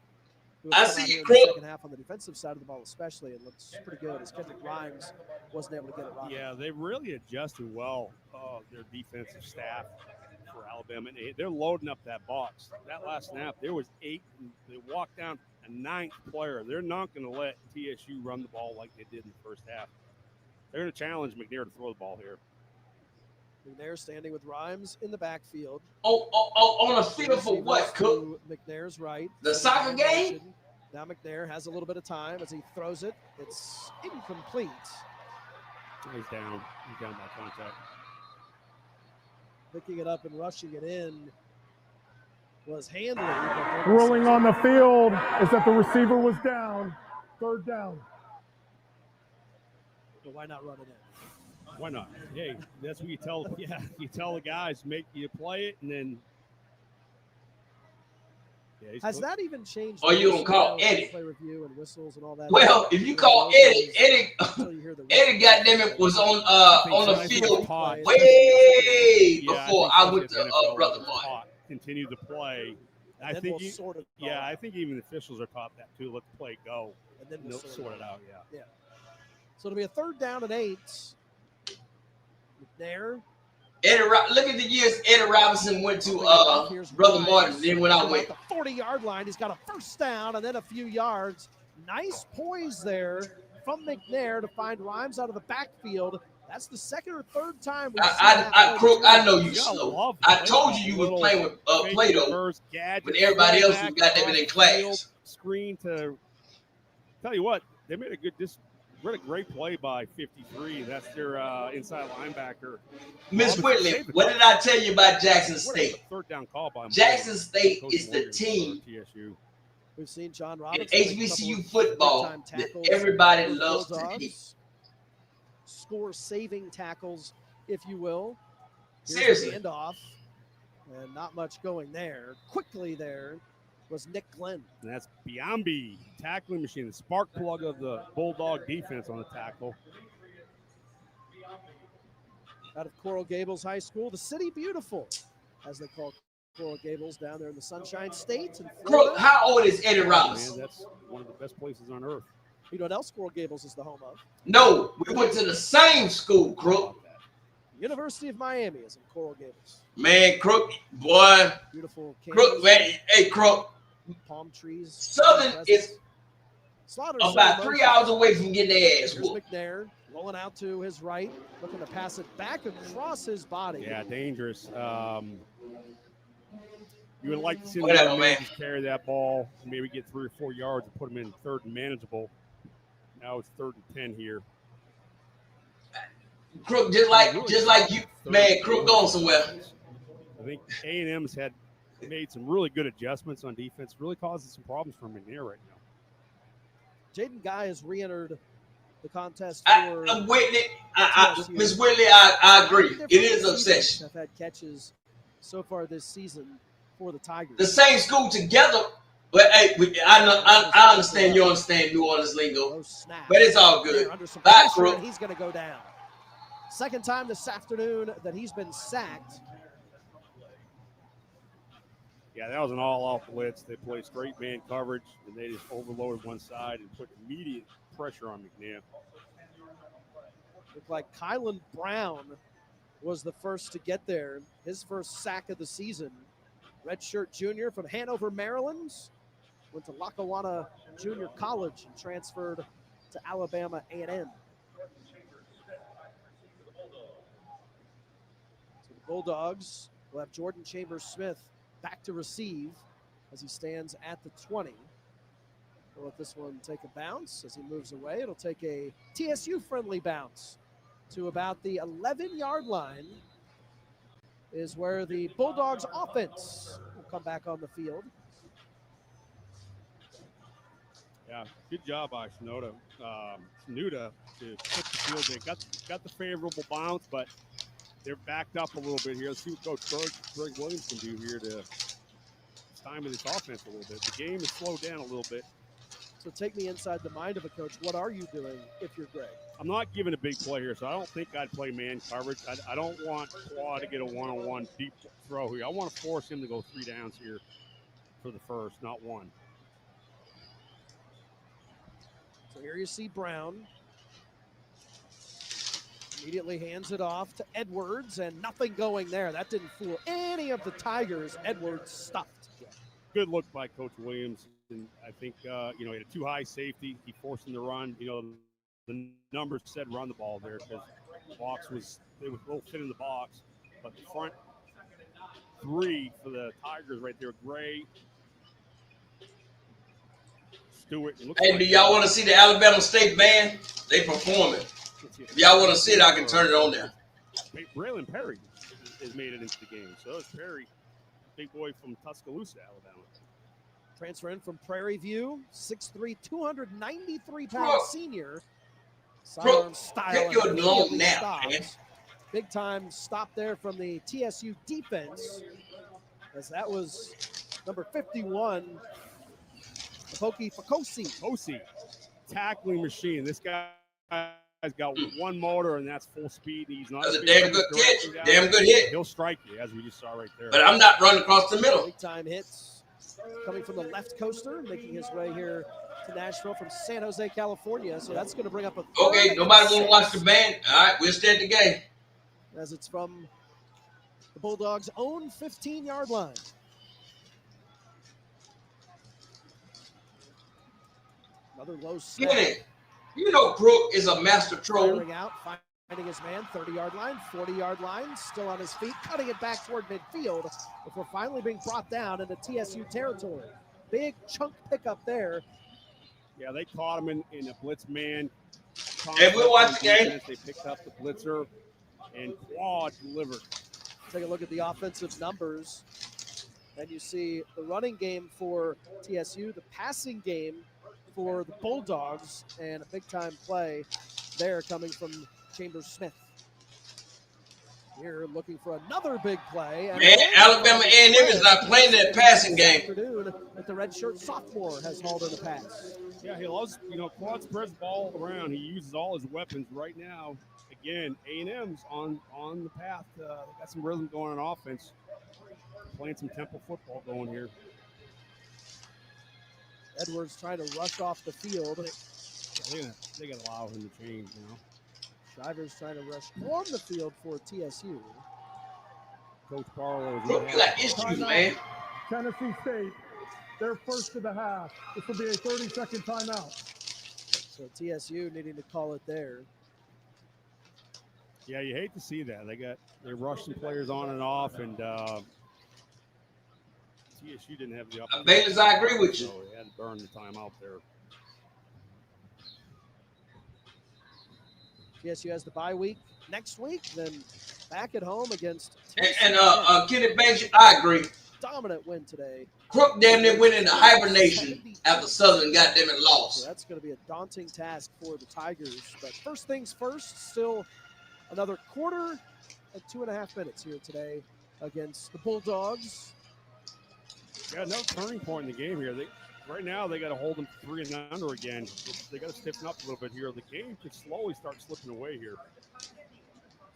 who I have come see out you, here in Crook. the second half on the defensive side of the ball, especially, and looks pretty good as Kendrick Grimes wasn't able to get it right. Yeah, they really adjusted well their defensive staff for Alabama. And they're loading up that box. That last snap, there was 8. And they walked down a 9th player. They're not going to let TSU run the ball like they did in the first half. They're going to challenge McNair to throw the ball here. McNair standing with Rhymes in the backfield. On a field for what, Cook? McNair's right. The soccer game? Now McNair has a little bit of time as he throws it. It's incomplete. He's down. He's down by contact. Picking it up and rushing it in was Handley. Ruling on the field is that the receiver was down. 3rd down. But why not run it in? Why not? Hey, that's what you tell. Yeah, you tell the guys, make you play it, and then. Yeah, Has that even changed? Or you gonna call Eddie? Play review and whistles and all that. Well, if you call Eddie, goddamn it, was on the field way before I went to Brother Martin. Continue to play. I think I think even the officials are taught that too. Let the play go, and then we'll sort it out. Yeah. So it'll be a 3rd down and 8. McNair. Look at the years Eddie Robinson went to Brother Martin, then went out with the 40-yard line. He's got a 1st down and then a few yards. Nice poise there from McNair to find Rhymes out of the backfield. That's the 2nd or 3rd time we've Crook, I know you slow. I told you was playing with Play-Doh, but everybody else was got them in class. Screen to tell you what, they made a good what a great play by 53. That's their inside linebacker. Miss Whitley, what did I tell you about Jackson State? 3rd down call by Jackson State is the team We've seen John in Robinson HBCU football that everybody loves to hate. Score-saving tackles, if you will. Seriously. Handoff, and not much going there. Quickly there was Nick Glenn. And that's Biambi, tackling machine, the spark plug of the Bulldog defense on the tackle. Out of Coral Gables High School, the City Beautiful, as they call Coral Gables down there in the Sunshine State. Crook, how old is Eddie Robinson? Man, that's one of the best places on earth. You know what else Coral Gables is the home of? No, we went to the same school, Crook. University of Miami is in Coral Gables. Man, Crook, boy. Beautiful campus. Crook, man, hey, Crook. Palm trees. Southern is Slaughter about 3 hours away from getting their ass Here's whooped. McNair rolling out to his right, looking to pass it back across his body. Yeah, dangerous. You would like to see Whatever, the man. carry that ball, maybe get 3 or 4 yards and put them in 3rd and manageable. Now it's 3rd and 10 here. Crook, just like you, man. Crook going somewhere. I think A&M's had made some really good adjustments on defense, really causing some problems for McNair right now. Jaden Guy has re-entered the contest for Miss Whitley, I agree. It is an obsession. Have had catches so far this season for the Tigers. The same school together, but hey, I understand you understand New Orleans lingo, but it's all good. Under some Bye, pressure, Crook. and he's going to go down. Second time this afternoon that he's been sacked. Yeah, that was an all-out blitz. They played straight man coverage, and they just overloaded one side and put immediate pressure on McNair. Looked like Kylan Brown was the first to get there. His first sack of the season. Redshirt junior from Hanover, Maryland. Went to Lackawanna Junior College and transferred to Alabama A&M. So the Bulldogs will have Jordan Chambers-Smith back to receive as he stands at the 20. We'll let this one take a bounce as he moves away. It'll take a TSU-friendly bounce to about the 11-yard line is where the Bulldogs offense will come back on the field. Yeah, good job by Shinoda to put the field. They got the favorable bounce, but they're backed up a little bit here. Let's see what Coach Greg Williams can do here to time this offense a little bit. The game is slowed down a little bit. So take me inside the mind of a coach. What are you doing if you're Greg? I'm not giving a big play here, so I don't think I'd play man coverage. I don't want Quad to get a one-on-one deep throw here. I want to force him to go 3 downs here for the first, not 1. So here you see Brown. Immediately hands it off to Edwards, and nothing going there. That didn't fool any of the Tigers. Edwards stuffed. Good look by Coach Williams. And I think, he had a too high safety. He forced him to run. The numbers said run the ball there because the box they were real fit in the box. But the front 3 for the Tigers right there, Gray, Stewart. Hey, do y'all want to see the Alabama State band? They performing. If y'all want to see it, I can turn it on there. Braylon Perry has made it into the game. So is Perry, big boy from Tuscaloosa, Alabama. Transfer in from Prairie View, 6'3", 293-pound senior. Sidearm style. Take your long nap, man. Big time stop there from the TSU defense, as that was number 51, Pokosi, tackling machine. This guy's got one motor, and that's full speed. He's not. That's a damn good catch. Damn good hit. He'll strike you, as we just saw right there. But I'm not running across the middle. Big time hits coming from the left coaster, making his way here to Nashville from San Jose, California. So that's going to bring up a okay. Nobody want to watch the band. All right, we'll stay at the game. As it's from the Bulldogs' own 15-yard line. Another low snap. Crook is a master troll. Firing out, finding his man, 30-yard line, 40-yard line, still on his feet, cutting it back toward midfield before finally being brought down into TSU territory. Big chunk pickup there. Yeah, they caught him in a blitz man. Hey, we'll watch the game. They picked up the blitzer, and Quad delivered. Take a look at the offensive numbers. And you see the running game for TSU, the passing game for the Bulldogs, and a big-time play there coming from Chambers-Smith. Here looking for another big play. And man, Alabama A&M is not playing that passing game. But the redshirt sophomore has hauled in a pass. Yeah, he loves, Quad spreads the ball around. He uses all his weapons right now. Again, A&M's on the path. They got some rhythm going on offense. Playing some tempo football going here. Edwards trying to rush off the field. They got to allow him to change, Shivers trying to rush on the field for TSU. Coach Barlow is Look, you got issues, man. Tennessee State, they're first of the half. This will be a 30-second timeout. So TSU needing to call it there. Yeah, you hate to see that. They rushed some players on and off, and TSU didn't have the opportunity. Bayless, I agree with you. So they had to burn the timeout there. TSU has the bye week next week, then back at home against Kenneth Banks, I agree. Dominant win today. Crook damn near went into hibernation after Southern goddamn it lost. So that's going to be a daunting task for the Tigers. But first things first, still another quarter and 2.5 minutes here today against the Bulldogs. Yeah, no turning point in the game here. Right now, they got to hold them 3 and under again. They got to stiffen up a little bit here. The game could slowly start slipping away here.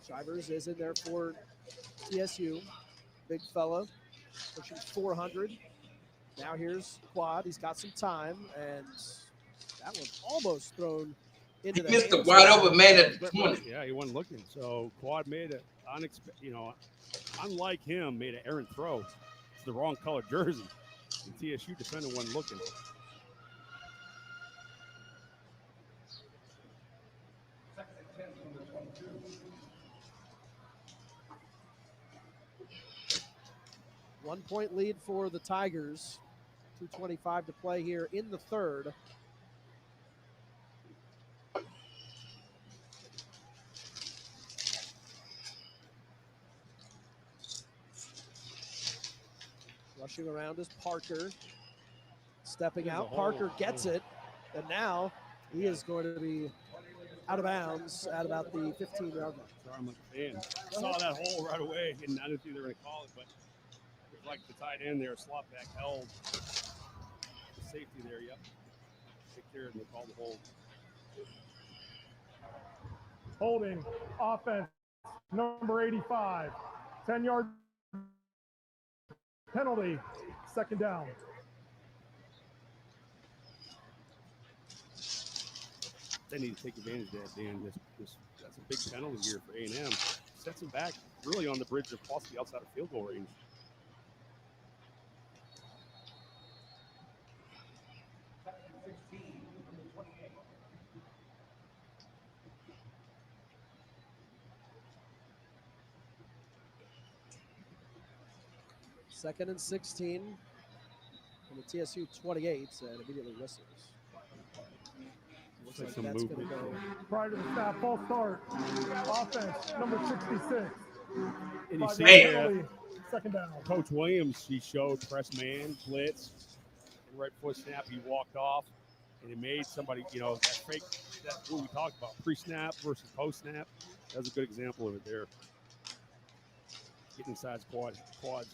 Shivers is in there for TSU. Big fella, pushing 400. Now here's Quad. He's got some time, and that one almost thrown into the He missed the wide open man at the 20. Yeah, he wasn't looking. So Quad made it unlike him, made an errant throw. It's the wrong color jersey. The TSU defender wasn't looking. One-point lead for the Tigers. 2:25 to play here in the third. Rushing around is Parker. Stepping out, Parker gets it. And now he is going to be out of bounds at about the 15-yard line. Sorry, I'm a fan. Saw that hole right away, and I didn't think they were going to call it, but it was like the tight end there, slot back held. Safety there, yep. Take care and they call the hold. Holding offense, number 85. 10-yard penalty, second down. They need to take advantage of that, Dan. That's a big penalty here for A&M. Sets them back really on the bridge of possibly outside of field goal range. Second and 16 from the TSU 28, and immediately whistles. Looks like that's going to go. Prior to the snap, false start. Offense, number 66. And you see penalty, second down. Coach Williams, he showed press man, blitz, and right before snap, he walked off, and it made somebody, that fake, that's what we talked about, pre-snap versus post-snap. That was a good example of it there. Getting inside quad's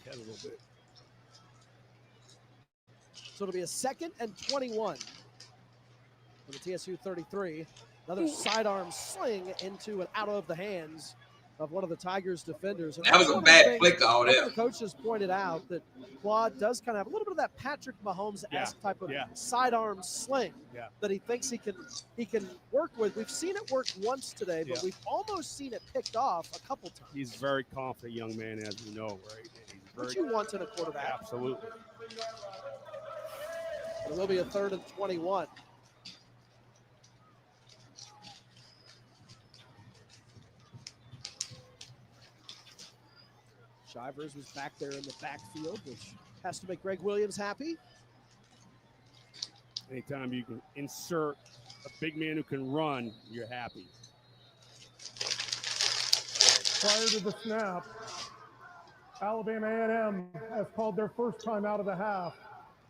head a little bit. So it'll be a 2nd and 21 for the TSU 33. Another sidearm sling into and out of the hands of one of the Tigers defenders. And that was a bad flick all there. The coaches pointed out that Quad does kind of have a little bit of that Patrick Mahomes-esque type of sidearm sling that he thinks he can work with. We've seen it work once today, but we've almost seen it picked off a couple times. He's a very confident young man, as you know, right? What you want in a quarterback. Absolutely. It will be a 3rd and 21. Shivers was back there in the backfield, which has to make Greg Williams happy. Anytime you can insert a big man who can run, you're happy. Prior to the snap, Alabama A&M has called their first time out of the half.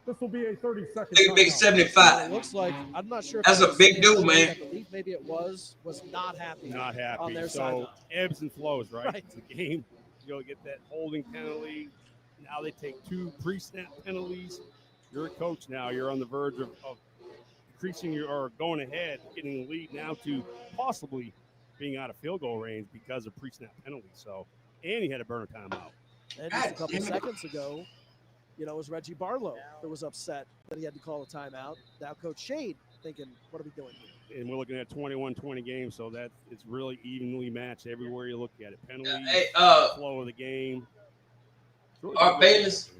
This will be a 30-second. Big 75. It looks like, I'm not sure. That's a big dude, man. I believe maybe it was not happy. Not happy. On their so sideline. ebbs and flows, right? It's a game. You'll get that holding penalty. Now they take 2 pre-snap penalties. You're a coach now. You're on the verge of increasing or going ahead, getting the lead now to possibly being out of field goal range because of pre-snap penalties. So, and he had a burner timeout. And just a couple seconds ago, it was Reggie Barlow that was upset that he had to call a timeout. Now Coach Shade thinking, what are we doing here? And we're looking at 21-20 games, so that it's really evenly matched everywhere you look at it. Penalties, flow of the game. Really Bayless,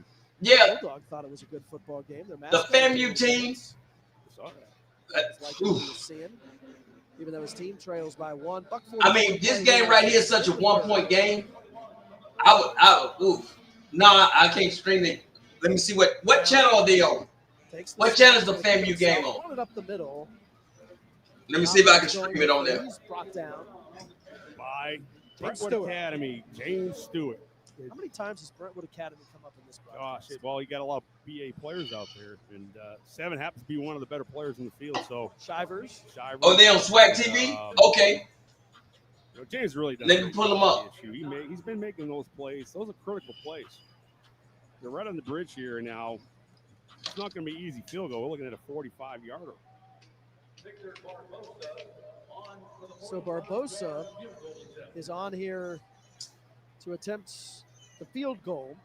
yeah. Bulldog thought it was a good football game. The FAMU team. Like what seeing, even though his team trails by 1. I mean, this game right here is such a 1-point game. I can't stream it. Let me see what channel are they on? What channel is the FAMU game on? It up the middle. Let me see if I can stream it on there. He's brought down by Brentwood Brentwood Academy, James Stewart. How many times has Brentwood Academy come up in this broadcast? Gosh, well, you got a lot of BA players out there, and 7 happens to be one of the better players in the field. So Shivers. Oh, they on Swac TV? Okay. James really does. Let me pull him up. He's been making those plays. Those are critical plays. They're right on the bridge here now. It's not going to be easy field goal. We're looking at a 45-yarder. So Barbosa is on here to attempt the field goal.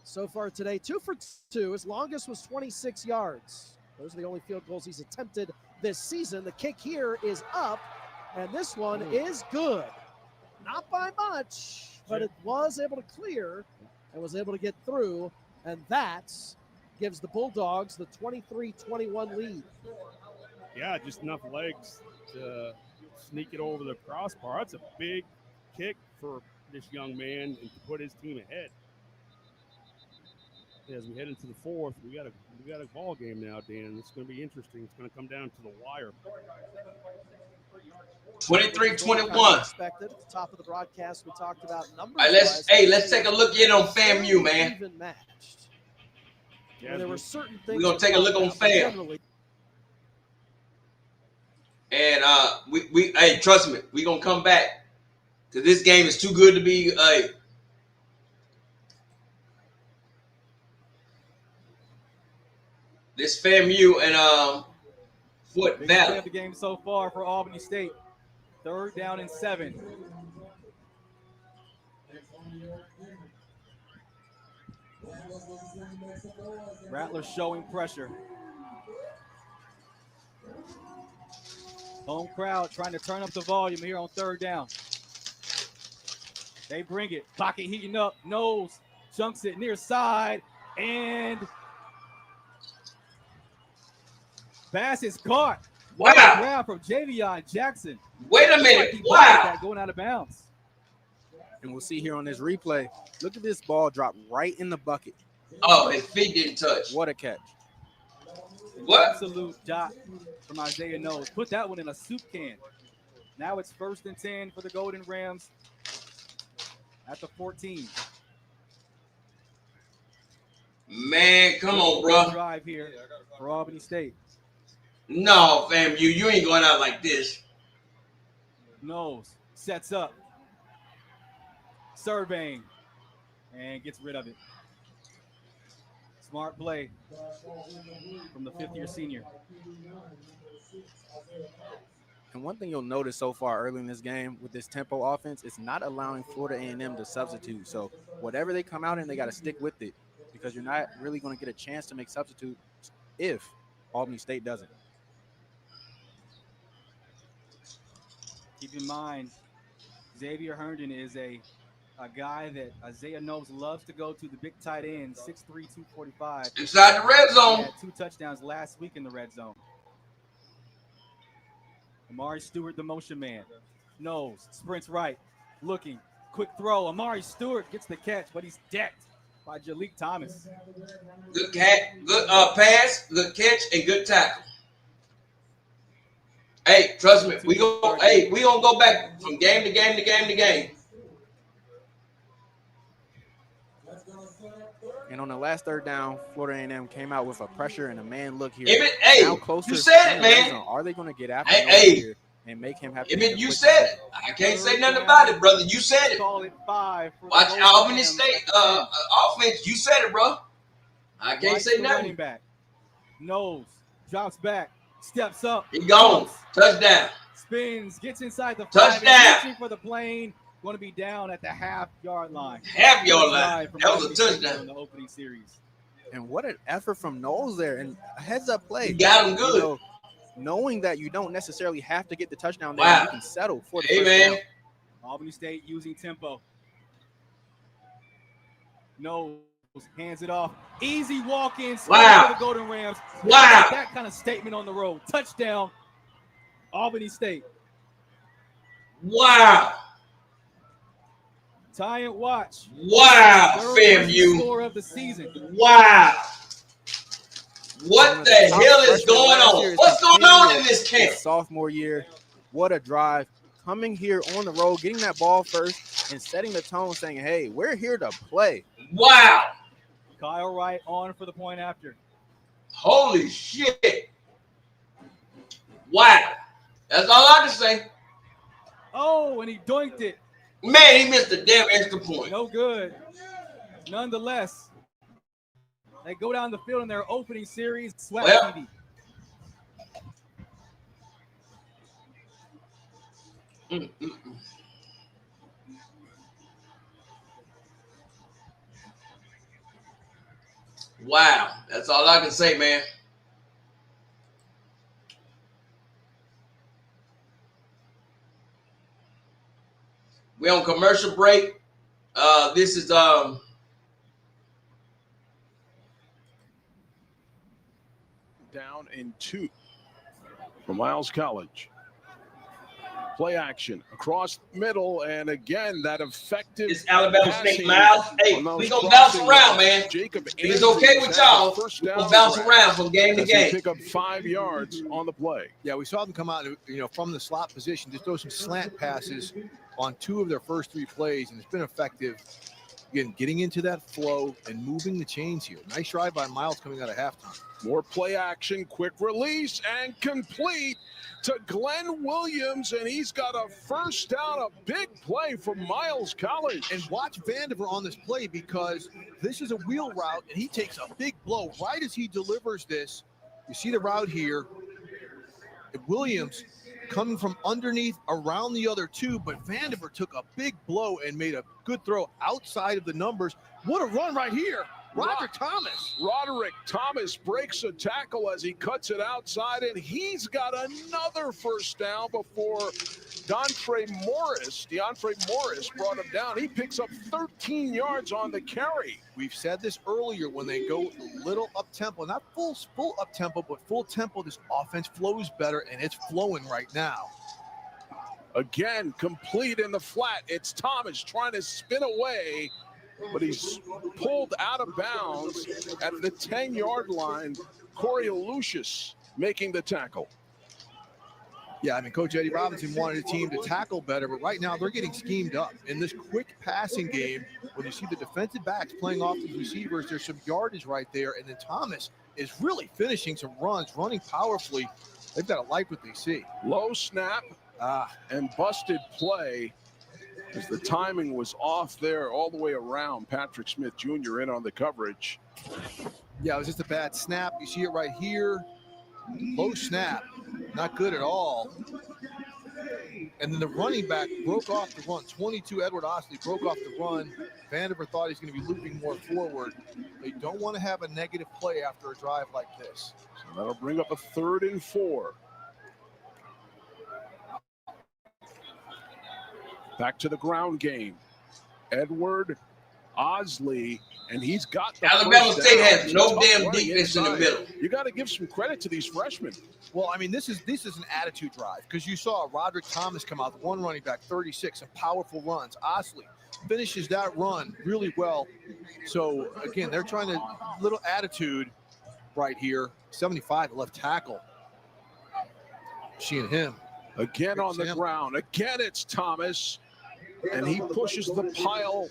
So far today, 2 for 2. His longest was 26 yards. Those are the only field goals he's attempted this season. The kick here is up, and this one is good. Not by much, but it was able to clear and was able to get through, and that gives the Bulldogs the 23-21 lead. Yeah, just enough legs to sneak it over the crossbar. That's a big kick for this young man and to put his team ahead. As we head into the 4th, we got a ball game now, Dan. It's going to be interesting. It's going to come down to the wire. 23-21. Expected at the top of the broadcast, we talked about numbers. All right, let's take a look in on FAMU, man. Even matched. There were certain things. We're gonna take a look on FAM. And hey, trust me, we're gonna come back because this game is too good to be this FAMU and Fort Biggest play Valley. of the game so far for Albany State. 3rd down and 7. Rattlers showing pressure. Home crowd trying to turn up the volume here on 3rd down. They bring it. Pocket heating up. Nose chunks it near side. And pass is caught. Wow. Grab from Javion Jackson. Wait a Looks minute. like he Wow. blocked that going out of bounds. And we'll see here on this replay. Look at this ball drop right in the bucket. Oh, his feet didn't touch. What a catch. What? Absolute dot from Isaiah Knowles. Put that one in a soup can. Now it's 1st and 10 for the Golden Rams at the 14. Man, come on, bro. Drive here for Albany State. No, fam, you ain't going out like this. Knowles sets up. Surveying and gets rid of it. Smart play from the 5th-year senior. And one thing you'll notice so far early in this game with this tempo offense, it's not allowing Florida A&M to substitute. So whatever they come out in, they got to stick with it because you're not really going to get a chance to make substitutes if Albany State doesn't. Keep in mind, Xavier Herndon is a guy that Isaiah Knowles loves to go to, the big tight end, 6'3", 245. Inside the red zone. He had 2 touchdowns last week in the red zone. Amari Stewart, the motion man. Knowles sprints right, looking, quick throw. Amari Stewart gets the catch, but he's decked by Jalik Thomas. Good pass, good catch, and good tackle. Hey, trust me, we gonna go back from game to game to game to game. And on the last 3rd down, Florida A&M came out with a pressure and a man look here. Hey, you said it, man. Are they going to get after here and make him have to? You said it. I can't say nothing about it, brother. You said it. Call it 5. Watch Albany State offense. You said it, bro. I can't say nothing. Running back. Knowles drops back, steps up. He gone. Touchdown. Spins, gets inside the 5. Touchdown. Reaching for the plane. Going to be down at the half-yard line. Half-yard line. That was a touchdown. In the opening series. And what an effort from Knowles there. And a heads-up play. He got him good. You know, knowing that you don't necessarily have to get the touchdown there, you can settle for the first down. Albany State using tempo. Knowles hands it off. Easy walk-in for the Golden Rams. Wow. That kind of statement on the road. Touchdown, Albany State. Wow. Tie and watch. Wow, FAMU. Score of the season. Wow. What the hell is going on? What's going on in this camp? Sophomore year. What a drive. Coming here on the road, getting that ball first and setting the tone, saying, hey, we're here to play. Wow. Kyle Wright on for the point after. Holy shit. Wow. That's all I can say. Oh, and he doinked it. Man, he missed a damn extra point. No good. Nonetheless, they go down the field in their opening series. Swac TV. Wow. That's all I can say, man. We're on commercial break. This is down in 2 for Miles College. Play action across middle, and again that effective. It's Alabama State, Miles. Hey, we gonna bounce around, man. If it's okay with y'all, we gonna bounce around from game to game. Pick up 5 yards on the play. Yeah, we saw them come out, from the slot position, just throw some slant passes on 2 of their first 3 plays, and it's been effective. Again, getting into that flow and moving the chains here. Nice drive by Miles coming out of halftime. More play action, quick release, and complete to Glenn Williams, and he's got a first down, a big play from Miles College. And watch Vandiver on this play because this is a wheel route, and he takes a big blow right as he delivers this. You see the route here. Williams coming from underneath around the other two, but Vandiver took a big blow and made a good throw outside of the numbers. What a run right here. Roderick Thomas breaks a tackle as he cuts it outside, and he's got another first down before Deontre Morris brought him down. He picks up 13 yards on the carry. We've said this earlier, when they go little up-tempo, not full up-tempo, but full tempo, this offense flows better, and it's flowing right now. Again, complete in the flat. It's Thomas trying to spin away, but he's pulled out of bounds at the 10-yard line. Corey Lucius making the tackle. Yeah, I mean, Coach Eddie Robinson wanted the team to tackle better, but right now they're getting schemed up. In this quick passing game, when you see the defensive backs playing off these receivers, there's some yardage right there, and then Thomas is really finishing some runs, running powerfully. They've got to like what they see. Low snap and busted play, as the timing was off there all the way around. Patrick Smith Jr. in on the coverage. Yeah, it was just a bad snap. You see it right here. Low snap, not good at all. And then the running back broke off the run. 22, Edward Osley broke off the run. Vandiver thought he's going to be looping more forward. They don't want to have a negative play after a drive like this. So that'll bring up a 3rd and 4. Back to the ground game. Edward Osley, and he's got the Alabama first State down. has no Tough damn running defense in the inside. middle. You got to give some credit to these freshmen. Well, I mean, this is an attitude drive, because you saw Roderick Thomas come out, one running back, 36, some powerful runs. Osley finishes that run really well. So, again, they're trying to little attitude right here. 75, left tackle. She and him. Again on the ground. Again, it's Thomas, and he pushes the pile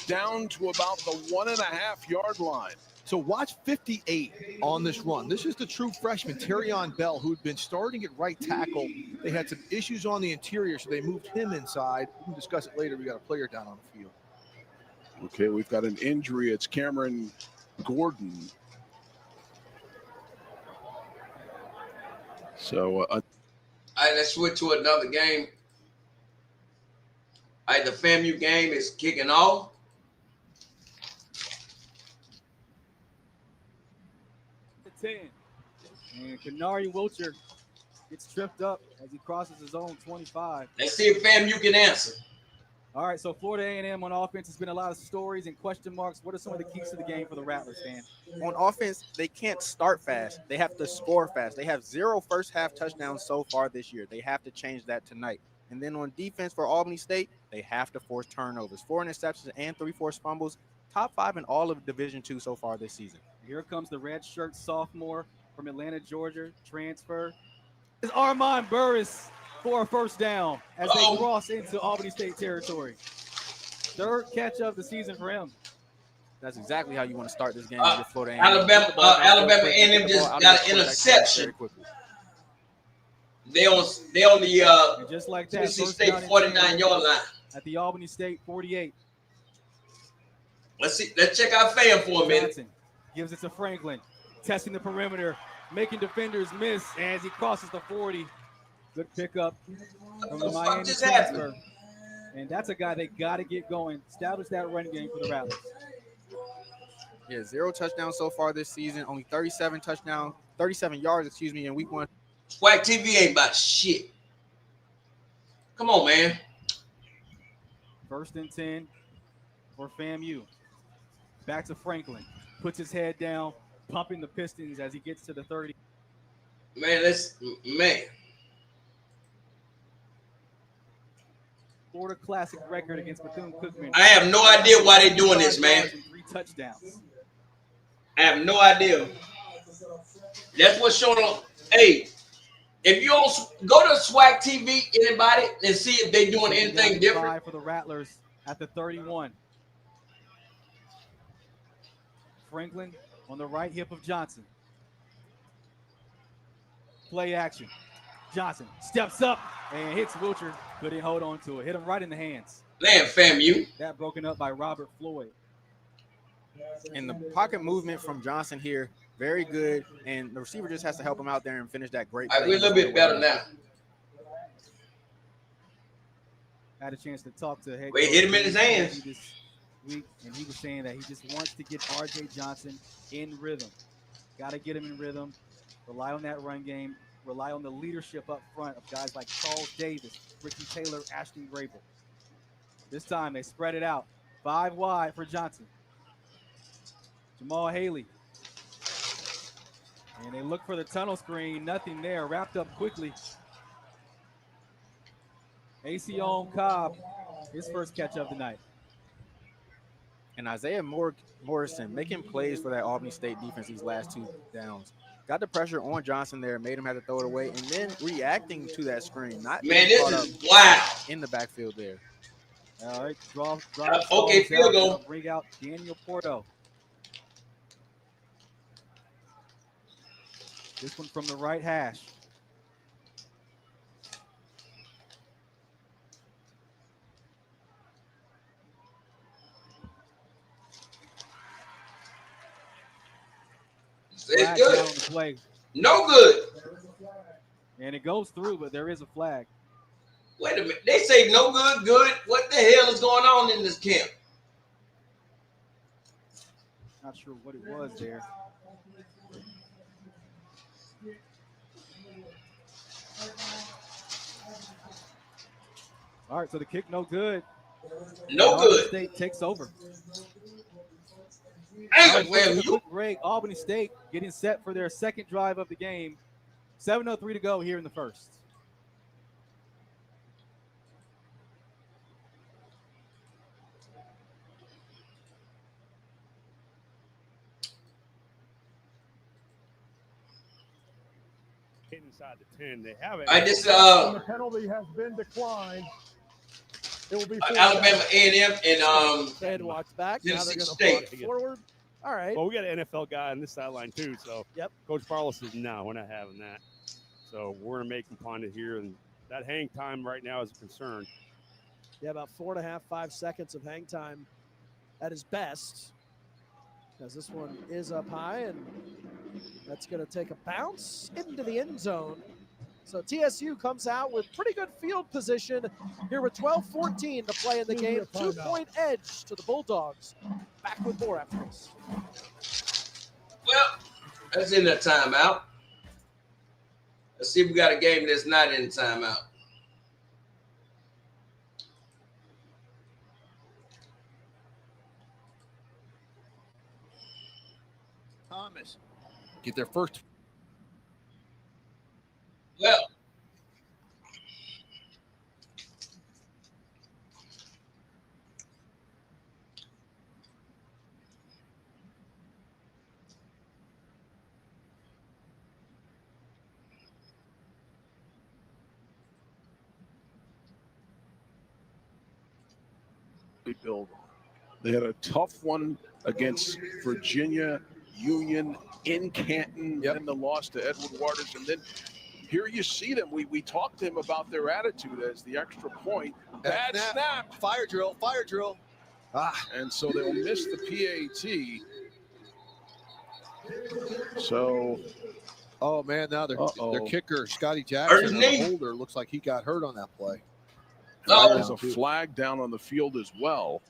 down to about the 1.5-yard line. So watch 58 on this run. This is the true freshman, Terrion Bell, who'd been starting at right tackle. They had some issues on the interior, so they moved him inside. We can discuss it later. We got a player down on the field. Okay, we've got an injury. It's Cameron Gordon. So, All right, let's switch to another game. All right, the FAMU game is kicking off. The 10. And Kanari Wilcher gets tripped up as he crosses his own 25. Let's see if FAMU can answer. All right, so Florida A&M on offense has been a lot of stories and question marks. What are some of the keys to the game for the Rattlers, Dan? On offense, they can't start fast. They have to score fast. They have 0 first-half touchdowns so far this year. They have to change that tonight. And then on defense for Albany State, they have to force turnovers. 4 interceptions and 3 forced fumbles. Top 5 in all of Division II so far this season. Here comes the red shirt sophomore from Atlanta, Georgia, transfer. It's Armand Burris for a first down as they cross into Albany State territory. 3rd catch of the season for him. That's exactly how you want to start this game with Florida A&M. Alabama A&M just got an interception. They on the and just like that, Tennessee State 49-yard line. At the Albany State 48. Let's see. Let's check out Fam for a minute. Johnson gives it to Franklin, testing the perimeter, making defenders miss as he crosses the 40. Good pickup from the Miami transfer. And that's a guy they got to get going. Establish that running game for the Rattlers. Yeah, 0 touchdowns so far this season. Only 37 yards, in week 1. Swac TV ain't about shit. Come on, man. 1st and 10 for FAMU. Back to Franklin. Puts his head down, pumping the Pistons as he gets to the 30. Man. Florida Classic record against Bethune-Cookman. I have no idea why they're doing this, man. 3 touchdowns. I have no idea. That's what's showing on. Hey, if you don't go to Swac TV, anybody, and see if they're doing anything different. For the Rattlers at the 31. Franklin on the right hip of Johnson. Play action. Johnson steps up and hits Wilcher. Couldn't hold on to it. Hit him right in the hands. Man, FAMU. That broken up by Robert Floyd. And the pocket movement from Johnson here very good, and the receiver just has to help him out there and finish that great. We're a little bit better now. Had a chance to talk to head We coach hit him in his hands this week, and he was saying that he just wants to get R.J. Johnson in rhythm. Got to get him in rhythm. Rely on that run game. Rely on the leadership up front of guys like Charles Davis, Ricky Taylor, Ashton Grable. This time they spread it out. 5 wide for Johnson. Jamal Haley. And they look for the tunnel screen. Nothing there. Wrapped up quickly. AC on Cobb, his first catch of the night. And Isaiah Morrison making plays for that Albany State defense these last 2 downs. Got the pressure on Johnson there, made him have to throw it away, and then reacting to that screen. Not this is wow in the backfield there. All right, draw okay, field goal. Bring out Daniel Porto. This one from the right hash. It's good. On the play. No good. And it goes through, but there is a flag. Wait a minute. They say no good, good. What the hell is going on in this camp? Not sure what it was there. All right, so the kick no good. No good. State takes over. AAMU. Break. Albany State getting set for their second drive of the game. 7:03 to go here in the first. Inside the 10, they have it. The penalty has been declined. It will be Alabama A&M and Fed walks back. Now they're Tennessee going to State. forward. All right. Well, we got an NFL guy on this sideline too. So yep. Coach Barlow says, no, we're not having that. So we're going to make him punt it here. And that hang time right now is a concern. Yeah, about 4.5, 5 seconds of hang time at his best. As this one is up high, and that's going to take a bounce into the end zone. So TSU comes out with pretty good field position here with 12:14 to play in the game. 2-point edge to the Bulldogs. Back with more after this. Well, that's in the timeout. Let's see if we got a game that's not in the timeout. Thomas get their first. Well, build. They had a tough one against Virginia Union in Canton, and the loss to Edward Waters, and then here you see them. We talked to him about their attitude as the extra point. Bad snap. Fire drill. And so they'll miss the PAT. So, oh man, now their kicker, Scotty Jackson, the holder, looks like he got hurt on that play. There's a flag down on the field as well.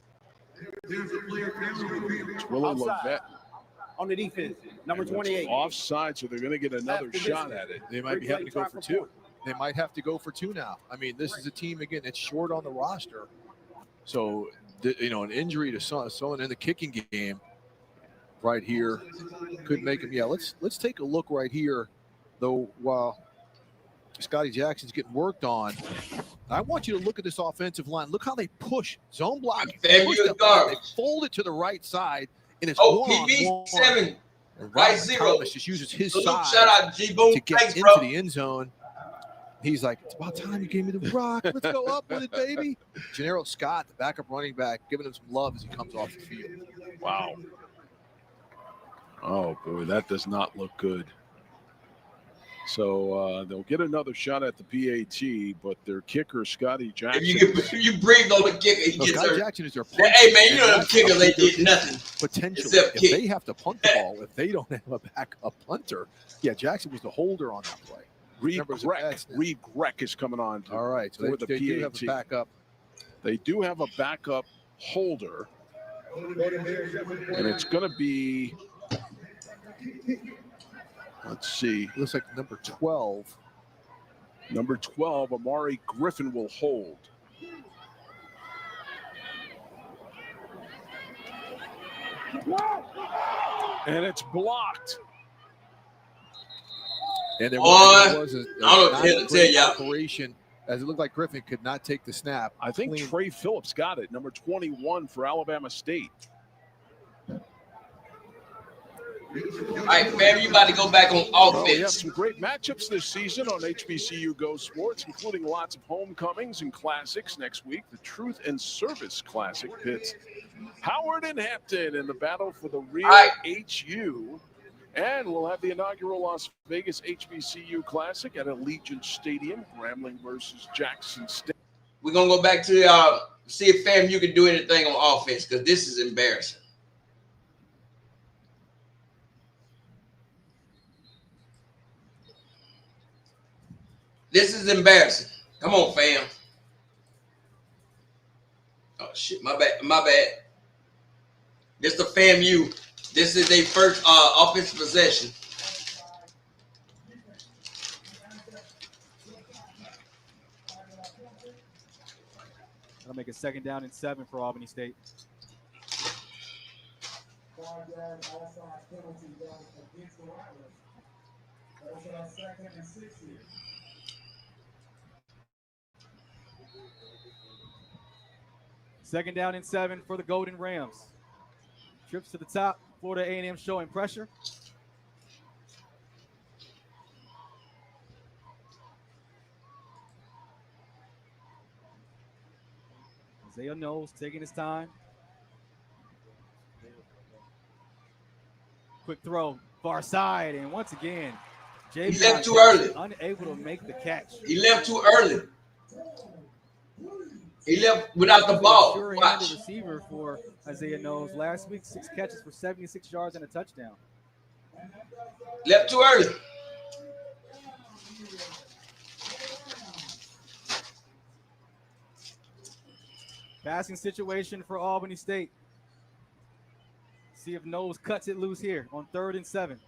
It's Willow Levette. On the defense, number 28. Offside, so they're going to get another shot at it. They might be having to go for 2. They might have to go for 2 now. I mean, this is a team, again, that's short on the roster. So, an injury to someone in the kicking game right here could make him. Yeah, let's take a look right here, though, while Scotty Jackson's getting worked on. I want you to look at this offensive line. Look how they push. Zone blocking. They fold it to the right side. And it's PB7, right 0. Thomas just uses his side shout out G-Boom. to get into the end zone. He's like, it's about time you gave me the rock. Let's go up with it, baby. Gennaro Scott, the backup running back, giving him some love as he comes off the field. Wow. Oh, boy, that does not look good. So they'll get another shot at the PAT, but their kicker, Scotty Jackson. If you breathe on the kicker, he gets Scotty hurt. Jackson is their Hey, man, you know them kickers, they did nothing. Potentially, except if kick. they have to punt the ball, if they don't have a backup punter, yeah, Jackson was the holder on that play. Reed Greck is coming on. All right, so they do have a backup. They do have a backup holder, and it's going to be. Let's see. Looks like number 12. Number 12, Amari Griffin will hold. And it's blocked. And there Boy, was a I don't know what to tell you. operation as it looked like Griffin could not take the snap. I think Trey Phillips got it, number 21 for Alabama State. All right, fam, you about to go back on offense. We have some great matchups this season on HBCU Go Sports, including lots of homecomings and classics next week. The Truth and Service Classic pits Howard and Hampton in the battle for the real HU. And we'll have the inaugural Las Vegas HBCU Classic at Allegiant Stadium, Grambling versus Jackson State. We're going to go back to see if FAMU can do anything on offense, because this is embarrassing. This is embarrassing. Come on, fam. Oh, shit. My bad. This the FAMU. This is their first offensive possession. That'll make it 2nd down and 7 for Albany State. Second down and 7 for the Golden Rams. Trips to the top. Florida A&M showing pressure. Isaiah Knowles taking his time. Quick throw, far side, and once again, he left too early. Unable to make the catch. He left too early. He left without the ball. Sure-handed receiver for Isaiah Knowles last week. 6 catches for 76 yards and a touchdown. Left too early. Passing situation for Albany State. See if Knowles cuts it loose here on 3rd and 7.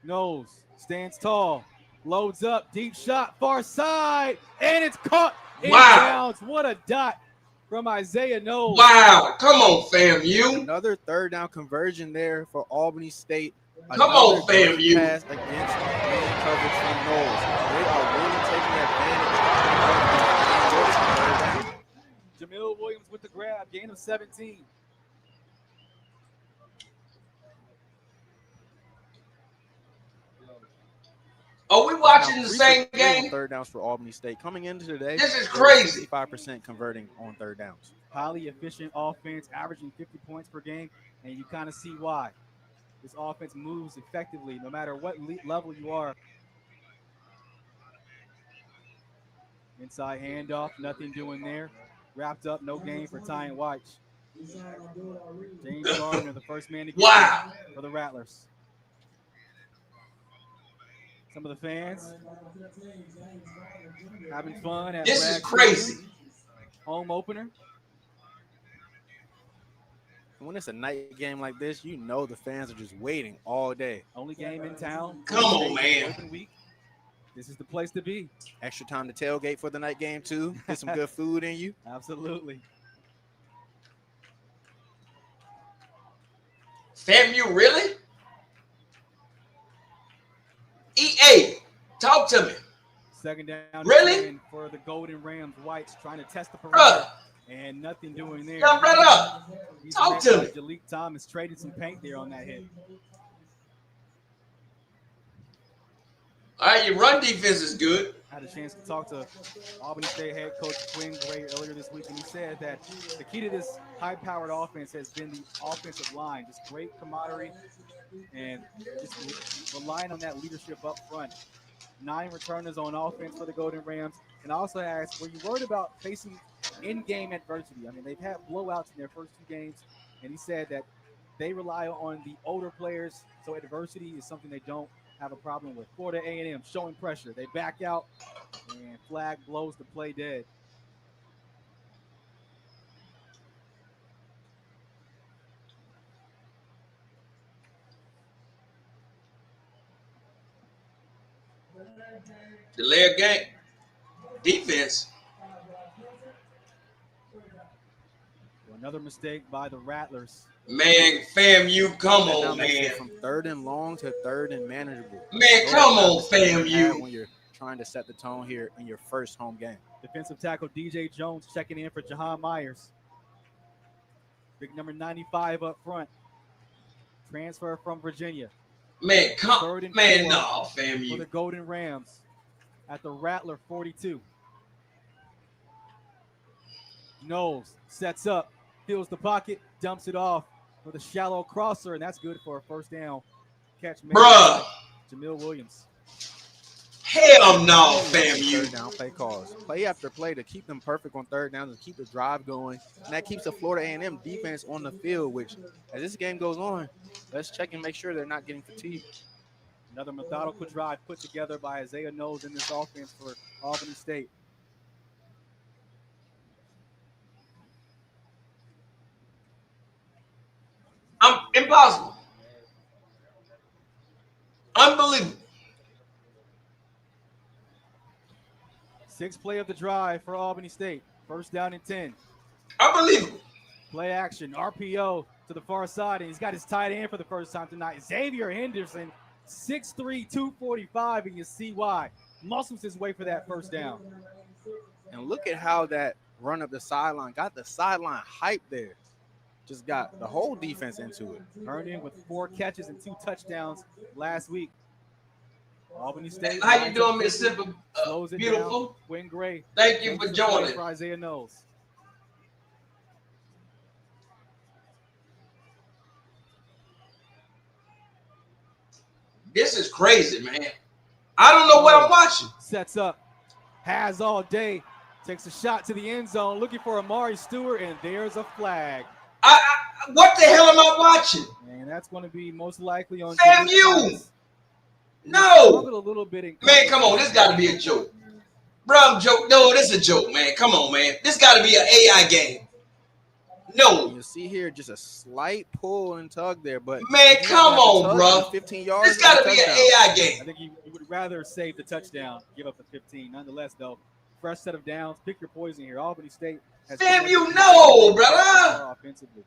Knowles stands tall. Loads up, deep shot, far side, and it's caught in bounds. What a dot from Isaiah Knowles. Wow, come on, FAMU. Another 3rd down conversion there for Albany State. Come on, FAMU. Pass against man coverage from Knowles. They are really taking advantage. Jamil Williams with the grab, gain of 17. Are we watching the same game? 3rd downs for Albany State. Coming into today, this is crazy. 65% converting on 3rd downs. Highly efficient offense, averaging 50 points per game, and you kind of see why. This offense moves effectively no matter what level you are. Inside handoff, nothing doing there. Wrapped up, no gain for Ty White. James Gardner, the first man to get for the Rattlers. Some of the fans having fun at this is crazy. Home opener. When it's a night game like this, you know the fans are just waiting all day. Only game in town. Come on, man. Open week. This is the place to be. Extra time to tailgate for the night game, too. Get some good food in you. Absolutely. FAMU, really? EA, talk to me. 2nd down. Really? For the Golden Rams. White's trying to test the perimeter. And nothing doing there. Now, brother, talk to me. Jalik Thomas traded some paint there on that hit. All right, your run defense is good. I had a chance to talk to Albany State head coach Quinn Gray earlier this week, and he said that the key to this high-powered offense has been the offensive line. Just great camaraderie and just relying on that leadership up front. 9 returners on offense for the Golden Rams. And also asked, were you worried about facing in-game adversity? I mean, they've had blowouts in their first 2 games, and he said that they rely on the older players, so adversity is something they don't have a problem with. Florida A&M showing pressure. They back out, and flag blows the play dead. Delay game. Defense. Another mistake by the Rattlers. Man, FAMU, come That now on, makes man. it from 3rd and long to 3rd and manageable. Man, come on, FAMU. When you're trying to set the tone here in your first home game. Defensive tackle DJ Jones checking in for Jahan Myers. Big number 95 up front. Transfer from Virginia. Man, come, man, no, for FAMU. the Golden Rams at the Rattler 42. Knowles sets up, fills the pocket, dumps it off with a shallow crosser, and that's good for a first down catch. Bruh. Jamil Williams. Hell no, FAMU. 3rd down play calls. Play after play to keep them perfect on 3rd down, to keep the drive going. And that keeps the Florida A&M defense on the field, which as this game goes on, let's check and make sure they're not getting fatigued. Another methodical drive put together by Isaiah Knowles in this offense for Albany State. Impossible. Unbelievable. 6th play of the drive for Albany State. First down and 10. Unbelievable. Play action. RPO to the far side, and he's got his tight end for the first time tonight. Xavier Henderson, 6'3", 245, and you see why. Muscles his way for that first down. And look at how that run up the sideline got the sideline hype there. Just got the whole defense into it. Herndon with 4 catches and 2 touchdowns last week. Albany State. How you doing, Mississippi? Beautiful. Quinn Gray. Thank you for joining. For Isaiah Knowles. This is crazy, man. I don't know what I'm watching. Sets up. Has all day. Takes a shot to the end zone. Looking for Amari Stewart, and there's a flag. What the hell am I watching? And that's going to be most likely on FAMU. No. A little bit man, come on. This got to be a joke. Bro, I'm joke. No, this is a joke, man. Come on, man. This got to be an AI game. No. You see here just a slight pull and tug there, but man, come on, bro. 15 yards. This got to be an AI game. I think you would rather save the touchdown, give up the 15. Nonetheless, though, fresh set of downs. Pick your poison here. Albany State has FAMU, no, brother. Offensively.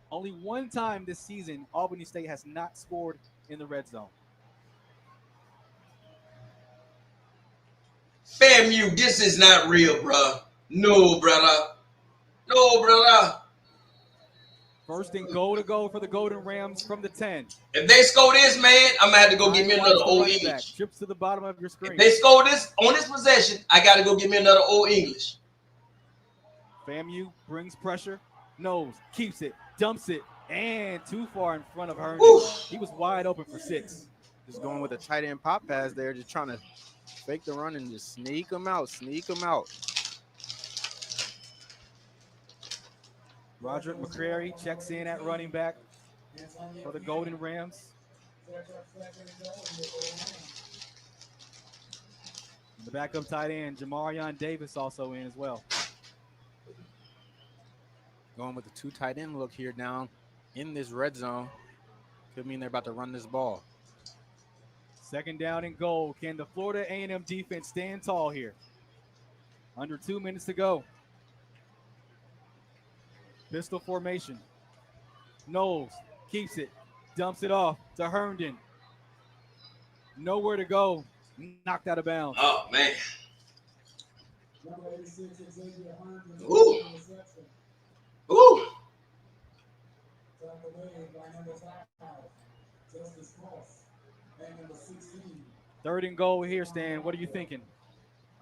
Only one time this season, Albany State has not scored in the red zone. FAMU, this is not real, bro. No, brother. No, brother. First and goal to go for the Golden Rams from the 10. If they score this, man, I'm going to have to go get me another Old English. Trips to the bottom of your screen. If they score this on this possession, I got to go get me another Old English. FAMU brings pressure. Knows, keeps it, dumps it, and too far in front of Herndon. He was wide open for 6. Just going with a tight end pop pass there, just trying to fake the run and just sneak them out, Roderick McCrary checks in at running back for the Golden Rams. The backup tight end, Jamarion Davis, also in as well. Going with the 2 tight end look here down in this red zone. Could mean they're about to run this ball. Second down and goal. Can the Florida A&M defense stand tall here? Under 2 minutes to go. Pistol formation. Knowles keeps it, dumps it off to Herndon. Nowhere to go. Knocked out of bounds. Oh, man. Ooh. Ooh. Third and goal here, Stan. What are you thinking?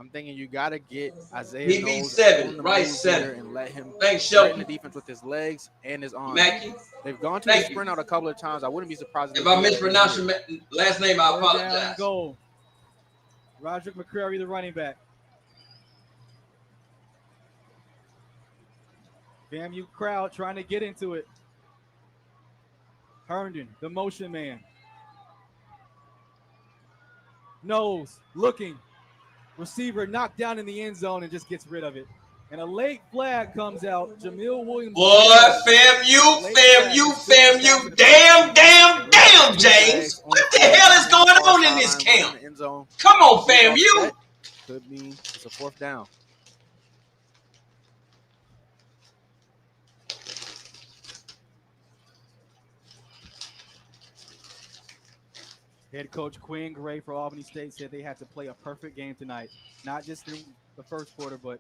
I'm thinking you got to get Isaiah He beat Knowles 7, on the right? move 7. here and let him Thanks, threaten the Shelton. defense with his legs and his arms. Mackie. They've gone to Thank the sprint out a couple of times. I wouldn't be surprised If they I do that mispronounce again your here. last name, I Third down and apologize. goal. Roderick McCrary, the running back. FAMU crowd trying to get into it. Herndon, the motion man. Knowles looking. Receiver knocked down in the end zone and just gets rid of it. And a late flag comes out. Jamil Williams. Boy, FAMU. Damn, James. What the hell is going on in this camp? Come on, FAMU. Could mean it's a 4th down. Head coach Quinn Gray for Albany State said they had to play a perfect game tonight. Not just in the first quarter, but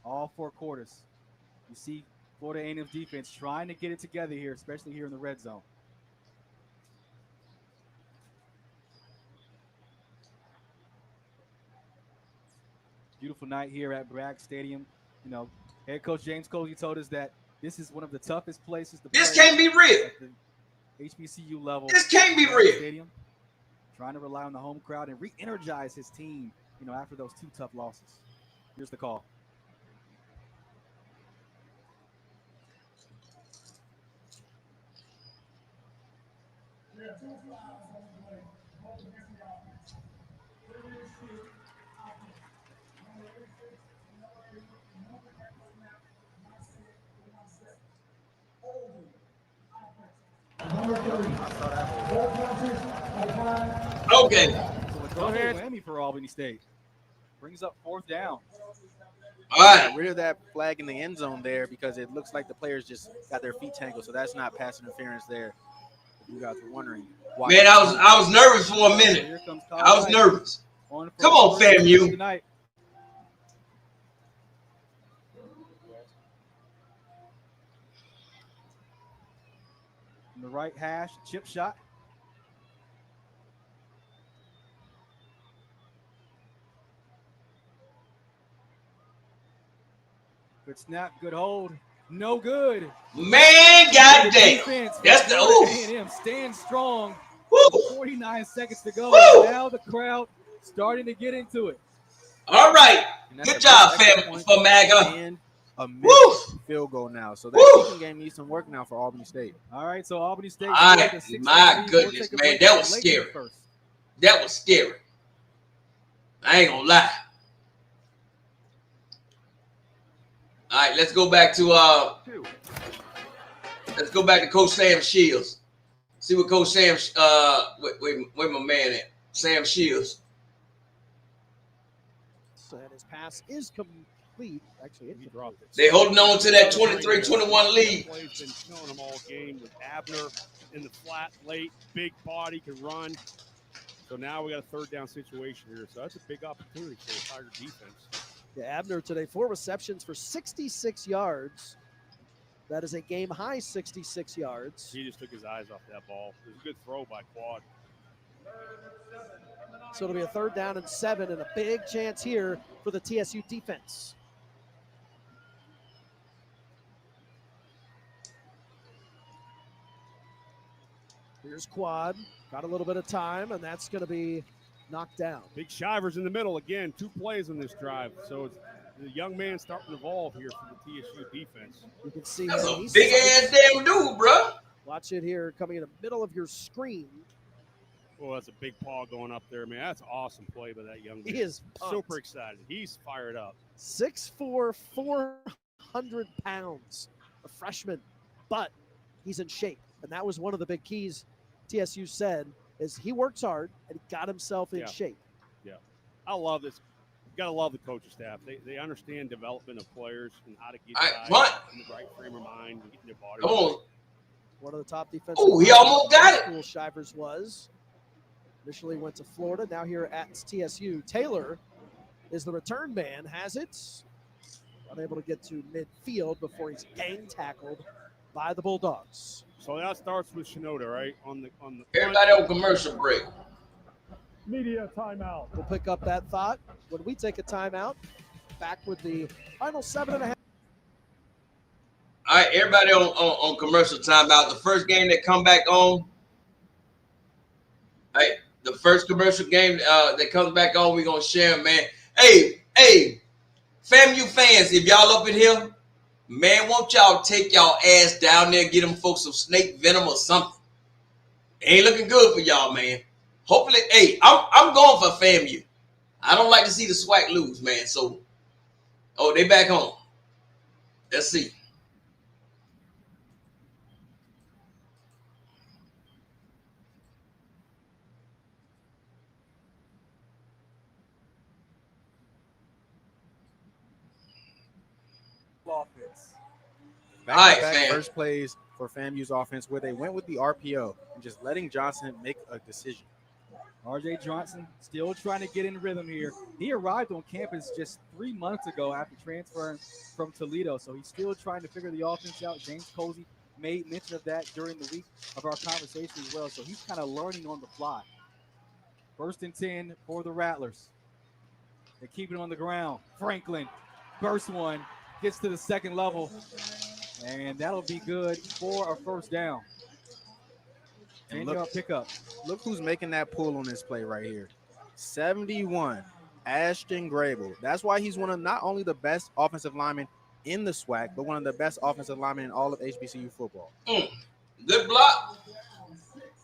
all 4 quarters. You see Florida A&M's defense trying to get it together here, especially here in the red zone. Beautiful night here at Bragg Stadium. You know, head coach James Coley told us that this is one of the toughest places to play. This can't be real. At the HBCU level. This can't be real. Stadium, trying to rely on the home crowd and re-energize his team, you know, after those 2 tough losses. Here's the call. Okay. So a double whammy for Albany State. Brings up 4th down. All right. Got rid of that flag in the end zone there because it looks like the players just got their feet tangled. So that's not pass interference there. If you guys were wondering why. Man, I was nervous for a minute. I was nervous. Come on, FAMU. Tonight. From the right hash, chip shot. Good snap, good hold. No good. Man, goddamn. That's the A&M stands strong. 49 seconds to go. Now the crowd starting to get into it. All right. Good job, for MAGA. And a missed field goal now. So that kicking game needs some work now for Albany State. All right, so Albany State. My goodness, man. That was scary. That was scary. I ain't gonna lie. All right, let's go back to Coach Sam Shields. See what Coach Sam where my man at? Sam Shields. So his pass is complete. Actually, it dropped it. They holding on to that 23-21 lead. Play's been killing them all game with Abner in the flat late, big body, can run. So now we got a 3rd down situation here. So that's a big opportunity for the Tiger defense. Yeah, Abner today, 4 receptions for 66 yards. That is a game-high 66 yards. He just took his eyes off that ball. It was a good throw by Quad. So it'll be a 3rd down and 7 and a big chance here for the TSU defense. Here's Quad. Got a little bit of time, and that's going to be knocked down. Big Shivers in the middle. Again, 2 plays on this drive. So it's the young man starting to evolve here for the TSU defense. You can see that's a big-ass damn dude, bro. Watch it here coming in the middle of your screen. Oh, that's a big paw going up there, man. That's an awesome play by that young man. He is pumped. Super excited. He's fired up. 6'4", 400 pounds, a freshman, but he's in shape. And that was one of the big keys TSU said is he works hard and he got himself in shape. Yeah. I love this. You got to love the coaching staff. They understand development of players and how to get guys in the right frame of mind and getting their body. Come on. One of the top defensive. Oh, he almost got it. School Shivers was. Initially went to Florida, now here at TSU. Taylor is the return man, has it. Unable to get to midfield before he's gang tackled by the Bulldogs. So that starts with Shinoda, right? On the everybody on commercial break. Media timeout. We'll pick up that thought when we take a timeout. Back with the final 7.5. All right, everybody on commercial timeout. The first game that come back on. All right, the first commercial game that comes back on, we're gonna share, man. Hey, FAMU fans, if y'all up in here, man, won't y'all take y'all ass down there, get them folks some snake venom or something? Ain't looking good for y'all, man. Hopefully, hey, I'm going for FAMU. I don't like to see the SWAC lose, man. So, they back home. Let's see. Offense. All right, Back fam. first plays for FAMU's offense where they went with the RPO and just letting Johnson make a decision. RJ Johnson still trying to get in rhythm here. He arrived on campus just 3 months ago after transferring from Toledo, so he's still trying to figure the offense out. James Posey made mention of that during the week of our conversation as well, so he's kind of learning on the fly. 1st and 10 for the Rattlers. They keep it on the ground. Franklin bursts one, gets to the second level, and that'll be good for a first down. And look, pickup. Look who's making that pull on this play right here. 71, Ashton Grable. That's why he's one of not only the best offensive linemen in the SWAC, but one of the best offensive linemen in all of HBCU football. Good block.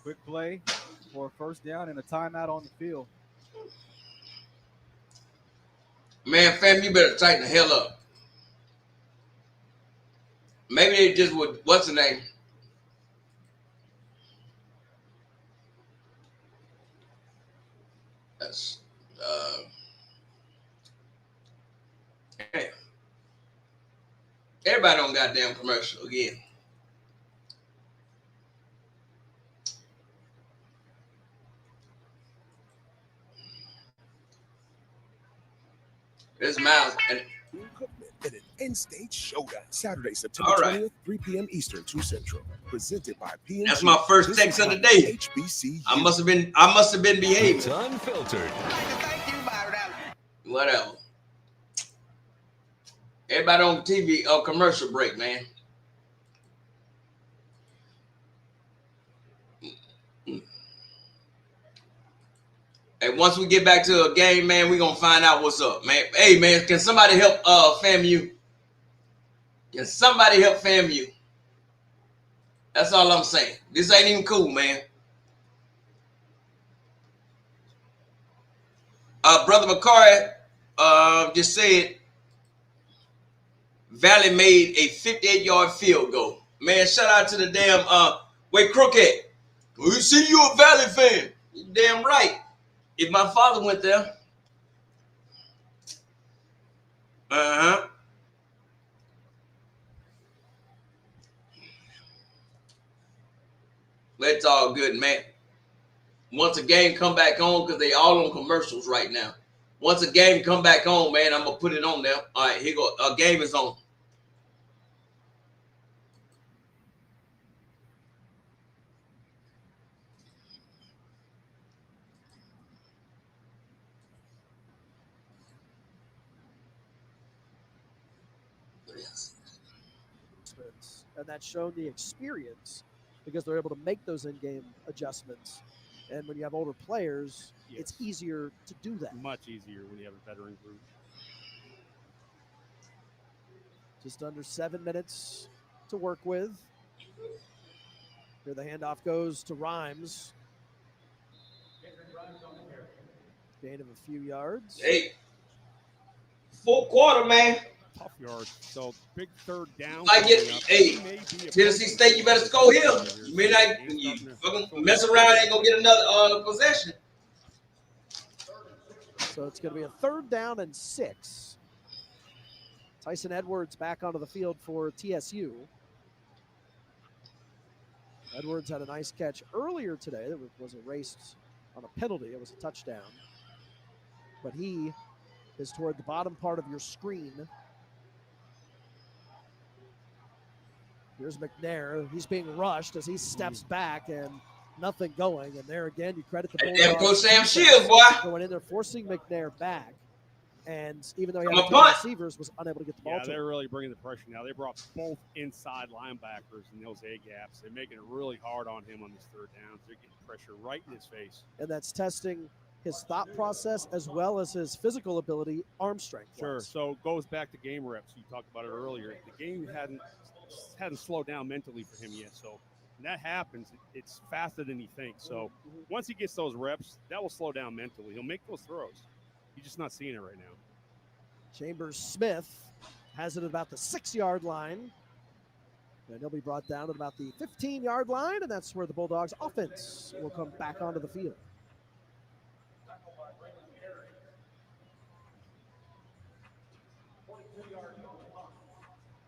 Quick play for a first down and a timeout on the field. Man, fam, you better tighten the hell up. Maybe they just would, what's the name? That's, everybody on goddamn commercial again. This Miles. And an in-state showdown Saturday, September 20th, 3 p.m. Eastern, 2 Central. Presented by PNG. That's my first text of the day. HBCU. I must have been behaving. It's unfiltered. Whatever. Everybody on TV, commercial break, man. And once we get back to a game, man, we're going to find out what's up, man. Hey, man, can somebody help FAMU? Can somebody help FAMU? That's all I'm saying. This ain't even cool, man. Brother McCarry just said Valley made a 58-yard field goal. Man, shout out to the damn, wait, Crooked. We see you a Valley fan. You damn right. If my father went there. It's all good, man. Once a game come back on, because they all on commercials right now. Once a game come back on, man, I'm going to put it on there. All right, here go. A game is on. And that's shown the experience because they're able to make those in-game adjustments. And when you have older players, it's easier to do that. Much easier when you have a veteran group. Just under 7 minutes to work with. Here the handoff goes to Rhymes. Gain of a few yards. Hey, full quarter, man. Tough yard. So big third down. I get, hey, Tennessee State, you better score here. You may not, you fucking mess around, ain't gonna get another possession. So it's going to be a 3rd down and 6. Tyson Edwards back onto the field for TSU. Edwards had a nice catch earlier today that was erased on a penalty. It was a touchdown. But he is toward the bottom part of your screen. Here's McNair. He's being rushed as he steps back and nothing going. And there again, you credit the Damn Bulldogs. Coach Sam Shields, boy. Going in there, forcing McNair back. And even though he I'm had a 10 punt. receivers, was unable to get the ball Yeah, to him. they're really bringing the pressure now. They brought both inside linebackers in those A gaps. They're making it really hard on him on these third downs. They're getting pressure right in his face. And that's testing his thought process as well as his physical ability, arm strength. Sure. So it goes back to game reps. You talked about it earlier. The game hadn't slowed down mentally for him yet. So when that happens, it's faster than he thinks. So once he gets those reps, that will slow down mentally. He'll make those throws. He's just not seeing it right now. Chambers Smith has it at about the 6-yard line. And he'll be brought down at about the 15-yard line, and that's where the Bulldogs offense will come back onto the field.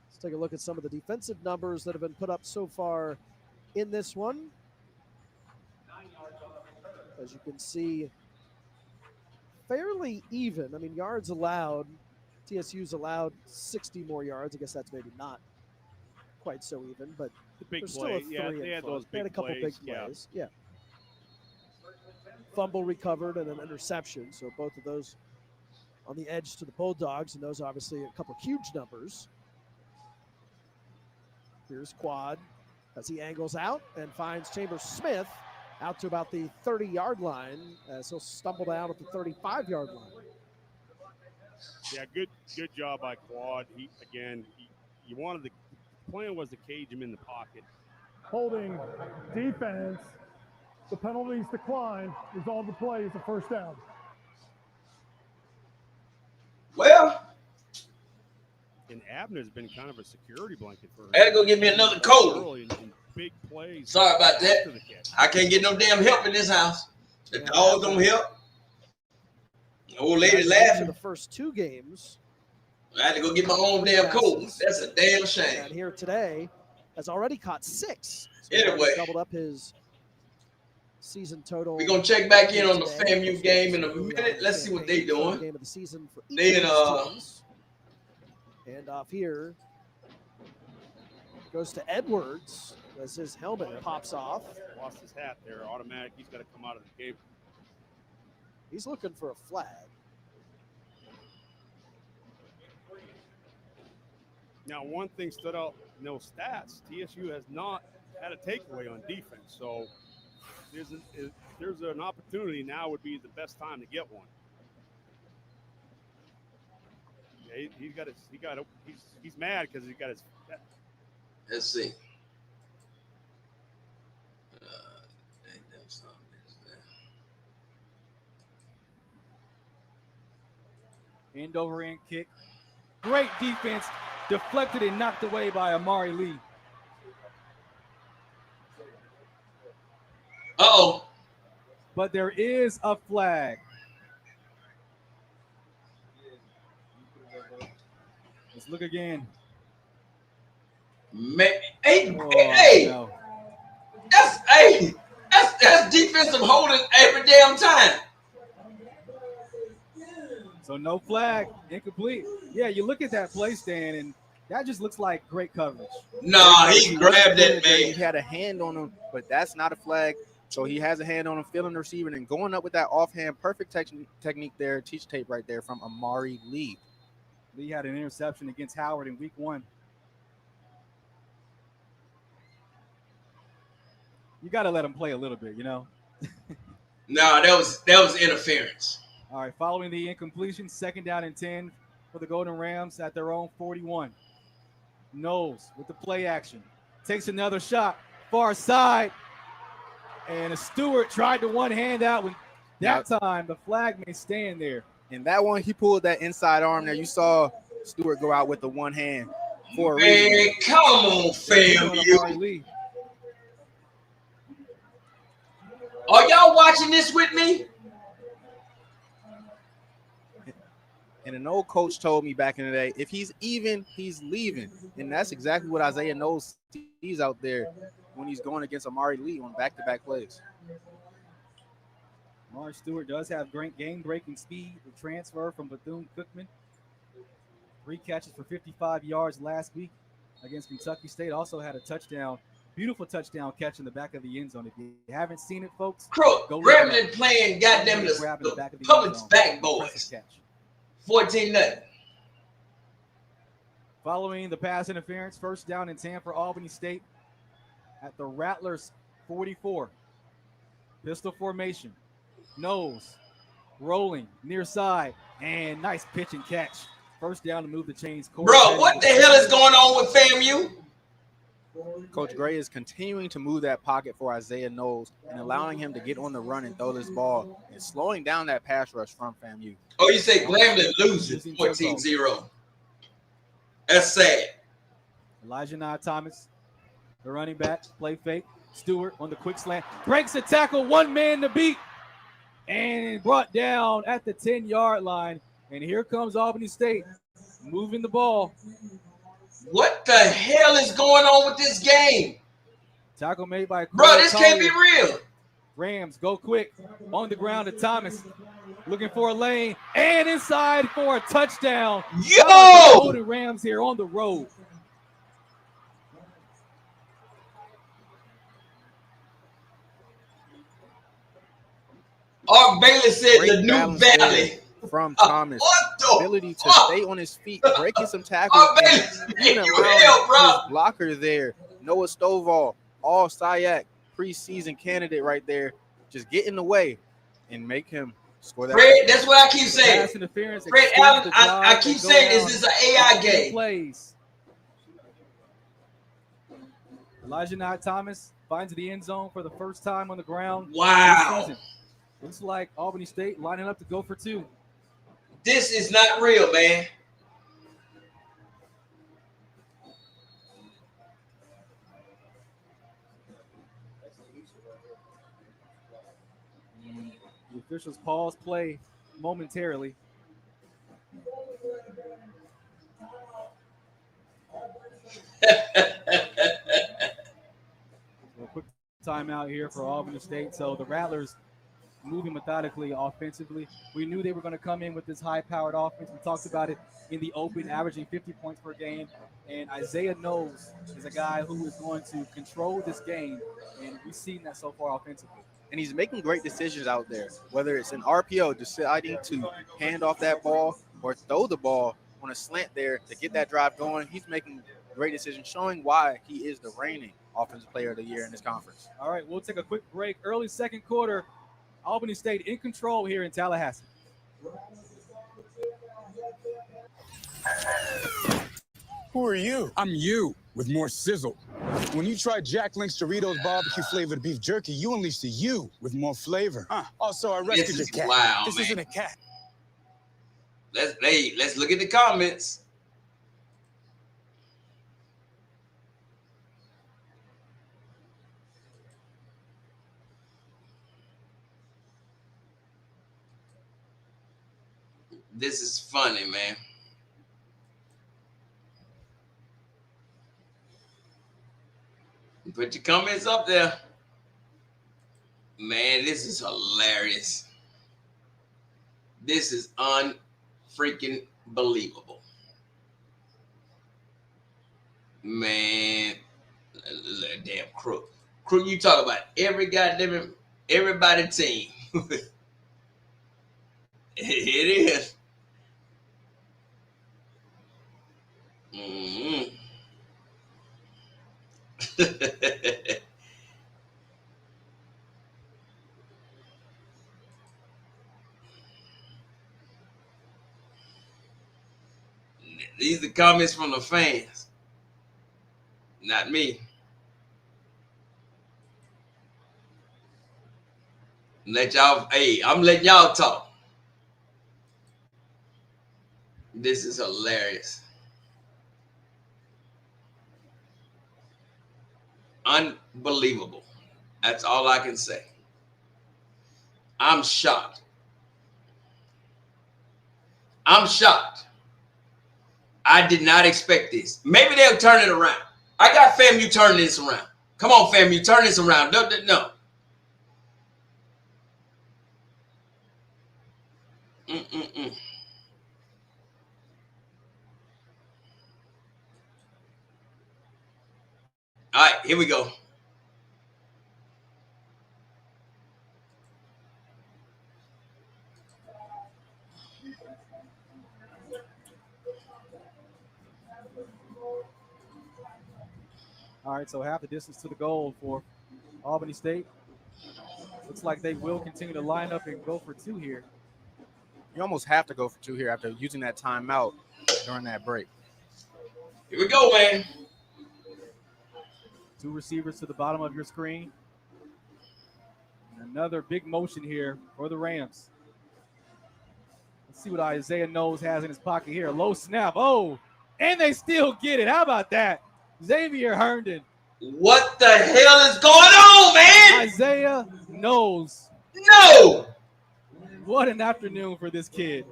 Let's take a look at some of the defensive numbers that have been put up so far in this one. As you can see, fairly even. I mean, yards allowed. TSU's allowed 60 more yards. I guess that's maybe not quite so even, but The big there's play. still a Yeah, three they in had front. those They had a big couple plays. big plays. Yeah. Fumble recovered and an interception. So both of those on the edge to the Bulldogs, and those obviously a couple huge numbers. Here's Quad as he angles out and finds Chambers Smith out to about the 30-yard line as he'll stumble down at the 35-yard line. Yeah, good job by Quad. You wanted the plan was to cage him in the pocket. Holding defense. The penalties decline. Resolve the play is a first down. Well, And Abner's been kind of a security blanket for him. I had to go get me another coat. Early in big plays. Sorry about that. after the catch. I can't get no damn help in this house. The dogs don't help. The old lady Guys, laughing. The first two games. I had to go get my own damn coat. That's a damn shame. And here today has already caught 6. So Anyway. he's doubled up his season total. We're gonna check back in on the today. FAMU game in a minute. Let's see what they Third doing. game of the season for each Then of these teams. And off here goes to Edwards as his helmet pops off. Lost his hat there. Automatic. He's got to come out of the game. He's looking for a flag. Now, one thing stood out in those stats. TSU has not had a takeaway on defense. So there's an opportunity now would be the best time to get one. Yeah, he's mad because he got his. Let's see. End over end kick. Great defense. Deflected and knocked away by Amari Lee. Uh-oh. But there is a flag. Let's look again. Hey, No. That's defensive holding every damn time. So no flag, incomplete. Yeah, you look at that play, Stan, and that just looks like great coverage. Nah, he grabbed that He man. had a hand on him, but that's not a flag. So he has a hand on him, feeling the receiver, and going up with that offhand, perfect technique there, teach tape right there from Amari Lee. Lee had an interception against Howard in week 1. You got to let him play a little bit, you know? No, that was interference. All right, following the incompletion, 2nd down and 10 for the Golden Rams at their own 41. Knowles with the play action. Takes another shot, far side. And Stewart tried to one hand out. When that time, the flag may stand there. And that one, he pulled that inside arm there. You saw Stewart go out with the one hand for a Man, reason. come on, FAMU. Are y'all watching this with me? And an old coach told me back in the day, if he's even, he's leaving. And that's exactly what Isaiah Knowles sees out there when he's going against Amari Lee on back-to-back plays. Amari Stewart does have great game-breaking speed. The transfer from Bethune-Cookman. 3 catches for 55 yards last week against Kentucky State. Also had a touchdown Beautiful touchdown catch in the back of the end zone. If you haven't seen it, folks, Crook, Grambling playing goddamn the public's back, boys. 14-0. Following the pass interference, first down and 10 for Albany State at the Rattlers 44. Pistol formation. Nose. Rolling. Near side. And nice pitch and catch. First down to move the chains. Bro, what the hell is going on with FAMU? Coach Gray is continuing to move that pocket for Isaiah Knowles and allowing him to get on the run and throw this ball and slowing down that pass rush from FAMU. Oh, you say Grambling losing 14-0. That's sad. Elijah Nye Thomas, the running back, play fake. Stewart on the quick slant. Breaks the tackle, one man to beat. And brought down at the 10-yard line. And here comes Albany State moving the ball. What the hell is going on with this game? Tackle made by Bro, this can't be real. Rams go quick on the ground to Thomas. Looking for a lane and inside for a touchdown. Yo! The Rams here on the road. Art Bailey said the new valley. From Thomas, ability to stay on his feet, breaking some tackles, even allowing his blocker there. Noah Stovall, all SIAC preseason candidate right there, just get in the way and make him score that. Fred, that's what I keep saying. Fred Allen, I keep saying, is this an AI game? Plays. Elijah Nye Thomas finds the end zone for the first time on the ground. Wow. Looks like Albany State lining up to go for two. This is not real, man. The officials pause play momentarily. A quick timeout here for Albany State. So the Rattlers moving methodically offensively. We knew they were going to come in with this high-powered offense. We talked about it in the open, averaging 50 points per game. And Isaiah Knowles is a guy who is going to control this game, and we've seen that so far offensively. And he's making great decisions out there, whether it's an RPO, deciding to hand off that ball or throw the ball on a slant there to get that drive going. He's making great decisions, showing why he is the reigning Offensive Player of the Year in this conference. All right, we'll take a quick break. Early second quarter, Albany State in control here in Tallahassee. Who are you? I'm you, with more sizzle. When you try Jack Link's Doritos barbecue flavored beef jerky, you unleash the you with more flavor. Also, I rescued your cat. Wow, this man. isn't a cat. Let's look at the comments. This is funny, man. Put your comments up there. Man, this is hilarious. This is unfreaking believable. Man, damn Crook. Crook, you talk about everybody team. It is. Mm-hmm. These are comments from the fans, not me. Let y'all, I'm letting y'all talk. This is hilarious. Unbelievable. That's all I can say. I'm shocked. I'm shocked. I did not expect this. Maybe they'll turn it around. I got FAMU turning this around. Come on, FAMU, turn this around. No. All right, here we go. All right, so half the distance to the goal for Albany State. Looks like they will continue to line up and go for 2 here. You almost have to go for 2 here after using that timeout during that break. Here we go, man. 2 receivers to the bottom of your screen. And another big motion here for the Rams. Let's see what Isaiah Knowles has in his pocket here. A low snap. Oh, and they still get it. How about that? Xavier Herndon. What the hell is going on, man? Isaiah Knowles. No. What an afternoon for this kid.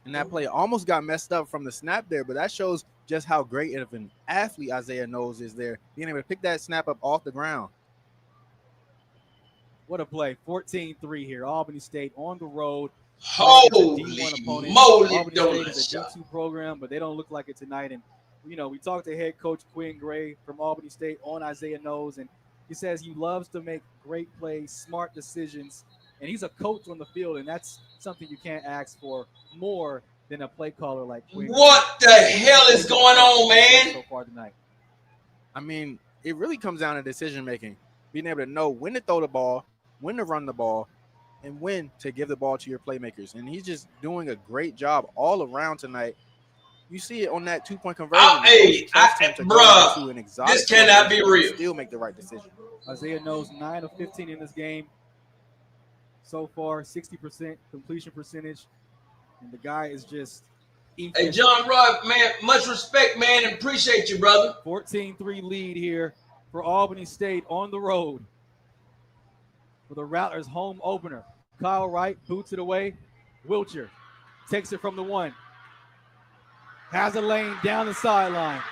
And that play almost got messed up from the snap there, but that shows just how great of an athlete Isaiah Knowles is there, being able to pick that snap up off the ground. What a play. 14-3 here. Albany State on the road. Holy moly. Albany State is a D2 program, but they don't look like it tonight. And, you know, we talked to head coach Quinn Gray from Albany State on Isaiah Knowles, and he says he loves to make great plays, smart decisions, and he's a coach on the field, and that's something you can't ask for more than a play caller like Quinn. What the hell is going on, man? So far tonight. I mean, it really comes down to decision making, being able to know when to throw the ball, when to run the ball, and when to give the ball to your playmakers. And he's just doing a great job all around tonight. You see it on that 2-point conversion. Bruh, this cannot be real. Still make the right decision. Isaiah Knowles 9 of 15 in this game so far, 60% completion percentage, and the guy is just. Hey, John Rod, man, much respect, man, and appreciate you, brother. 14-3 lead here for Albany State on the road for the Rattlers home opener. Kyle Wright boots it away. Wiltshire takes it from the 1. Has a lane down the sideline.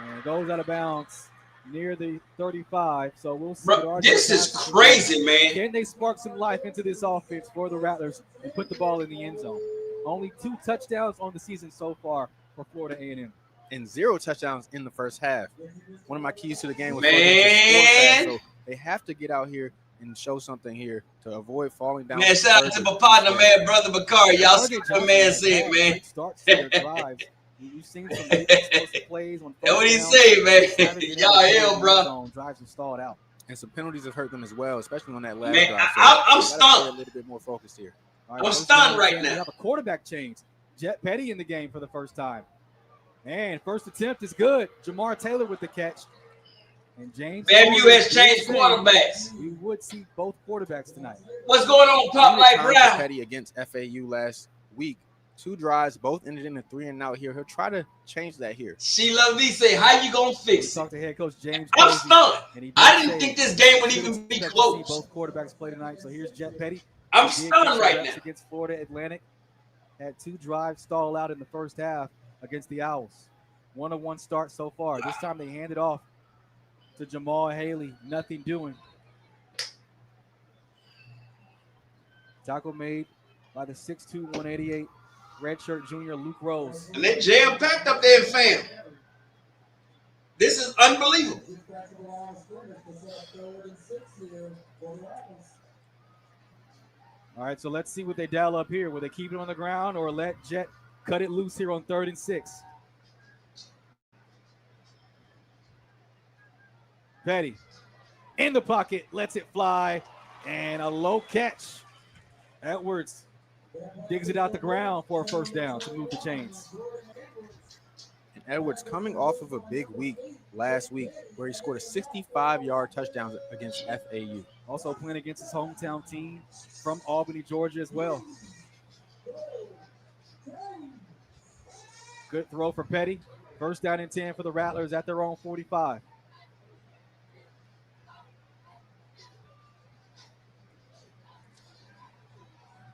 And goes out of bounds near the 35. So we'll see. Bro, this is crazy, man. Can they spark some life into this offense for the Rattlers and put the ball in the end zone? Only 2 touchdowns on the season so far for Florida A&M. And 0 touchdowns in the first half. One of my keys to the game was man. So they have to get out here and show something here to avoid falling down. Man, shout out to my partner, man, brother Bakari. Y'all see what the man said, man. Starts their drives. You've seen some explosive plays on. That's what he say, man. Y'all hell, bro. Drives are stalled out. And some penalties have hurt them as well, especially on that last man, drive. So I'm stunned. A little bit more focused here. Right, I'm stunned right now. We have a quarterback change. Jet Petty in the game for the first time. And first attempt is good. Jamar Taylor with the catch. And James. AAMU has changed quarterbacks. We would see both quarterbacks tonight. What's going on, Pop Like Brown? Petty against FAU last week. 2 drives, both ended in a 3-and-out here. He'll try to change that here. She love me. Say, how you gonna fix it? Talk to head coach James. I'm stunned. I didn't think this game would even be close. Both quarterbacks play tonight. So here's Jet Petty. I'm stunned right now. Against Florida Atlantic. Had 2 drives stall out in the first half against the Owls. 1-1 start so far. This time they hand it off to Jamal Haley. Nothing doing. Tackle made by the 6'2", 188 redshirt junior Luke Rose. And they jam-packed up there, fam. This is unbelievable. All right, so let's see what they dial up here. Will they keep it on the ground or let Jet cut it loose here on 3rd and 6? Petty in the pocket, lets it fly, and a low catch. Edwards digs it out the ground for a first down to move the chains. And Edwards coming off of a big week last week where he scored a 65-yard touchdown against FAU. Also playing against his hometown team from Albany, Georgia as well. Good throw for Petty. First down and 10 for the Rattlers at their own 45.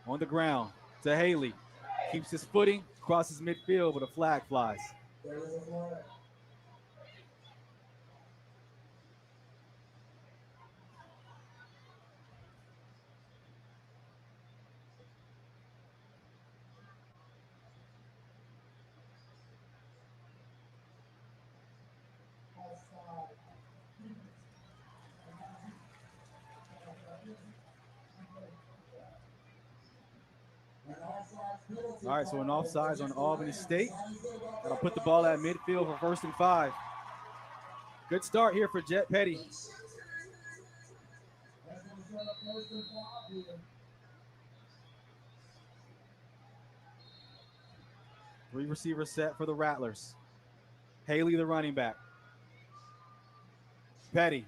On the ground to Haley. Keeps his footing, crosses midfield, but a flag flies. All right, so an offsides on Albany State. That'll put the ball at midfield for 1st and 5. Good start here for Jet Petty. Three receivers set for the Rattlers. Haley, the running back. Petty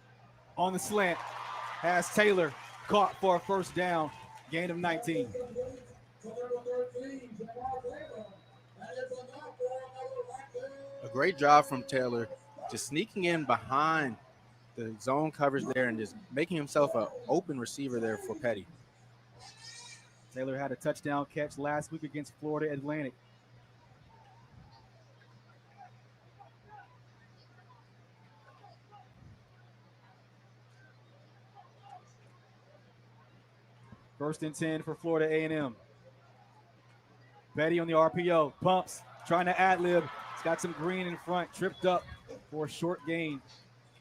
on the slant. Has Taylor caught for a first down. Gain of 19. A great job from Taylor, just sneaking in behind the zone coverage there and just making himself an open receiver there for Petty. Taylor had a touchdown catch last week against Florida Atlantic. First and 10 for Florida A&M. Petty on the RPO, pumps, trying to ad-lib. He's got some green in front, tripped up for a short gain.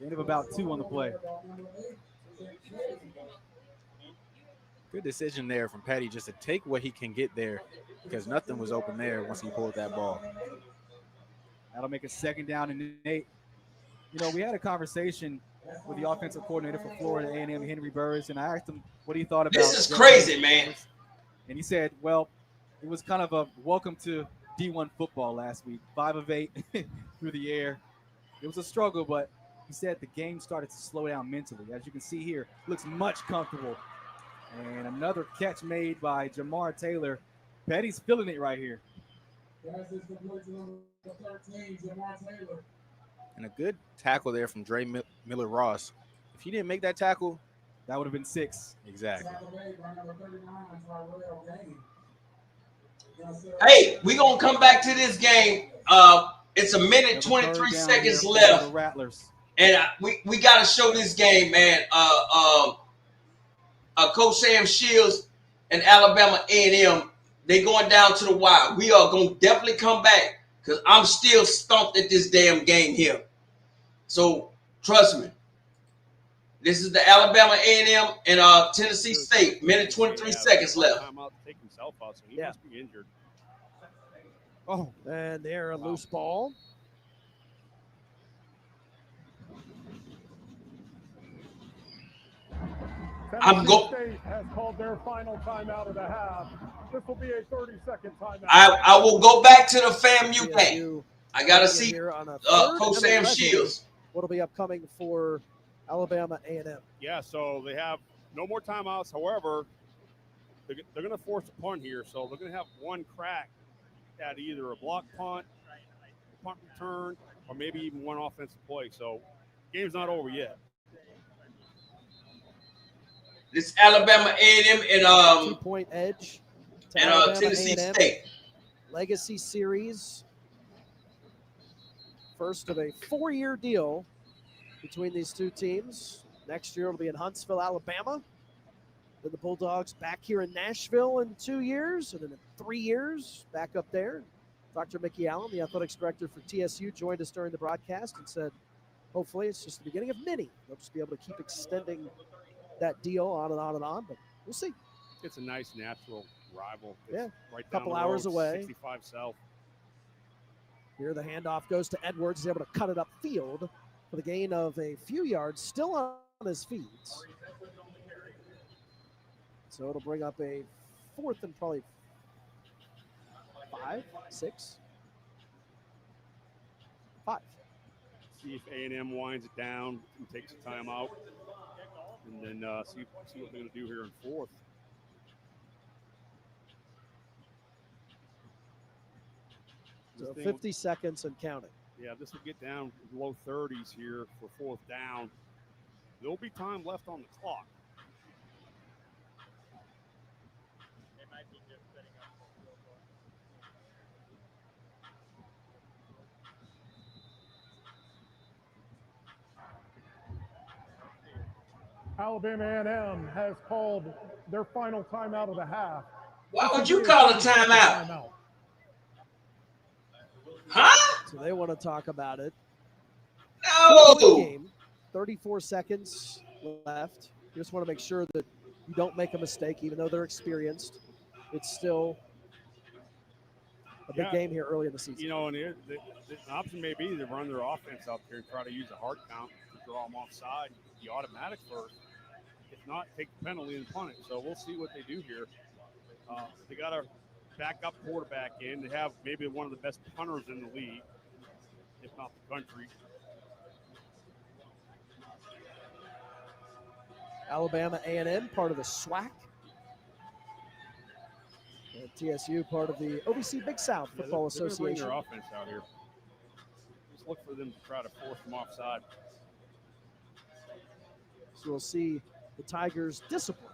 Gain of about 2 on the play. Good decision there from Petty just to take what he can get there because nothing was open there once he pulled that ball. That'll make a second down and 8. You know, we had a conversation with the offensive coordinator for Florida A&M, Henry Burris, and I asked him what he thought about this is crazy, man. And he said, well, it was kind of a welcome to D1 football last week. 5 of 8 through the air. It was a struggle, but he said the game started to slow down mentally. As you can see here, looks much comfortable. And another catch made by Jamar Taylor. Petty's feeling it right here. And a good tackle there from Dre Miller-Ross. If he didn't make that tackle, that would have been 6. Exactly. Hey, we're going to come back to this game. It's a minute, 23 seconds left. And we got to show this game, man. Coach Sam Shields and Alabama A&M, they going down to the wire. We are going to definitely come back because I'm still stumped at this damn game here. So, trust me. This is the Alabama A&M and Tennessee State. Minute 23 seconds left. Take himself out, so he must be injured. Oh, and there a loose ball. Tennessee State has called their final timeout of the half. This will be a 30-second timeout. I will go back to the FAMU game. I got to see Coach Sam Shields. What'll be upcoming for Alabama A&M? Yeah, so they have no more timeouts. However, they're going to force a punt here, so they're going to have one crack at either a block punt, punt return, or maybe even one offensive play. So, game's not over yet. This Alabama A&M and 2-point edge to and Tennessee A&M. State Legacy Series. First of a 4-year deal between these two teams. Next year it'll be in Huntsville, Alabama. Then the Bulldogs back here in Nashville in 2 years, and then in 3 years back up there. Dr. Mickey Allen, the athletics director for TSU, joined us during the broadcast and said, hopefully it's just the beginning of many. They'll just be able to keep extending that deal on and on and on, but we'll see. It's a nice natural rival. It's yeah, right a couple down the hours road, away. 65 South. Here the handoff goes to Edwards. He's able to cut it upfield for the gain of a few yards, still on his feet. So it'll bring up a 4th and probably 5, 6, 5. See if A&M winds it down and takes a timeout. And then see what they're going to do here in 4th. So 50 seconds and counting. Yeah, this will get down low 30s here for 4th down. There'll be time left on the clock. Alabama A&M has called their final timeout of the half. Why would you call a timeout? Huh? So they want to talk about it. No. Game, 34 seconds left. You just want to make sure that you don't make a mistake, even though they're experienced. It's still a big game here early in the season. You know, and the option may be to run their offense up here and try to use a hard count to draw them offside, the automatic first. If not, take the penalty and punt it. So we'll see what they do here. They got a backup quarterback in. They have maybe one of the best punters in the league, if not the country. Alabama A&M, part of the SWAC. And TSU, part of the OVC Big South Football Association. Bring their offense out here. Just look for them to try to force them offside. So we'll see the Tigers' discipline.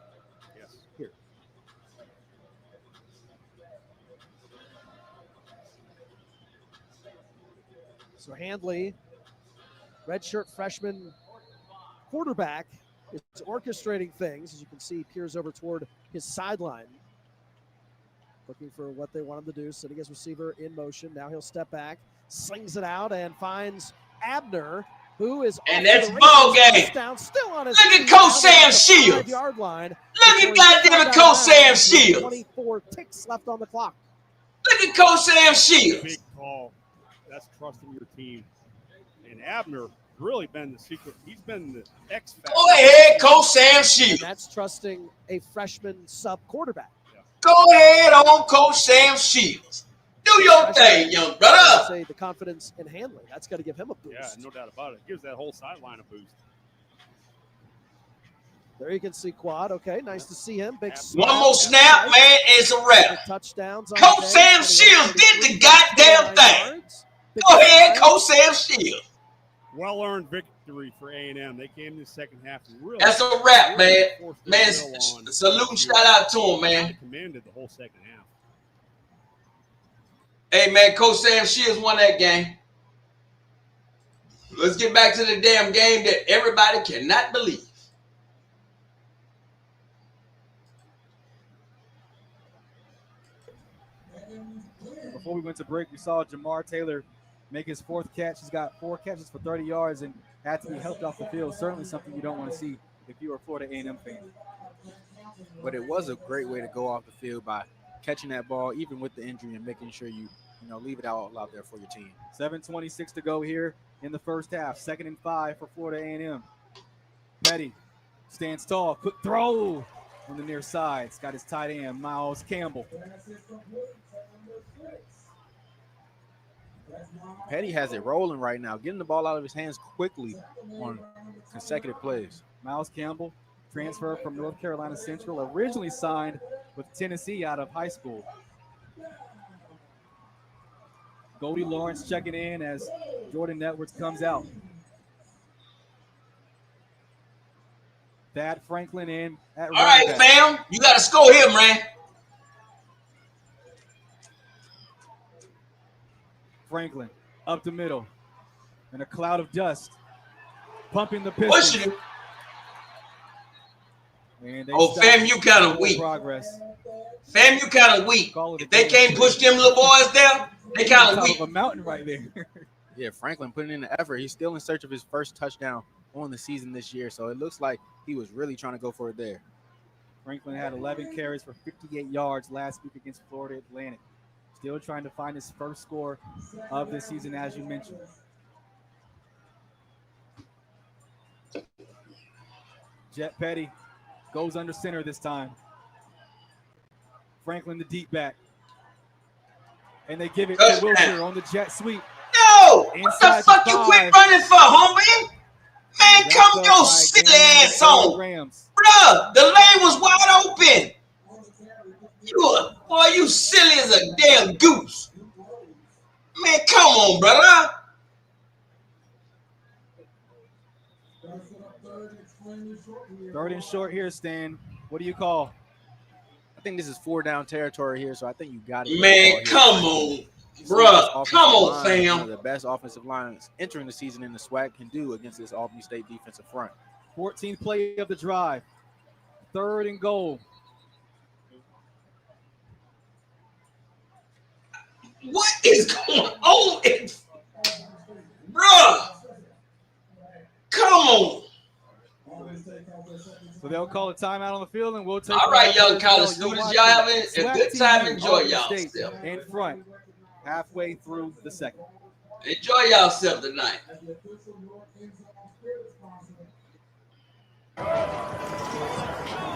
Yes. Here. So Handley, redshirt freshman quarterback, is orchestrating things. As you can see, peers over toward his sideline, looking for what they want him to do, sitting his receiver in motion. Now he'll step back, slings it out, and finds Abner, who is and that's ball game. Still on his Look at Coach Sam Shields. Yard line. Look at goddamn it, Coach Sam Shields. 24 ticks left on the clock. Look at Coach Sam Shields. Big call. That's trusting your team. And Abner really been the secret. He's been the X factor. Go ahead, Coach Sam Shields. And that's trusting a freshman sub quarterback. Go ahead on Coach Sam Shields. Do your thing, young brother. Say the confidence in Handley. That's got to give him a boost. Yeah, no doubt about it. Gives that whole sideline a boost. There you can see Quad. Okay, nice to see him. Big one more snap, man, it's a wrap. Touchdowns. Coach Sam Shields did the goddamn thing. Go ahead, Coach Sam Shields. Well-earned victory for A&M. They came in the second half. And really, that's a wrap, man. Man, salute and shout out to him, man. Commanded the whole second half. Hey, man, Coach Sam Shields won that game. Let's get back to the damn game that everybody cannot believe. Before we went to break, we saw Jamar Taylor make his fourth catch. He's got 4 catches for 30 yards and had to be helped off the field. Certainly something you don't want to see if you're a Florida A&M fan. But it was a great way to go off the field by catching that ball, even with the injury, and making sure you leave it all out there for your team. 7:26 to go here in the first half. 2nd and 5 for Florida A&M. Petty stands tall. Quick throw on the near side. It's got his tight end, Miles Campbell. Petty has it rolling right now, getting the ball out of his hands quickly on consecutive plays. Miles Campbell, transfer from North Carolina Central, originally signed with Tennessee out of high school. Goldie Lawrence checking in as Jordan Edwards comes out. Thad Franklin in at all right, fam. You got to score here, man. Franklin up the middle in a cloud of dust, pumping the pistol. Fam, you kind of weak. Progress. Fam, you kind of weak. If they can't push them little boys there, they kind of weak. A mountain right there. Yeah, Franklin putting in the effort. He's still in search of his first touchdown on the season this year, so it looks like he was really trying to go for it there. Franklin had 11 carries for 58 yards last week against Florida Atlantic. Still trying to find his first score of this season, as you mentioned. Jet Petty goes under center this time. Franklin the deep back. And they give it to Wilshire on the jet sweep. No! What the fuck you quit running for, homie? Man, come your silly ass on. Bruh, the lane was wide open. You silly as a damn goose. Man, come on, brother. Third and short here, Stan. What do you call? I think this is 4 down territory here, so I think you got it. Man, come on, bruh. Come on, fam. One of the best offensive lines entering the season in the SWAC can do against this Albany State defensive front. 14th play of the drive. 3rd and goal. What is going on? Bruh. Come on. So they'll call a timeout on the field, and we'll take. All right, young college students, y'all having a good time. Enjoy y'all still. In front, halfway through the second. Enjoy yourself tonight.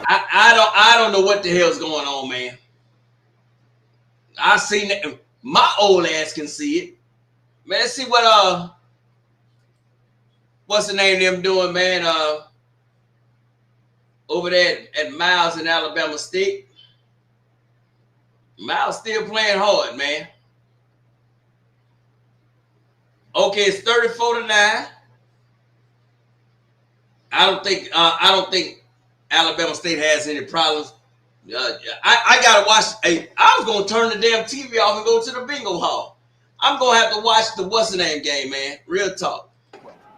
I don't know what the hell's going on, man. I seen that. My old ass can see it. Man, let's see what's the name of them doing, man? Over there at Miles in Alabama State. Miles still playing hard, man. Okay, it's 34-9. I don't think Alabama State has any problems. I gotta watch. I was gonna turn the damn TV off and go to the bingo hall. I'm gonna have to watch the what's the name game, man. Real talk.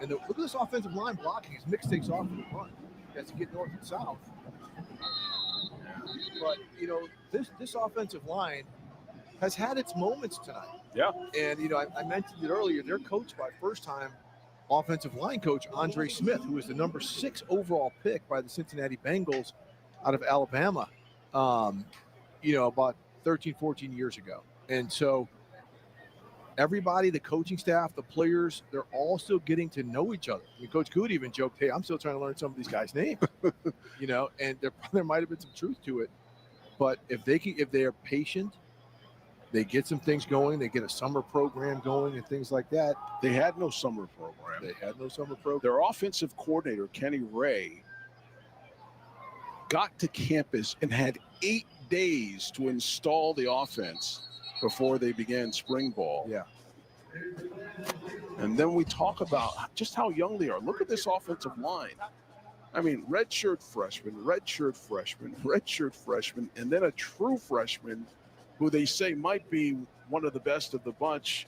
And look at this offensive line blocking. His mix takes off in the run. He has to get north and south. But this offensive line has had its moments tonight. Yeah. And I mentioned it earlier. They're coached by first-time offensive line coach Andre Smith, who was the number 6 overall pick by the Cincinnati Bengals out of Alabama. About 13, 14 years ago. And so everybody, the coaching staff, the players, they're all still getting to know each other. I mean, Coach Good even joked, hey, I'm still trying to learn some of these guys' names, and there might have been some truth to it. But if they are patient, they get some things going, they get a summer program going and things like that. They had no summer program. Their offensive coordinator, Kenny Ray, got to campus and had 8 days to install the offense before they began spring ball. Yeah. And then we talk about just how young they are. Look at this offensive line. I mean, redshirt freshman, and then a true freshman who they say might be one of the best of the bunch,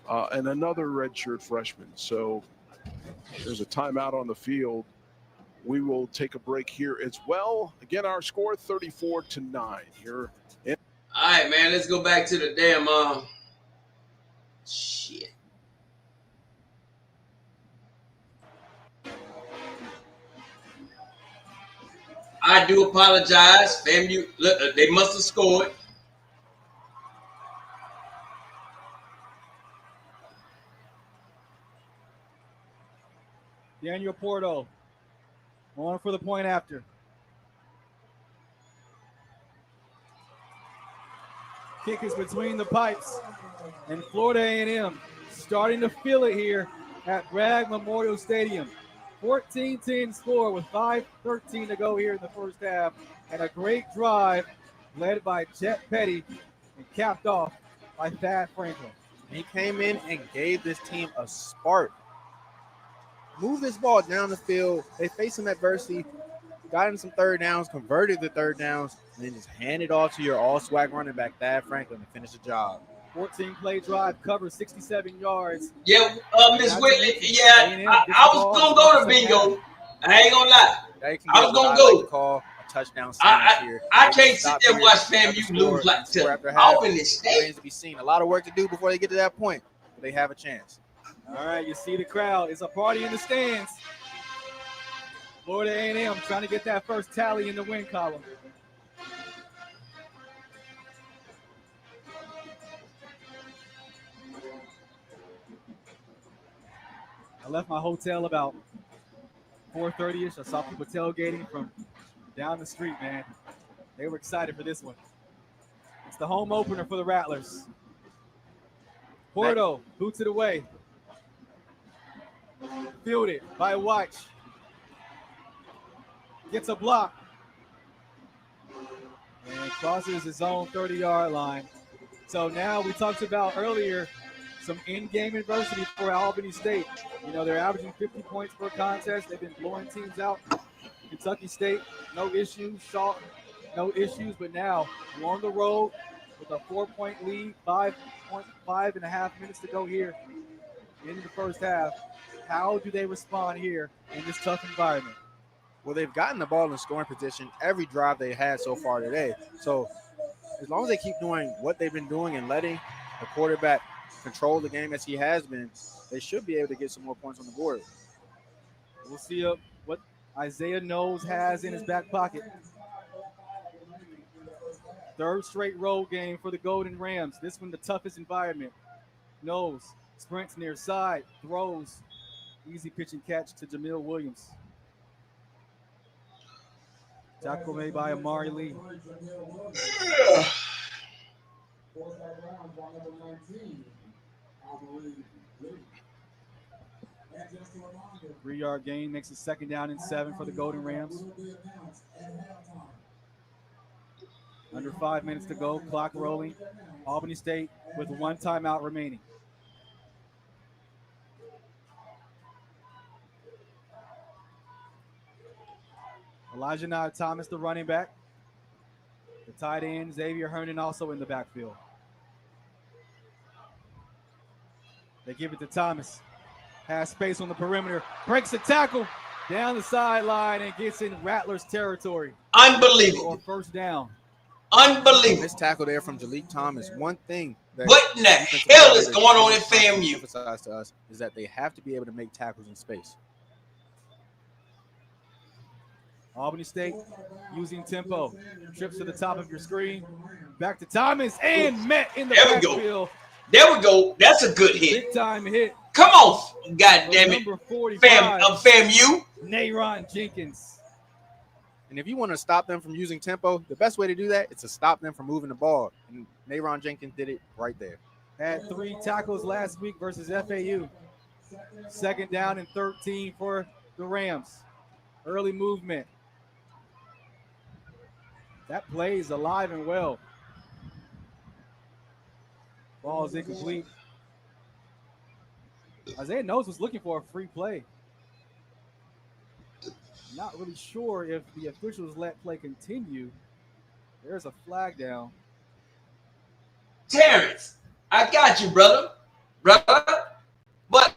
and another redshirt freshman. So there's a timeout on the field. We will take a break here as well. Again, our score 34-9 here. All right, man. Let's go back to the damn shit. I do apologize, FAMU. Look, they must have scored. Daniel Porto on for the point after. Kick is between the pipes, and Florida A&M starting to feel it here at Bragg Memorial Stadium. 14-10 score with 5:13 to go here in the first half, and a great drive led by Jet Petty and capped off by Thad Franklin. He came in and gave this team a spark. Move this ball down the field. They faced some adversity, got in some third downs, converted the third downs, and then just hand it off to your all-SWAC running back, Thad Franklin, to finish the job. 14-play drive, covers 67 yards. Yeah, Miss Whitley, I was going to go to bingo. I ain't going to lie. I was going to go. Call a touchdown here. I can't sit there and watch FAMU lose like to Albany State. Remains to be seen. A lot of work to do before they get to that point, but they have a chance. All right, you see the crowd. It's a party in the stands. Florida A&M trying to get that first tally in the win column. I left my hotel about 4:30-ish. I saw people tailgating from down the street, man. They were excited for this one. It's the home opener for the Rattlers. Porto boots it away. Fielded by Watch. Gets a block. And crosses his own 30-yard line. So now we talked about earlier some in-game adversity for Albany State. You know, they're averaging 50 points per contest. They've been blowing teams out. Kentucky State, no issues. Shaw, no issues. But now we're on the road with a 4-point lead, 5.5 minutes to go here in the first half. How do they respond here in this tough environment? Well, they've gotten the ball in scoring position every drive they had so far today. So as long as they keep doing what they've been doing and letting the quarterback control the game as he has been, they should be able to get some more points on the board. We'll see what Isaiah Knowles has in his back pocket. Third straight road game for the Golden Rams. This one the toughest environment. Nose, sprints near side, throws. Easy pitch and catch to Jamil Williams. Tackle made by Amari Lee. 3-yard gain makes it 2nd down and 7 for the Golden Rams. Under 5 minutes to go, clock rolling. Albany State with 1 timeout remaining. Elijah Nye Thomas, the running back. The tight end, Xavier Hernan, also in the backfield. They give it to Thomas. Has space on the perimeter. Breaks the tackle down the sideline and gets in Rattlers territory. Unbelievable. Or first down. Unbelievable. This tackle there from Jalik Thomas. One thing that what in the hell is going on at FAMU? Emphasize to us is that they have to be able to make tackles in space. Albany State using tempo. Trips to the top of your screen. Back to Thomas and met in the backfield. There we go. That's a good hit. Big time hit. Come on, God damn it. FAMU. Nayron Jenkins. And if you want to stop them from using tempo, the best way to do that is to stop them from moving the ball. And Nayron Jenkins did it right there. Had 3 tackles last week versus FAU. 2nd down and 13 for the Rams. Early movement. That play is alive and well. Ball is incomplete. Isaiah Knowles was looking for a free play. Not really sure if the officials let play continue. There's a flag down. Terrence, I got you, brother. But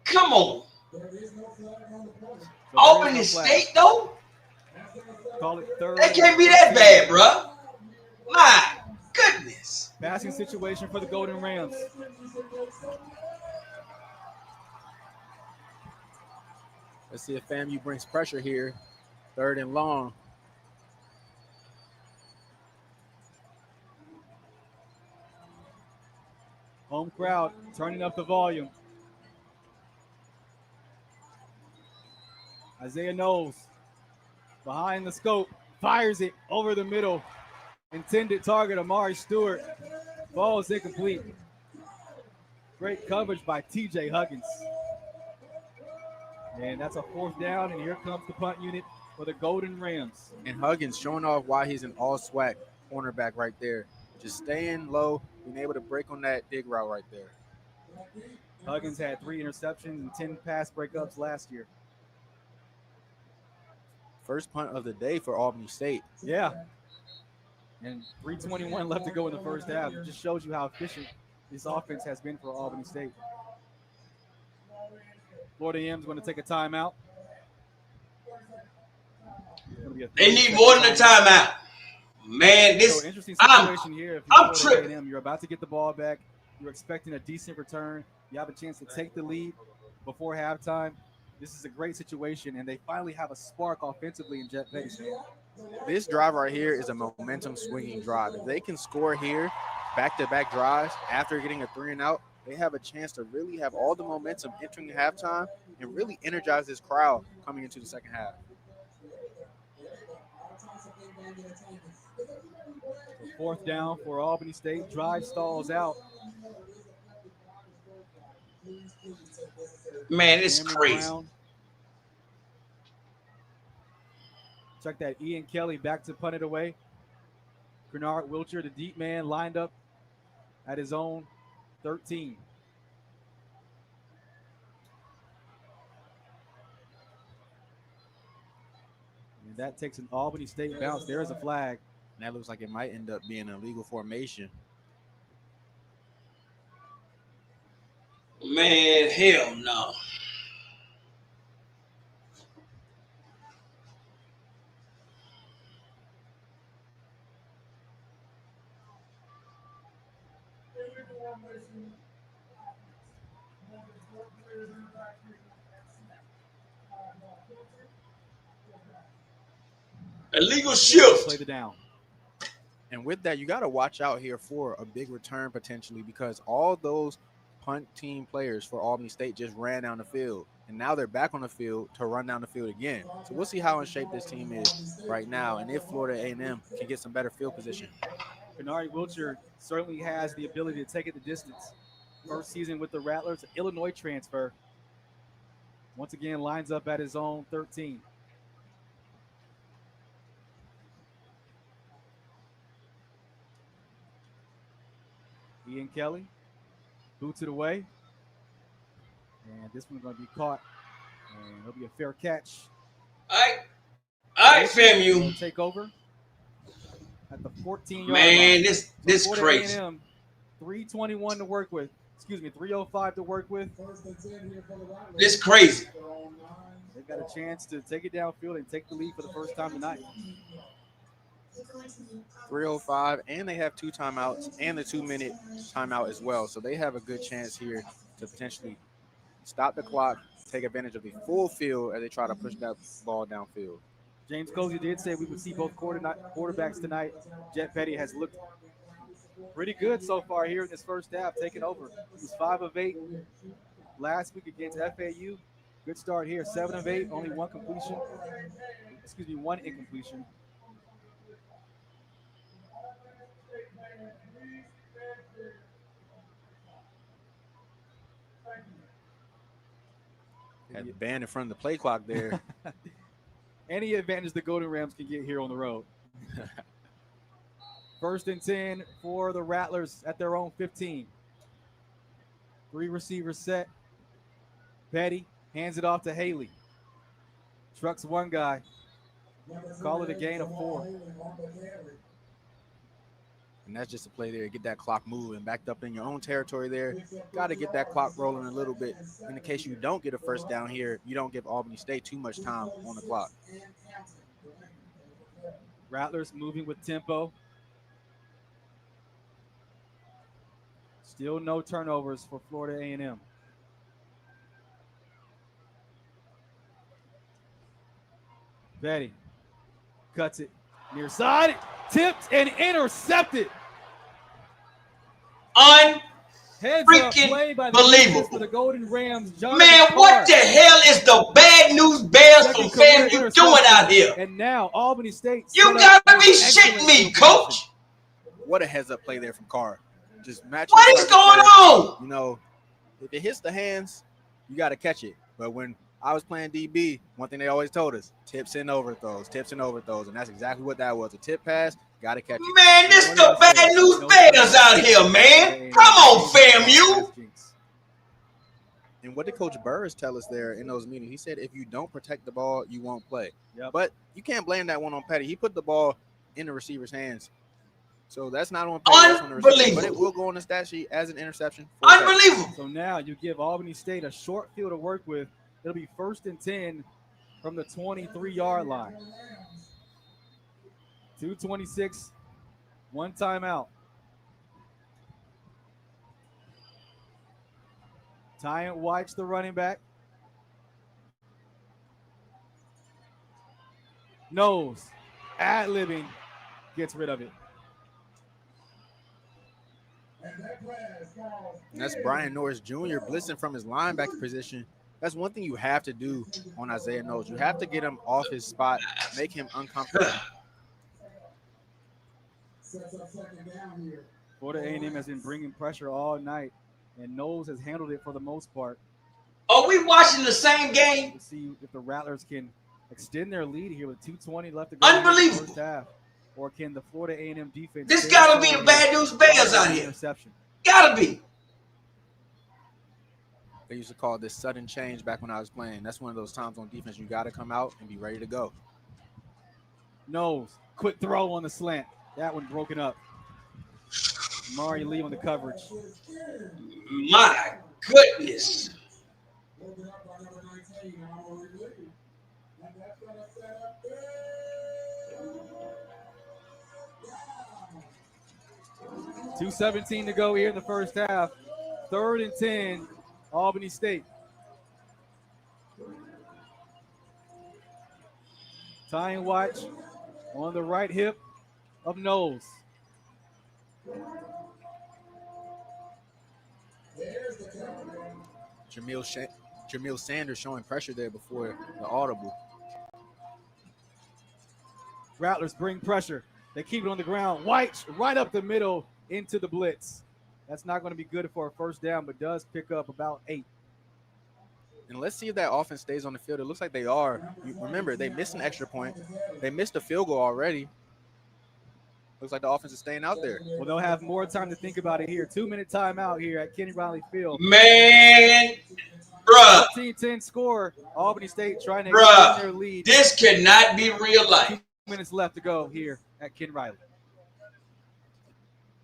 come on. Albany State, though? Call it third. That can't be that bad, bro. My goodness. Passing situation for the Golden Rams. Let's see if FAMU brings pressure here. 3rd and long. Home crowd turning up the volume. Isaiah Knowles behind the scope, fires it over the middle. Intended target, Amari Stewart. Ball is incomplete. Great coverage by TJ Huggins. And that's a 4th down, and here comes the punt unit for the Golden Rams. And Huggins showing off why he's an all SWAC cornerback right there. Just staying low, being able to break on that dig route right there. Huggins had 3 interceptions and 10 pass breakups last year. First punt of the day for Albany State. Yeah. And 3:21 left to go in the first half. It just shows you how efficient this offense has been for Albany State. Florida A&M is going to take a timeout. They need more than a timeout. Man, this interesting situation here. If I'm you're Florida A&M, you're about to get the ball back. You're expecting a decent return. You have a chance to take the lead before halftime. This is a great situation, and they finally have a spark offensively in Jet Petty. This drive right here is a momentum swinging drive. If they can score here, back-to-back drives after getting a 3-and-out, they have a chance to really have all the momentum entering halftime and really energize this crowd coming into the second half. 4th down for Albany State. Drive stalls out. Man, it's crazy. Brown. Check that. Ian Kelly back to punt it away. Bernard Wiltshire, the deep man, lined up at his own 13. And that takes an Albany State bounce. There is a flag. And that looks like it might end up being an illegal formation. Man, hell no. Illegal shift. Play the down. And with that, you got to watch out here for a big return potentially, because all those punt team players for Albany State just ran down the field, and now they're back on the field to run down the field again. So we'll see how in shape this team is right now, and if Florida A&M can get some better field position. Bernard Wiltshire certainly has the ability to take it the distance. First season with the Rattlers, an Illinois transfer. Once again, lines up at his own 13. Ian Kelly boots it away. And this one's going to be caught. And it'll be a fair catch. All right, FAMU. Take over at the 14-yard line. Man, this Florida crazy. A&M, 3:21 to work with. 3:05 to work with. This crazy. They've got a chance to take it downfield and take the lead for the first time tonight. 3:05, and they have 2 timeouts and the 2-minute timeout as well. So they have a good chance here to potentially stop the clock, take advantage of the full field as they try to push that ball downfield. James Cozy did say we would see both quarterbacks tonight. Jet Petty has looked pretty good so far here in this first half, taking over. He was 5 of 8 last week against FAU. Good start here, 7 of 8, only one completion. One incompletion. Had the band in front of the play clock there. Any advantage the Golden Rams can get here on the road. First and 10 for the Rattlers at their own 15. 3 receivers set. Petty hands it off to Haley. Trucks one guy. Call it a gain of 4. And that's just a play there. Get that clock moving. Backed up in your own territory there. Got to get that clock rolling a little bit. In the case you don't get a first down here, you don't give Albany State too much time on the clock. Rattlers moving with tempo. Still no turnovers for Florida A&M. Betty cuts it near side, tipped and intercepted. Freaking believable. For the Golden Rams. Man, what the hell is the bad news bears from FAMU doing out here? And now Albany State. You gotta be shitting me, coach. What a heads-up play there from Carr. Just match. What is going on? You know, if it hits the hands, you got to catch it. But when I was playing DB, one thing they always told us, tips and overthrows, and that's exactly what that was. A tip pass, got to catch it. Man, this the bad news bears out here, man. Come on, FAMU. And what did Coach Burris tell us there in those meetings? He said, if you don't protect the ball, you won't play. Yep. But you can't blame that one on Petty. He put the ball in the receiver's hands. So that's not on Petty. Unbelievable. But it will go on the stat sheet as an interception. Unbelievable. So now you give Albany State a short field to work with. It'll be 1st and 10 from the 23-yard line. 2:26, 1 timeout. Tyan White's the running back. Nose, ad-libbing, gets rid of it. And that's Brian Norris Jr. blitzing from his linebacker position. That's one thing you have to do on Isaiah Knowles. You have to get him off his spot, make him uncomfortable. Florida A&M has been bringing pressure all night, and Knowles has handled it for the most part. Are we watching the same game? Let's see if the Rattlers can extend their lead here with 2:20 left to go. Unbelievable. In the first half. Or can the Florida A&M defense? This got to be the bad news bears out here. Interception. Got to be. They used to call this sudden change back when I was playing. That's one of those times on defense you got to come out and be ready to go. Nose, quick throw on the slant. That one broken up. Mari Lee on the coverage. My goodness. $2:17 to go here in the first half. 3rd and 10, Albany State. Tyan White on the right hip of Knowles. Jamil Sanders showing pressure there before the audible. Rattlers bring pressure. They keep it on the ground. White right up the middle into the blitz. That's not going to be good for a first down, but does pick up about 8. And let's see if that offense stays on the field. It looks like they are. Remember, they missed an extra point. They missed a field goal already. Looks like the offense is staying out there. Well, they'll have more time to think about it here. 2-minute timeout here at Kenny Riley Field. Man, bruh. 14-10 score. Albany State trying to extend their lead. This cannot be real life. 2 minutes left to go here at Kenny Riley.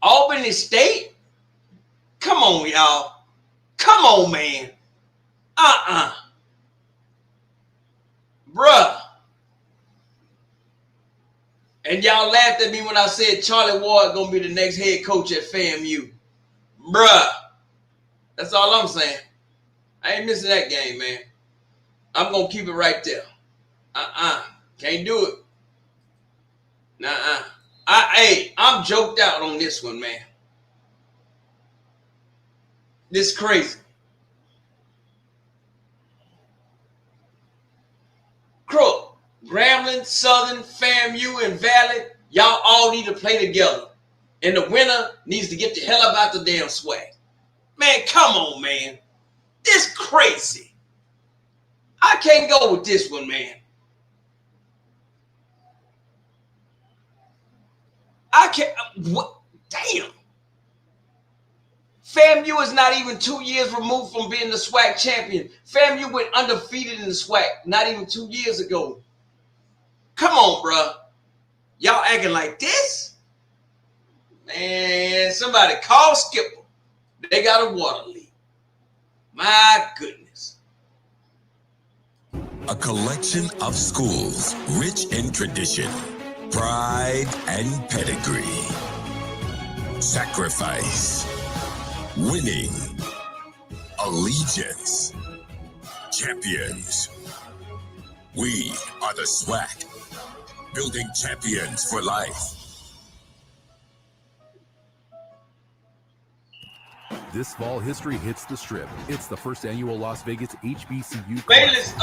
Albany State? Come on, y'all. Come on, man. Bruh. And y'all laughed at me when I said Charlie Ward gonna be the next head coach at FAMU. Bruh. That's all I'm saying. I ain't missing that game, man. I'm gonna keep it right there. Can't do it. I'm joked out on this one, man. This crazy. Crook, Grambling, Southern, FAMU, and Valley, y'all all need to play together. And the winner needs to get the hell up out the damn Swac. Man, come on, man. This crazy. I can't go with this one, man. I can't. What? Damn. FAMU is not even 2 years removed from being the SWAC champion. FAMU went undefeated in the SWAC not even 2 years ago. Come on, bro. Y'all acting like this? Man, somebody call Skipper. They got a water leak. My goodness. A collection of schools rich in tradition, pride, and pedigree. Sacrifice. Winning. Allegiance. Champions. We are the SWAC. Building champions for life. This fall, history hits the Strip. It's the first annual Las Vegas HBCU Bayless,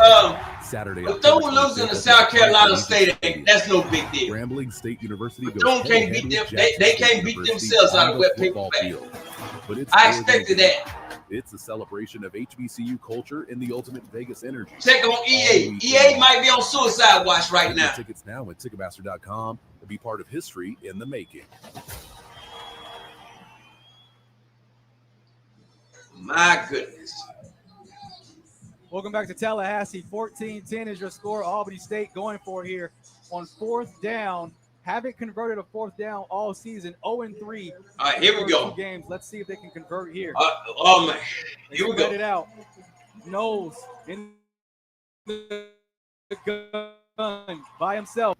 Saturday. Bethune losing to South Carolina State, that's no big deal. Grambling State University Bethune can't beat them. They can't beat themselves out of wet paper bag. I expected that. It's a celebration of HBCU culture and the ultimate Vegas energy. Check on EA. EA might be on suicide watch right now. Tickets now at Ticketmaster.com to be part of history in the making. My goodness. Welcome back to Tallahassee. 14-10 is your score. Albany State going for it here on 4th down. Haven't converted a 4th down all season. 0-3. All right, here we go. Games. Let's see if they can convert here. Oh, man. Here we go. It out. Nose in the gun by himself.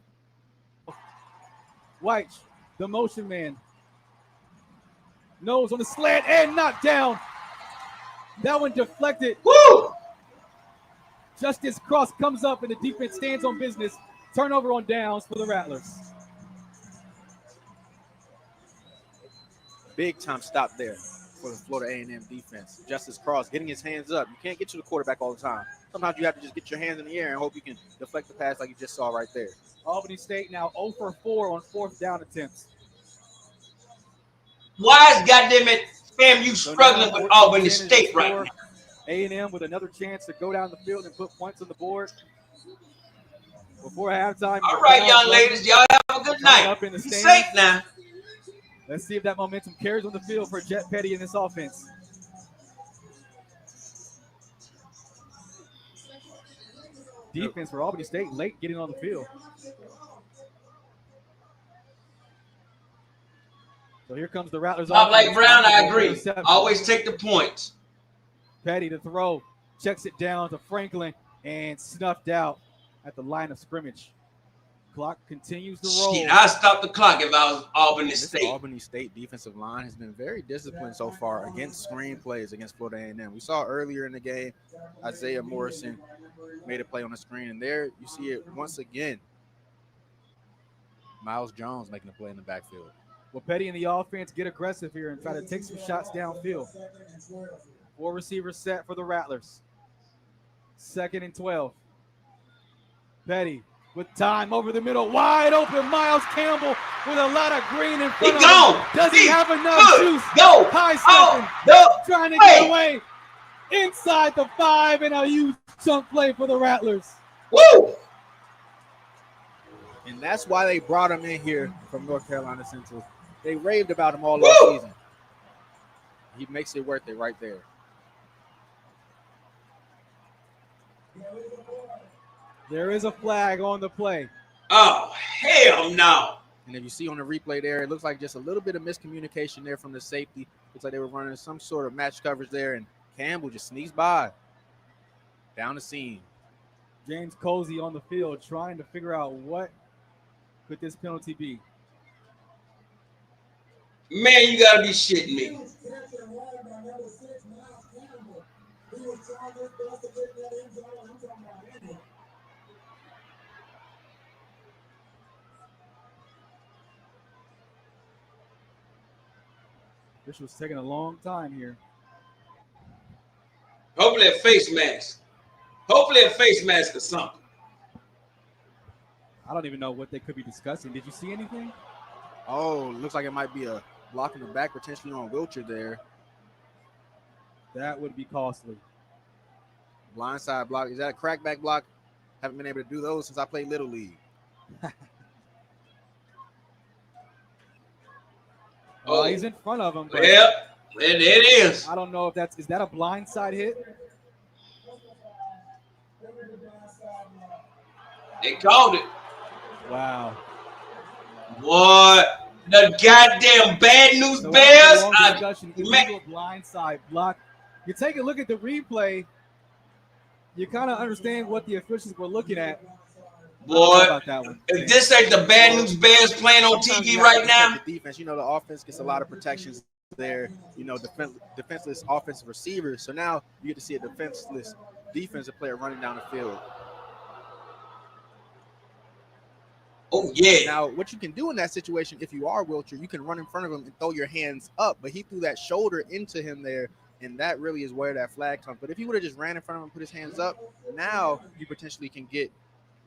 White, the motion man. Nose on the slant and knocked down. That one deflected. Woo! Justice Cross comes up and the defense stands on business. Turnover on downs for the Rattlers. Big time stop there for the Florida A&M defense. Justice Cross getting his hands up. You can't get to the quarterback all the time. Sometimes you have to just get your hands in the air and hope you can deflect the pass like you just saw right there. Albany State now 0 for 4 on 4th down attempts. Why is goddamn it FAMU struggling with Albany State right now? A&M with another chance to go down the field and put points on the board before halftime. All right, young ladies, y'all have a good night. Be safe now. Let's see if that momentum carries on the field for Jet Petty in this offense. Defense for Albany State late getting on the field. So here comes the Rattlers. I'm like Brown, I agree. Always take the points. Petty to throw. Checks it down to Franklin and snuffed out at the line of scrimmage. Clock continues to roll. Shit, I'd stop the clock if I was Albany State. This Albany State defensive line has been very disciplined so far against screen plays against Florida A&M. We saw earlier in the game, Isaiah Morrison made a play on the screen, and there you see it once again. Miles Jones making a play in the backfield. Will Petty and the offense get aggressive here and try to take some shots downfield? 4 receivers set for the Rattlers. 2nd and 12. Petty with time over the middle. Wide open. Miles Campbell with a lot of green in front of him. Does he have enough juice? Go. High stepping. Trying to get away inside the 5, and a huge chunk play for the Rattlers. Woo! And that's why they brought him in here from North Carolina Central. They raved about him all last season. He makes it worth it right there. There is a flag on the play. Oh, hell no. And if you see on the replay there, it looks like just a little bit of miscommunication there from the safety. Looks like they were running some sort of match coverage there, and Campbell just sneaks by down the seam. James Cozy on the field trying to figure out what could this penalty be. Man, you got to be shitting me. This was taking a long time here. Hopefully a face mask. Hopefully a face mask or something. I don't even know what they could be discussing. Did you see anything? Oh, looks like it might be a block in the back, potentially on Wilcher there. That would be costly. Blindside block. Is that a crackback block? Haven't been able to do those since I played Little League. Oh, he's in front of him. Yep, it is. I don't know if is that a blindside hit? They called it. Wow. What? The goddamn bad news So bears? Illegal blindside block. You take a look at the replay, you kind of understand what the officials were looking at. Boy, about that one. if this ain't the bad news bears playing on TV right now. The defense, you know, the offense gets a lot of protections there, you know, defenseless offensive receivers. So now you get to see a defenseless defensive player running down the field. Oh, yeah. Now, what you can do in that situation, if you are Wilcher, you can run in front of him and throw your hands up, but he threw that shoulder into him there, and that really is where that flag comes. But if he would have just ran in front of him and put his hands up, now you potentially can get,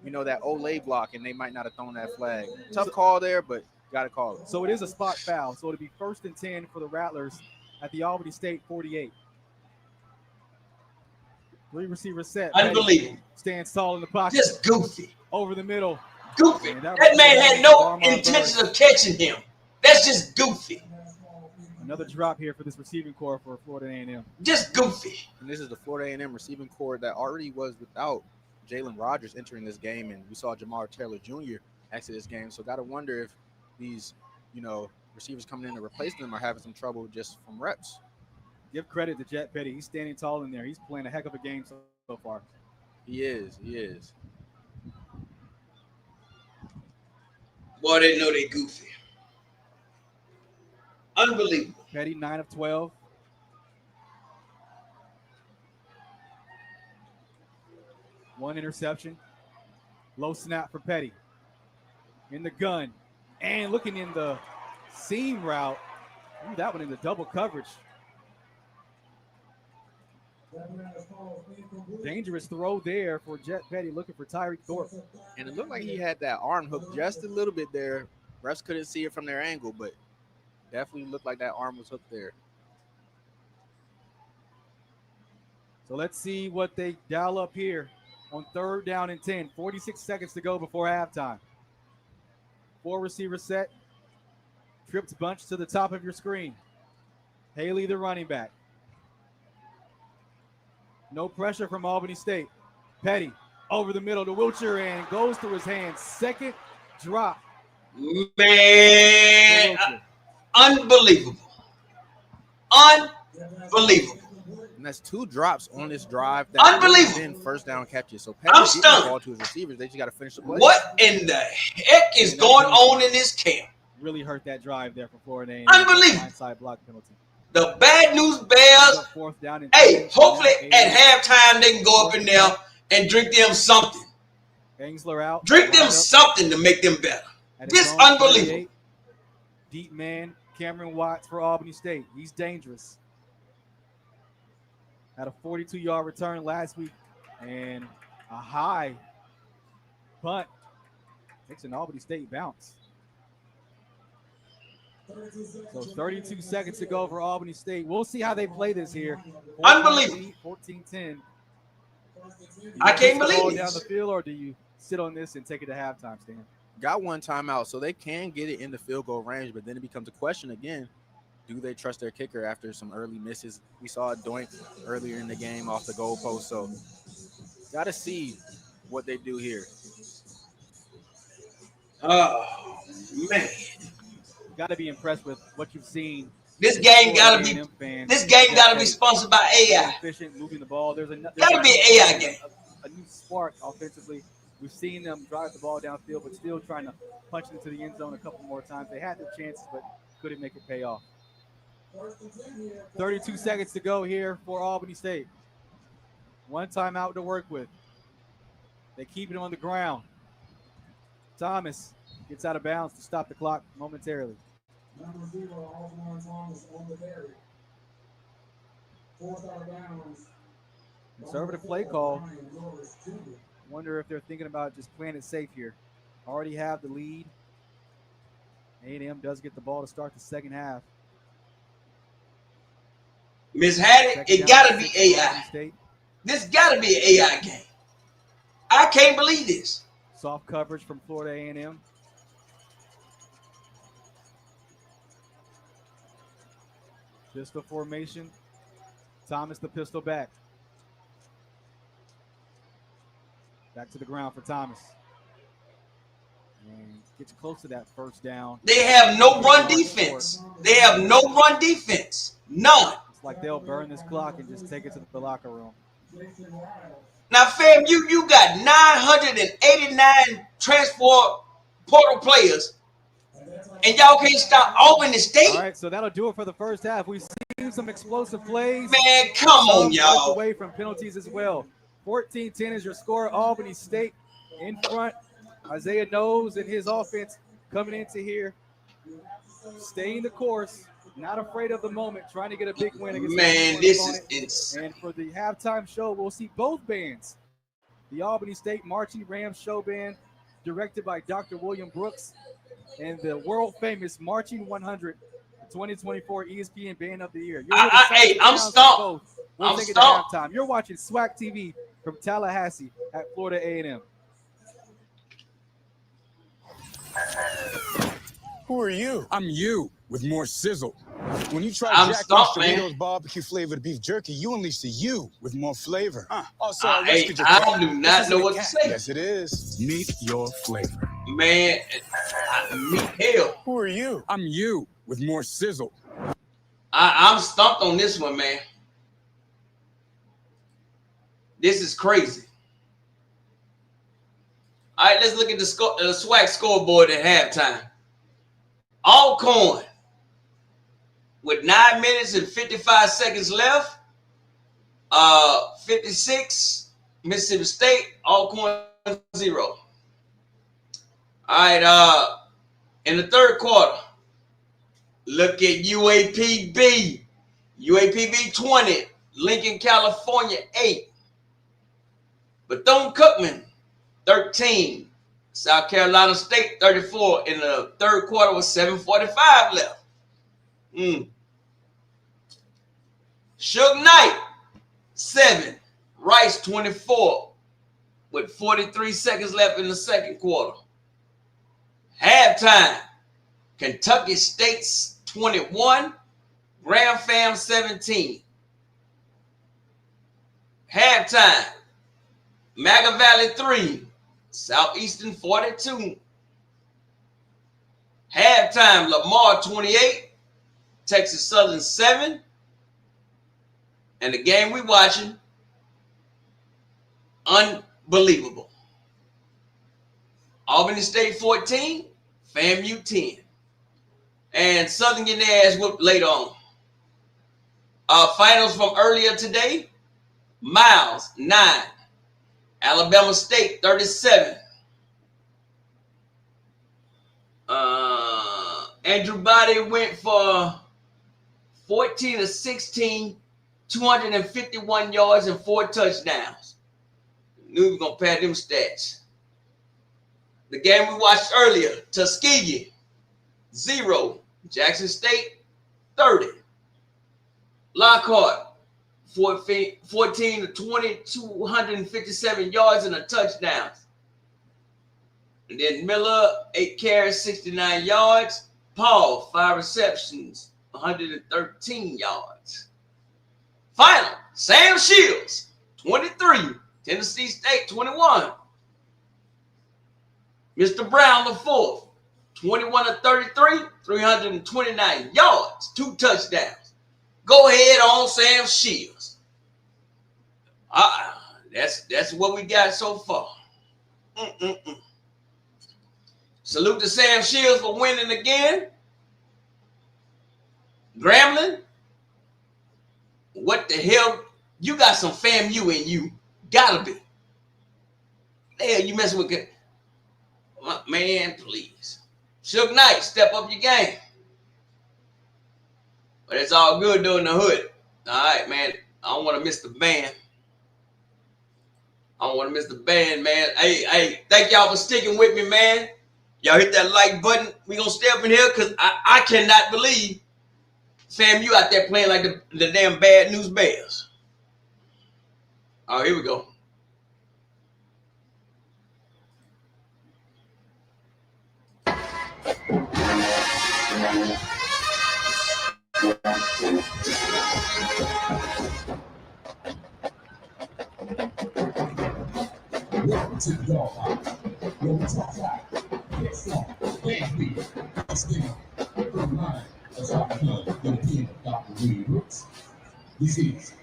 you know, that Olay block, and they might not have thrown that flag. Tough call there, but got to call it. So it is a spot foul. So it'll be 1st and 10 for the Rattlers at the Albany State 48. 3 receivers set. Unbelievable. Stands tall in the pocket. Just goofy. Over the middle. Goofy. That man had no intention of catching him. That's just goofy. Another drop here for this receiving core for Florida A&M. Just goofy. And this is the Florida A&M receiving core that already was without Jalen Rogers entering this game, and we saw Jamar Taylor Jr. exit this game. So got to wonder if these, you know, receivers coming in to replace them are having some trouble just from reps. Give credit to Jet Petty. He's standing tall in there. He's playing a heck of a game so far. He is. He is. Boy, they know they goofy. Unbelievable. Petty, 9 of 12. One interception. Low snap for Petty. In the gun. And looking in the seam route. Ooh, that one in the double coverage. Dangerous throw there for Jet Petty, looking for Tyreek Thorpe. And it looked like he had that arm hooked just a little bit there. Refs couldn't see it from their angle, but definitely looked like that arm was hooked there. So let's see what they dial up here on 3rd down and 10. 46 seconds to go before halftime. 4 receivers set. Trips bunch to the top of your screen. Haley, the running back. No pressure from Albany State. Petty over the middle to Wilcher and goes through his hands. 2nd drop. Man, unbelievable. Unbelievable. And that's 2 drops on this drive. That Unbelievable. 1st down catches. So I'm Petty stunned. the ball to his receivers. They just got to finish the play. What in the heck is going on in this camp? Really hurt that drive there for Florida A&M. Unbelievable. Blindside block penalty. The bad news bears. 4th down and Hey, 10. hopefully at halftime they can go up in there and drink them something. Angsler out. Drink them something to make them better. This unbelievable. deep man, Cameron Watts for Albany State. He's dangerous. Had a 42-yard return last week and a high punt. Takes an Albany State bounce. So 32 seconds to go for Albany State. We'll see how they play this here. Unbelievable. 14-10. I can't believe it. it. Down the field, or do you sit on this and take it to halftime, Stan? Got one timeout, so they can get it in the field goal range, but then it becomes a question again. Do they trust their kicker after some early misses? We saw a doink earlier in the game off the goalpost, so got to see what they do here. Oh, man. Got to be impressed with what you've seen. This game got to be. This game got to be sponsored by AI. Efficient, moving the ball. There's got to be an AI game. A new spark offensively. We've seen them drive the ball downfield, but still trying to punch it into the end zone a couple more times. They had their chances, but couldn't make it pay off. 32 seconds to go here for Albany State. One timeout to work with. They keep it on the ground. Thomas gets out of bounds to stop the clock momentarily. Number 0, Osborne Thomas on the carry. 4th out of bounds. Conservative play call. Wonder if they're thinking about just playing it safe here. Already have the lead. A&M does get the ball to start the second half. Miss Hattie, it got to be AI. This got to be an AI game. I can't believe this. Soft coverage from Florida A&M. Pistol formation. Thomas the pistol back. Back to the ground for Thomas. And gets close to that first down. They have no run defense. They have no run defense. None. It's like they'll burn this clock and just take it to the locker room. Now, fam, you got 989 transport portal players, and y'all can't stop Albany State. All right, so that'll do it for the first half. We've seen some explosive plays. Man, come on, y'all. Away from penalties as well. 14-10 is your score. Albany State in front. Isaiah Knowles and his offense coming into here, staying the course, not afraid of the moment, trying to get a big win against. Man, this is insane. And for the halftime show, we'll see both bands. The Albany State Marching Rams Show Band, directed by Dr. William Brooks, and the world-famous Marching 100, 2024 ESPN Band of the Year. Hey, I'm stumped. We'll take it to halftime. You're watching Swac TV from Tallahassee at Florida A&M. Who are you? I'm you, with more sizzle. When you try I'm Jack stumped, Doritos man. barbecue flavored beef jerky, you unleash the you with more flavor. Also, Hey, I do not know what to say. Yes, it is. Meet your flavor. Man, meet hell. Who are you? I'm you, with more sizzle. I'm stumped on this one, man. This is crazy. All right, let's look at the SWAC scoreboard at halftime. Alcorn, with 9 minutes and 55 seconds left. 56, Mississippi State, Alcorn 0. All right, in the third quarter, look at UAPB. UAPB 20, Lincoln, California 8. Bethune-Cookman 13, South Carolina State 34. In the third quarter with 7:45 left. Suge Knight 7, Rice 24 with 43 seconds left in the second quarter. Halftime, Kentucky State's 21, Grand Fam 17. Halftime, Maga Valley 3, Southeastern 42. Halftime, Lamar 28, Texas Southern 7. And the game we watching, unbelievable. Albany State 14, FAMU 10. And Southern getting their ass whooped later on. Finals from earlier today, Miles 9, Alabama State 37. Andrew Body went for 14 of 16, 251 yards and 4 touchdowns. Knew we were going to pad them stats. The game we watched earlier, Tuskegee, 0. Jackson State, 30. Lockhart, 14 to 20, 257 yards and a touchdown. And then Miller, 8 carries, 69 yards. Paul, 5 receptions, 113 yards. Final, Sam Shields, 23. Tennessee State, 21. Mr. Brown, the 4th, 21 of 33, 329 yards, 2 touchdowns. Go ahead on Sam Shields. That's what we got so far. Salute to Sam Shields for winning again. Grambling, what the hell? You got some FAMU in you. Gotta be. The hell you messing with? Man, please. Suge Knight, step up your game. But it's all good though in the hood. All right, man. I don't want to miss the band. Man. Hey, thank y'all for sticking with me, man. Y'all hit that like button. We gonna stay up in here because I cannot believe FAMU out there playing like the damn Bad News Bears. All right, here we go. Welcome to the Dog House, where we talk about get strong, and we skin from mind as our blood in the pen of Dr. William Brooks. This is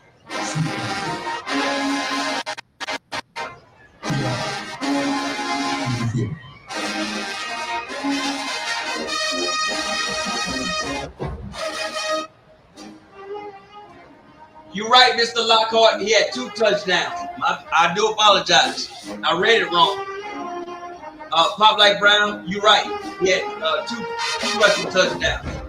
You're right, Mr. Lockhart. He had 2 touchdowns. I do apologize. I read it wrong. Pop Like Brown, you're right. He had 2 rushing touchdowns.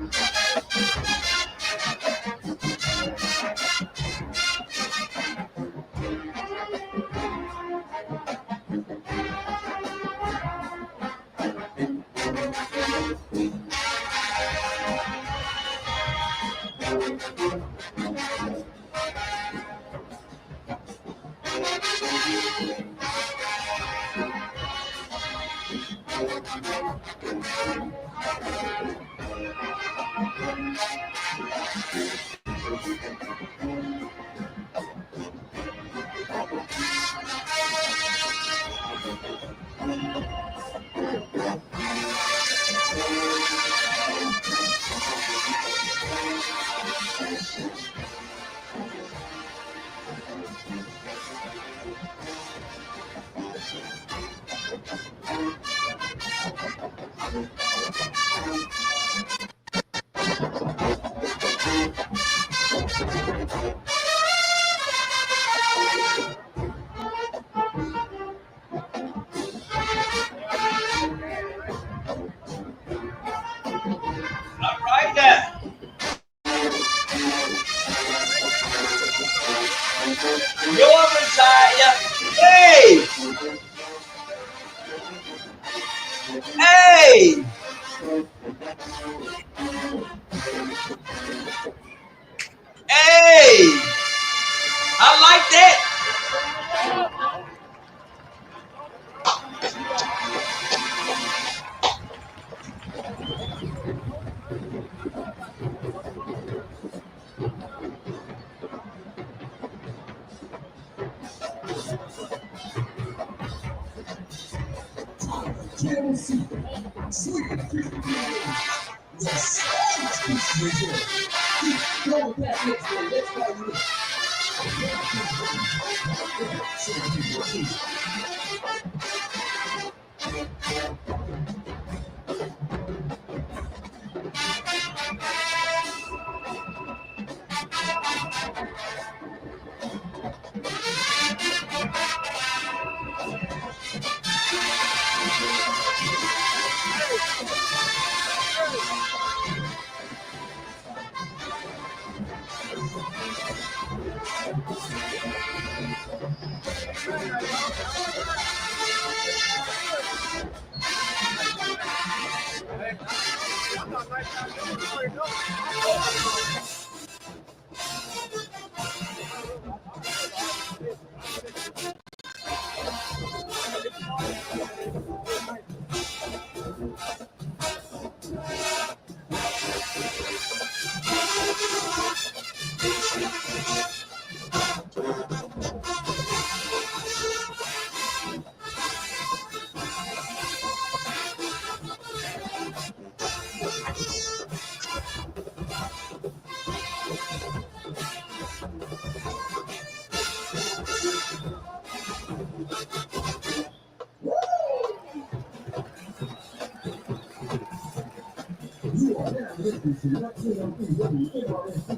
You are now listening to AAMU WNRSC.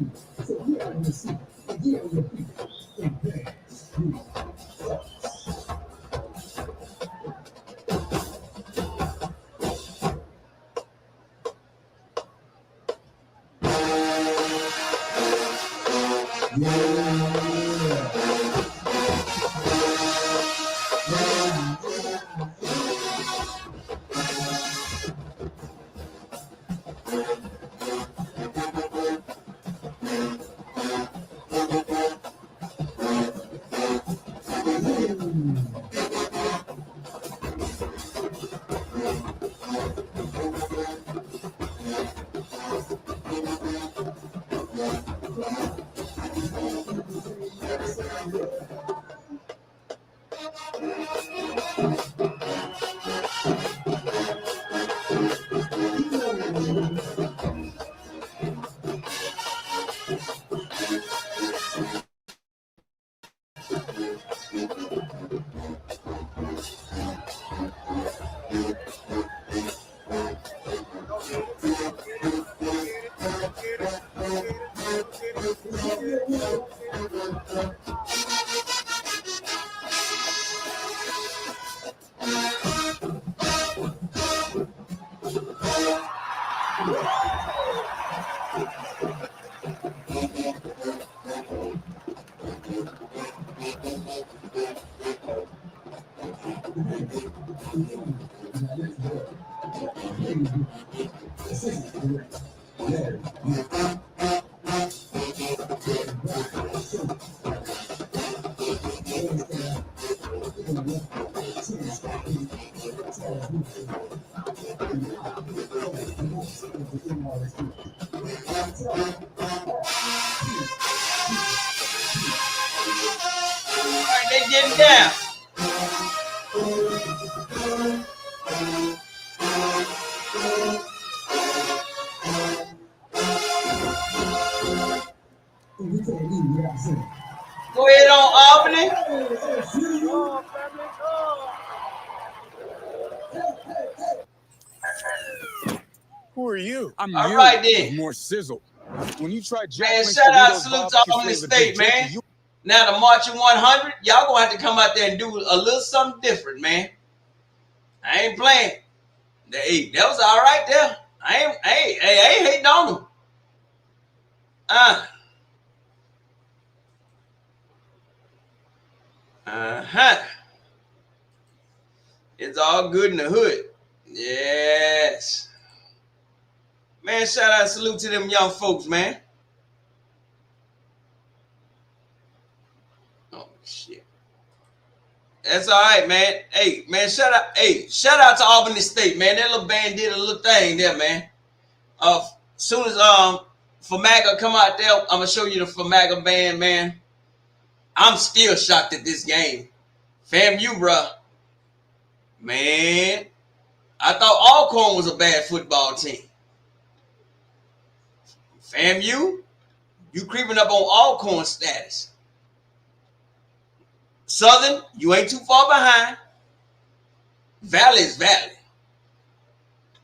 So get out of your seat and get on your feet and dance. They getting down. Go ahead on, Albany. Who are you? I'm All you. right, then. With more sizzle. When you try Man, Jack shout out, Doritos salute to barbecue Albany flavored State, beef jerky, man. Now the Marching 100, y'all gonna have to come out there and do a little something different, man. I ain't playing. Hey, that was all right there. I ain't hating on them. It's all good in the hood. Yes. Man, shout out, salute to them young folks, man. Oh, shit. That's all right, man. Hey, man, shout out to Albany State, man. That little band did a little thing there, man. Soon as Famaga come out there, I'm gonna show you the Famaga band, man. I'm still shocked at this game. FAMU, bruh. Man, I thought Alcorn was a bad football team. FAMU, you creeping up on Alcorn status. Southern, you ain't too far behind. Valley is Valley.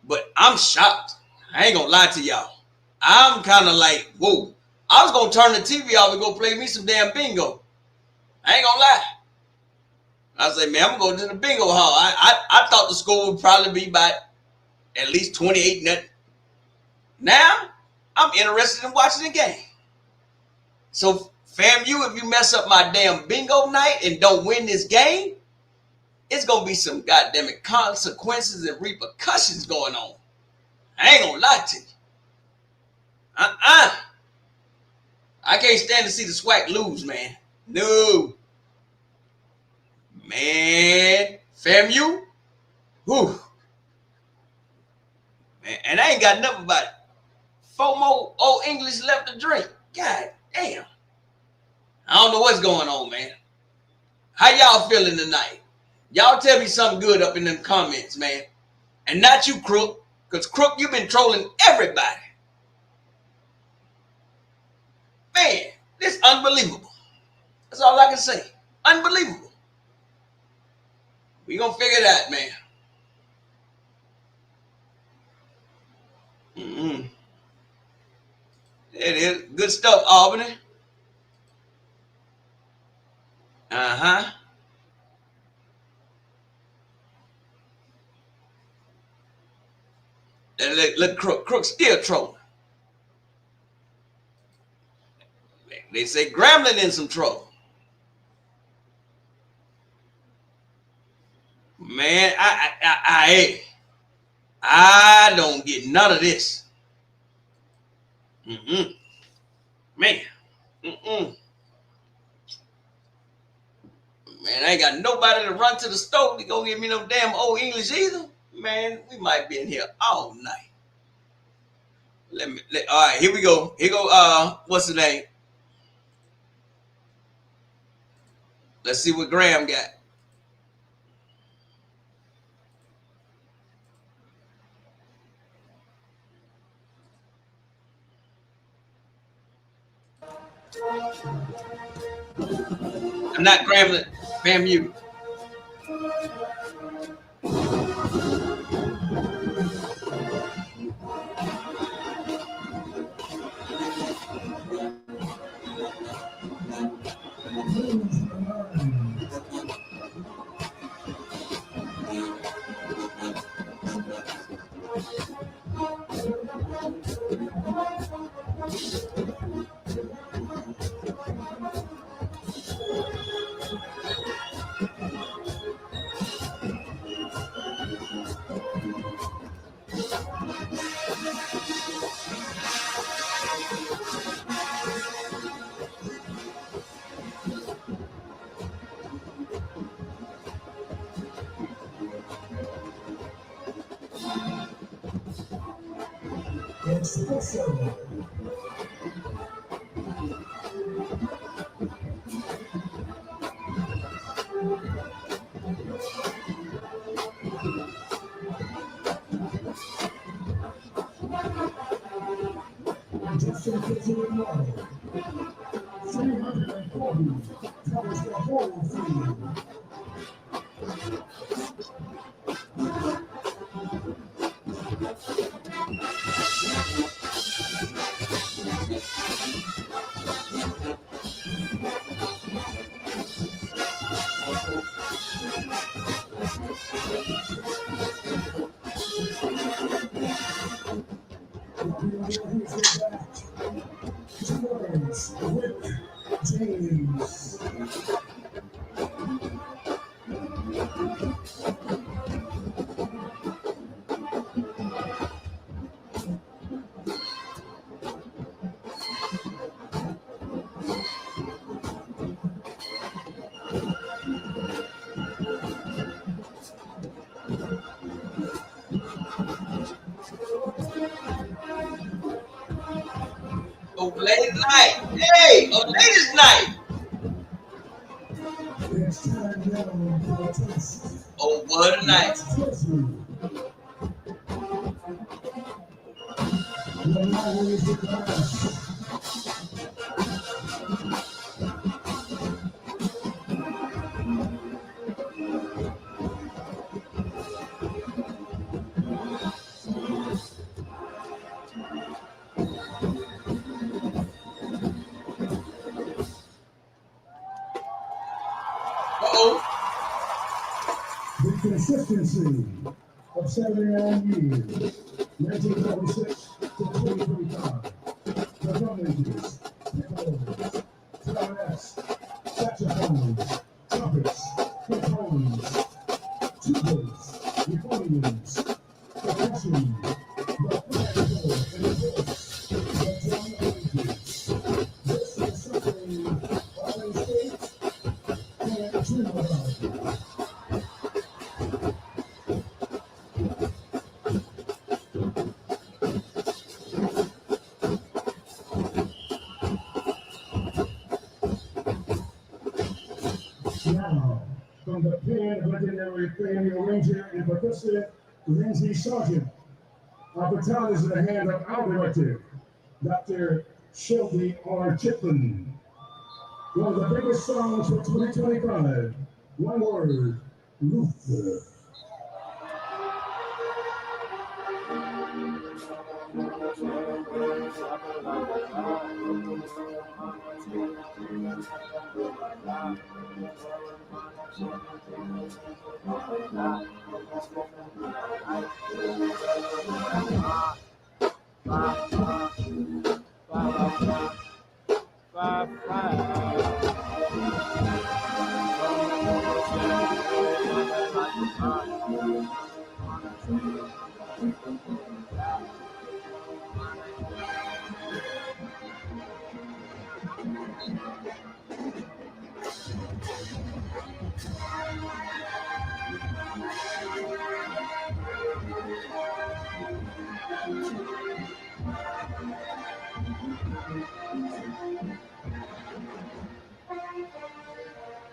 But I'm shocked. I ain't gonna lie to y'all. I'm kind of like, whoa. I was gonna turn the TV off and go play me some damn bingo. I ain't gonna lie. I was like, man, I'm gonna go to the bingo hall. I thought the score would probably be about at least 28-0. Now, I'm interested in watching the game. So, FAMU, if you mess up my damn bingo night and don't win this game, it's gonna be some goddamn consequences and repercussions going on. I ain't gonna lie to you. I can't stand to see the Swac lose, man. No. Man, FAMU, Whew. Man, and I ain't got nothing about it. 4 more old English left to drink. God damn. I don't know what's going on, man. How y'all feeling tonight? Y'all tell me something good up in them comments, man. And not you, Crook. Because, Crook, you've been trolling everybody. Man, this is unbelievable. That's all I can say. Unbelievable. We gonna figure it out, man. It is good stuff, Albany. Uh-huh. And look, Crook still trolling. They say Gremlin in some trouble. Man, I don't get none of this. Man. Man, I ain't got nobody to run to the store to go get me no damn old English either. Man, we might be in here all night. All right, here we go. Here go, what's the name? Let's see what Graham got. I'm not Grambling, FAMU. Oh, ladies' night. Hey, oh, ladies' night. Oh, what a night. The consistency of AAMU, 1946 to 2025. The drummakers, piccolos, clarinets, saxophones, trumpets, trombones, tubas, euphoniums, percussion, the flagpole and the voice, the drum makers. This is something all states can't dream about. the Penn Veterinary FAMU Ranger and Professor Lindsay Sargent. Our baton is in the hand of our director, Dr. Shelby R. Chiplin. One of the biggest songs for 2025, one word, Luther.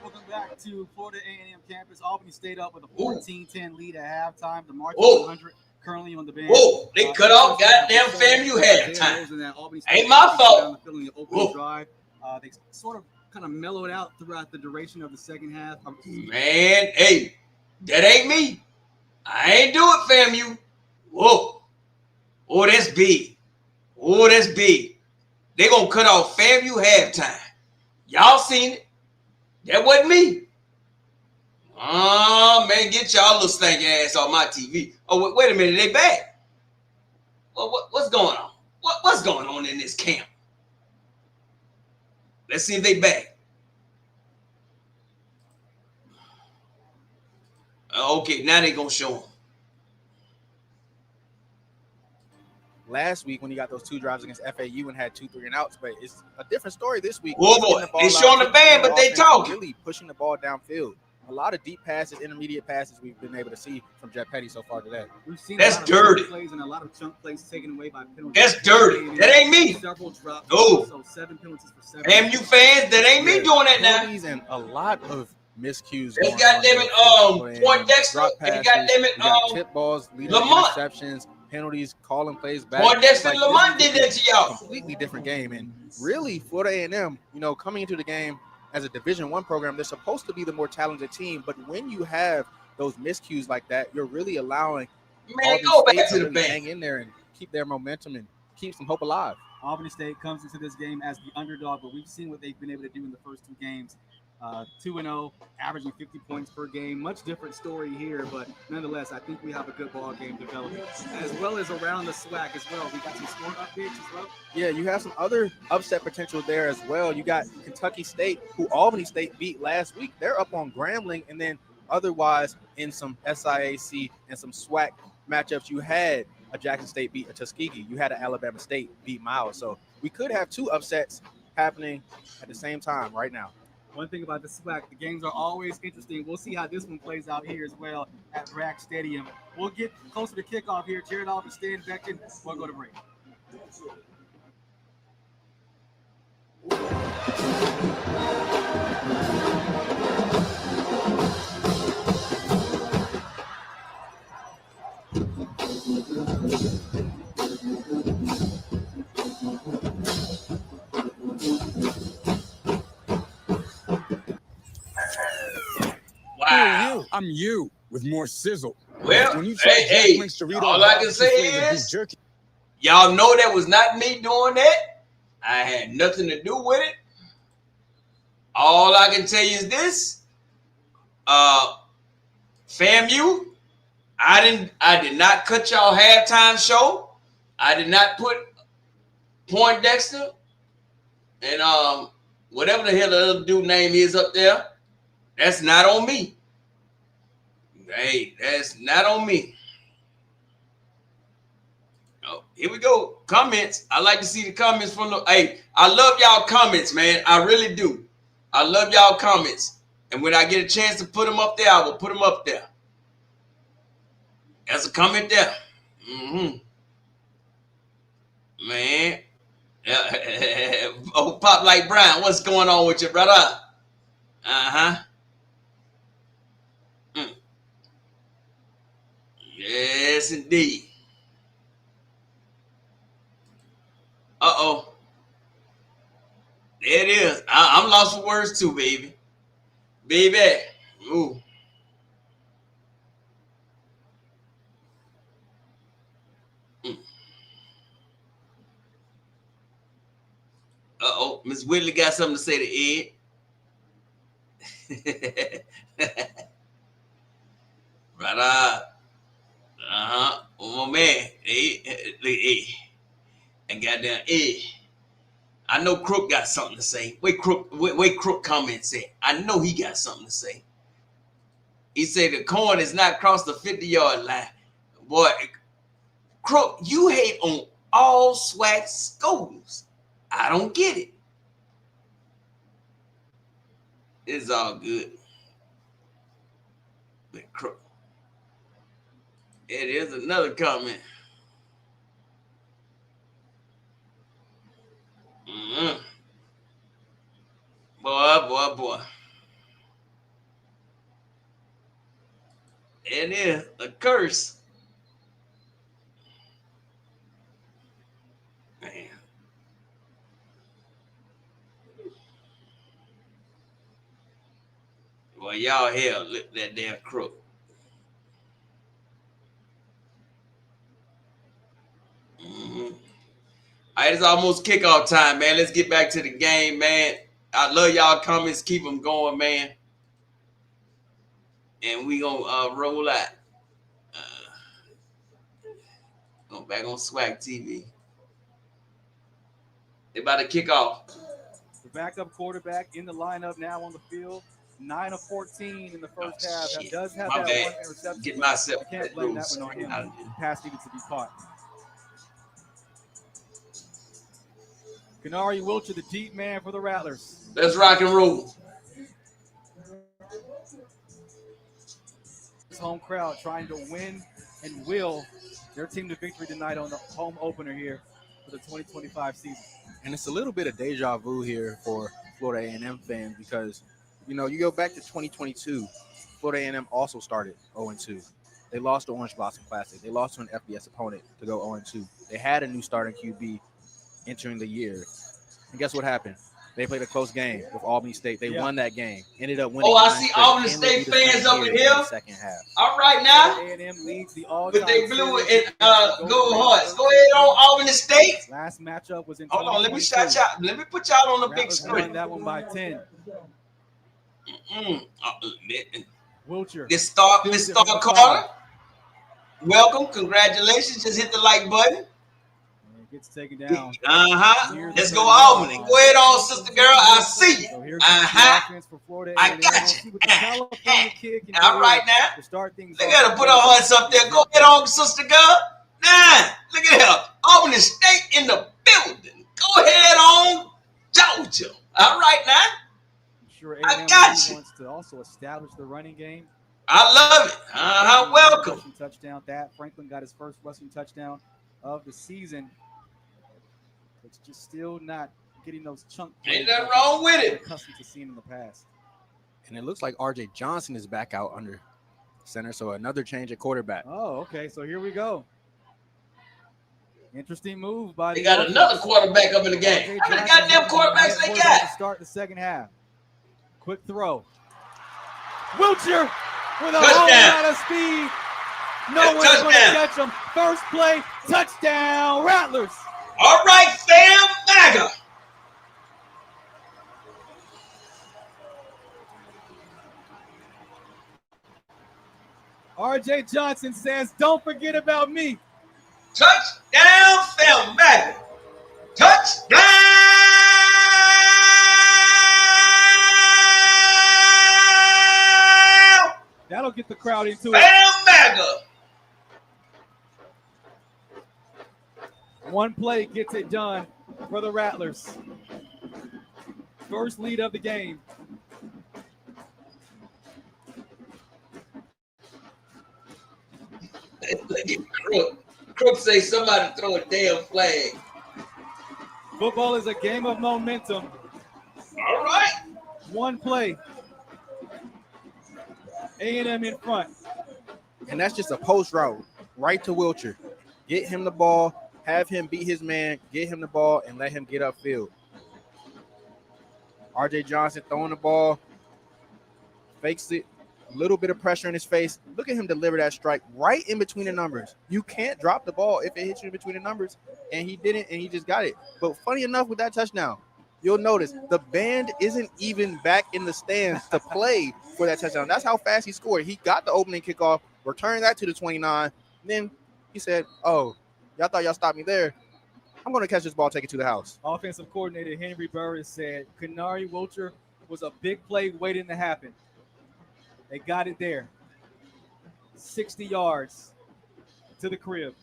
Welcome back to Florida A&M campus. Albany stayed up with a 14-10 lead at halftime. The march 100 currently on the bench. Whoa, they cut off goddamn FAMU halftime. Ain't my fault. Drive. They sort of kind of mellowed out throughout the duration of the second half. Man, hey, that ain't me. I ain't do it, FAMU. Whoa. Oh, that's big. Oh, that's big. They gonna cut off FAMU halftime. Y'all seen it. That wasn't me. Oh, man, get y'all little stanky ass off my TV. Oh, wait a minute, they back. What's going on? What's going on in this camp? Let's see if they back. Okay, now they gonna show them. Last week when he got those 2 drives against FAU and had 2 3-and-outs, but it's a different story this week. Oh boy, they showing the band, but they talking. Really pushing the ball downfield. A lot of deep passes, intermediate passes we've been able to see from Jet Petty so far today. We've seen that's dirty. Plays and a lot of chunk plays taken away by penalties. That's dirty. That ain't me. Several drops. No. So 7 penalties for 7. FAMU fans, that ain't me doing that now. And a lot of miscues. They got them in Poindexter. They got them in tip balls, leading Lamont. interceptions, penalties, calling plays back. Poindexter and Lamont did that to y'all. Completely different game. And really, Florida A&M, coming into the game as a Division I program, they're supposed to be the more talented team. But when you have those miscues like that, you're really allowing Albany State to really hang in there and keep their momentum and keep some hope alive. Albany State comes into this game as the underdog, but we've seen what they've been able to do in the first 2 games. 2-0, averaging 50 points per game. Much different story here, but nonetheless, I think we have a good ball game developing, as well as around the SWAC as well. We got some score updates as well. Yeah, you have some other upset potential there as well. You got Kentucky State, who Albany State beat last week. They're up on Grambling, and then otherwise in some SIAC and some SWAC matchups, you had a Jackson State beat a Tuskegee. You had an Alabama State beat Miles. So we could have 2 upsets happening at the same time right now. One thing about the SWAC, the games are always interesting. We'll see how this one plays out here as well at Bragg Stadium. We'll get closer to kickoff here. Jared Oliver, Stan Beckton. We'll go to break. Wow. I'm you with more sizzle. Well, when you hey, all I can say is, y'all know that was not me doing that. I had nothing to do with it. All I can tell you is this: FAMU, I did not cut y'all halftime show. I did not put Poindexter and whatever the hell the other dude name is up there. That's not on me. Hey, that's not on me. Oh, here we go. Comments. I like to see the comments from the. Hey, I love y'all comments, man. I really do. I love y'all comments. And when I get a chance to put them up there, I will put them up there. That's a comment there. Man. Oh, Pop like Brian, what's going on with you, brother? Yes, indeed. Uh-oh. There it is. I'm lost for words too, baby. Baby. Ooh. Uh-oh. Miss Whitley got something to say to Ed. Right. Oh, my man. Hey. And goddamn Ed. I know Crook got something to say. Wait, Crook comments said. I know he got something to say. He said the corn is not across the 50-yard line. Boy, Crook, you hate on all Swac schools. I don't get it. It's all good. But Crook. It is another comment. Boy. It is a curse. Man. Well, y'all hell, look at that damn Crook. All right, it's almost kickoff time, man. Let's get back to the game, man. I love y'all comments. Keep them going, man. And we gonna roll out. Go back on Swac TV. They about to kick off. The backup quarterback in the lineup now on the field. 9 of 14 in the first half. That does have that one interception. Get myself. I can't blame that one on him. Pass needed to be caught. Kanari Wilcher, the deep man for the Rattlers. Let's rock and roll. This home crowd trying to win and will their team to victory tonight on the home opener here for the 2025 season. And it's a little bit of deja vu here for Florida A&M fans because, you know, you go back to 2022, Florida A&M also started 0-2. They lost to Orange Blossom Classic. They lost to an FBS opponent to go 0-2. They had a new starting QB entering the year. And guess what happened? They played a close game with Albany State. They won that game. Ended up winning. Oh, I see Albany State fans up in here. Second half. All right now. A&M leads the with their blue and gold hearts. Go ahead on Albany State. Last matchup was in. Hold on, let me shout y'all. Let me put y'all on the big screen. That one by 10. Wilcher. Miss Star Carter. Welcome. Congratulations. Just hit the like button. Gets taken down. Let's go Albany. Go ahead on, sister girl. I see you. So I got you. All right now. They got to put our hearts up there. Go ahead on, sister girl. Nah, look at her. Albany State in the building. Go ahead on, Georgia. All right now. I'm sure I got you. Wants to also establish the running game. I love it. Welcome. Touchdown. That Franklin got his first rushing touchdown of the season. It's just still not getting those chunk plays. Ain't nothing wrong with it. Accustomed to seeing in the past. And it looks like RJ Johnson is back out under center, so another change at quarterback. Oh, okay. So here we go. Interesting move by they got another quarterback up in the game. How many goddamn quarterbacks they got? To start the second half. Quick throw. Wilcher with a whole lot of speed. No one's going to catch him. First play, touchdown, Rattlers. All right, fam, MAGA. RJ Johnson says, don't forget about me. Touchdown, fam, MAGA. Touchdown. That'll get the crowd into it. Fam, MAGA. One play gets it done for the Rattlers. First lead of the game. Look at Crook. Crook say somebody throw a damn flag. Football is a game of momentum. All right. One play. A&M in front. And that's just a post route right to Wilcher. Get him the ball, have him beat his man, get him the ball, and let him get upfield. RJ Johnson throwing the ball, fakes it, a little bit of pressure in his face. Look at him deliver that strike right in between the numbers. You can't drop the ball if it hits you in between the numbers, and he didn't, and he just got it. But funny enough, with that touchdown, you'll notice the band isn't even back in the stands to play for that touchdown. That's how fast he scored. He got the opening kickoff, returned that to the 29. Then he said, oh, y'all thought y'all stopped me there. I'm going to catch this ball, take it to the house. Offensive coordinator Henry Burris said Kenari Wilcher was a big play waiting to happen. They got it there. 60 yards to the crib.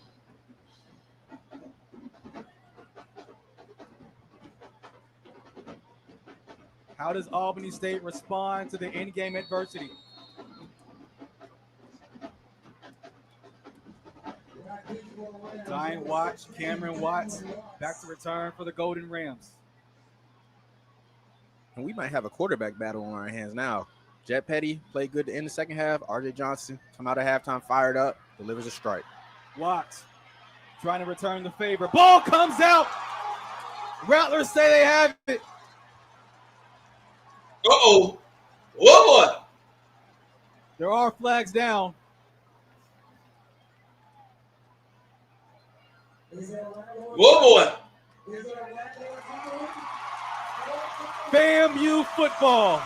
How does Albany State respond to the in-game adversity? Zion Watts, Cameron Watts, back to return for the Golden Rams. And we might have a quarterback battle on our hands now. Jet Petty played good to end the second half. RJ Johnson come out at halftime, fired up, delivers a strike. Watts trying to return the favor. Ball comes out. Rattlers say they have it. Uh-oh. Whoa, boy. There are flags down. Whoa, boy. FAMU football.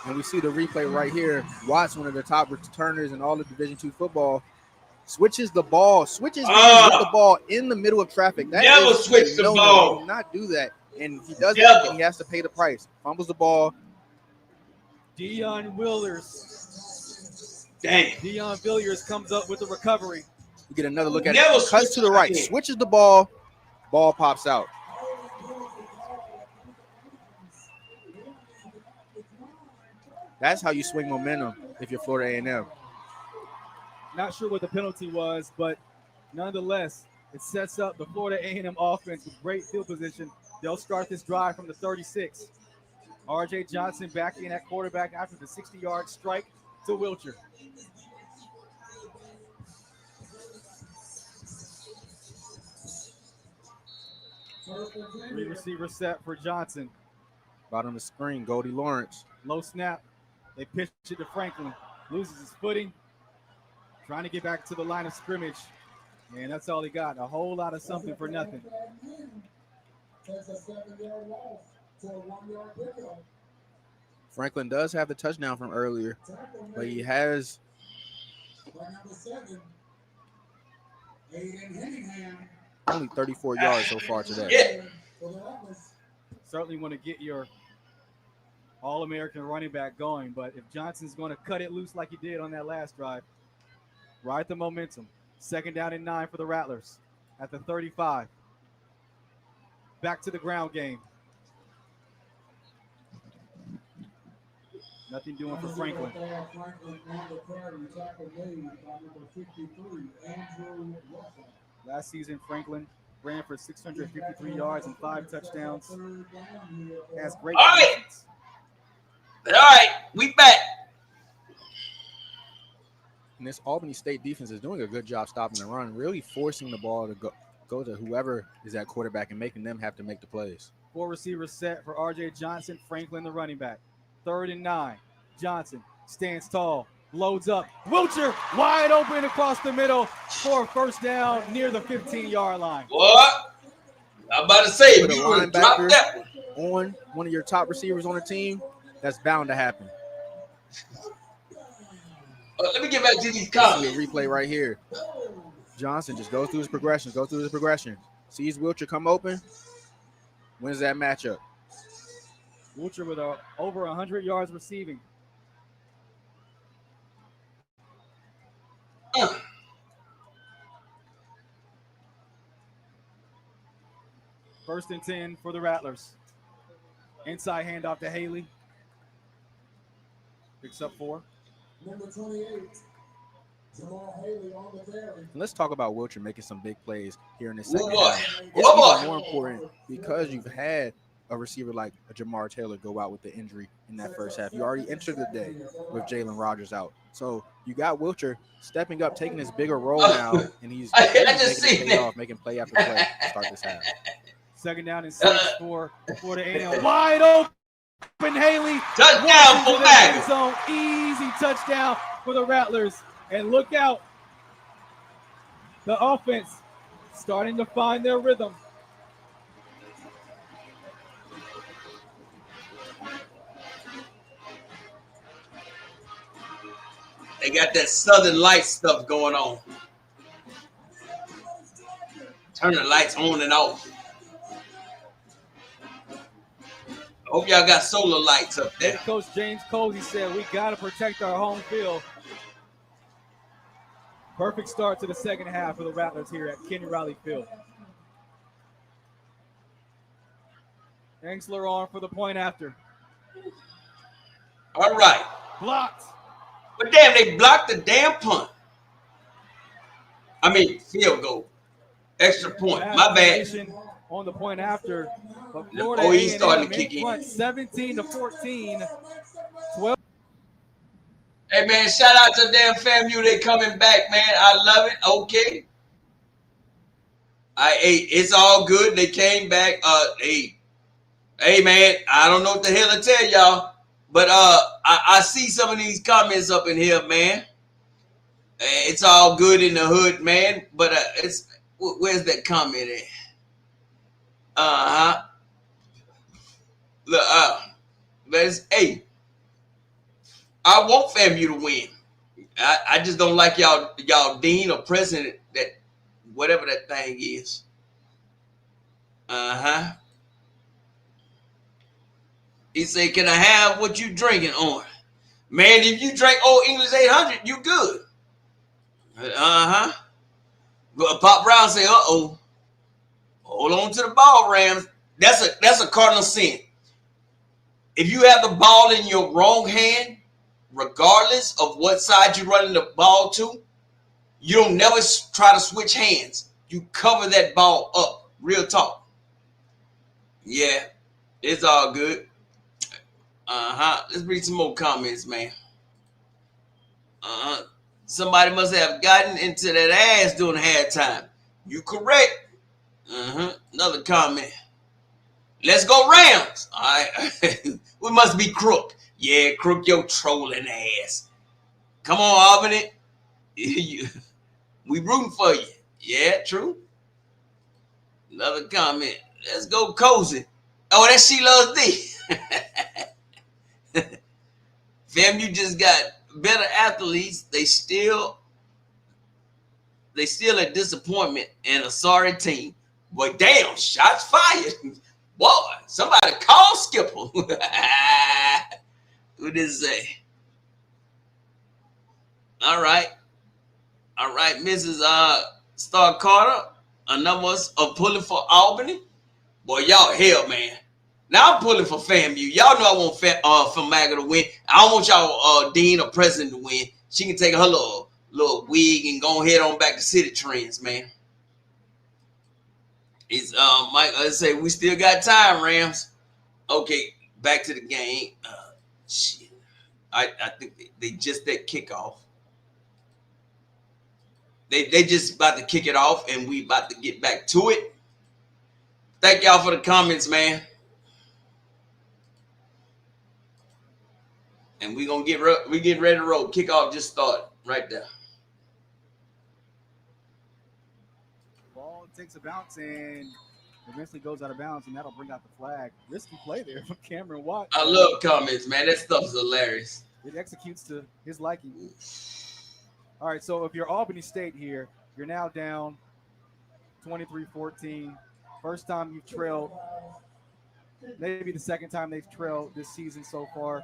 And we see the replay right here. Watts, one of the top returners in all of Division II football, switches the ball, with the ball in the middle of traffic. That never switch the ball. He do not do that. And he does it, and he has to pay the price. Fumbles the ball. Dion Willers. Dang. Dion Villiers comes up with the recovery. We get another look at it. Cuts to the right, switches the ball. Ball pops out. That's how you swing momentum if you're Florida A&M. Not sure what the penalty was, but nonetheless, it sets up the Florida A&M offense with great field position. They'll start this drive from the 36. RJ Johnson back in at quarterback after the 60-yard strike to Wilcher. Three receiver set for Johnson. Bottom of the screen, Goldie Lawrence. Low snap. They pitch it to Franklin. Loses his footing. Trying to get back to the line of scrimmage. And that's all he got. A whole lot of something for nothing. Franklin does have the touchdown from earlier, but he has only 34 yards so far today. Certainly want to get your All-American running back going, but if Johnson's going to cut it loose like he did on that last drive, ride the momentum. 2nd down and 9 for the Rattlers at the 35. Back to the ground game. Nothing doing for Franklin. Last season, Franklin ran for 653 yards and 5 touchdowns. Has great defense. All right, we back. And this Albany State defense is doing a good job stopping the run, really forcing the ball to go to whoever is at quarterback and making them have to make the plays. 4 receivers set for RJ Johnson, Franklin the running back. 3rd and 9. Johnson stands tall, loads up. Wilcher wide open across the middle for a 1st down near the 15-yard line. What? I'm about to say, Put if a you would have dropped that on one of your top receivers on the team, that's bound to happen. Let me get back to these comments. The replay right here. Johnson just goes through his progressions, sees Wilcher come open, wins that matchup. Wilcher with over 100 yards receiving. First and 10 for the Rattlers. Inside handoff to Haley. Picks up 4. Number 28, Jamal Haley on the carry. Let's talk about Wilcher making some big plays here in the second boy. half. It's even more important because you've had a receiver like a Jamar Taylor go out with the injury in that first half. You already entered the day with Jalen Rogers out. So you got Wilcher stepping up, taking his bigger role now, and he's making it pay off, making play after play to start this half. 2nd down and 6 for the A&M. Wide open, Haley. Touchdown for Mac. Zone. Easy touchdown for the Rattlers. And look out. The offense starting to find their rhythm. They got that Southern Light stuff going on. Turn the lights on and off. I hope y'all got solar lights up there. Coach James Cozy said we got to protect our home field. Perfect start to the second half for the Rattlers here at Kenny Riley Field. Angsler on for the point after. All right. Blocked. But damn, they blocked the damn punt. I mean, field goal. Extra point. My bad. On the point after. But Florida he's starting to kick in. 17-14. 12. Hey, man, shout out to damn FAMU. They coming back, man. I love it. Okay. It's all good. They came back. Hey, man, I don't know what the hell to tell y'all. But I see some of these comments up in here, man. It's all good in the hood, man. But where's that comment at? Look, hey, I want FAMU to win. I just don't like y'all dean or president, that whatever that thing is. He said, "Can I have what you drinking on?" Man, if you drink Old English 800, you good. But Pop Brown say, "Uh-oh. Hold on to the ball, Rams." That's a cardinal sin. If you have the ball in your wrong hand, regardless of what side you're running the ball to, you don't never try to switch hands. You cover that ball up. Real talk. Yeah, it's all good. Let's read some more comments, man. Somebody must have gotten into that ass during halftime. You correct. Another comment. Let's go Rams. All right. We must be Crook. Yeah, Crook, your trolling ass. Come on, Albany. We rooting for you. Yeah, true. Another comment. Let's go Cozy. Oh, that's She Loves D. FAMU just got better athletes. They still a disappointment and a sorry team. Boy, damn, shots fired. Boy, somebody call Skipper. What did it say? All right, Mrs. Star Carter. A numbers of pulling for Albany. Boy, y'all hell, man. Now I'm pulling for FAMU. Y'all know I want Famaga to win. I don't want y'all dean or president to win. She can take her little wig and go head on back to City Trends, man. It's Mike. Let's say we still got time, Rams. Okay, back to the game. Shit. I think they just that kickoff. They just about to kick it off, and we about to get back to it. Thank y'all for the comments, man. And we getting ready to roll. Kickoff just started right there. Ball takes a bounce and eventually goes out of bounds, and that'll bring out the flag. Risky play there from Cameron Watt. I love comments, man. That stuff is hilarious. It executes to his liking. All right, so if you're Albany State here, you're now down 23-14. First time you've trailed. Maybe the second time they've trailed this season so far.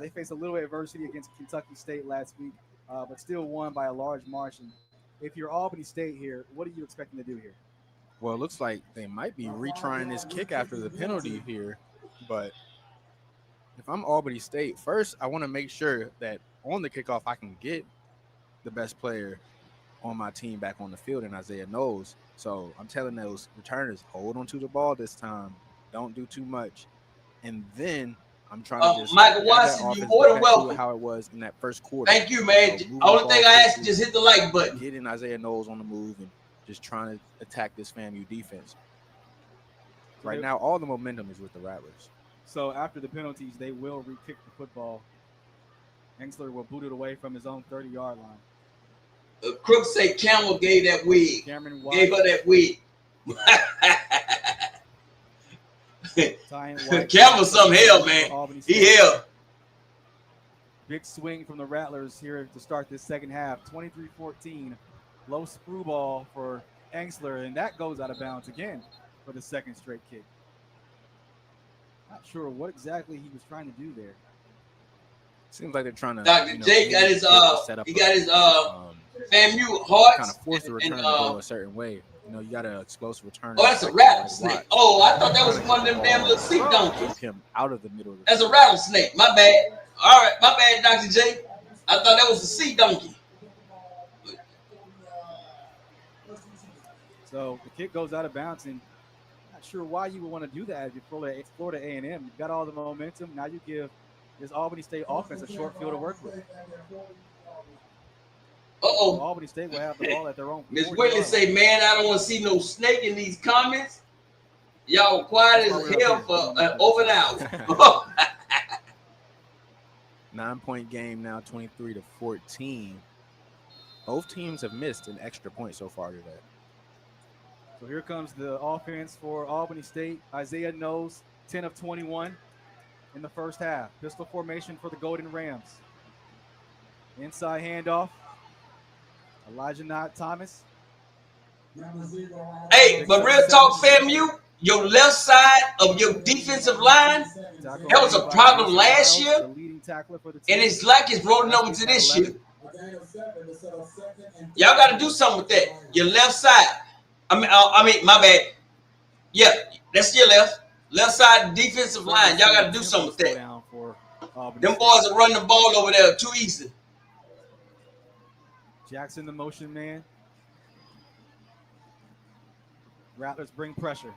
They faced a little adversity against Kentucky State last week, but still won by a large margin. If you're Albany State here, what are you expecting to do here? Well, it looks like they might be retrying this kick after the penalty here. But if I'm Albany State, first I want to make sure that on the kickoff I can get the best player on my team back on the field in Isaiah Knowles. So I'm telling those returners, hold on to the ball this time. Don't do too much. And then I'm trying to just Michael Watson, you more than welcome. How it was in that first quarter. Thank you, man. Only thing I ask you, just hit the like button. Getting Isaiah Knowles on the move and just trying to attack this FAMU defense. Right now, all the momentum is with the Rattlers. So after the penalties, they will re-kick the football. Engsler will boot it away from his own 30-yard line. Crooks say Campbell gave that wig. Cameron gave her that wig. Campbell's some hell, man. He hell. Big swing from the Rattlers here to start this second half. 23-14. Low screwball for Engsler, and that goes out of bounds again for the second straight kick. Not sure what exactly he was trying to do there. Seems like they're trying to. Dr. J got his he got his FAMU hearts. Kind of force the return to go a certain way. You know, you got an explosive return. Oh, that's a rattlesnake. Oh, I thought that was one of them damn little sea donkeys. Him out of the middle. Of the that's a rattlesnake. My bad. All right, my bad, Dr. J. I thought that was a sea donkey. So the kick goes out of bounds, and not sure why you would want to do that if you're Florida A&M. You've got all the momentum. Now you give this Albany State offense a short field to work with. Uh-oh. Albany State will have the ball at their own. Miss Whitley say, man, I don't want to see no snake in these comments. Y'all quiet as hell for over an hour. 9-point game now, 23-14. Both teams have missed an extra point so far today. So here comes the offense for Albany State. Isaiah Knowles, 10 of 21 in the first half. Pistol formation for the Golden Rams. Inside handoff. Elijah Knott Thomas. Hey, but real talk, FAMU, your left side of your defensive line, that was a problem last year, and it's like it's rolling over to this year. Y'all got to do something with that. Your left side. I mean, my bad. Yeah, that's your left side defensive line. Y'all got to do something with that. Them boys are running the ball over there too easy. Jackson, the motion man. Rattlers bring pressure.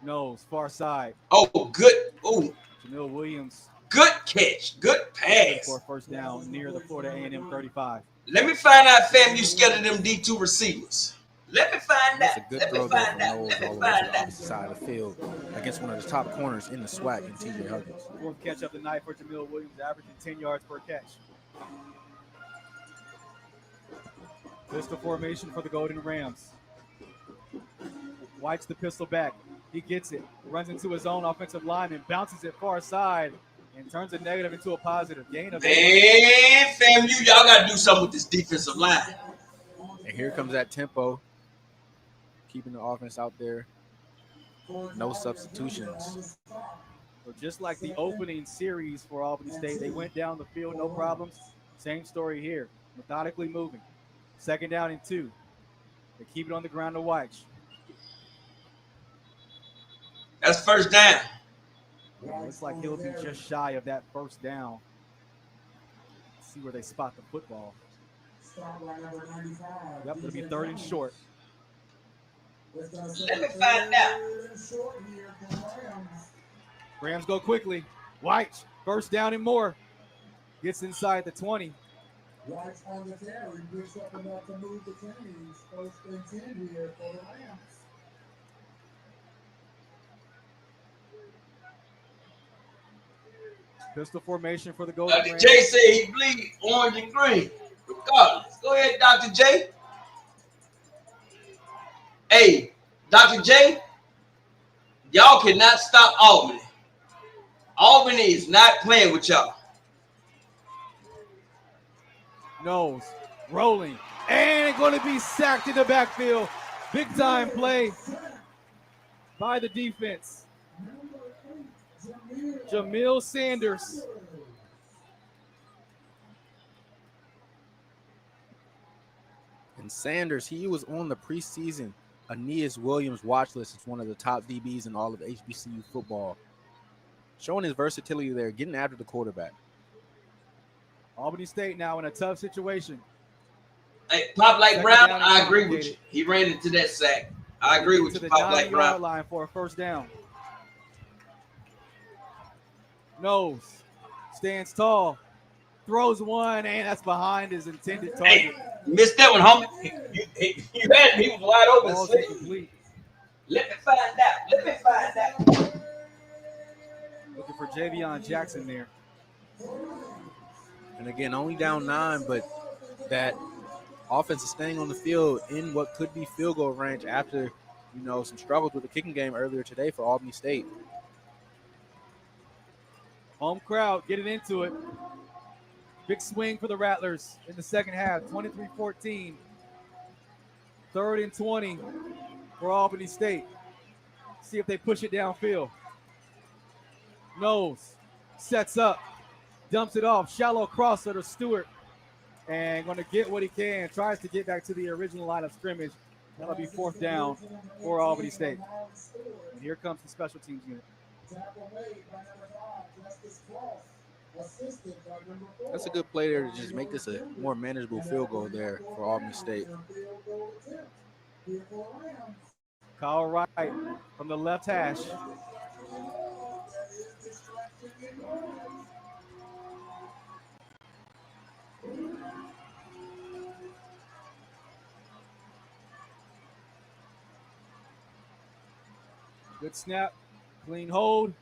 Knowles, far side. Oh, good. Oh, Jamil Williams. Good catch. Good pass. For a first down near the Florida A&M 35. Let me find out if FAMU scared of them D2 receivers. Let me find That's out. a good Let throw me there find from out. Knowles Let all me the way to find the out. opposite side of the field against one of the top corners in the SWAC and TJ Huggins. Fourth catch of the night for Jamil Williams, averaging 10 yards per catch. Pistol formation for the Golden Rams. White's the pistol back. He gets it, runs into his own offensive lineman, bounces it far side, and turns a negative into a positive. Gain of 8. Man, FAMU, y'all got to do something with this defensive line. And here comes that tempo, keeping the offense out there. No substitutions. So just like the opening series for Albany State, they went down the field, no problems. Same story here, methodically moving. Second down and 2. They keep it on the ground to White. That's first down. Yeah, looks like he'll be just shy of that first down. Let's see where they spot the football. Yep, it'll be 3rd and short. Let me find out. Rams go quickly. White, first down and more. Gets inside the 20. White on the carry, picks up enough to move the chains. 1st and 10 here for the Rams. Pistol formation for the Golden Dr. Rams. J said he bleed orange and green. Regardless. Go ahead, Dr. J. Hey, Dr. J, y'all cannot stop Albany. Albany is not playing with y'all. Knowles rolling and going to be sacked in the backfield. Big time play by the defense. Jamil Sanders. And Sanders, he was on the preseason Aeneas Williams watch list as one of the top DBs in all of HBCU football. Showing his versatility there, getting after the quarterback. Albany State now in a tough situation. Hey, Pop Like Brown, I agree with you. He ran into that sack. I agree with you, the Pop Like 9-yard Brown. line for a first down. Nose. Stands tall. Throws one, and that's behind his intended target. Hey, missed that one, homie. You had me. He was wide open. Ball's incomplete. Let me find out. Looking for Javion Jackson there. And again, only down 9, but that offense is staying on the field in what could be field goal range after, some struggles with the kicking game earlier today for Albany State. Home crowd getting into it. Big swing for the Rattlers in the second half, 23-14. 3rd and 20 for Albany State. See if they push it downfield. Nose, sets up, dumps it off. Shallow crosser to Stewart. And going to get what he can. Tries to get back to the original line of scrimmage. That'll be 4th down for Albany State. And here comes the special teams unit. That's a good play there to just make this a more manageable field goal there for Albany State. Kyle Wright from the left hash. Good snap, clean hold,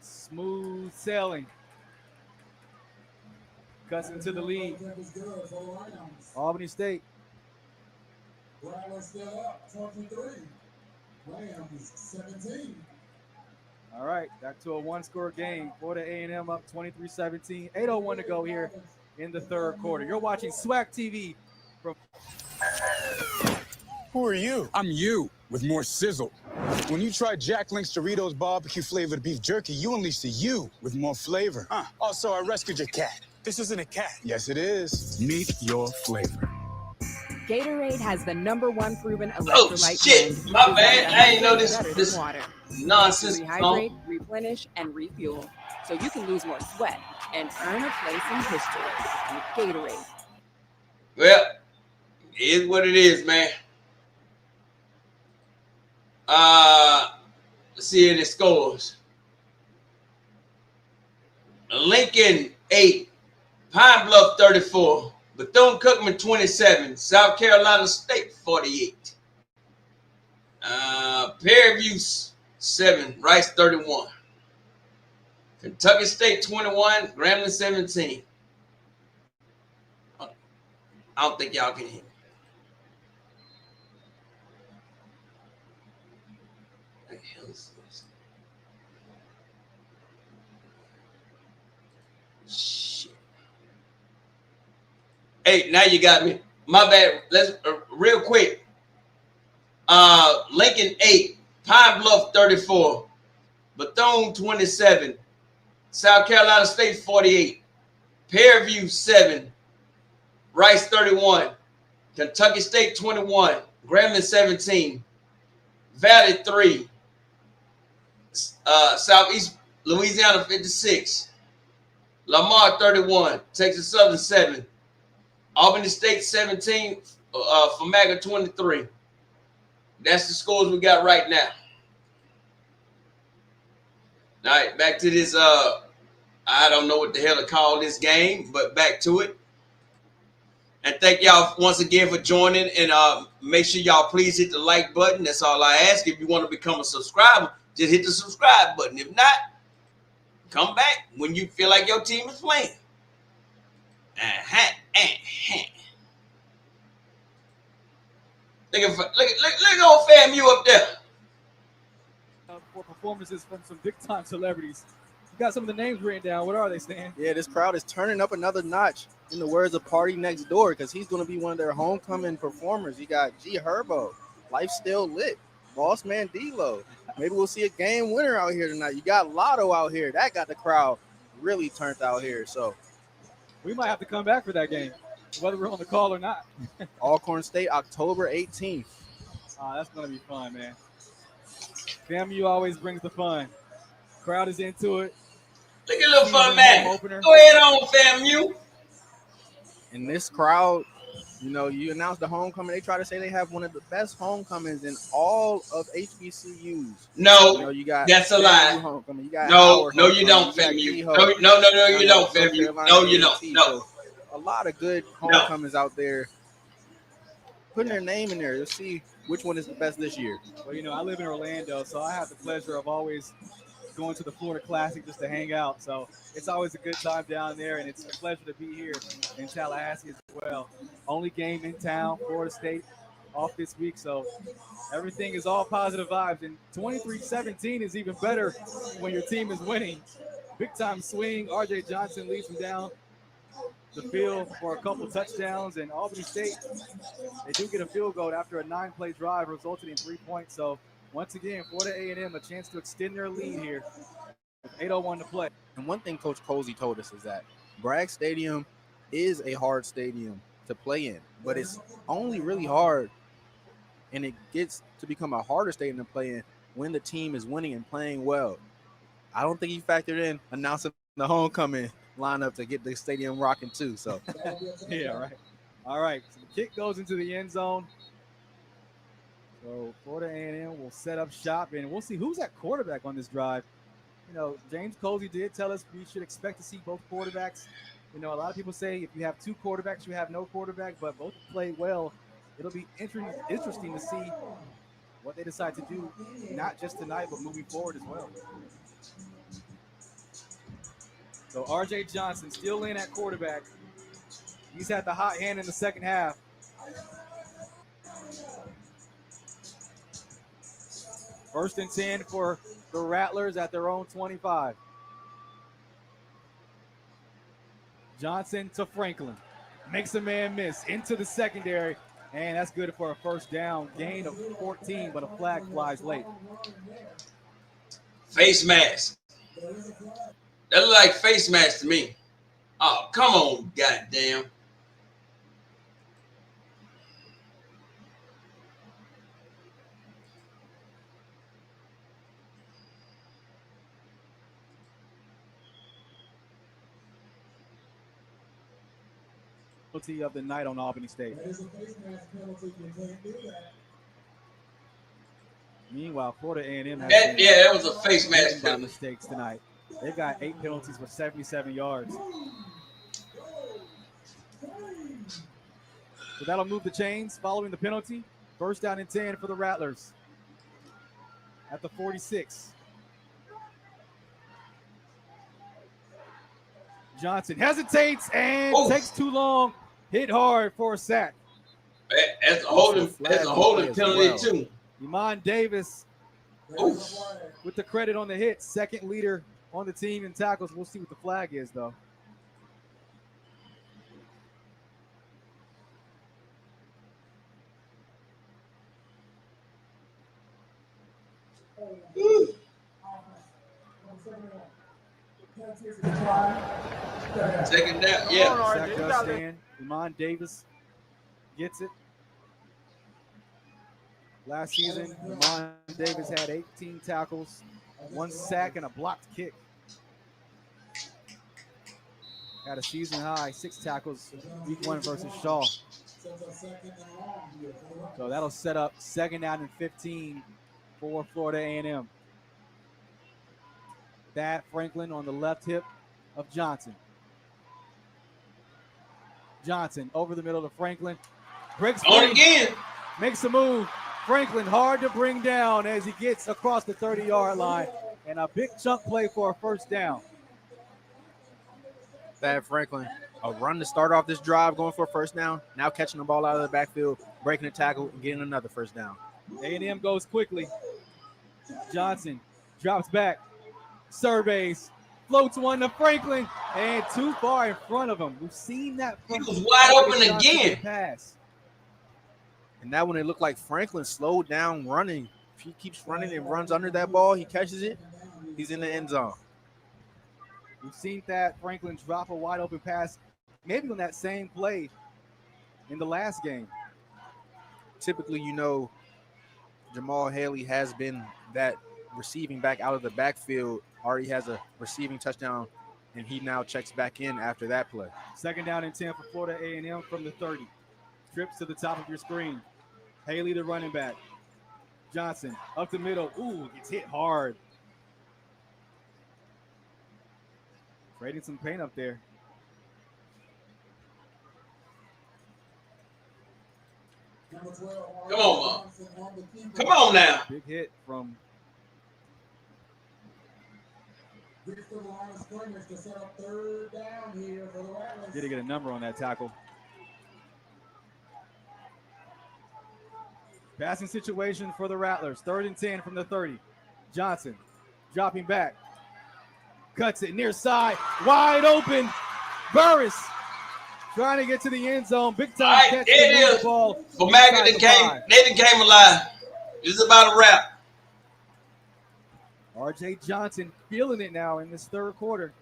smooth sailing. Cuts into the lead. Albany State. All right, back to a one-score game. Florida A&M up 23-17. 8:01 to go here in the 3rd quarter. You're watching SWAC TV from. Who are you? I'm you, with more sizzle. When you try Jack Link's Doritos barbecue flavored beef jerky, you unleash the you with more flavor. Also, I rescued your cat. This isn't a cat. Yes, it is. Meet your flavor. Gatorade has the #1 proven electrolyte. Oh shit! blend My bad. I ain't know better than this water. nonsense. Rehydrate, replenish, and refuel, so you can lose more sweat and earn a place in history with Gatorade. Well, it is what it is, man. Let's see how it scores. Lincoln 8, Pine Bluff 34, Bethune-Cookman 27, South Carolina State 48, Fairview 7, Rice 31, Kentucky State 21, Grambling 17. I don't think y'all can hear me. What the hell is this? Shit. Hey, now you got me. My bad. Let's real quick. Lincoln 8, Pine Bluff 34, Bethune 27, South Carolina State 48, Fairview 7, Rice 31, Kentucky State 21, Grambling 17, Valley 3, Southeast Louisiana 56, Lamar 31, Texas Southern 7, Albany State 17, Formaga 23. That's the scores we got right now. All right, back to this. I don't know what the hell to call this game, but back to it. And thank y'all once again for joining. And make sure y'all please hit the like button. That's all I ask. If you want to become a subscriber, just hit the subscribe button. If not, come back when you feel like your team is playing. Look at old FAMU up there. For performances from some big-time celebrities. You got some of the names written down. What are they, Stan? Yeah, this crowd is turning up another notch, in the words of Party Next Door, because he's going to be one of their homecoming performers. You got G Herbo, Life Still Lit, Boss Man D-Lo. Maybe we'll see a game winner out here tonight. You got Lotto out here. That got the crowd really turned out here. So we might have to come back for that game, whether we're on the call or not. Alcorn State, October 18th. That's going to be fun, man. FAMU always brings the fun. Crowd is into it. Look at little fun man. Go ahead on, FAMU. And this crowd, You know, you announce the homecoming. They try to say they have one of the best homecomings in all of HBCUs. No, you know, you got that's a lie. Homecoming. You got No, Howard no, you don't, homecoming. FAMU. You No, got no, no, no, you don't, North FAMU. Carolina No, you don't. A&T. No. So a lot of good homecomings out there. Putting their name in there. Let's see which one is the best this year. Well, you know, I live in Orlando, so I have the pleasure of always going to the Florida Classic just to hang out. So it's always a good time down there, and it's a pleasure to be here in Tallahassee as well. Only game in town, Florida State off this week, so everything is all positive vibes. And 23-17 is even better when your team is winning. Big time swing. RJ Johnson leads them down the field for a couple touchdowns, and Albany State, they do get a field goal after a 9-play drive resulted in 3 points. So once again, Florida A&M a chance to extend their lead here with 8:01 to play. And one thing Coach Cozy told us is that Bragg Stadium is a hard stadium to play in, but it's only really hard, and it gets to become a harder stadium to play in when the team is winning and playing well. I don't think he factored in announcing the homecoming lineup to get the stadium rocking too. So yeah, right. All right, so the kick goes into the end zone. So Florida A&M will set up shop, and we'll see who's at quarterback on this drive. You know, James Cozy did tell us we should expect to see both quarterbacks. You know, a lot of people say if you have two quarterbacks, you have no quarterback, but both play well. It'll be interesting to see what they decide to do, not just tonight, but moving forward as well. So RJ Johnson still in at quarterback. He's had the hot hand in the second half. First and 10 for the Rattlers at their own 25. Johnson to Franklin. Makes a man miss into the secondary, and that's good for a first down. Gain of 14, but a flag flies late. Face mask. That look like face mask to me. Oh, come on, goddamn. Penalty of the night on Albany State. Meanwhile, Florida A&M has that was a face mask by mistakes tonight. They've got 8 penalties for 77 yards. So that'll move the chains following the penalty. First down and 10 for the Rattlers at the 46. Johnson hesitates and takes too long. Hit hard for a sack. That's a holding penalty too. Iman Davis with the credit on the hit. Second leader on the team in tackles. We'll see what the flag is, though. Second down, yeah. Sack does stand. Iman Davis gets it. Last season, Iman Davis had 18 tackles, 1 sack, and a blocked kick. Had a season high 6 tackles week 1 versus Shaw. So that'll set up second down and 15 for Florida A&M. Thad Franklin on the left hip of Johnson. Johnson over the middle to Franklin. Breaks on again. Makes a move. Franklin hard to bring down as he gets across the 30-yard line. And a big chunk play for a first down. Thad Franklin, a run to start off this drive, going for a first down. Now catching the ball out of the backfield, breaking the tackle, and getting another first down. A&M goes quickly. Johnson drops back, surveys, floats one to Franklin, and too far in front of him. We've seen that. He was wide open again. Pass. And that one, it looked like Franklin slowed down running. If he keeps running and runs under that ball, he catches it, he's in the end zone. We've seen that Franklin drop a wide open pass, maybe on that same play in the last game. Typically, you know, Jamal Haley has been that receiving back out of the backfield, already has a receiving touchdown, and he now checks back in after that play. Second down and 10 for Florida A&M from the 30. trips to the top of your screen. Haley, the running back. Johnson up the middle. Ooh, gets hit hard. Trading some paint up there. Come on, Mom. Come on now. Big hit from. Did get a number on that tackle. Passing situation for the Rattlers. 3rd and 10 from the 30. Johnson dropping back. Cuts it near side. Wide open. Burris trying to get to the end zone. Big time catch. There it is. For Maggot and Nathan came alive. This is about a wrap. RJ Johnson feeling it now in this 3rd quarter.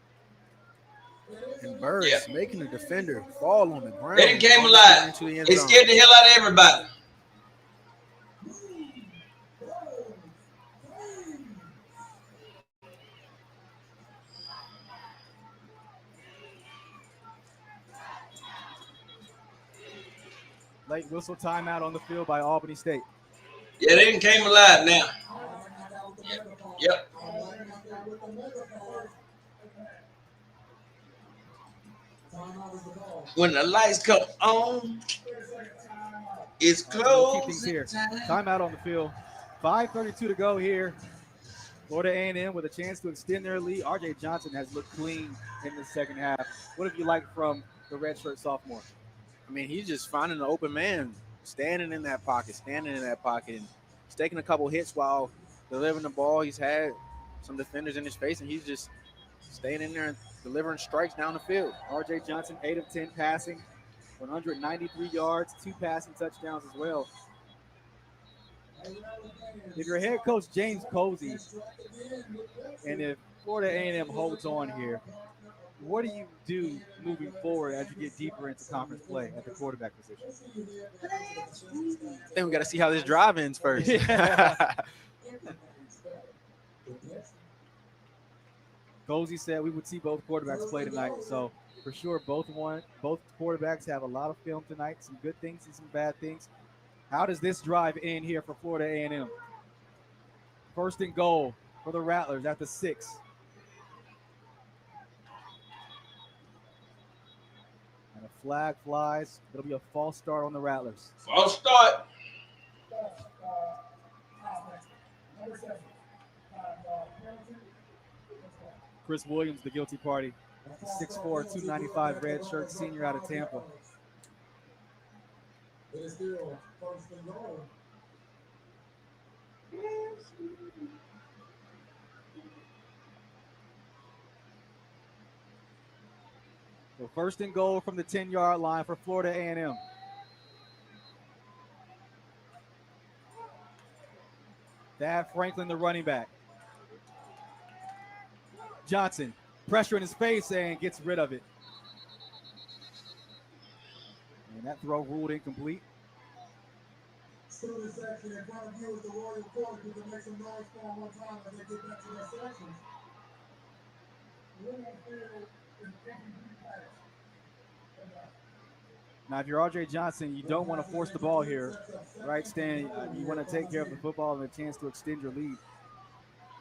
And Burris making the defender fall on the ground. Nathan came alive. He scared the hell out of everybody. Late whistle timeout on the field by Albany State. Yeah, they didn't came alive now. Yep. When the lights come on, it's close. Keep things here. Timeout on the field. 5:32 to go here. Florida A&M with a chance to extend their lead. RJ Johnson has looked clean in the second half. What have you liked from the redshirt sophomore? I mean, he's just finding an open man, standing in that pocket, and he's taking a couple hits while delivering the ball. He's had some defenders in his face, and he's just staying in there and delivering strikes down the field. RJ Johnson, 8 of 10 passing, 193 yards, 2 passing touchdowns as well. If you're head coach James Posey, and if Florida A&M holds on here, what do you do moving forward as you get deeper into conference play at the quarterback position? I think we got to see how this drive ends first. Posey said we would see both quarterbacks play tonight, so for sure both quarterbacks have a lot of film tonight, some good things and some bad things. How does this drive end here for Florida A&M? 1st and goal for the Rattlers at the 6. And a flag flies. It'll be a false start on the Rattlers. False start. Chris Williams, the guilty party. 6'4", 295 red shirt senior out of Tampa. It is still 1st and goal. So 1st and goal from the 10-yard line for Florida A&M. Thad Franklin, the running back. Johnson, pressure in his face and gets rid of it. And that throw ruled incomplete. Student section in front of you is the Royal Court. You can make some noise for them one time as they get back to their sections. Now, if you're RJ Johnson, you don't want to force the ball here, right, Stan? You want to take care of the football and a chance to extend your lead.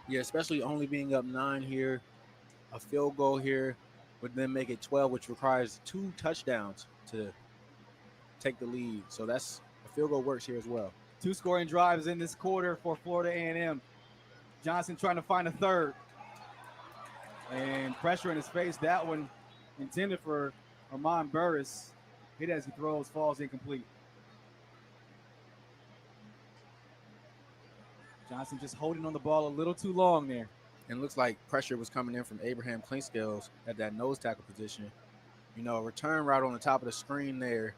Yeah, especially only being up 9 here. A field goal here would then make it 12, which requires 2 touchdowns to take the lead. So that's a field goal works here as well. 2 scoring drives in this quarter for Florida A&M. Johnson trying to find a 3rd. And pressure in his face. That one intended for Armand Burris. Hit as he throws, falls incomplete. Johnson just holding on the ball a little too long there. And looks like pressure was coming in from Abraham Clinkscales at that nose tackle position. You know, a return route on the top of the screen there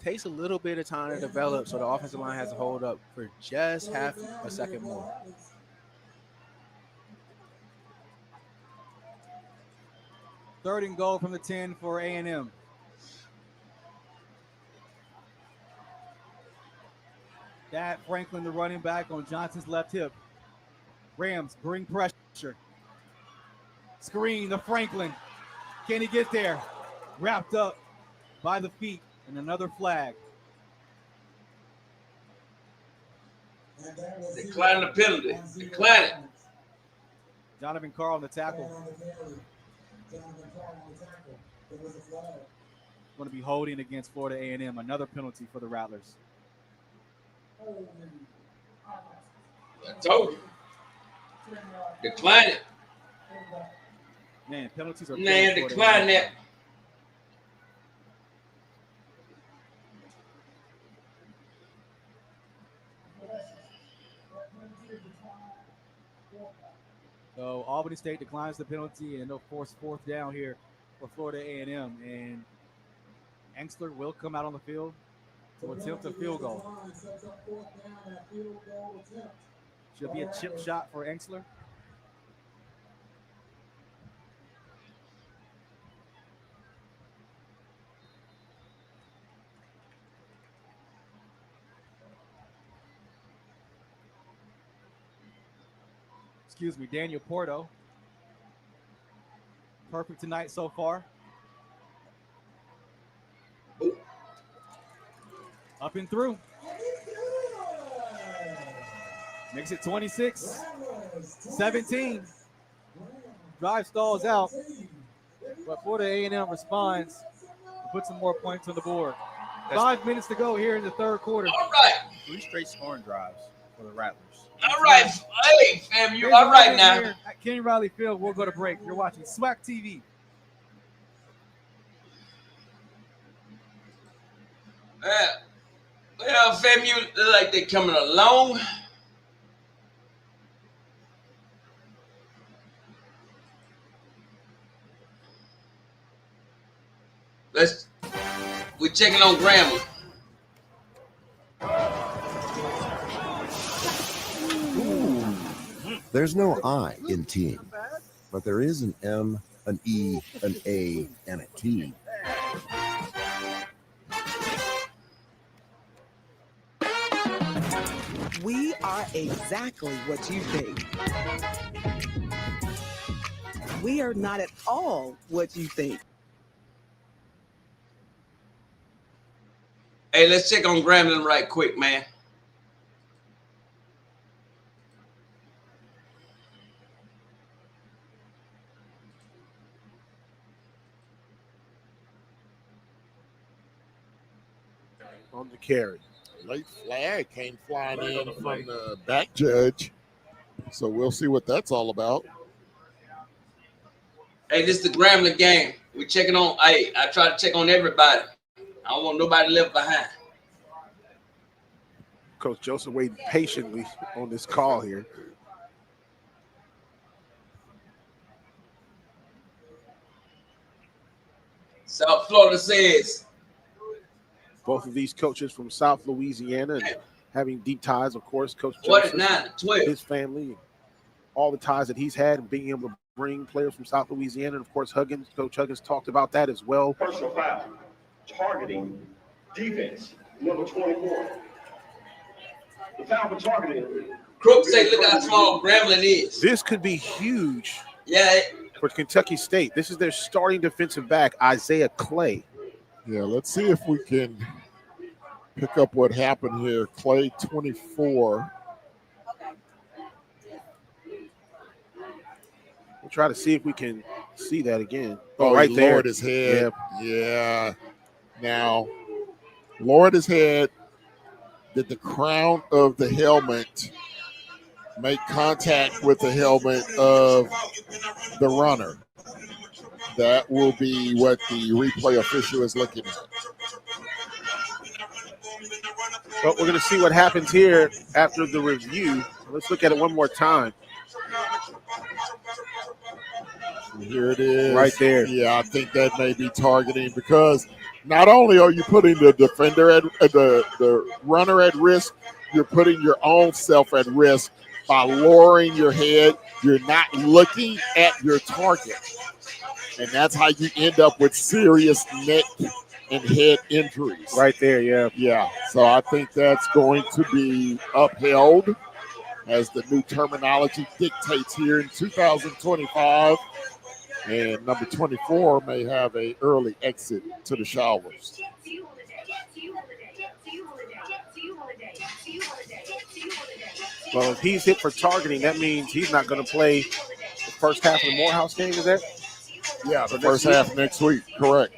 takes a little bit of time to develop, so the offensive line has to hold up for just half a second more. Third and goal from the 10 for A&M. Thad Franklin, the running back, on Johnson's left hip. Rams bring pressure. Screen to Franklin. Can he get there? Wrapped up by the feet, and another flag. Decline the penalty. Decline it. Jonathan Carl on the tackle. Going to be holding against Florida A&M. Another penalty for the Rattlers. I told you. Decline it. Man, penalties are. Man, decline that. So Albany State declines the penalty, and they'll force fourth down here for Florida A&M. And Engstler will come out on the field to attempt a field goal. Should be a chip shot for Engstler. Excuse me, Daniel Porto. Perfect tonight so far. Up and through. Makes it 26-17. Drive stalls out, but Florida A&M responds to put some more points on the board. 5 minutes to go here in the third quarter. All right. 3 straight scoring drives for the Rattlers. All right. Hey, fam, you all right now? Here at Kenny Riley Field, we'll go to break. You're watching SWAC TV. Well, fam, you look like they're coming along. We're checking on grammar. There's no I in team, but there is an M, an E, an A, and a T. We are exactly what you think. We are not at all what you think. Hey, let's check on Grambling right quick, man. On the carry. Late flag came flying in from the back judge. So we'll see what that's all about. Hey, this is the Grambling game. We're checking on. Hey, I try to check on everybody. I don't want nobody left behind. Coach Joseph waiting patiently on this call here. South Florida says. Both of these coaches from South Louisiana and having deep ties, of course, Coach What Joseph, 9-12? his family, all the ties that he's had and being able to bring players from South Louisiana. And, of course, Coach Huggins talked about that as well. Personal foul, targeting, defense, number 24. The foul for targeting. Crooks say, look how small Grambling is. This could be huge for Kentucky State. This is their starting defensive back, Isaiah Clay. Yeah, let's see if we can pick up what happened here. Clay, 24. We'll try to see if we can see that again. Oh, right he there. lowered his head. Yeah. Now, lowered his head. Did the crown of the helmet make contact with the helmet of the runner? That will be what the replay official is looking at. But we're going to see what happens here after the review. Let's look at it one more time. Here it is. Right there. Yeah, I think that may be targeting because not only are you putting the defender at the runner at risk, you're putting your own self at risk by lowering your head. You're not looking at your target. And that's how you end up with serious neck and head injuries. Right there, yeah. Yeah, so I think that's going to be upheld as the new terminology dictates here in 2025. And number 24 may have an early exit to the showers. Well, if he's hit for targeting, that means he's not going to play the first half of the Morehouse game, is that? Yeah, the first half next week, correct.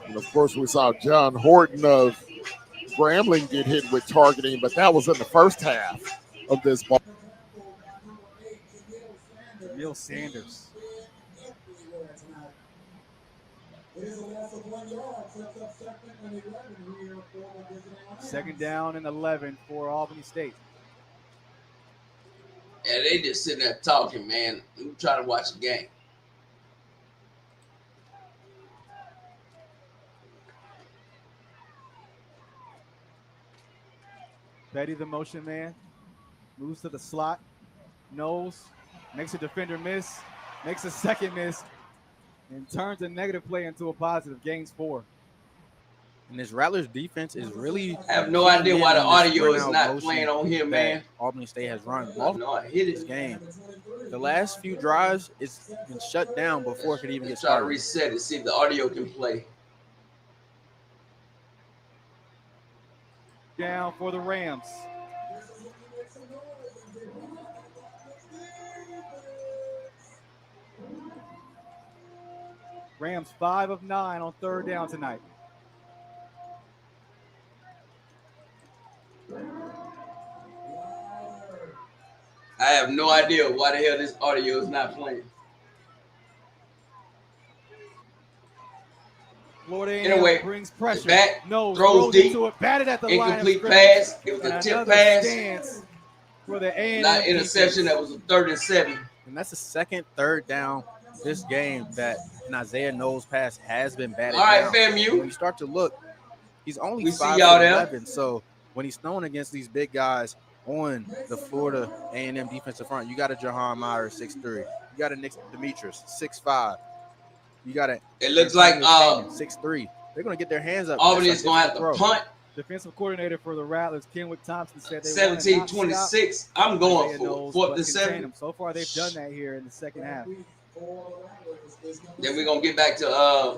And of course, we saw John Horton of Grambling get hit with targeting, but that was in the first half of this ball. Emil Sanders. Second down and 11 for Albany State. Yeah, they just sitting there talking, man. I'm trying to watch the game. Petty, the motion man, moves to the slot, knows, makes a defender miss, makes a second miss, and turns a negative play into a positive. Gains 4. And this Rattlers defense is really. I have no idea why the audio is not playing on here, man. Albany State has run No, I hit this game. The last few drives, it's been shut down before it could even get Try started. to reset it, see if the audio can play. Down for the Rams. Rams 5 of 9 on third down tonight. I have no idea why the hell this audio is not playing. Florida Anyway, brings pressure. Back, No, throws deep, into it, batted at the line of incomplete scrimmage. pass. It was a And tip another pass. stance for the A&M Not interception. That was a 3rd and 7. And that's the second third down this game that an Isaiah Knowles pass has been batted All right, down. FAMU. When you start to look, he's only We see 5 y'all for there. 11. So when he's throwing against these big guys on the Florida A&M defensive front, you got a Jahan Meyer 6'3". You got a Nick Demetrius 6'5". You got a. It looks like 6'3". They're going to get their hands up. Albany That's is a going to have difficult to throw. punt. Defensive coordinator for the Rattlers, Kenwick Thompson, said they 17-26. I'm going for 4th and 7. So far, they've done that here in the second half. Then we're going to get back to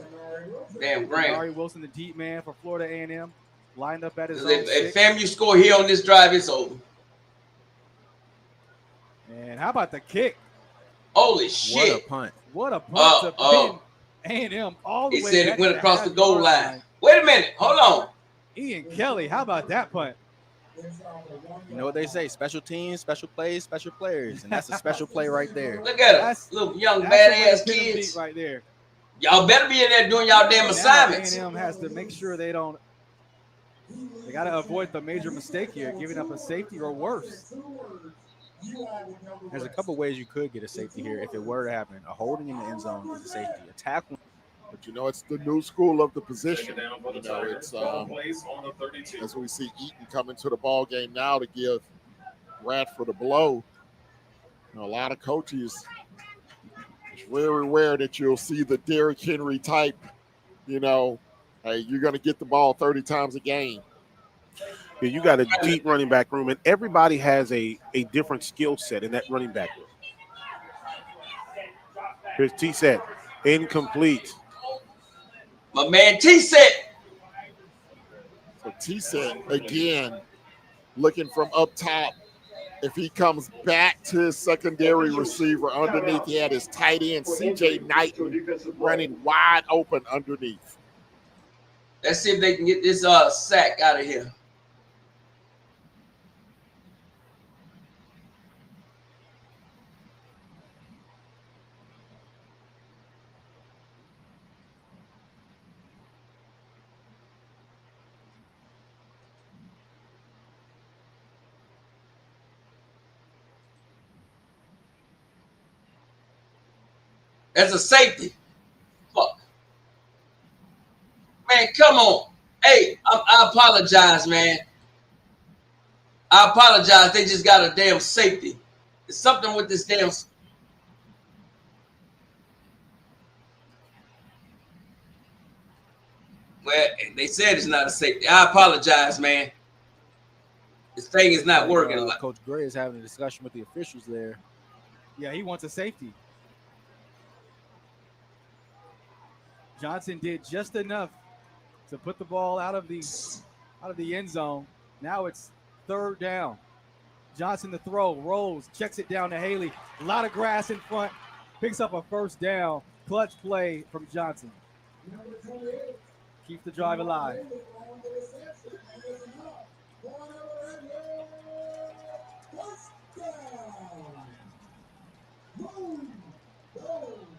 Graham. Amari Wilson, the deep man for Florida A&M, lined up at his own If 6. FAMU score here on this drive, it's over. And how about the kick? Holy shit. What a punt. What a punt to pin A&M all the He way said back it went to across the half goal yard line. Wait a minute. Hold on. Ian Kelly, how about that punt? You know what they say, special teams, special plays, special players. And that's a special play right there. Look at him. Little young badass kids. Right there. Y'all better be in there doing y'all damn assignments. A&M has to make sure they don't. They got to avoid the major mistake here, giving up a safety or worse. There's a couple ways you could get a safety here if it were to happen. A holding in the end zone is a safety. A tackle. But you know, it's the new school of the position. You know, it's as we see Eaton coming to the ball game now to give Radford a blow. You know, a lot of coaches, it's very rare that you'll see the Derrick Henry type. You know, hey, you're going to get the ball 30 times a game. Yeah, you got a deep running back room, and everybody has a different skill set in that running back room. Here's T-set, incomplete. My man T-set. So T-set, again, looking from up top. If he comes back to his secondary receiver underneath, he had his tight end, C.J. Knighton, running wide open underneath. Let's see if they can get this sack out of here. That's a safety. Fuck. Man, come on. Hey, I apologize, man. I apologize. They just got a damn safety. There's something with this damn. Well, they said it's not a safety. I apologize, man. This thing is not working. Coach Gray is having a discussion with the officials there. Yeah, he wants a safety. Johnson did just enough to put the ball out of the end zone. Now it's 3rd down. Johnson the throw, rolls, checks it down to Haley. A lot of grass in front, picks up a 1st down. Clutch play from Johnson. Keeps the drive alive.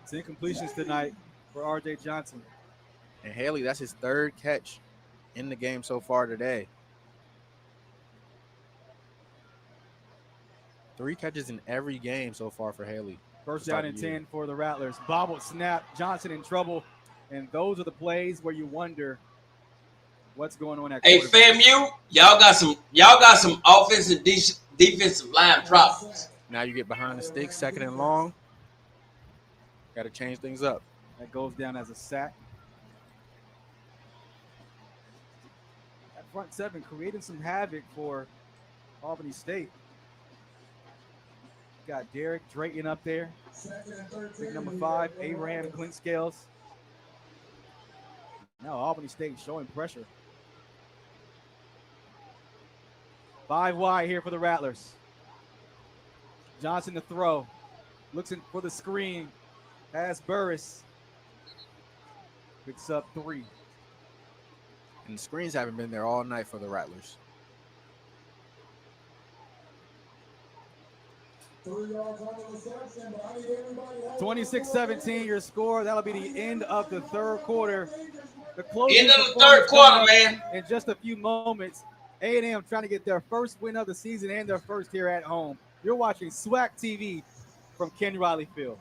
It's incompletions tonight for R.J. Johnson. And Haley, that's his 3rd catch in the game so far today. 3 catches in every game so far for Haley. 1st down and 10 for the Rattlers. Bobbled snap, Johnson in trouble. And those are the plays where you wonder what's going on at quarterback. Hey, FAMU, y'all got some offensive defensive line problems. Now you get behind the sticks, 2nd and long. Got to change things up. That goes down as a sack. That front 7 creating some havoc for Albany State. Got Derek Drayton up there. Pick number 5, Abraham Clint Scales. Now Albany State showing pressure. 5 wide here for the Rattlers. Johnson to throw. Looks in for the screen. Has Burris. Picks up 3. And the screens haven't been there all night for the Rattlers. 26-17 your score. That'll be the end of the 3rd quarter. The End of the 3rd quarter, man. In just a few moments, A&M trying to get their 1st win of the season and their 1st here at home. You're watching SWAC TV from Ken Riley Field.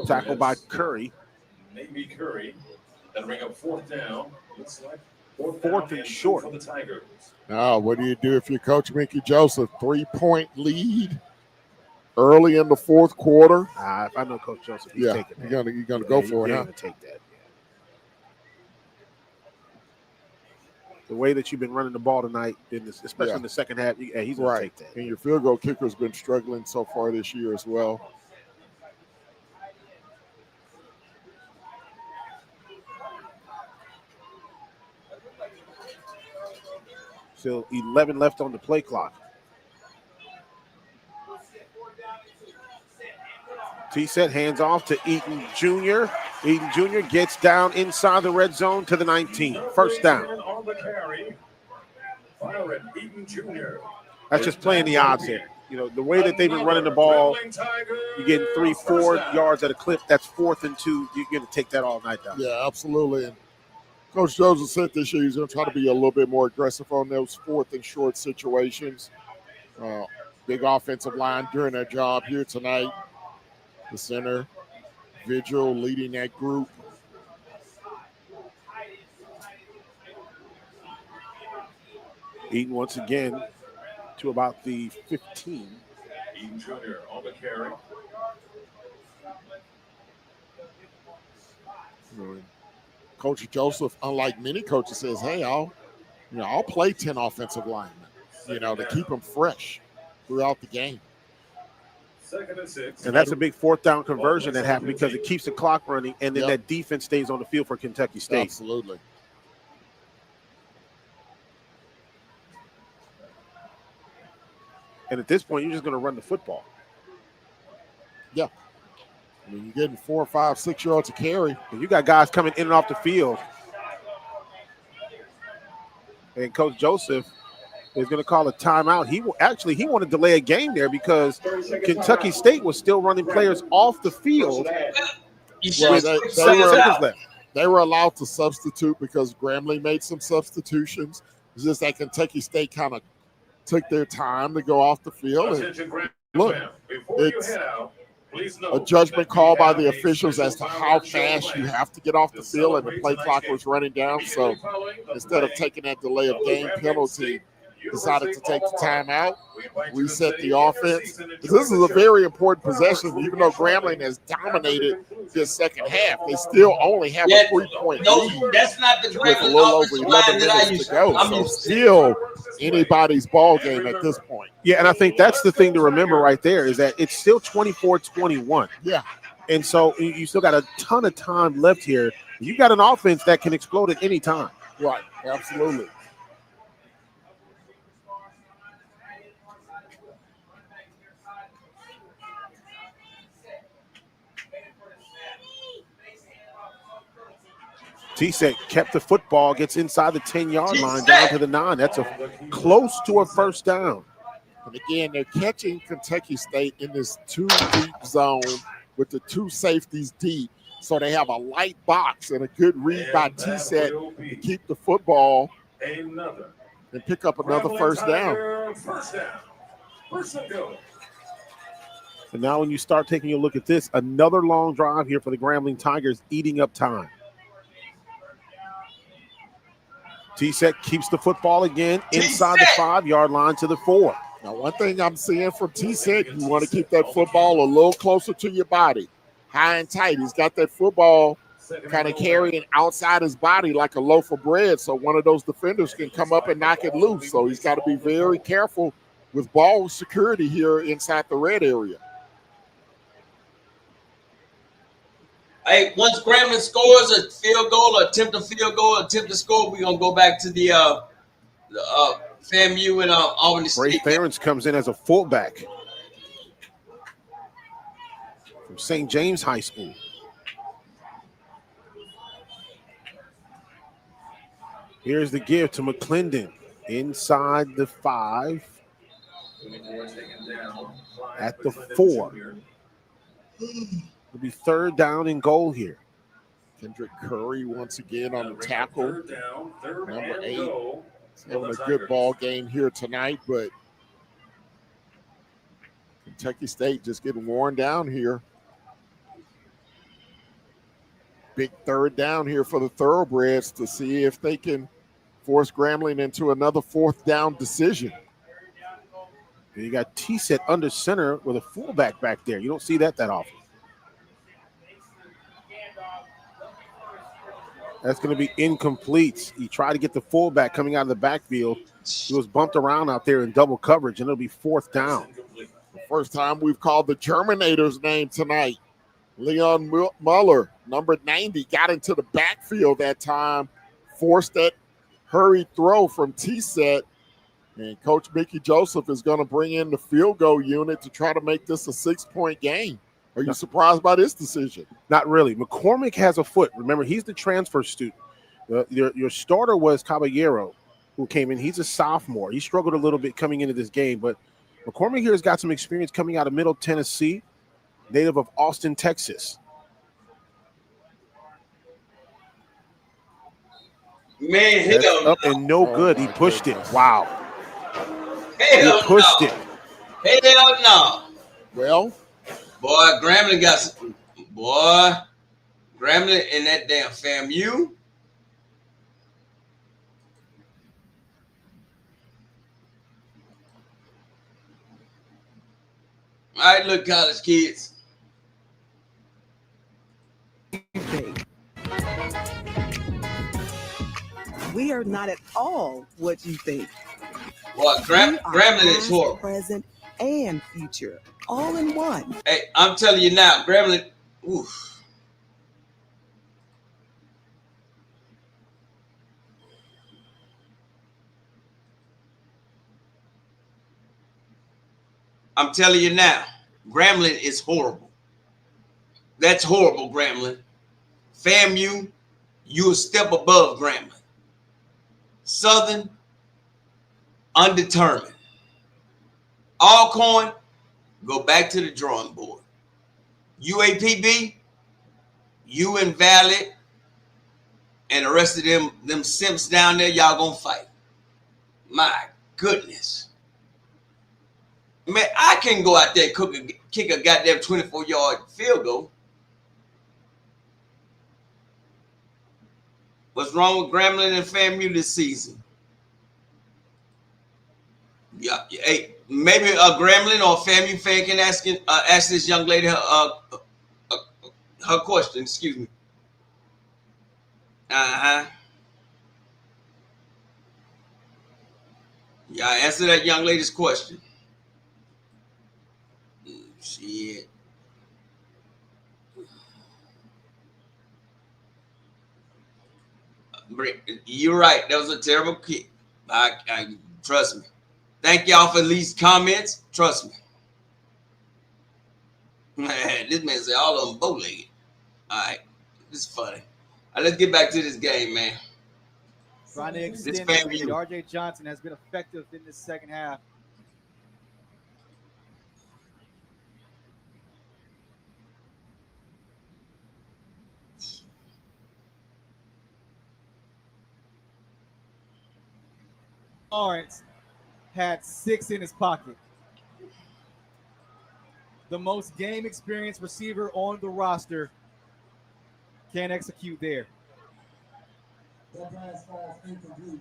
Tackle by Curry. Maybe Curry. That'll bring up 4th down. Looks like 4th and short. For the Tigers. Now, what do you do if you're Coach Mickey Joseph? 3-point lead early in the 4th quarter. If I know Coach Joseph, he's taking that. You're gonna go for it, huh? Take that. The way that you've been running the ball tonight, especially in the 2nd half, he's going to take that. And your field goal kicker's been struggling so far this year as well. Still 11 left on the play clock. T-set hands off to Eaton Jr. Eaton Jr. gets down inside the red zone to the 19. 1st down. On the carry. Byron Eaton Jr. That's just playing the odds here. You know, the way that they've been running the ball, you're getting 3-4 yards at a clip. That's 4th and 2. You're going to take that all night down. Yeah, absolutely. And Coach Joseph said this year he's going to try to be a little bit more aggressive on those 4th and short situations. Big offensive line doing their job here tonight. The center, Vigil, leading that group. Eaton once again to about the 15. Eaton Jr. on the carry. Coach Joseph, unlike many coaches, says, "Hey, I'll play 10 offensive linemen, to keep them fresh throughout the game." 2nd and 6. And that's a big 4th down conversion that happened because it keeps the clock running, and then that defense stays on the field for Kentucky State. Absolutely. And at this point, you're just going to run the football. Yeah. I mean, you're getting 4, 5, 6 yards to carry. And you got guys coming in and off the field. And Coach Joseph is going to call a timeout. He wanted to delay a game there because Kentucky State was still running players off the field. They were allowed to substitute because Grambling made some substitutions. It's just that Kentucky State kind of took their time to go off the field. And look, it's a judgment call by the officials as to how fast you have to get off the field, and the play clock was running down. So instead of taking that delay of game penalty, decided to take the timeout, reset the offense. This is a very important possession, even though Grambling has dominated this second half. They still only have a 3-point lead. That's not the with a Grambling little over offensive 11 line that I minutes used to go. I'm So used to. still anybody's ball game at this point. Yeah, and I think that's the thing to remember right there is that it's still 24-21. Yeah. And so you still got a ton of time left here. You got an offense that can explode at any time. Right, absolutely. T-Set kept the football, gets inside the 10-yard line down to the 9. That's close to a first down. And again, they're catching Kentucky State in this 2-deep zone with the 2 safeties deep. So they have a light box and a good read by T-Set to keep the football and pick up another first down. And now when you start taking a look at this, another long drive here for the Grambling Tigers, eating up time. T-Set keeps the football again inside the 5-yard line to the 4. Now, one thing I'm seeing from T-Set, you want to keep that football a little closer to your body, high and tight. He's got that football kind of carrying outside his body like a loaf of bread, so one of those defenders can come up and knock it loose. So he's got to be very careful with ball security here inside the red area. Hey, once Grambling scores a field goal, or attempt a field goal, attempt to score, we're gonna go back to the FAMU and Albany Bray State. Ferentz comes in as a fullback from St. James High School. Here's the give to McClendon inside the 5 at the 4. It'll be third down and goal here. Kendrick Curry once again on the tackle. Number 8. He's having a good ball game here tonight, but Kentucky State just getting worn down here. Big third down here for the Thoroughbreds to see if they can force Grambling into another 4th down decision. And you got T-Set under center with a fullback back there. You don't see that often. That's going to be incomplete. He tried to get the fullback coming out of the backfield. He was bumped around out there in double coverage, and it'll be 4th down. The first time we've called the Germinator's name tonight. Leon Muller, number 90, got into the backfield that time, forced that hurried throw from T-Set, and Coach Mickey Joseph is going to bring in the field goal unit to try to make this a 6-point game. Are you surprised by this decision? Not really. McCormick has a foot. Remember, he's the transfer student. Your starter was Caballero, who came in. He's a sophomore. He struggled a little bit coming into this game, but McCormick here has got some experience coming out of Middle Tennessee, native of Austin, Texas. Man, that's up and no good. He pushed it. Wow. He pushed it. Hell no. Well, boy, Grambling got Grambling in that damn FAMU. All right, look, college kids. We are not at all what you think. What, Grambling is horrible. Present and future, all in one. Hey, I'm telling you now, Grambling, oof. I'm telling you now, Grambling is horrible. That's horrible, Grambling. FAMU, you a step above Grambling. Southern, undetermined. Alcorn, go back to the drawing board. UAPB, you invalid, and the rest of them simps down there, y'all gonna fight. My goodness. Man, I can go out there and kick a goddamn 24-yard field goal. What's wrong with Grambling and FAMU this season? Yeah, hey, maybe a Gremlin or a FAMU fan can ask this young lady her question. Excuse me. Yeah, answer that young lady's question. Shit. You're right. That was a terrible kick. I trust me. Thank y'all for these comments. Trust me. Man, this man said all of them bow-legged. All right, this is funny. All right, let's get back to this game, man. Trying to This extend the lead. FAMU. R.J. Johnson has been effective in this second half. Lawrence had 6 in his pocket. The most game experienced receiver on the roster can't execute there. That pass falls incomplete.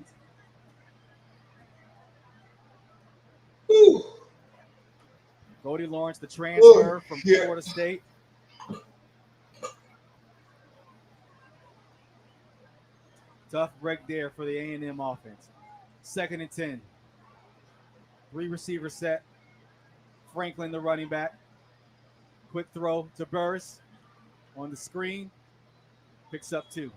Cody Lawrence, the transfer from Florida State. Tough break there for the A&M offense. 2nd and 10. 3 receiver set. Franklin, the running back. Quick throw to Burris on the screen. Picks up 2.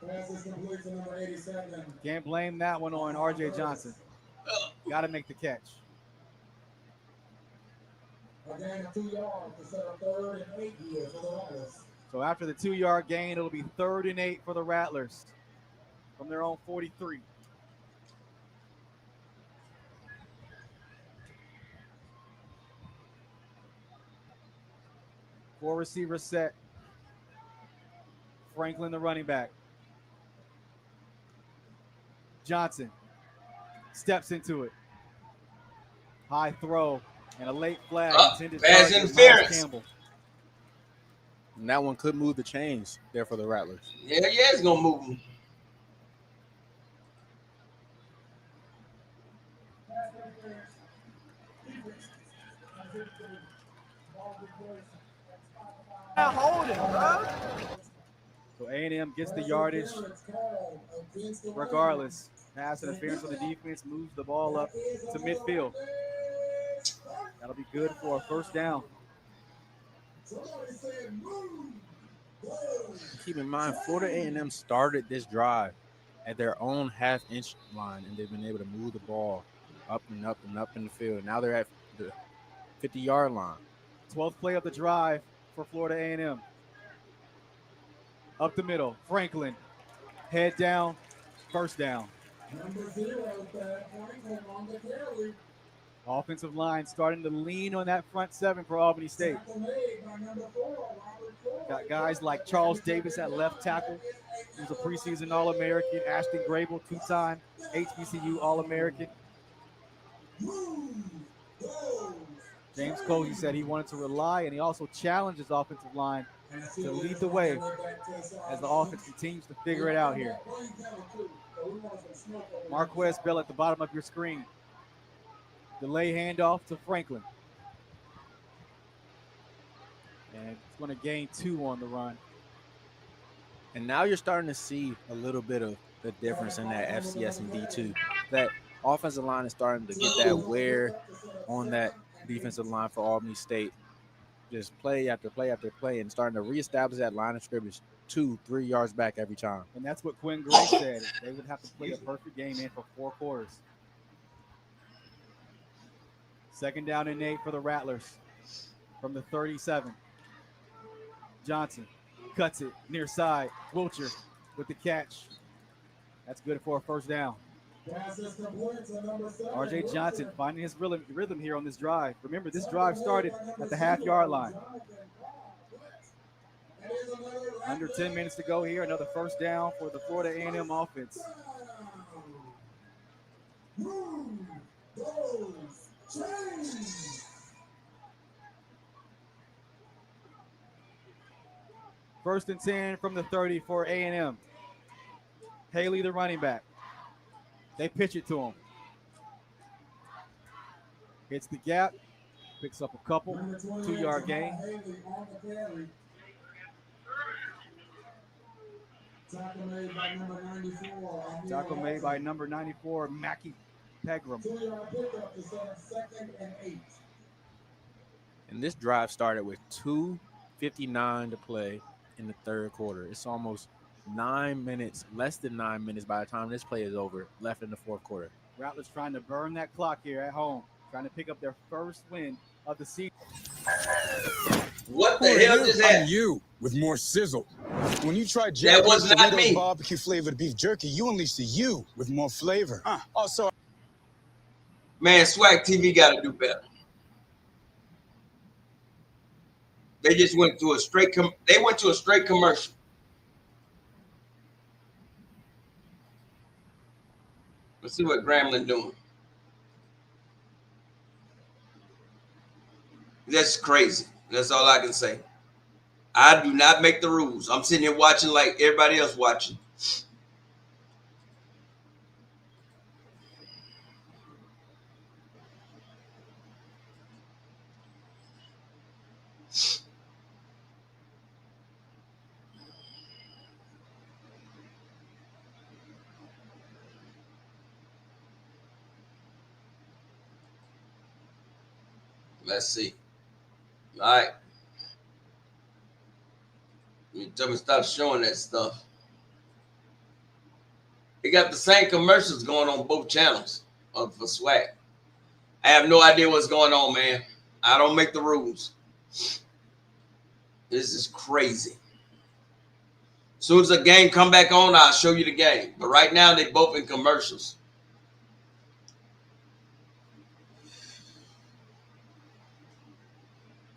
Pass is complete to number 87. Can't blame that one on R.J. Johnson. Got to make the catch. A gain of 2 yards to set a 3rd and 8 here for the Rattlers. So after the 2-yard gain, it'll be 3rd and 8 for the Rattlers from their own 43. Four receiver set. Franklin, the running back. Johnson steps into it. High throw and a late flag. Intended pass target, interference. Miles Campbell. And that one could move the chains there for the Rattlers. Yeah, it's gonna move them. Hold it, bro. So A&M gets the yardage regardless. Pass interference on the defense moves the ball up to midfield. That'll be good for a 1st down. Keep in mind, Florida A&M started this drive at their own half-inch line, and they've been able to move the ball up and up and up in the field. Now they're at the 50-yard line. 12th play of the drive for Florida A&M. Up the middle, Franklin. Head down, 1st down. Number 0, Franklin on the carry. Offensive line starting to lean on that front 7 for Albany State. Got guys like Charles Davis at left tackle, who's a preseason All-American. Ashton Grable, 2-time HBCU All-American. James Cozy said he wanted to rely, and he also challenged his offensive line to lead the way as the offense continues to figure it out here. Marquez Bell at the bottom of your screen. Delay handoff to Franklin. And it's going to gain 2 on the run. And now you're starting to see a little bit of the difference in that FCS and D2. That offensive line is starting to get that wear on that defensive line for Albany State. Just play after play after play and starting to reestablish that line of scrimmage 2-3 yards back every time. And that's what Quinn Gray said. They would have to play a perfect game in for 4 quarters. 2nd down and 8 for the Rattlers from the 37. Johnson cuts it near side. Wilcher with the catch. That's good for a 1st down. R.J. Johnson finding his rhythm here on this drive. Remember, this drive started at the half-yard line. Under 10 minutes to go here. Another 1st down for the Florida A&M offense. First and 10 from the 30 for A&M. Haley, the running back. They pitch it to him. Hits the gap. Picks up a couple. 2-yard gain. Tackle made by number 94. Tackle made by number 94, Mackie Pegram. 2-yard pickup to set up 2nd and 8. And this drive started with 2:59 to play in the third quarter. It's almost 9 minutes, less than 9 minutes by the time this play is over, left in the fourth quarter. Rattlers trying to burn that clock here at home, trying to pick up their first win of the season. What the hell just I'm happened? you with more sizzle. When you try That was not Doritos me. barbecue flavored beef jerky, you unleash the you with more flavor. Also, Man, Swac TV got to do better. They just went to a straight commercial. Let's see what Grambling doing. That's crazy. That's all I can say. I do not make the rules. I'm sitting here watching like everybody else watching. Let's see. All right. You tell me stop showing that stuff. They got the same commercials going on both channels for Swac. I have no idea what's going on, man. I don't make the rules. This is crazy. As soon as the game come back on, I'll show you the game. But right now, they both in commercials.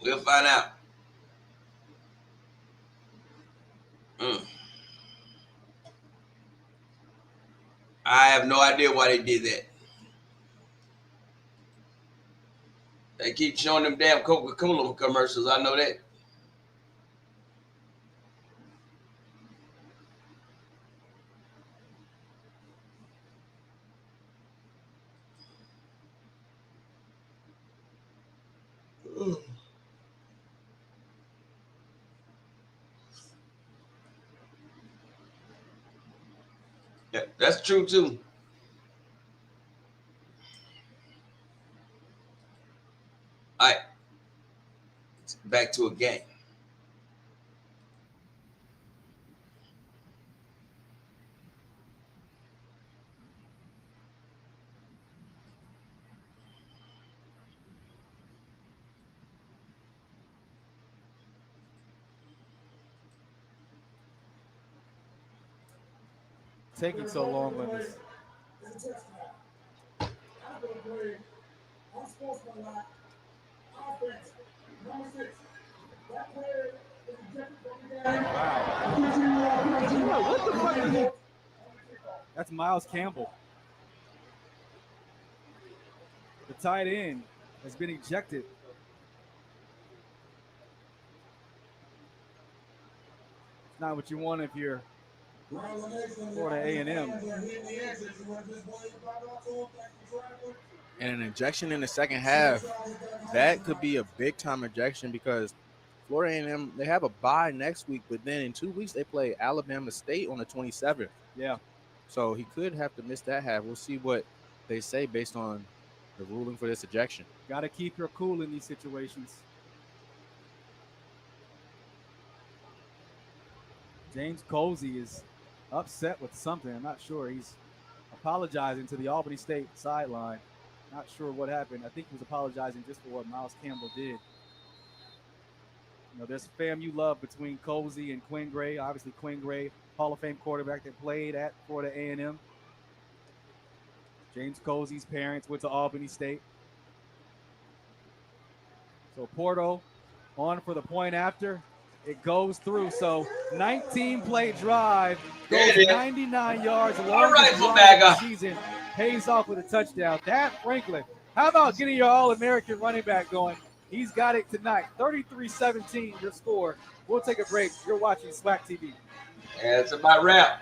We'll find out. I have no idea why they did that. They keep showing them damn Coca-Cola commercials. I know that. Yeah, that's true too. All right, back to a game. Taking so long on this. That's Miles Campbell. The tight end has been ejected. It's not what you want if you're Florida A&M. And an ejection in the second half, that could be a big-time ejection because Florida A&M, they have a bye next week, but then in 2 weeks they play Alabama State on the 27th. Yeah. So he could have to miss that half. We'll see what they say based on the ruling for this ejection. Got to keep your cool in these situations. James Colsey is upset with something. I'm not sure. He's apologizing to the Albany State sideline. Not sure what happened. I think he was apologizing just for what Miles Campbell did. You know, there's FAMU love between Colsey and Quinn Gray. Obviously, Quinn Gray, Hall of Fame quarterback that played at Florida A&M. James Colsey's parents went to Albany State. So Porto on for the point after. It goes through. So 19-play drive goes 99 yards. All right, the season pays off with a touchdown. That Franklin, how about getting your All-American running back going? He's got it tonight. 33-17, your score. We'll take a break. You're watching Swac TV. Yeah, it's about wrap.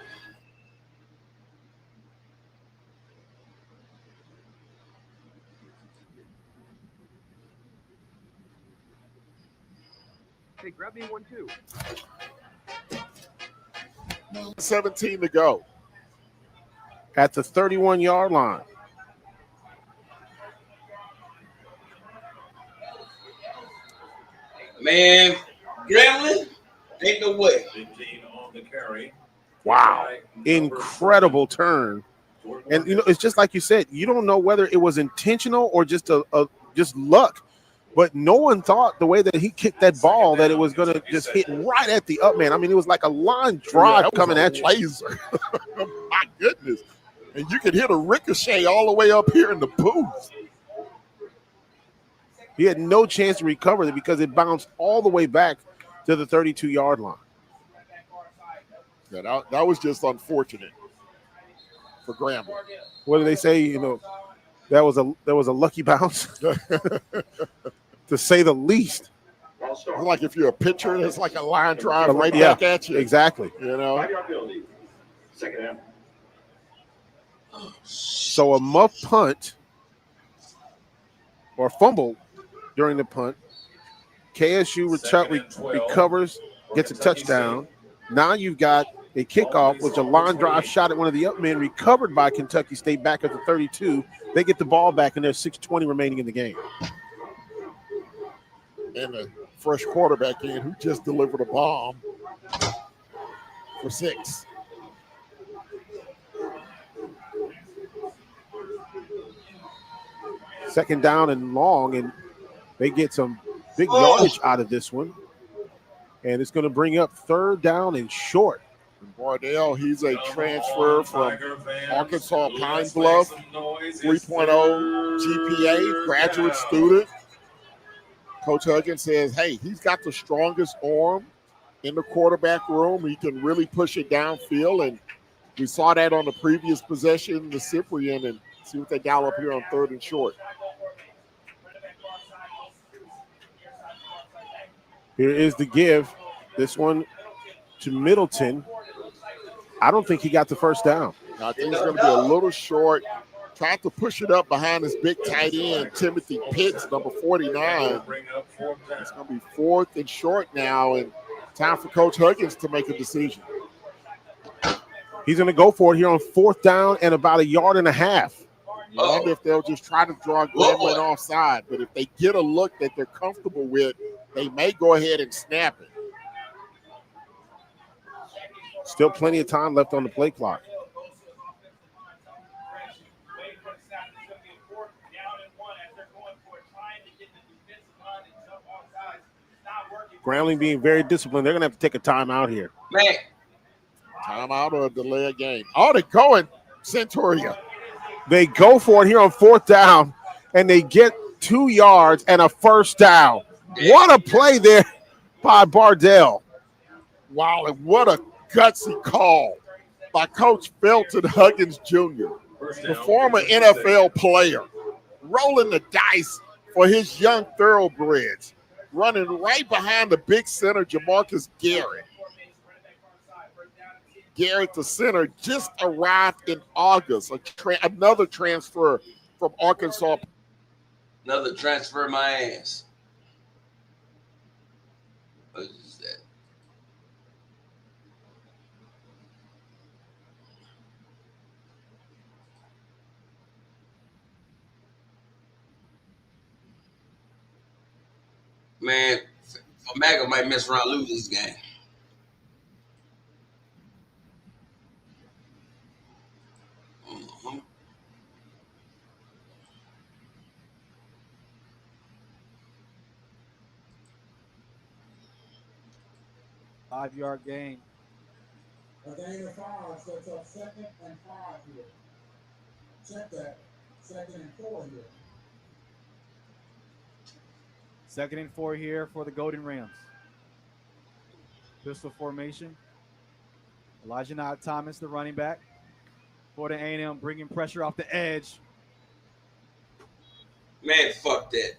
Hey, grab me one too. 17 to go. At the 31-yard line. Man, Gremlin, ain't no way. 15 on the carry. Wow. Incredible turn. And, it's just like you said, you don't know whether it was intentional or just just luck. But no one thought the way that he kicked that ball that it was going to just hit right at the up man. I mean, it was like a line drive coming at you. Laser. My goodness. And you could hit a ricochet all the way up here in the booth. He had no chance to recover it because it bounced all the way back to the 32-yard line. Yeah, that was just unfortunate for Grambling. What do they say? That was a lucky bounce, to say the least. It's like if you're a pitcher, it's like a line drive right back at you. Exactly. Second half. So a muff punt or fumble during the punt. KSU recovers, gets a touchdown. Now you've got a kickoff, which a line drive shot at one of the up men, recovered by Kentucky State back at the 32. They get the ball back, and there's 6:20 remaining in the game. And a fresh quarterback in who just delivered a bomb for 6. Second down and long, and they get some big yardage out of this one. And it's going to bring up third down and short. Bardell, he's a transfer from Arkansas Pine Bluff, 3.0 GPA, graduate student. Coach Huggins says, hey, he's got the strongest arm in the quarterback room. He can really push it downfield, and we saw that on the previous possession, the Cyprian, and see what they got up here on third and short. Here is the give. This one to Middleton. I don't think he got the first down. I think he's going to be a little short. Tried to push it up behind his big tight end, Timothy Pitts, number 49. It's going to be fourth and short now, and time for Coach Huggins to make a decision. He's going to go for it here on fourth down and about 1.5 yards. I wonder if they'll just try to draw Gremlin offside, but if they get a look that they're comfortable with, they may go ahead and snap it. Still plenty of time left on the play clock. Grambling being very disciplined. They're going to have to take a timeout here. Man. Timeout or delay a game. Oh, they're going. Centuria. They go for it here on fourth down, and they get 2 yards and a first down. What a play there by Bardell. Wow, and what a gutsy call by Coach Felton Huggins Jr., the former NFL player, rolling the dice for his young thoroughbreds, running right behind the big center, Jamarcus Garrett. Garrett, the center, just arrived in August, another transfer from Arkansas. Another transfer my ass. What is that? Man, Maga might mess around and lose this game. Mm-hmm. 5-yard gain. A gain of 5 sets up 2nd and 5 here. Check that. 2nd and 4 here. 2nd and 4 here for the Golden Rams. Pistol formation. Elijah Knott Thomas, the running back. Florida A&M bringing pressure off the edge. Man, fuck that.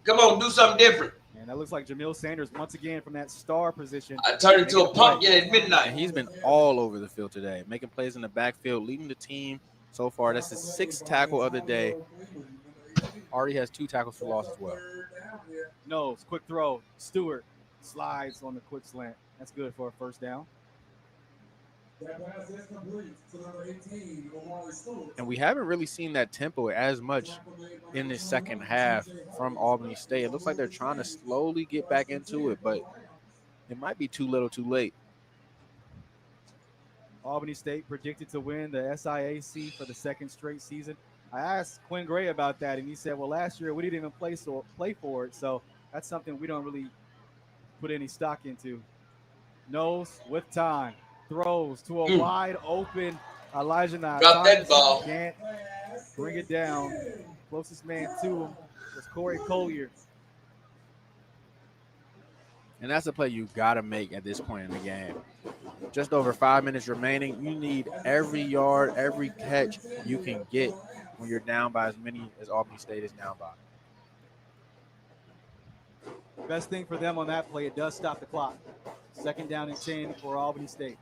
Come on, do something different. And that looks like Jamil Sanders once again from that star position. I turned into a pumpkin at midnight. And he's been all over the field today, making plays in the backfield, leading the team so far. That's his 6th tackle of the day. Already has 2 tackles for loss as well. No, it's quick throw. Stewart slides on the quick slant. That's good for a first down. That pass is complete to number 18, Omari Stewart. And we haven't really seen that tempo as much in this second half from Albany State. It looks like they're trying to slowly get back into it, but it might be too little too late. Albany State predicted to win the SIAC for the second straight season. I asked Quinn Gray about that, and he said, well, last year we didn't even play for it, so that's something we don't really put any stock into. Nose with time. Throws to a wide open Elijah Nye. Drop that ball. Can't bring it down. Closest man to him was Corey Collier. And that's a play you got to make at this point in the game. Just over 5 minutes remaining. You need every yard, every catch you can get when you're down by as many as Albany State is down by. Best thing for them on that play, it does stop the clock. Second down and 10 for Albany State.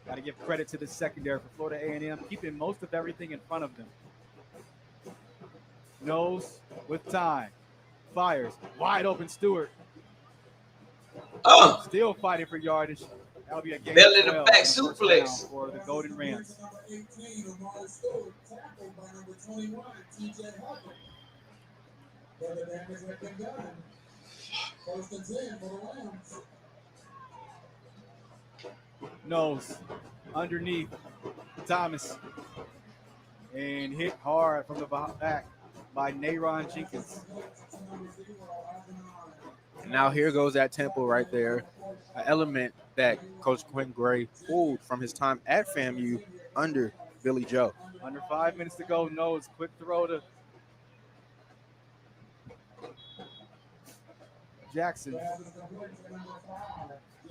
Got to give credit to the secondary for Florida A&M, keeping most of everything in front of them. Nose with time. Fires. Wide open Stewart. Still fighting for yardage. That'll be a game Belly to back suplex for the Golden Rams. Number 18, Omari Stewart, tackled by number 21, TJ Hubbard. But the damage had been done. First and 10 for the Rams. Nose underneath Thomas and hit hard from the back by Nayron Jenkins. And now here goes that tempo right there, an element that Coach Quinn Gray pulled from his time at FAMU under Billy Joe. Under 5 minutes to go, Nose, quick throw to Jackson.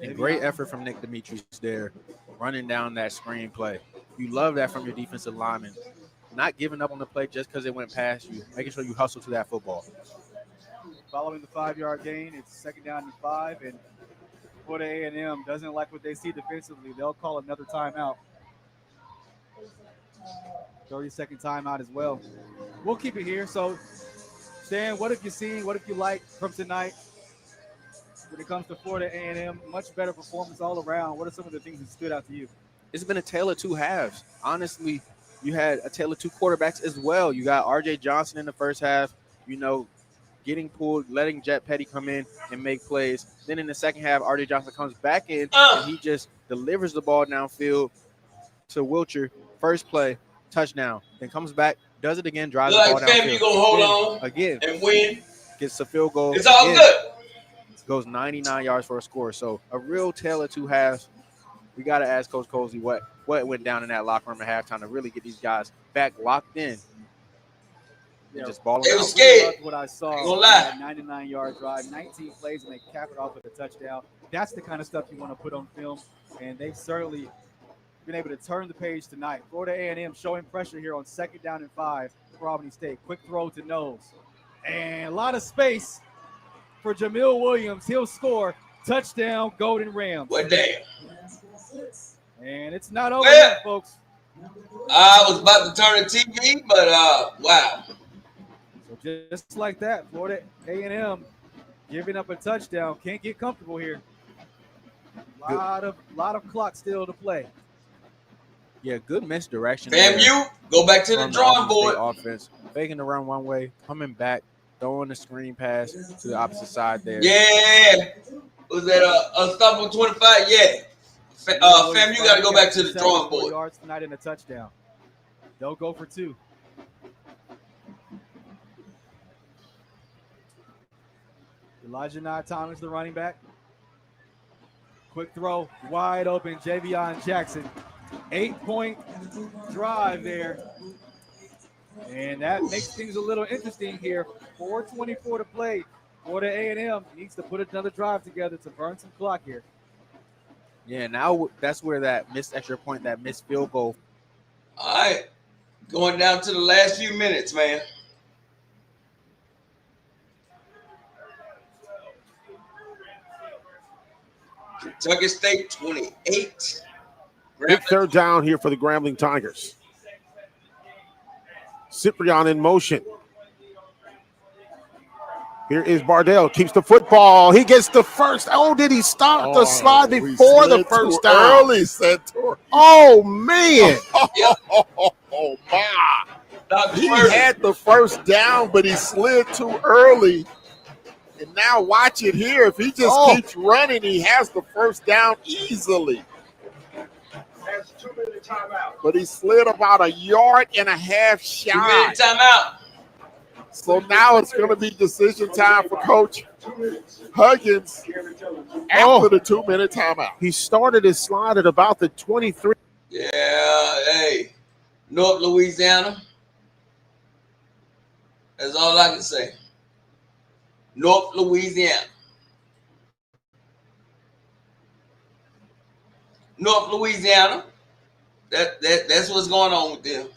And great effort from Nick Demetrius there, running down that screen play. You love that from your defensive lineman. Not giving up on the play just because it went past you, making sure you hustle to that football. Following the 5-yard gain, it's second down and 5, and Florida A&M doesn't like what they see defensively. They'll call another timeout. 30-second timeout as well. We'll keep it here. So, Stan, what have you seen? What have you liked from tonight? When it comes to Florida A&M, much better performance all around. What are some of the things that stood out to you? It's been a tale of two halves. Honestly, you had a tale of two quarterbacks as well. You got R.J. Johnson in the first half, getting pulled, letting Jet Petty come in and make plays. Then in the second half, R.J. Johnson comes back in, and he just delivers the ball downfield to Wilcher. First play, touchdown. Then comes back, does it again, drives the ball downfield. You gonna hold on again and win. Gets a field goal. It's all good. Goes 99 yards for a score. So a real tale of two halves. We got to ask Coach Colsey what went down in that locker room at halftime to really get these guys back locked in. Yeah, just balling they out. were scared. What I saw, Gonna lie. 99-yard drive, 19 plays, and they cap it off with a touchdown. That's the kind of stuff you want to put on film, and they've certainly been able to turn the page tonight. Florida A&M showing pressure here on second down and 5 for Albany State. Quick throw to Nose, and a lot of space for Jamil Williams. He'll score. Touchdown, Golden Rams. What damn. And it's not over yet, folks. I was about to turn the TV, but wow. So just like that, Florida A&M giving up a touchdown. Can't get comfortable here. Lot of clock still to play. Yeah, good misdirection. FAMU, go back to the drawing board. Offense, faking the run one way, coming back, throwing the screen pass to the opposite side there. Yeah. Was that a stop on 25? Yeah. FAMU got to go back to the drawing board. Yards tonight in a touchdown. They'll go for 2. Elijah Nye Thomas, the running back. Quick throw, wide open, Javion Jackson. 8-point drive there. And that makes things a little interesting here. 4:24 to play. Florida A&M needs to put another drive together to burn some clock here. Yeah, now that's where that missed extra point, that missed field goal. All right. Going down to the last few minutes, man. Kentucky State 28. Big third down here for the Grambling Tigers. Cyprian in motion. Here is Bardell. Keeps the football. He gets the first. Oh, did he start the slide before the first down? Early, Santor. Oh, man. Oh, my. He had the first down, but he slid too early. And now watch it here. If he just keeps running, he has the first down easily. That's 2-minute timeout. But he slid about 1.5 yards shy. 2-minute timeout. So now it's going to be decision time for Coach Huggins after the 2-minute timeout. He started his slide at about the 23. Yeah, hey, North Louisiana. That's all I can say. North Louisiana. North Louisiana. That's what's going on with them.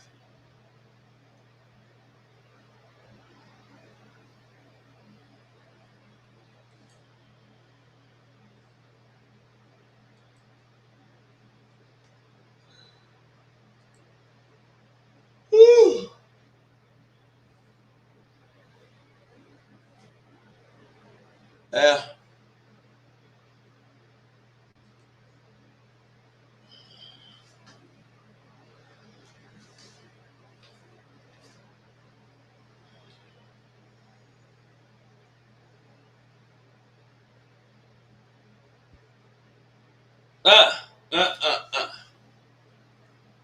Woo. Yeah.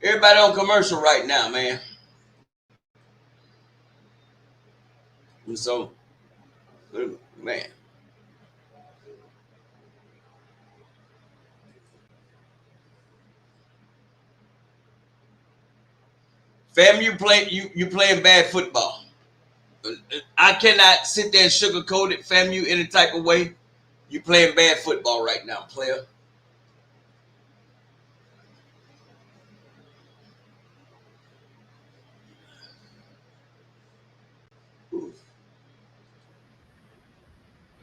Everybody on commercial right now, man. And so, man. Fam, you playing bad football. I cannot sit there and sugarcoat it, fam, you any type of way. You playing bad football right now, player.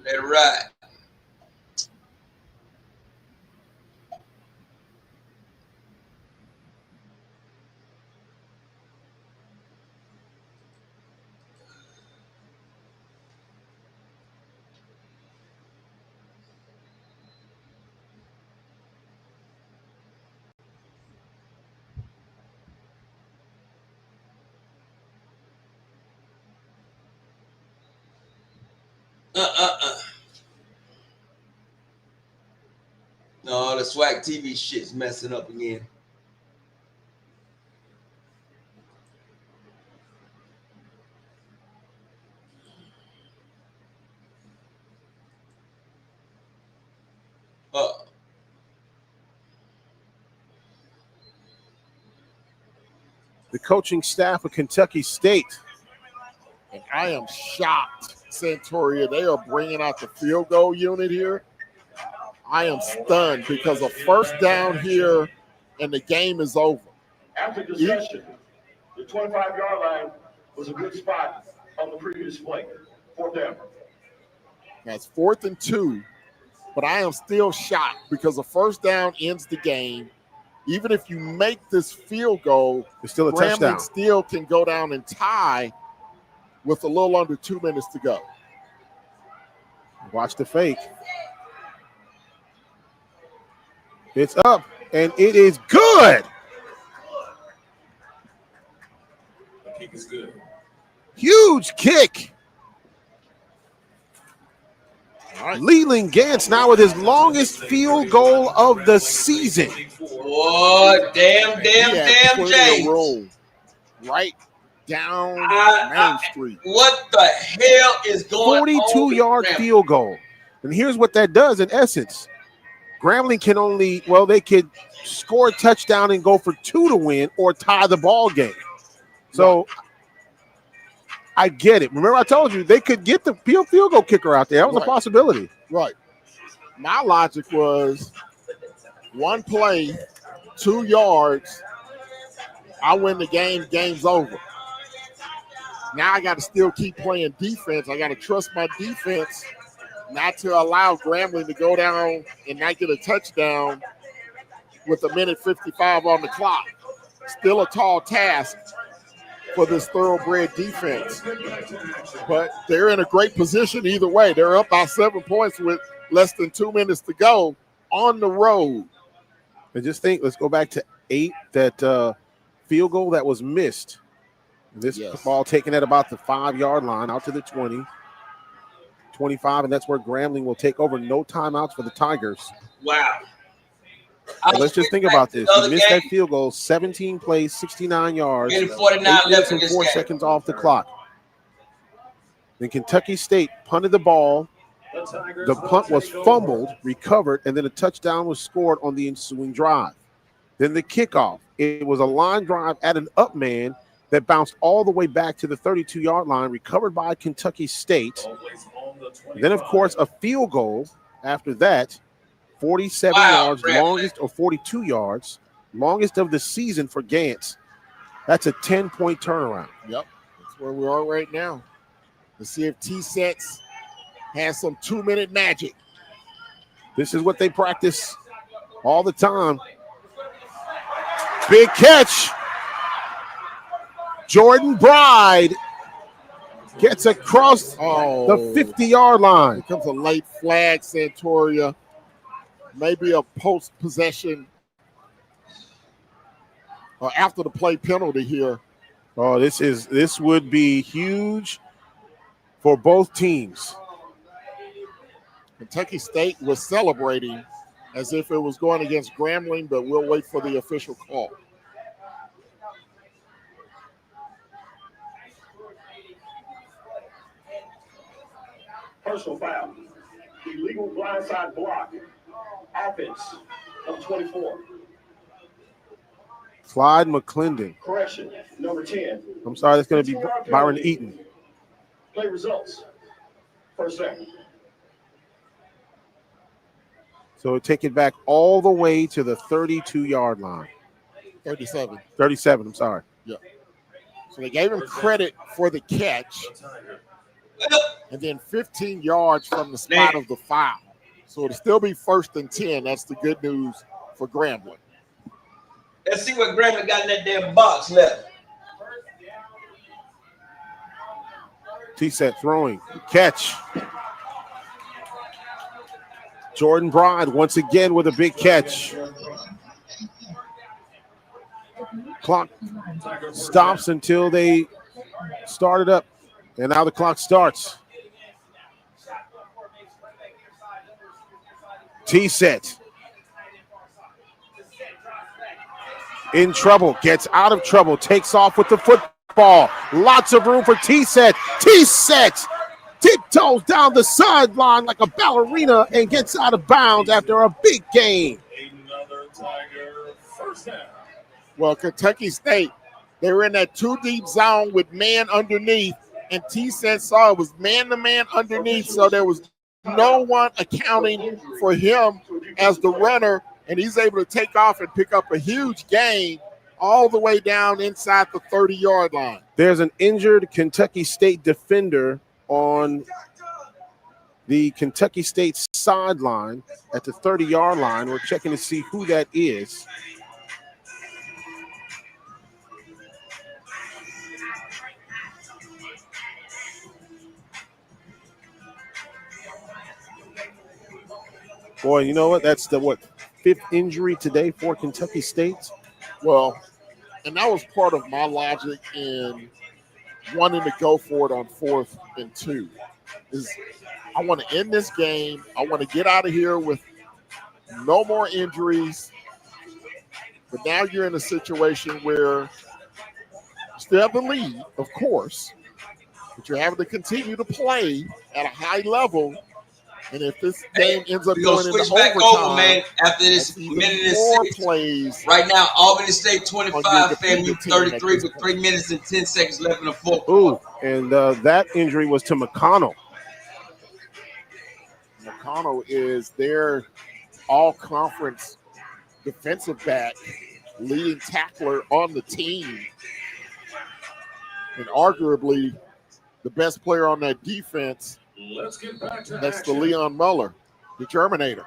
Let it ride. No, the Swac TV shit's messing up again. The coaching staff of Kentucky State. And I am shocked, Santoria. They are bringing out the field goal unit here. I am stunned because a first down here and the game is over. After discussion, the 25-yard line was a good spot on the previous play. 4th down. That's 4th and 2, but I am still shocked because a first down ends the game. Even if you make this field goal, it's still a touchdown. Still can go down and tie with a little under 2 minutes to go. Watch the fake. It's up, and it is good. The kick is good. Huge kick. Right. Leland Gantz now with his longest field goal of the season. What? Damn, James. Roll right down Main Street. What the hell is going on? 42-yard field goal. And here's what that does in essence. Grambling can only, they could score a touchdown and go for 2 to win or tie the ball game. So I get it. Remember I told you they could get the field goal kicker out there. That was a possibility. Right. My logic was 1 play, 2 yards, I win the game, game's over. Now I got to still keep playing defense. I got to trust my defense not to allow Grambling to go down and not get a touchdown with a minute 55 on the clock. Still a tall task for this thoroughbred defense. But they're in a great position either way. They're up by 7 points with less than 2 minutes to go on the road. And just think, let's go back to 8, that field goal that was missed. This ball taken at about the 5-yard line out to the 20, 25, and that's where Grambling will take over. No timeouts for the Tigers. Wow. So let's just think about this. You missed that field goal, 17 plays, 69 yards, 8 minutes and 4 seconds off the clock. Then Kentucky State punted the ball. The punt was fumbled, recovered, and then a touchdown was scored on the ensuing drive. Then the kickoff. It was a line drive at an up man that bounced all the way back to the 32-yard line, recovered by Kentucky State. Then, of course, a field goal after that, 47 yards, longest, or 42 yards, longest of the season for Gantz. That's a 10-point turnaround. Yep, that's where we are right now. Let's see if T-Sets has some 2-minute magic. This is what they practice all the time. Big catch. Jordan Bride gets across the 50-yard line. Becomes a late flag, Santoria. Maybe a post-possession or after the play penalty here. Oh, this would be huge for both teams. Kentucky State was celebrating as if it was going against Grambling, but we'll wait for the official call. Personal foul. Illegal blindside block. Offense of 24. Clyde McClendon. Correction, number 10. I'm sorry, that's going to be Byron Eaton. Play results. First down. So take it back all the way to the 32-yard line. 37. 37, I'm sorry. Yeah. So they gave him credit for the catch. And then 15 yards from the spot of the foul. So it'll still be 1st and 10. That's the good news for Grambling. Let's see what Grambling got in that damn box left. T-set throwing. Catch. Jordan Bride once again with a big catch. Clock stops until they start it up. And now the clock starts. T-set. In trouble, gets out of trouble, takes off with the football. Lots of room for T-set. T-set tiptoes down the sideline like a ballerina and gets out of bounds after a big gain. Well, Kentucky State, they were in that 2-deep zone with man underneath, and T-set saw it was man-to-man underneath, so there was no one accounting for him as the runner, and he's able to take off and pick up a huge gain all the way down inside the 30-yard line. There's an injured Kentucky State defender on the Kentucky State sideline at the 30-yard line. We're checking to see who that is. Boy, you know what? That's the 5th injury today for Kentucky State. Well, and that was part of my logic in wanting to go for it on 4th and 2. Is I want to end this game. I want to get out of here with no more injuries. But now you're in a situation where you still have the lead, of course, but you're having to continue to play at a high level. And if this game ends up going into back overtime, over, man, after this minute and more 6 plays. Right now, Albany State 25, FAMU 33 with 3 minutes and 10 seconds left in the fourth. Ooh, and that injury was to McConnell. McConnell is their all-conference defensive back, leading tackler on the team, and arguably the best player on that defense. Let's get back to That's the Leon Muller, the Terminator.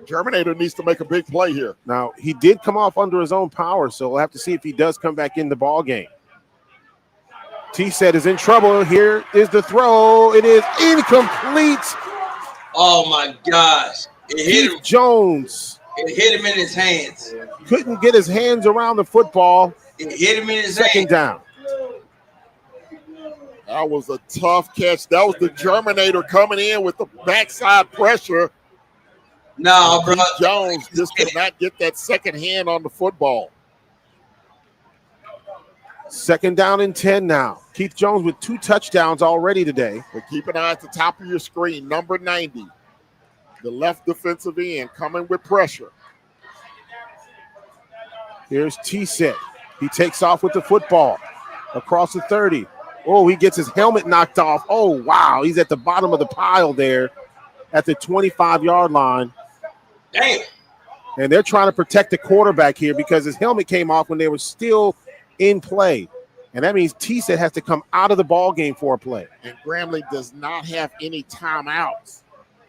Germinator needs to make a big play here. Now, he did come off under his own power, so we'll have to see if he does come back in the ball game. T-Set is in trouble. Here is the throw. It is incomplete. Oh, my gosh. It hit him. Jones. It hit him in his hands. Couldn't get his hands around the football. It hit him in his Second down. That was a tough catch. That was the Germinator coming in with the backside pressure. No, bro. Jones just could not get that second hand on the football. Second down and 10 now. Keith Jones with 2 touchdowns already today. But keep an eye at the top of your screen. Number 90, the left defensive end coming with pressure. Here's T-Set. He takes off with the football across the 30. Oh, he gets his helmet knocked off. Oh, wow. He's at the bottom of the pile there at the 25-yard line. Damn. And they're trying to protect the quarterback here because his helmet came off when they were still in play. And that means T-Set has to come out of the ball game for a play. And Grambling does not have any timeouts.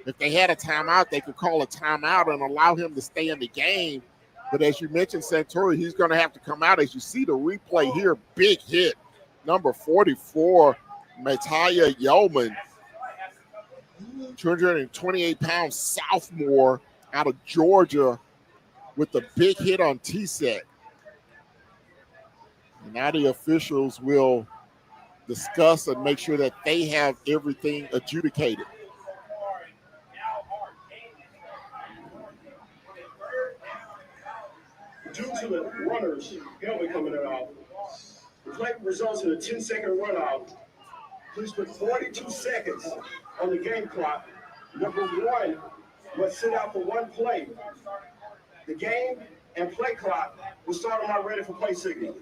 If they had a timeout, they could call a timeout and allow him to stay in the game. But as you mentioned, Santori, he's going to have to come out. As you see the replay here, big hit. Number 44, Mataya Yeoman, 228-pound sophomore out of Georgia with the big hit on T-Set. And now the officials will discuss and make sure that they have everything adjudicated. Due to the runner's helmet coming out, the play results in a 10-second runout. Please put 42 seconds on the game clock. Number 1 must sit out for 1 play. The game and play clock will start on my ready for play signal.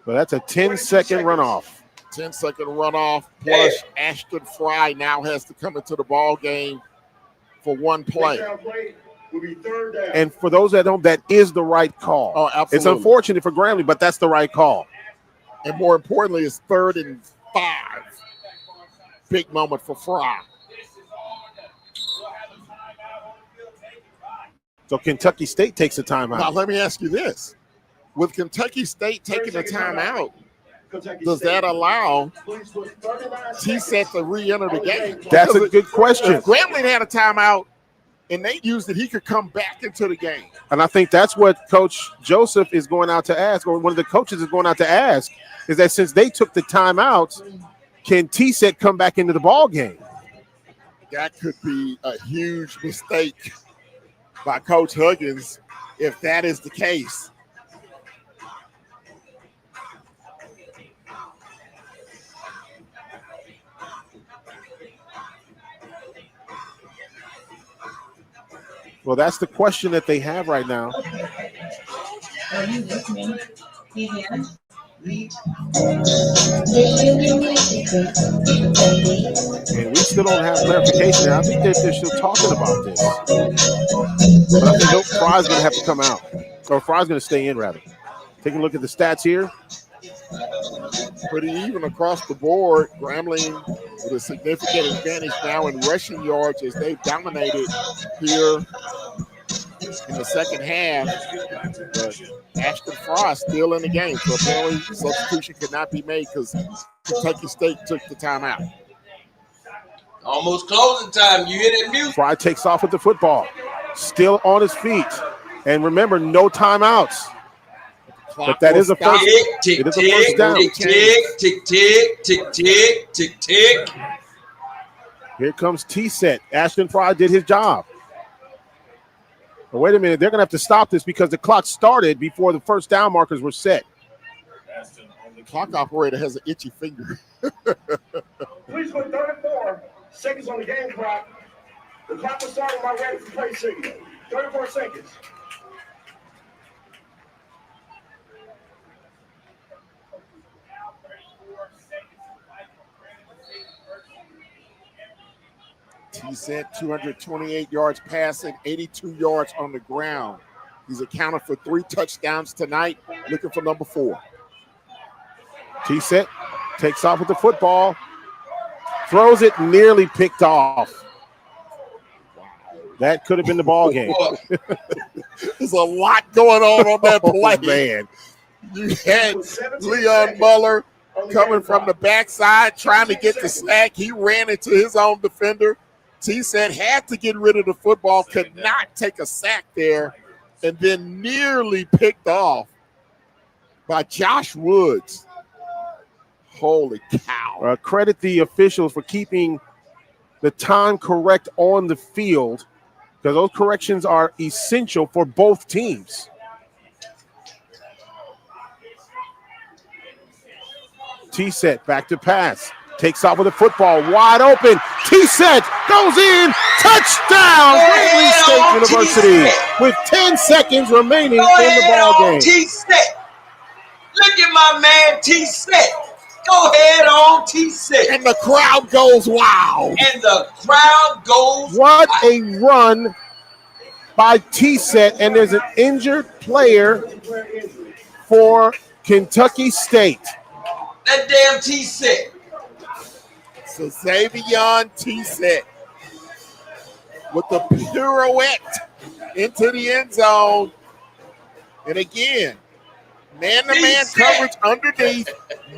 Well, that's a 10-second runoff. 10-second runoff, plus Ashton Fry now has to come into the ball game for 1 play. Will be 3rd down. And for those that don't, that is the right call. Oh, absolutely. It's unfortunate for Grambling, but that's the right call. And more importantly, it's 3rd and 5. Big moment for Fry. So Kentucky State takes a timeout. Now, let me ask you this. With Kentucky State taking a timeout, does that allow T-Set to re-enter the game? That's a good question. If Grambling had a timeout and they used it, he could come back into the game. And I think that's what Coach Joseph is going out to ask, or one of the coaches is going out to ask, is that since they took the timeouts, can T-Set come back into the ball game? That could be a huge mistake by Coach Huggins if that is the case. Well, that's the question that they have right now. Are you listening? And we still don't have clarification. I think they're still talking about this. But I think Fry's going to have to come out. Or Fry's going to stay in, rather. Taking a look at the stats here. Pretty even across the board. Grambling with a significant advantage now in rushing yards as they've dominated here in the second half. But Ashton Fry still in the game. So apparently substitution could not be made because Kentucky State took the timeout. Almost closing time. You hear that music? Fry takes off with the football. Still on his feet. And remember, no timeouts. But that is a first. Tick, it is a first down. Tick, tick, tick, tick, tick, tick, tick. Here comes T-Set. Ashton Fry did his job. But wait a minute, they're going to have to stop this because the clock started before the first down markers were set. The clock operator has an itchy finger. Please put 34 seconds on the game clock. The clock will start on my ready for play signal. 34 seconds. T-Set 228 yards passing, 82 yards on the ground. He's accounted for 3 touchdowns tonight, looking for number 4. T-Set takes off with the football, throws it, nearly picked off. That could have been the ball game. There's a lot going on that play. Man. You had Leon Muller coming from the backside trying to get the sack. He ran into his own defender. T-Set had to get rid of the football, could not take a sack there, and then nearly picked off by Josh Woods. Holy cow. Credit the officials for keeping the time correct on the field, because those corrections are essential for both teams. T-Set back to pass. Takes off with the football. Wide open. T-Set goes in. Touchdown. Grambling State University with 10 seconds remaining in the ball game. T-Set. Look at my man T-Set. Go ahead on T-Set. And the crowd goes wild. And the crowd goes What a run by T-Set. And there's an injured player for Kentucky State. That damn T-Set. So Xavier T-Set with the pirouette into the end zone. And again, man-to-man coverage underneath.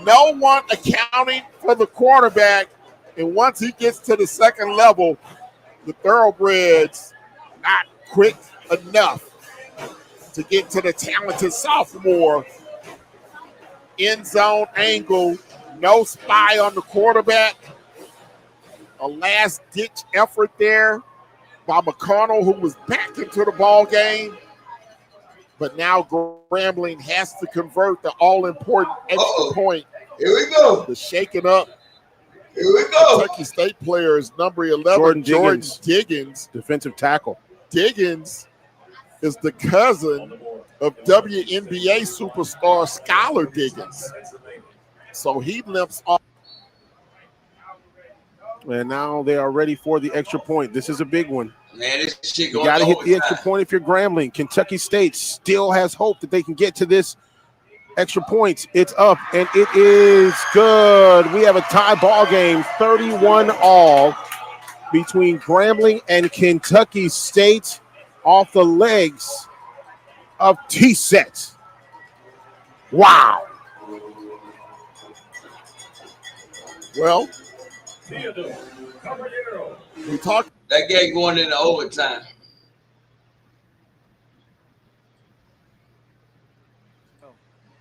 No one accounting for the quarterback. And once he gets to the second level, the thoroughbreds not quick enough to get to the talented sophomore. End zone angle, no spy on the quarterback. A last-ditch effort there by McConnell, who was back into the ball game. But now Grambling has to convert the all-important extra point. Here we go. The shaking up. Here we go. Kentucky State player is number 11, Jordan Diggins. Defensive tackle. Diggins is the cousin of WNBA superstar Skylar Diggins. So he limps off. And now they are ready for the extra point. This is a big one. Man, this shit You going got to hit the overtime. extra point if you're Grambling. Kentucky State still has hope that they can get to this extra points. It's up, and it is good. We have a tie ball game, 31-all between Grambling and Kentucky State off the legs of T-Set. Wow. Well, we talked. That game going into overtime.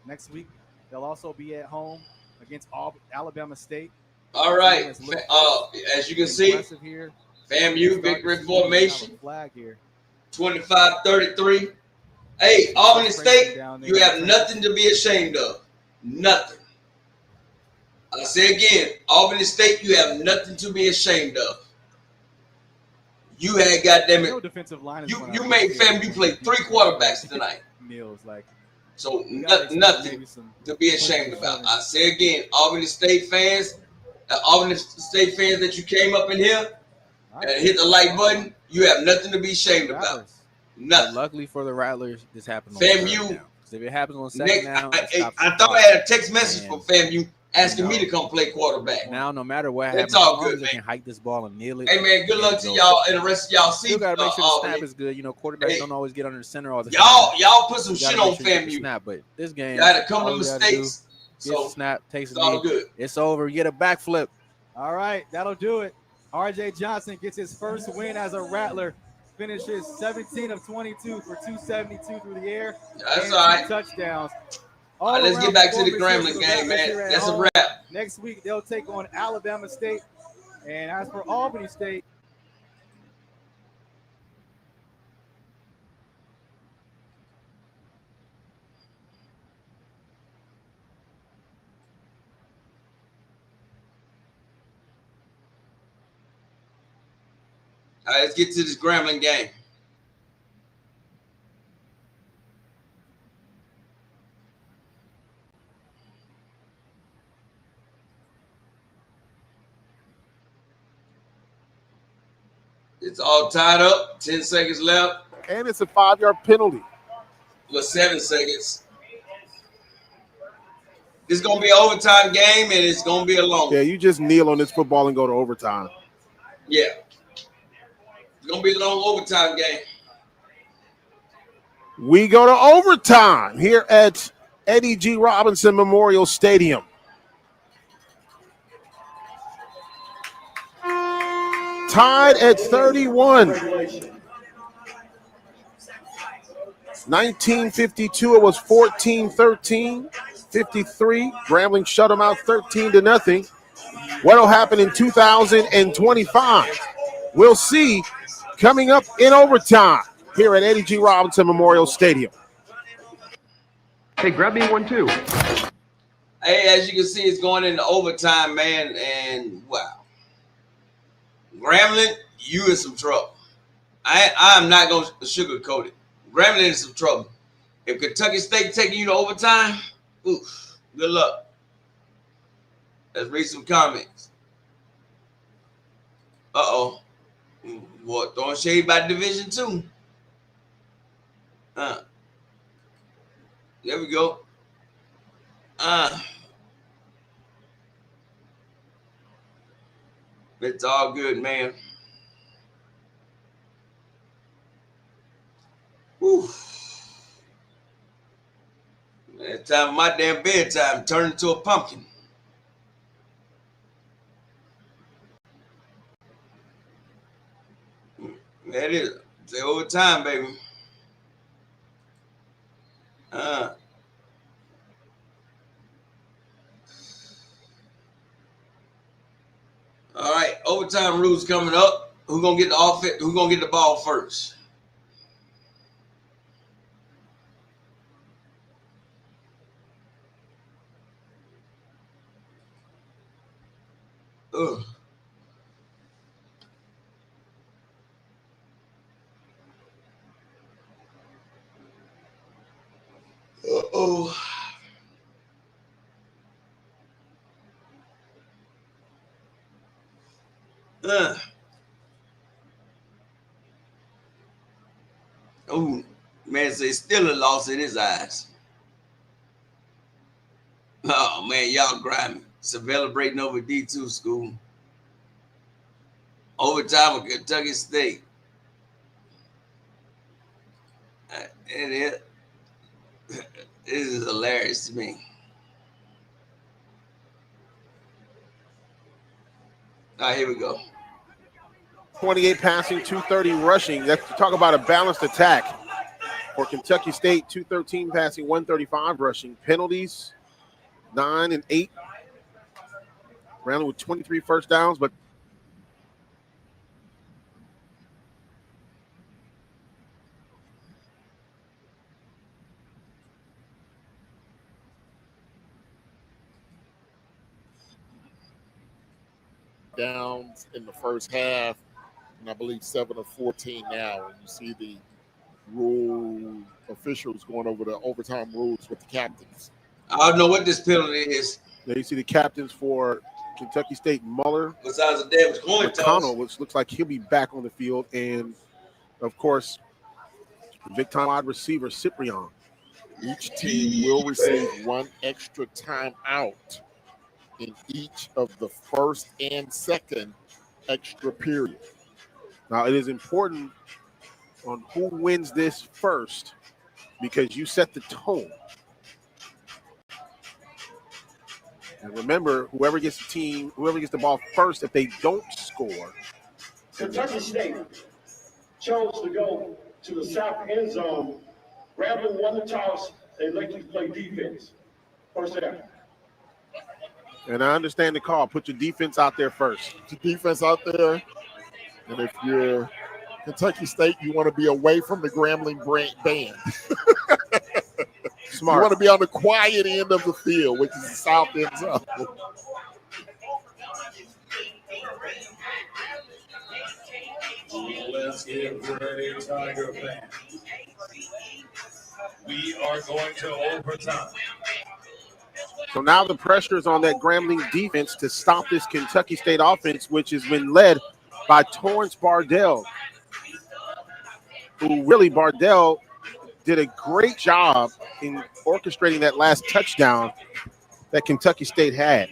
Next week, they'll also be at home against Alabama State. All right. As you can see, here. FAMU victory formation. Flag here. 25-33. Hey, Albany State, you have nothing to be ashamed of. Nothing. I say again, Albany State, you have nothing to be ashamed of. You had goddamn it. Defensive line You made FAMU play 3 quarterbacks tonight. Meals like. So nothing to be ashamed about. I say again, Albany State fans that you came up in here and hit the like button, you have nothing to be ashamed about. Nothing. Luckily for the Rattlers, this happened on FAMU. If it happens on second down, I thought I had a text message from FAMU asking me to come play quarterback. Now, no matter what happens, It's all as long good, as they can hike this ball and kneel it. Hey man, good luck to y'all and the rest of y'all. Still gotta make sure the snap is good. You know, quarterbacks don't always get under the center all the time. Y'all put some shit on FAMU. Snap, but this game, you had a couple all of you gotta mistakes. do, get the snap, takes it's all good. It's over. You get a backflip. All right, that'll do it. RJ Johnson gets his first win as a Rattler. Finishes 17 of 22 for 272 through the air. That's all right. 2 touchdowns. All right, let's get back to the Grambling game, man. That's a wrap. Next week, they'll take on Alabama State. And as for Albany State, All right, let's get to this Grambling game. It's all tied up. 10 seconds left. And it's a 5-yard penalty. With 7 seconds. This is going to be an overtime game, and it's going to be a long one. Yeah, you just kneel on this football and go to overtime. Yeah. gonna be a long overtime game. We go to overtime here at Eddie G. Robinson Memorial Stadium. Tied at 31. 1952, it was 14-13, 53. Grambling shut them out 13-0. What'll happen in 2025? We'll see coming up in overtime here at Eddie G. Robinson Memorial Stadium. Hey, grab me one too. Hey, as you can see, it's going into overtime, man, and wow. Grambling, you in some trouble. I'm not going to sugarcoat it. Grambling in some trouble. If Kentucky State taking you to overtime, oof, good luck. Let's read some comments. Uh-oh. What? Throwing shade by Division II. There we go. It's all good, man. Whew. Man, it's time for my damn bedtime. Turn into a pumpkin. That is. It's overtime, baby. All right, overtime rules coming up. Who's gonna get the offense? Who's gonna get the ball first? Ugh. Uh-oh. Oh, man, so it's still a loss in his eyes. Oh, man, y'all grimy. Celebrating over D2 school. Overtime with Kentucky State. This is hilarious to me. All right, here we go. 28 passing, 230 rushing. Let's talk about a balanced attack for Kentucky State. 213 passing, 135 rushing. Penalties, 9 and 8. Rounded with 23 first downs, but downs in the first half, and I believe 7 of 14 now. And you see the rule officials going over the overtime rules with the captains. I don't know what this penalty is. There you see the captains for Kentucky State, Muller. Besides the damage coin toss. Which looks like he'll be back on the field. And, of course, big-time wide receiver, Cyprian. Each team will receive one extra timeout in each of the first and second extra period. Now, it is important on who wins this first because you set the tone. And remember, whoever gets the ball first, if they don't score. Kentucky State chose to go to the south end zone. Grambling won the toss. They elected to play defense. First down. And I understand the call. Put your defense out there first. Put your defense out there. And if you're Kentucky State, you want to be away from the Grambling band. Smart. You want to be on the quiet end of the field, which is the south end zone. Let's get ready, Tiger fans. We are going to overtime. So now the pressure is on that Grambling defense to stop this Kentucky State offense, which has been led by Torrance Bardell, who really Bardell did a great job in orchestrating that last touchdown that Kentucky State had.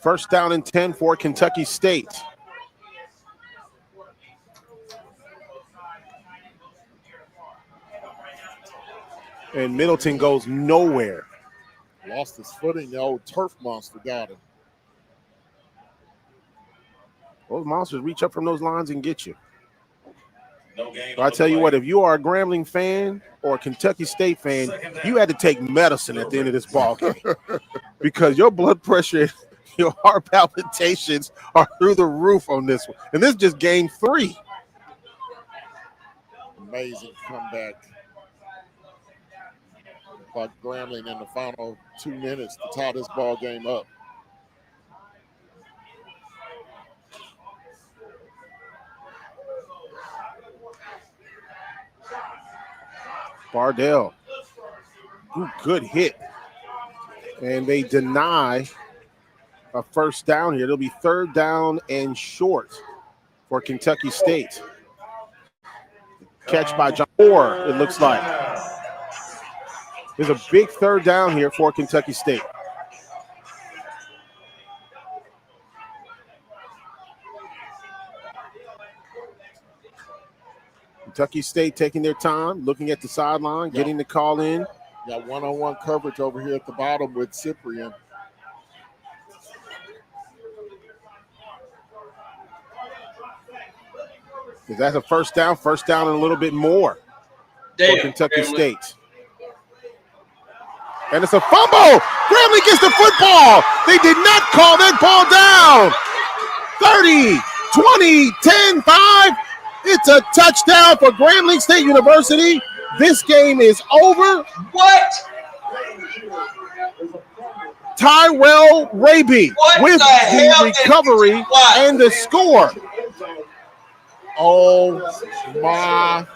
First down and 10 for Kentucky State. And Middleton goes nowhere. Lost his footing. The old turf monster got him. Those monsters reach up from those lines and get you. So I tell you what, if you are a Grambling fan or a Kentucky State fan, you had to take medicine at the end of this ball game because your blood pressure, your heart palpitations are through the roof on this one. And this is just game 3. Amazing comeback by Grambling in the final 2 minutes to tie this ball game up. Bardell, ooh, good hit. And they deny a first down here. It'll be 3rd down and short for Kentucky State. Catch by John Moore, it looks like. There's a big 3rd down here for Kentucky State. Kentucky State taking their time, looking at the sideline, getting the call in. Got one-on-one coverage over here at the bottom with Cyprian. That's a first down and a little bit more for Kentucky State. And it's a fumble. Grambling gets the football. They did not call that ball down. 30, 20, 10, 5. It's a touchdown for Grambling State University. This game is over. What? Tyrell Raby with the recovery and the score. Oh my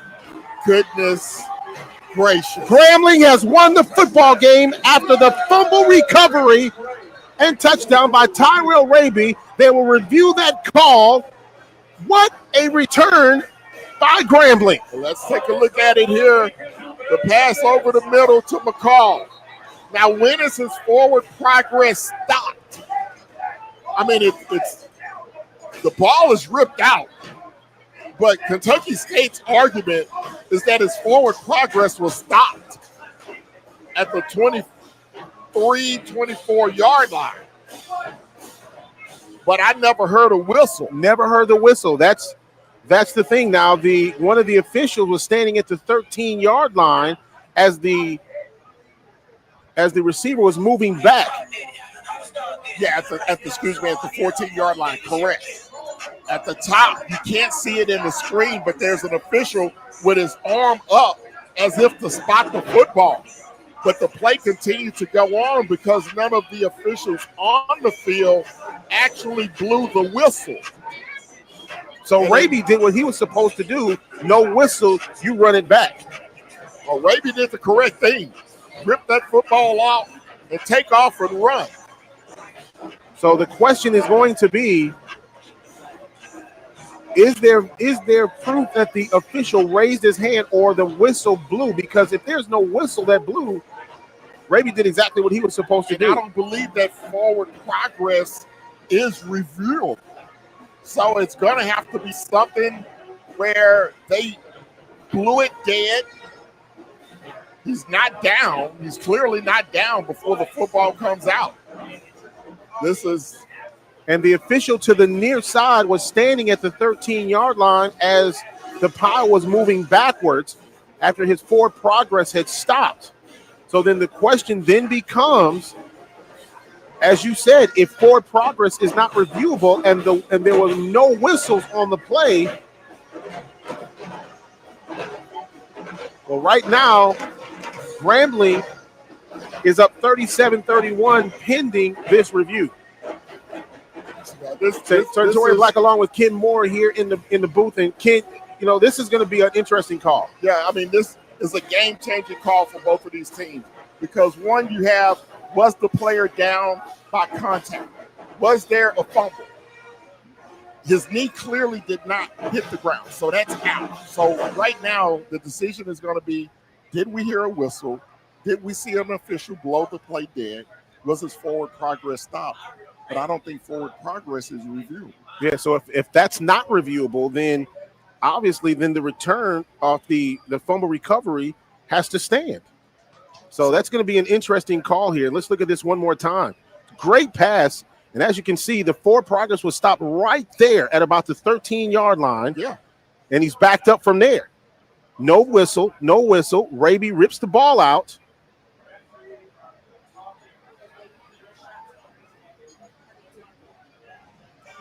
goodness gracious. Grambling has won the football game after the fumble recovery and touchdown by Tyrell Raby. They will review that call. What a return by Grambling. Well, let's take a look at it here. The pass over the middle to McCall. Now, when is his forward progress stopped? I mean, it's the ball is ripped out. But Kentucky State's argument is that his forward progress was stopped at the 23, 24-yard line. But I never heard a whistle. Never heard the whistle. That's the thing. Now, one of the officials was standing at the 13-yard line as the receiver was moving back. Yeah, at the 14-yard line, correct. At the top, you can't see it in the screen, but there's an official with his arm up as if to spot the football. But the play continued to go on because none of the officials on the field actually blew the whistle. So Raby did what he was supposed to do. No whistle, you run it back. Well, Raby did the correct thing. Rip that football out and take off and run. So the question is going to be, is there proof that the official raised his hand or the whistle blew? Because if there's no whistle that blew, Raby did exactly what he was supposed to do. I don't believe that forward progress is reviewable. So it's going to have to be something where they blew it dead. He's not down. He's clearly not down before the football comes out. And the official to the near side was standing at the 13-yard line as the pile was moving backwards after his forward progress had stopped. So then the question then becomes, as you said, if forward progress is not reviewable and there was no whistles on the play, well, right now, Grambling is up 37-31 pending this review. Tori Black along with Ken Moore here in the booth. And Ken, this is going to be an interesting call. Yeah, I mean, this is a game-changing call for both of these teams because one, you have, was the player down by contact? Was there a fumble? His knee clearly did not hit the ground, so that's out. So right now, the decision is going to be, did we hear a whistle? Did we see an official blow the play dead? Was his forward progress stopped? but I don't think forward progress is reviewed. Yeah, so if that's not reviewable, then obviously then the return of the fumble recovery has to stand. So that's going to be an interesting call here. Let's look at this one more time. Great pass. And as you can see, the forward progress was stopped right there at about the 13-yard line. Yeah. And he's backed up from there. No whistle, no whistle. Raby rips the ball out.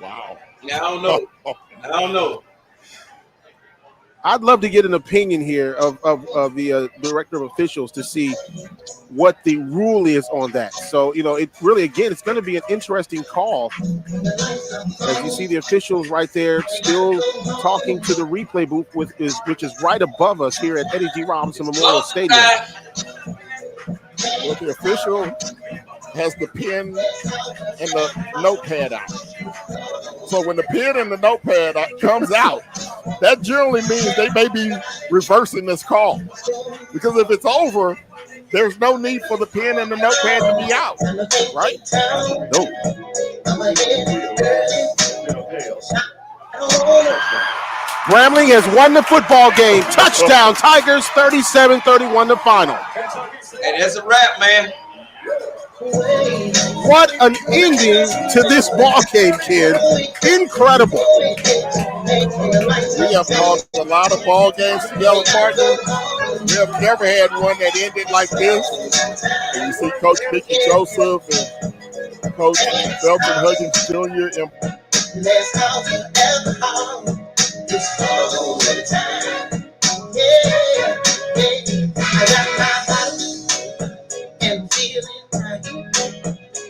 Wow. Yeah, I don't know. I don't know. I'd love to get an opinion here of the director of officials to see what the rule is on that. So, it really, again, it's going to be an interesting call. As you see the officials right there still talking to the replay booth, which is right above us here at Eddie G. Robinson Memorial Stadium. Well, the official has the pen and the notepad out. So when the pen and the notepad comes out, that generally means they may be reversing this call. Because if it's over, there's no need for the pen and the notepad to be out, right? No. Grambling has won the football game. Touchdown, Tigers, 37-31 the final. And that's a wrap, man. What an ending to this ball game, kid. Incredible. We have lost a lot of ball games together, partner. We have never had one that ended like this. And you see Coach Mickey Joseph and Coach Belton Huggins Jr.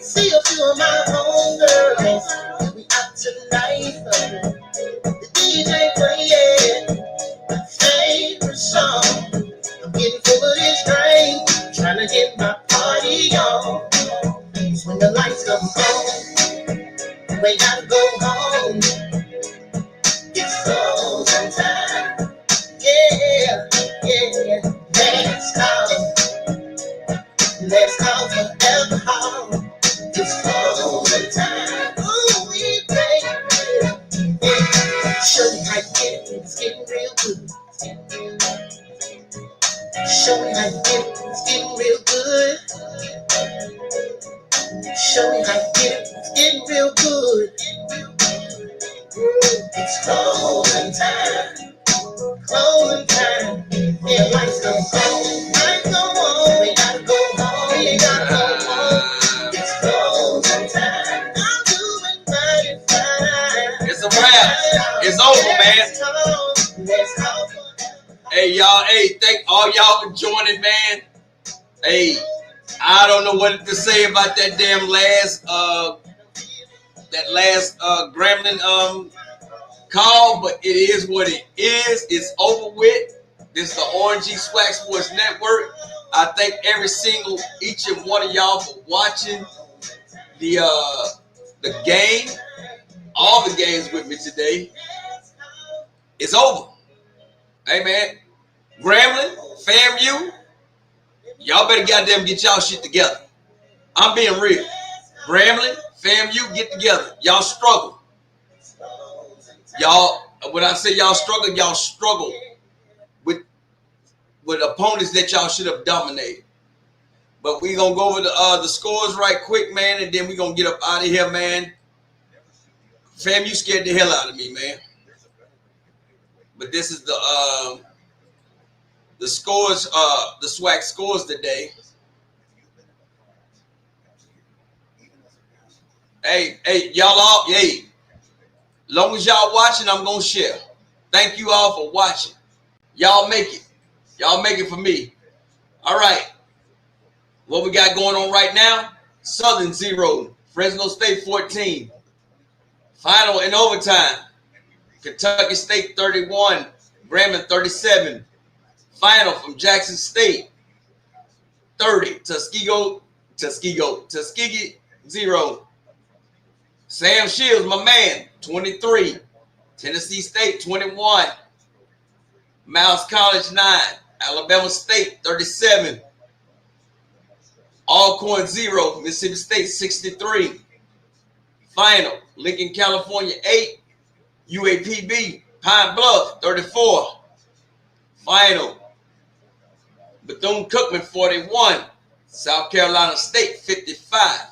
See a few of my homegirls, we out tonight. The DJ playing my favorite song. I'm getting full of this drink, trying to get my party on. It's when the lights come on, we gotta go home. It's closing time. Yeah, yeah, let's go forever home. It's closing time. Ooh, we baby. Yeah. Show me how you get it. It's getting real good. Show me how you get it. It's getting real good. Show me how you get it. It's getting real good. It's closing time. Closing time. Yeah, lights go on. Lights go on. We gotta go home. We gotta go home. It's closing time. I'm doing mighty fine. It's a wrap. It's over, man. Hey, y'all. Hey, thank all y'all for joining, man. Hey, I don't know what to say about that damn last Grambling call, but it is what it is. It's over with. This is the RNG Swac Sports Network. I thank each and one of y'all for watching the game, all the games with me today. It's over. Hey, man. Grambling, FAMU, y'all better goddamn get y'all shit together. I'm being real. Grambling, FAMU, get together. Y'all struggle. Y'all, when I say y'all struggle with opponents that y'all should have dominated. But we gonna go over the scores right quick, man, and then we gonna get up out of here, man. Fam, you scared the hell out of me, man. But this is the scores, the SWAC scores today. Hey, y'all all, hey. Long as y'all watching, I'm gonna share. Thank you all for watching. Y'all make it. Y'all make it for me. All right. What we got going on right now? Southern 0, Fresno State 14. Final in overtime. Kentucky State 31, Grambling 37. Final from Jackson State 30, Tuskegee 0. Sam Shields, my man, 23. Tennessee State 21. Mouse College 9. Alabama State 37. Alcorn 0. Mississippi State 63. Final, Lincoln, California 8, UAPB, Pine Bluff 34. Final, Bethune-Cookman 41, South Carolina State 55.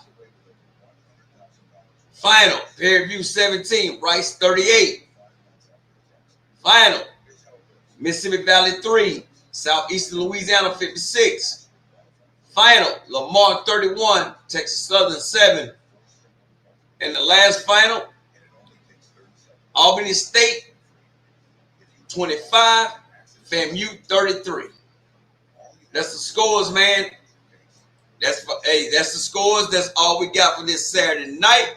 Final, Prairie View 17, Rice 38. Final, Mississippi Valley 3, Southeastern Louisiana 56. Final, Lamar 31, Texas Southern 7. And the last final, Albany State 25, FAMU 33. That's the scores, man. That's the scores. That's all we got for this Saturday night.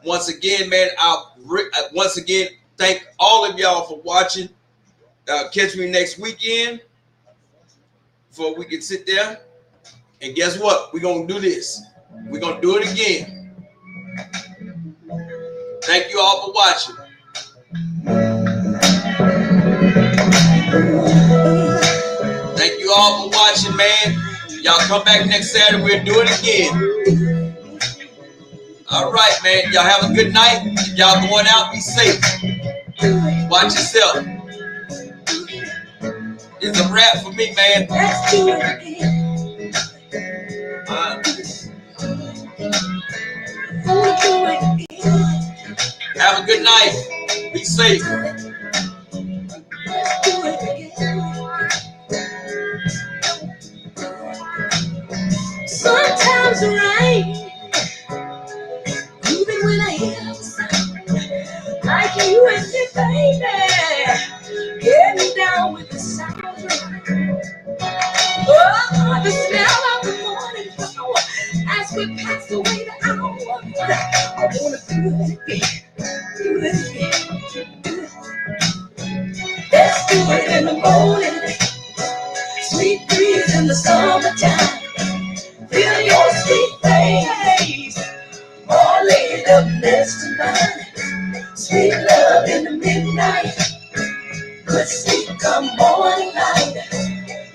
Once again, man, I'll once again thank all of y'all for watching. Catch me next weekend before we can sit there. And guess what? We're going to do this. We're going to do it again. Thank you all for watching. Thank you all for watching, man. Y'all come back next Saturday. We'll do it again. All right, man. Y'all have a good night. If y'all going out, be safe. Watch yourself. It's a wrap for me, man. Let's do it again. Have a good night. Be safe. Sometimes it rains, even when I hear the sound, like you and me, baby, get me down with the sound of rain. Oh, the smell of the morning flower as we pass away the hour. I wanna do it again, do it again, do it. Let's do it in the morning, sweet breeze in the summertime. Feel your sweet face, all laid up next to mine. Sweet love in the midnight, good sleep come morning light.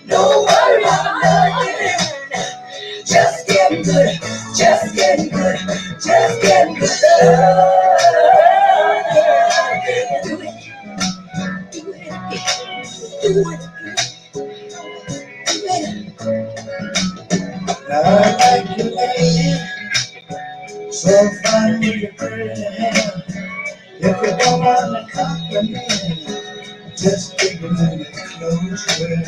No worry about nothing, just getting good, just getting good, just getting good. Do it, do it again, do it again, do it. I like you, lady, so fine with your pretty hair. If you don't mind the compliment, just take a minute, close your way.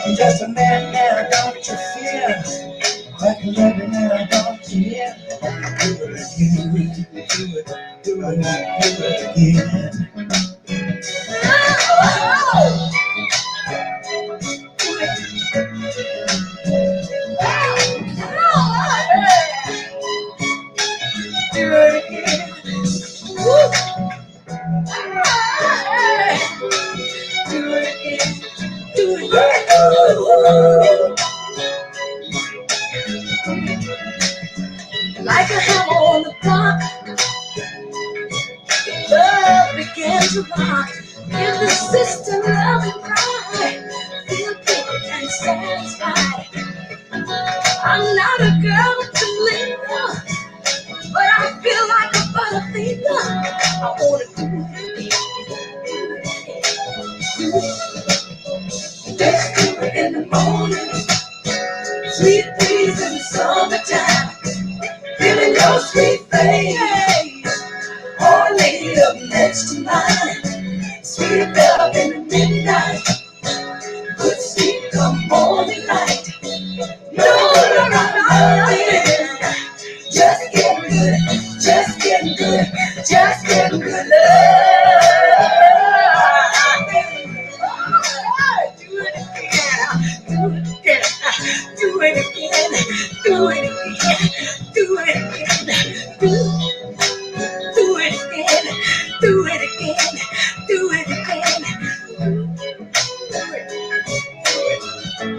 I'm just a man now, don't you fear? I can love you now, don't you hear? Do it again, do it, do it, do it again. Oh! Do it. Do it again. Woo. Do it again. Do it again. Like a hammer on the clock, love begins to rock. In the system, love and cry. Feel good and satisfied. I'm not a girl to linger, but I feel like a butterfinger. I wanna do it. Let's do it in the morning, sweet breeze in the summertime. Feeling your sweet face, all laid up next to mine. Sweet love in the midnight, good sleep come morning light. No, just getting good, just getting good, just getting good love. Do it again, do it again, do it again, do it again, do it again, do it again, do it again, do it again. Do it.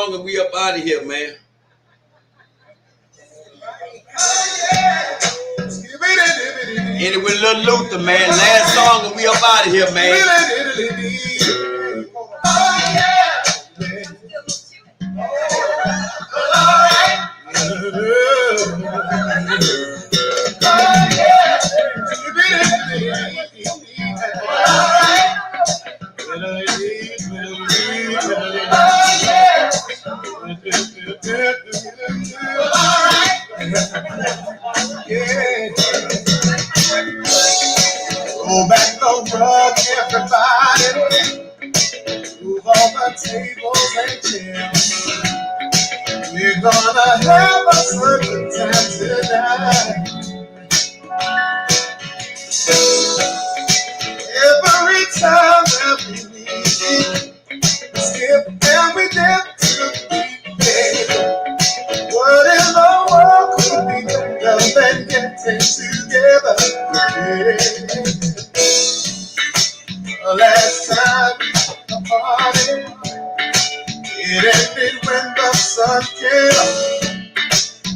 song and we up out of here, man. Ended with Lil Luther, man. Last song and we up out of here, man. Go back the rug, everybody. Move all the tables and chairs. We're gonna have a certain time tonight. Every time that we meet, we skip and we dip to the beat. What in the world could be better than getting together? Last time the party, it ended when the sun came up.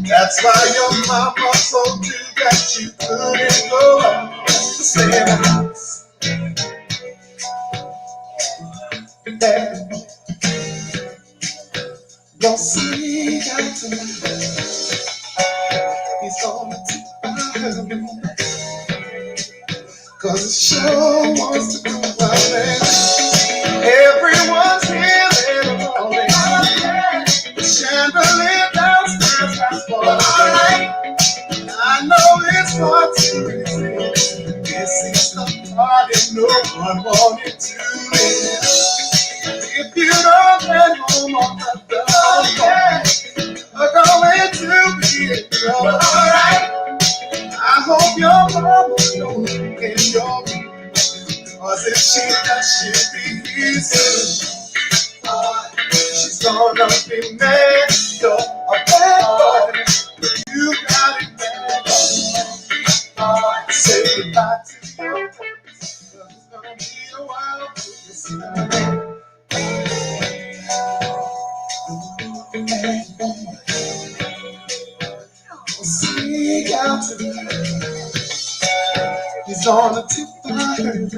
That's why your mama told you that you couldn't go up to stay in the house. You'll see that tonight. He's gonna take my hand. Cause the show wants to go violent. Everyone's here in the morning. The chandelier downstairs has fallen. I know it's hard to resist. This is the party no one wanted to miss. If you don't get home on the door, are going to be in trouble. I hope your mama don't look in your room, cause if she does, she'll be easy. She's gonna be mad, you're a bad boy, but you got it bad. Say goodbye to your purpose, cause it's gonna be a while till you see me. Sneak out tonight. He's on the tip of my head.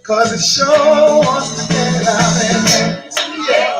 Cause it sure wants to get out and dance. Yeah.